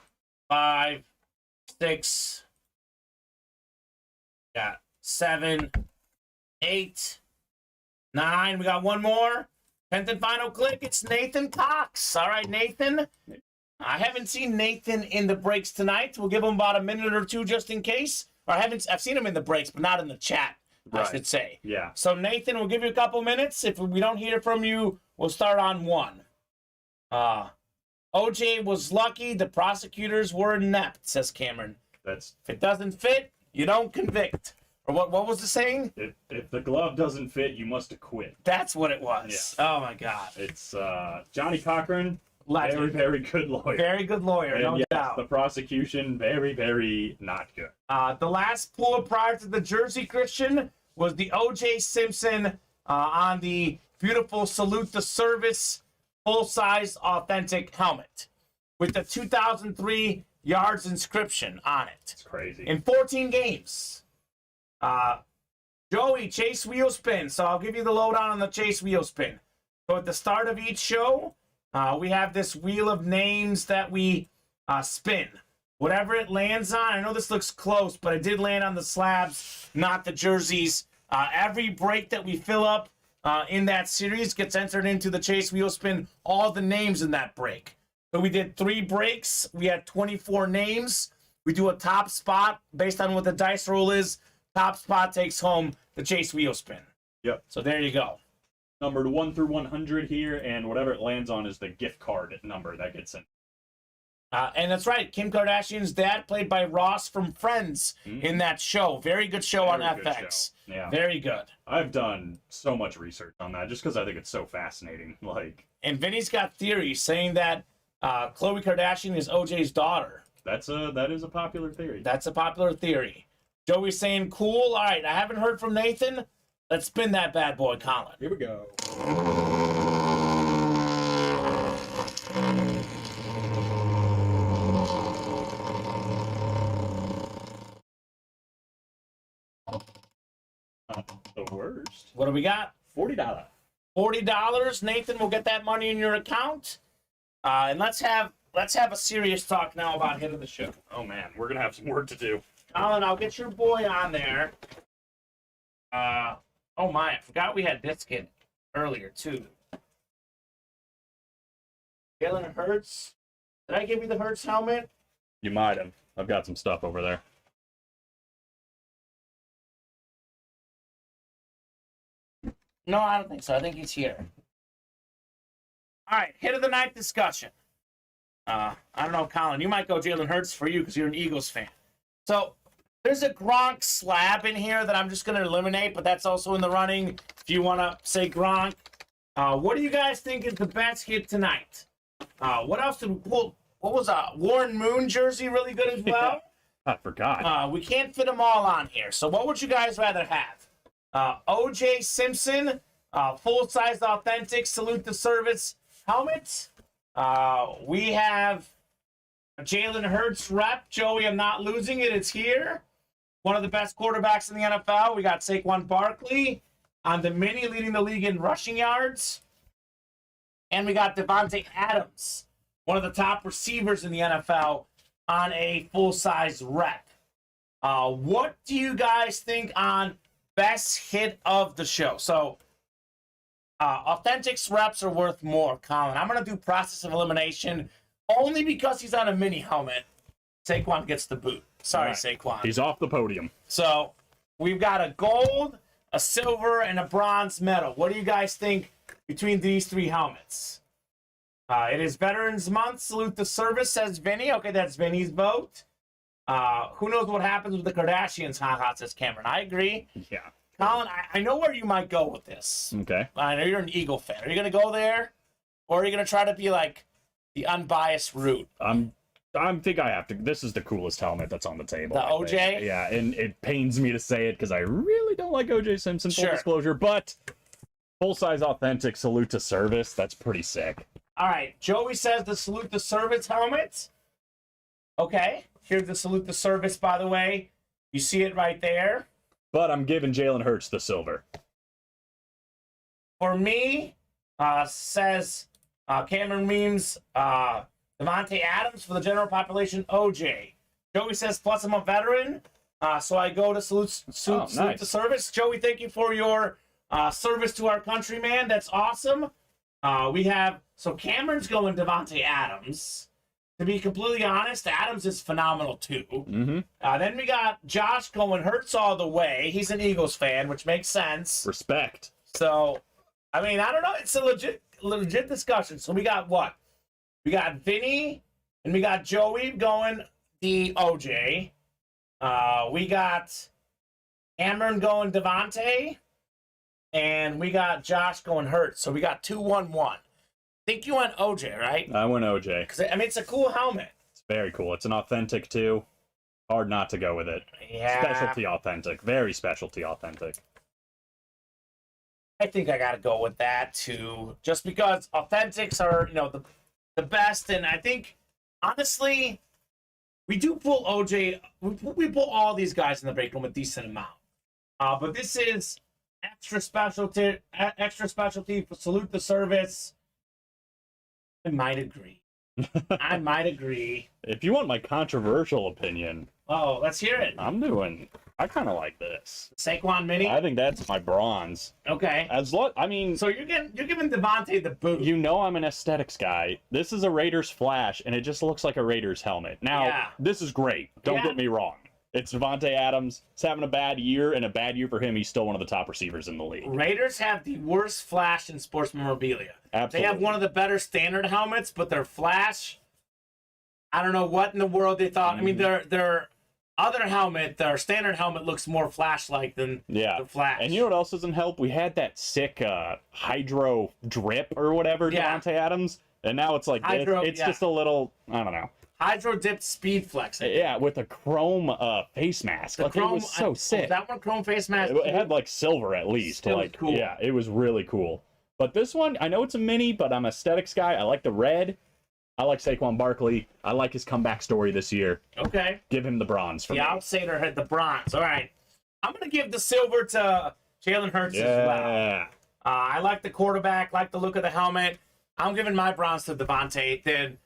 5, 6. Got 7, 8, 9. We got one more. 10th and final click. It's Nathan Cox. All right, Nathan. I haven't seen Nathan in the breaks tonight. We'll give him about a minute or two just in case. Or I've seen him in the breaks, but not in the chat, I should say. Yeah. So, Nathan, we'll give you a couple minutes. If we don't hear from you, we'll start on 1. OJ was lucky. The prosecutors were inept, says Cameron. If it doesn't fit, you don't convict. Or what was the saying? If the glove doesn't fit, you must acquit. That's what it was. Yeah. Oh, my God. It's Johnny Cochran, Legend. very, very good lawyer. Very good lawyer, and no yes, doubt. The prosecution, very, very not good. The last pull prior to the jersey, Christian, was the O.J. Simpson on the beautiful Salute the Service full-size authentic helmet with the 2003 yards inscription on it. It's crazy. In 14 games. Joey, chase wheel spin. So I'll give you the lowdown on the chase wheel spin. So at the start of each show, we have this wheel of names that we spin. Whatever it lands on, I know this looks close, but it did land on the slabs, not the jerseys. Every break that we fill up in that series gets entered into the chase wheel spin, all the names in that break. So we did 3 breaks. We had 24 names. We do a top spot based on what the dice roll is. Top spot takes home the chase wheel spin. Yep. So there you go. Numbered 1 through 100 here, and whatever it lands on is the gift card number that gets sent. And that's right. Kim Kardashian's dad, played by Ross from Friends in that show. Very good show on FX. Show. Yeah. Very good. I've done so much research on that just because I think it's so fascinating. And Vinny's got theories saying that Khloe Kardashian is OJ's daughter. That is a popular theory. That's a popular theory. Joey's saying cool. All right, I haven't heard from Nathan. Let's spin that bad boy, Colin. Here we go. The worst. What do we got? $40. $40. Nathan will get that money in your account. And let's have a serious talk now about hit of the show. Oh man, we're gonna have some work to do. Colin, I'll get your boy on there. Oh my, I forgot we had this kid earlier too. Jalen Hurts. Did I give you the Hurts helmet? You might have. I've got some stuff over there. No, I don't think so. I think he's here. All right, hit of the night discussion. I don't know, Colin. You might go Jalen Hurts for you because you're an Eagles fan. So there's a Gronk slab in here that I'm just going to eliminate, but that's also in the running if you want to say Gronk. What do you guys think is the best hit tonight? What else did we pull? What was Warren Moon jersey really good as well? I forgot. We can't fit them all on here. So what would you guys rather have? O.J. Simpson, full-size authentic Salute the Service helmet. We have a Jalen Hurts rep. Joey, I'm not losing it. It's here. One of the best quarterbacks in the NFL. We got Saquon Barkley on the mini, leading the league in rushing yards. And we got Devontae Adams, one of the top receivers in the NFL, on a full-size rep. What do you guys think on best hit of the show? So, Authentics reps are worth more, Colin. I'm going to do process of elimination only because he's on a mini helmet. Saquon gets the boot. Sorry, right. Saquon. He's off the podium. So, we've got a gold, a silver, and a bronze medal. What do you guys think between these 3 helmets? It is Veterans Month. Salute the Service, says Vinny. Okay, that's Vinny's vote. Who knows what happens with the Kardashians? Ha, says Cameron. I agree. Yeah. Colin, I know where you might go with this. Okay. I know you're an Eagle fan. Are you going to go there? Or are you going to try to be like the unbiased route? I think I have to. This is the coolest helmet that's on the table. The OJ? Yeah, and it pains me to say it because I really don't like OJ Simpson, full disclosure, but full-size authentic Salute to Service, that's pretty sick. All right, Joey says the Salute the Service helmet. Okay, here's the Salute the Service, by the way. You see it right there. but I'm giving Jalen Hurts the silver. For me, says Cameron Memes, Devontae Adams. For the general population, OJ. Joey says, plus I'm a veteran, so I go to salute nice. the service. Joey, thank you for your service to our country, man. That's awesome. So Cameron's going Devontae Adams. To be completely honest, Adams is phenomenal too. Mm-hmm. Then we got Josh going Hurts all the way. He's an Eagles fan, which makes sense. Respect. So, I mean, I don't know. It's a legit discussion. So we got what? We got Vinny and we got Joey going the OJ. We got Cameron going Devontae. And we got Josh going Hurts. So we got 2-1-1. I think you went OJ, right? I went OJ. Because, I mean, it's a cool helmet. It's very cool. It's an authentic, too. Hard not to go with it. Yeah. Specialty authentic. Very specialty authentic. I think I got to go with that, too. Just because authentics are, the best. And I think, honestly, we do pull OJ. We pull all these guys in the break room a decent amount. But this is extra specialty. Salute the service. I might agree. If you want my controversial opinion, Oh, let's hear it. I kind of like this. Saquon Mini. I think that's my bronze. Okay. So you're giving Devontae the boot. You know I'm an aesthetics guy. This is a Raiders flash, and it just looks like a Raiders helmet. Now, This is great. Don't get me wrong. It's Devontae Adams. He's having a bad year, and a bad year for him. He's still one of the top receivers in the league. Raiders have the worst flash in sports memorabilia. Absolutely. They have one of the better standard helmets, but their flash, I don't know what in the world they thought. I mean, their other helmet, their standard helmet, looks more flash-like than the flash. And you know what else doesn't help? We had that sick hydro drip or whatever, Devontae Adams, and now it's like it's just a little, I don't know. Hydro dipped speed flex. Yeah, with a chrome face mask. It was so sick. Was that one chrome face mask? It had like silver at least. Still cool. Yeah, it was really cool. But this one, I know it's a mini, but I'm an aesthetics guy. I like the red. I like Saquon Barkley. I like his comeback story this year. Okay. Give him the bronze for me. The outsider had the bronze. All right. I'm going to give the silver to Jalen Hurts as well. I like the quarterback, like the look of the helmet. I'm giving my bronze to Devontae. Then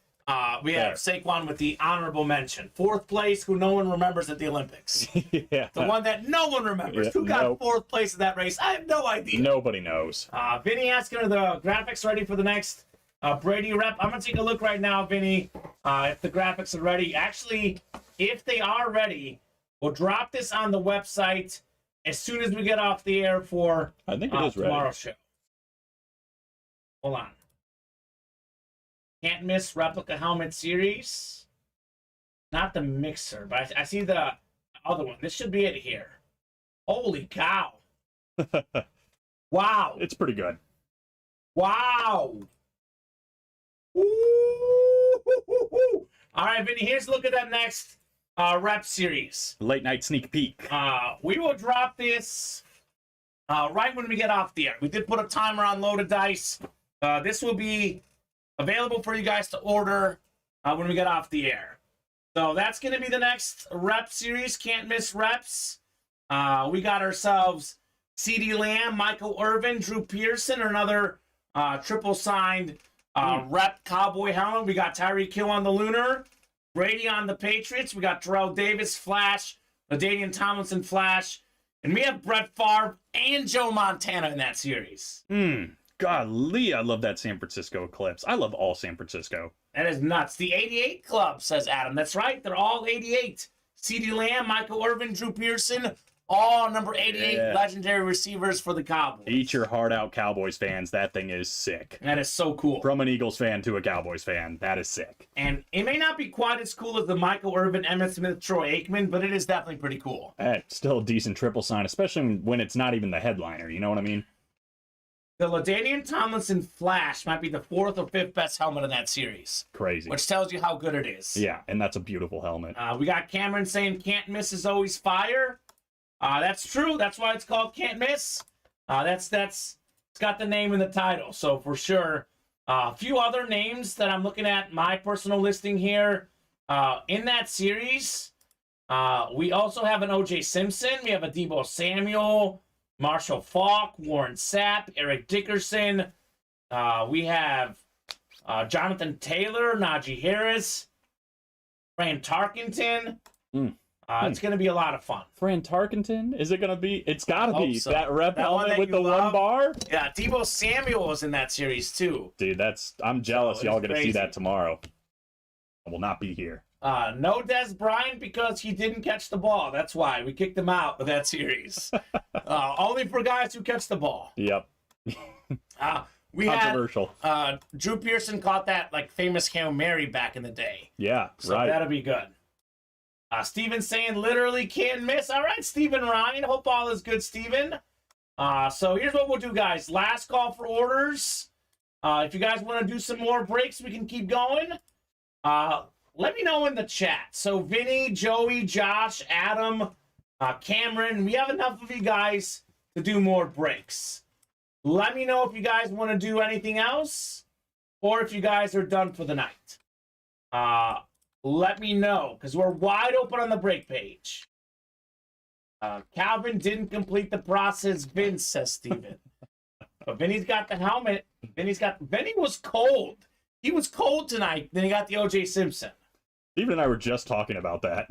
we have Saquon with the honorable mention. Fourth place, who no one remembers at the Olympics. The one that no one remembers. Who got fourth place in that race? I have no idea. Nobody knows. Vinny asking, are the graphics ready for the next Brady rep? I'm going to take a look right now, Vinny, if the graphics are ready. Actually, if they are ready, we'll drop this on the website as soon as we get off the air for I think it is tomorrow's show. Hold on. Can't miss replica helmet series. Not the mixer, but I see the other one. This should be it here. Holy cow. Wow. It's pretty good. Wow. Ooh. All right, Vinny, here's a look at that next rep series. Late night sneak peek. We will drop this right when we get off the air. We did put a timer on Loaded Dice. This will be available for you guys to order when we get off the air. So that's going to be the next rep series. Can't miss reps. We got ourselves CeeDee Lamb, Michael Irvin, Drew Pearson, another triple signed rep Cowboy helmet. We got Tyreek Hill on the Lunar, Brady on the Patriots. We got Terrell Davis Flash, LaDainian Tomlinson Flash, and we have Brett Favre and Joe Montana in that series. Golly, I love that San Francisco Eclipse. I love all San Francisco. That is nuts. The 88 Club, says Adam. That's right. They're all 88. CeeDee Lamb, Michael Irvin, Drew Pearson, all number 88 legendary receivers for the Cowboys. Eat your heart out, Cowboys fans. That thing is sick. That is so cool. From an Eagles fan to a Cowboys fan, that is sick. And it may not be quite as cool as the Michael Irvin, Emmitt Smith, Troy Aikman, but it is definitely pretty cool. Still a decent triple sign, especially when it's not even the headliner. You know what I mean? The LaDainian Tomlinson Flash might be the fourth or fifth best helmet in that series. Crazy. Which tells you how good it is. Yeah, and that's a beautiful helmet. We got Cameron saying can't miss is always fire. That's true. That's why it's called Can't Miss. It's got the name in the title, so for sure. A few other names that I'm looking at my personal listing here in that series. We also have an O.J. Simpson. We have a Deebo Samuel, Marshall Faulk, Warren Sapp, Eric Dickerson. We have Jonathan Taylor, Najee Harris, Fran Tarkenton. It's going to be a lot of fun. Fran Tarkenton? Is it going to be? It's got to be. So. That rep that helmet that with the love. 1 bar? Yeah, Deebo Samuel was in that series too. Dude, I'm jealous. So Y'all going to see crazy. that tomorrow. I will not be here. No Des Bryant because he didn't catch the ball. That's why we kicked him out of that series. Only for guys who catch the ball. Yep. We Controversial. had Drew Pearson caught that like famous Hail Mary back in the day. Yeah, So right. that'll be good. Steven saying literally can't miss. All right, Steven Ryan. Hope all is good, Steven. So here's what we'll do, guys. Last call for orders. If you guys want to do some more breaks, we can keep going. Let me know in the chat. So Vinny, Joey, Josh, Adam, Cameron, we have enough of you guys to do more breaks. Let me know if you guys want to do anything else or if you guys are done for the night. Let me know because we're wide open on the break page. Calvin didn't complete the process, Vince, says Steven. But Vinny's got the helmet. Vinny was cold. He was cold tonight. Then he got the O.J. Simpson. Steven and I were just talking about that.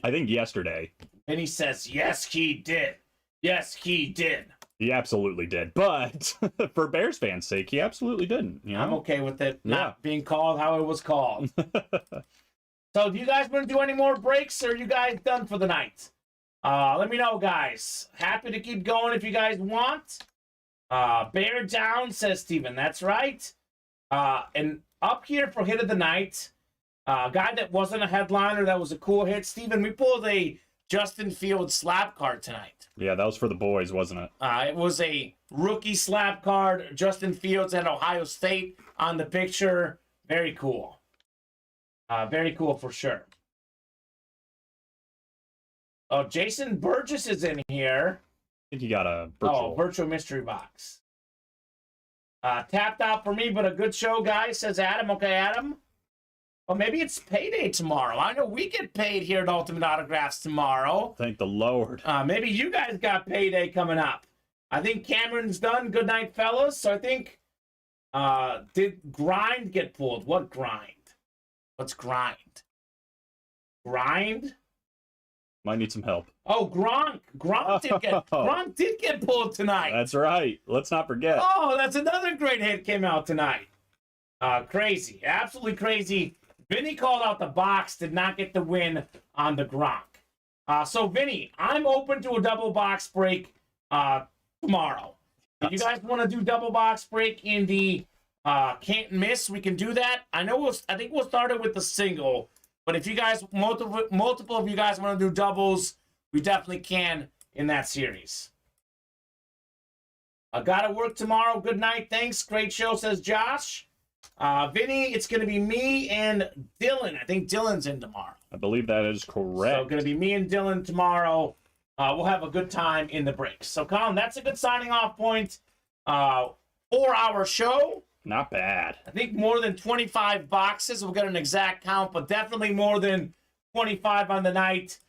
I think yesterday. And he says, yes, he did. Yes, he did. He absolutely did. But for Bears fans' sake, he absolutely didn't. You know? I'm okay with it not being called how it was called. So do you guys want to do any more breaks or are you guys done for the night? Let me know, guys. Happy to keep going if you guys want. Bear down, says Steven. That's right. And up here for hit of the night, guy that wasn't a headliner, that was a cool hit. Steven, we pulled a Justin Fields slab card tonight. Yeah, that was for the boys, wasn't it? It was a rookie slab card. Justin Fields at Ohio State on the picture. Very cool. Very cool for sure. Oh, Jason Burgess is in here. I think he got a virtual mystery box. Tapped out for me, but a good show, guys, says Adam. Okay, Adam. Well, maybe it's payday tomorrow. I know we get paid here at Ultimate Autographs tomorrow. Thank the Lord. Maybe you guys got payday coming up. I think Cameron's done. Good night, fellas. So I think, did Grind get pulled? What Grind? What's Grind? Grind? Might need some help. Oh, Gronk. Gronk did get pulled tonight. That's right. Let's not forget. Oh, that's another great hit came out tonight. Crazy. Absolutely crazy. Vinny called out the box, did not get the win on the Gronk. So, Vinny, I'm open to a double box break tomorrow. If you guys want to do double box break in the can't miss, we can do that. I think we'll start it with the single. But if you guys, multiple of you guys want to do doubles, we definitely can in that series. I gotta work tomorrow. Good night. Thanks. Great show, says Josh. Vinny, it's going to be me and Dylan. I think Dylan's in tomorrow. I believe that is correct. So going to be me and Dylan tomorrow. We'll have a good time in the breaks. So, Colin, that's a good signing off point. 4-hour show. Not bad. I think more than 25 boxes. We'll get an exact count, but definitely more than 25 on the night.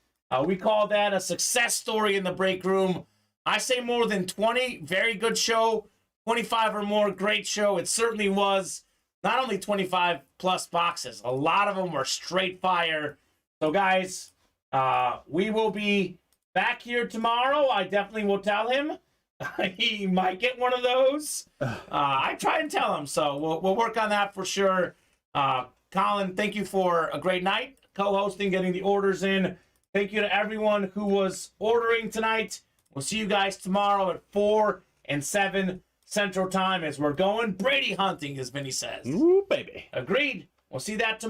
We call that a success story in the break room. I say more than 20. Very good show. 25 or more, great show. It certainly was. Not only 25 plus boxes. A lot of them were straight fire. So, guys, we will be back here tomorrow. I definitely will tell him. He might get one of those. I try and tell him, so we'll work on that for sure. Colin, thank you for a great night, co-hosting, getting the orders in. Thank you to everyone who was ordering tonight. We'll see you guys tomorrow at 4 and 7 Central Time as we're going Brady hunting, as Vinny says. Ooh, baby. Agreed. We'll see that tomorrow.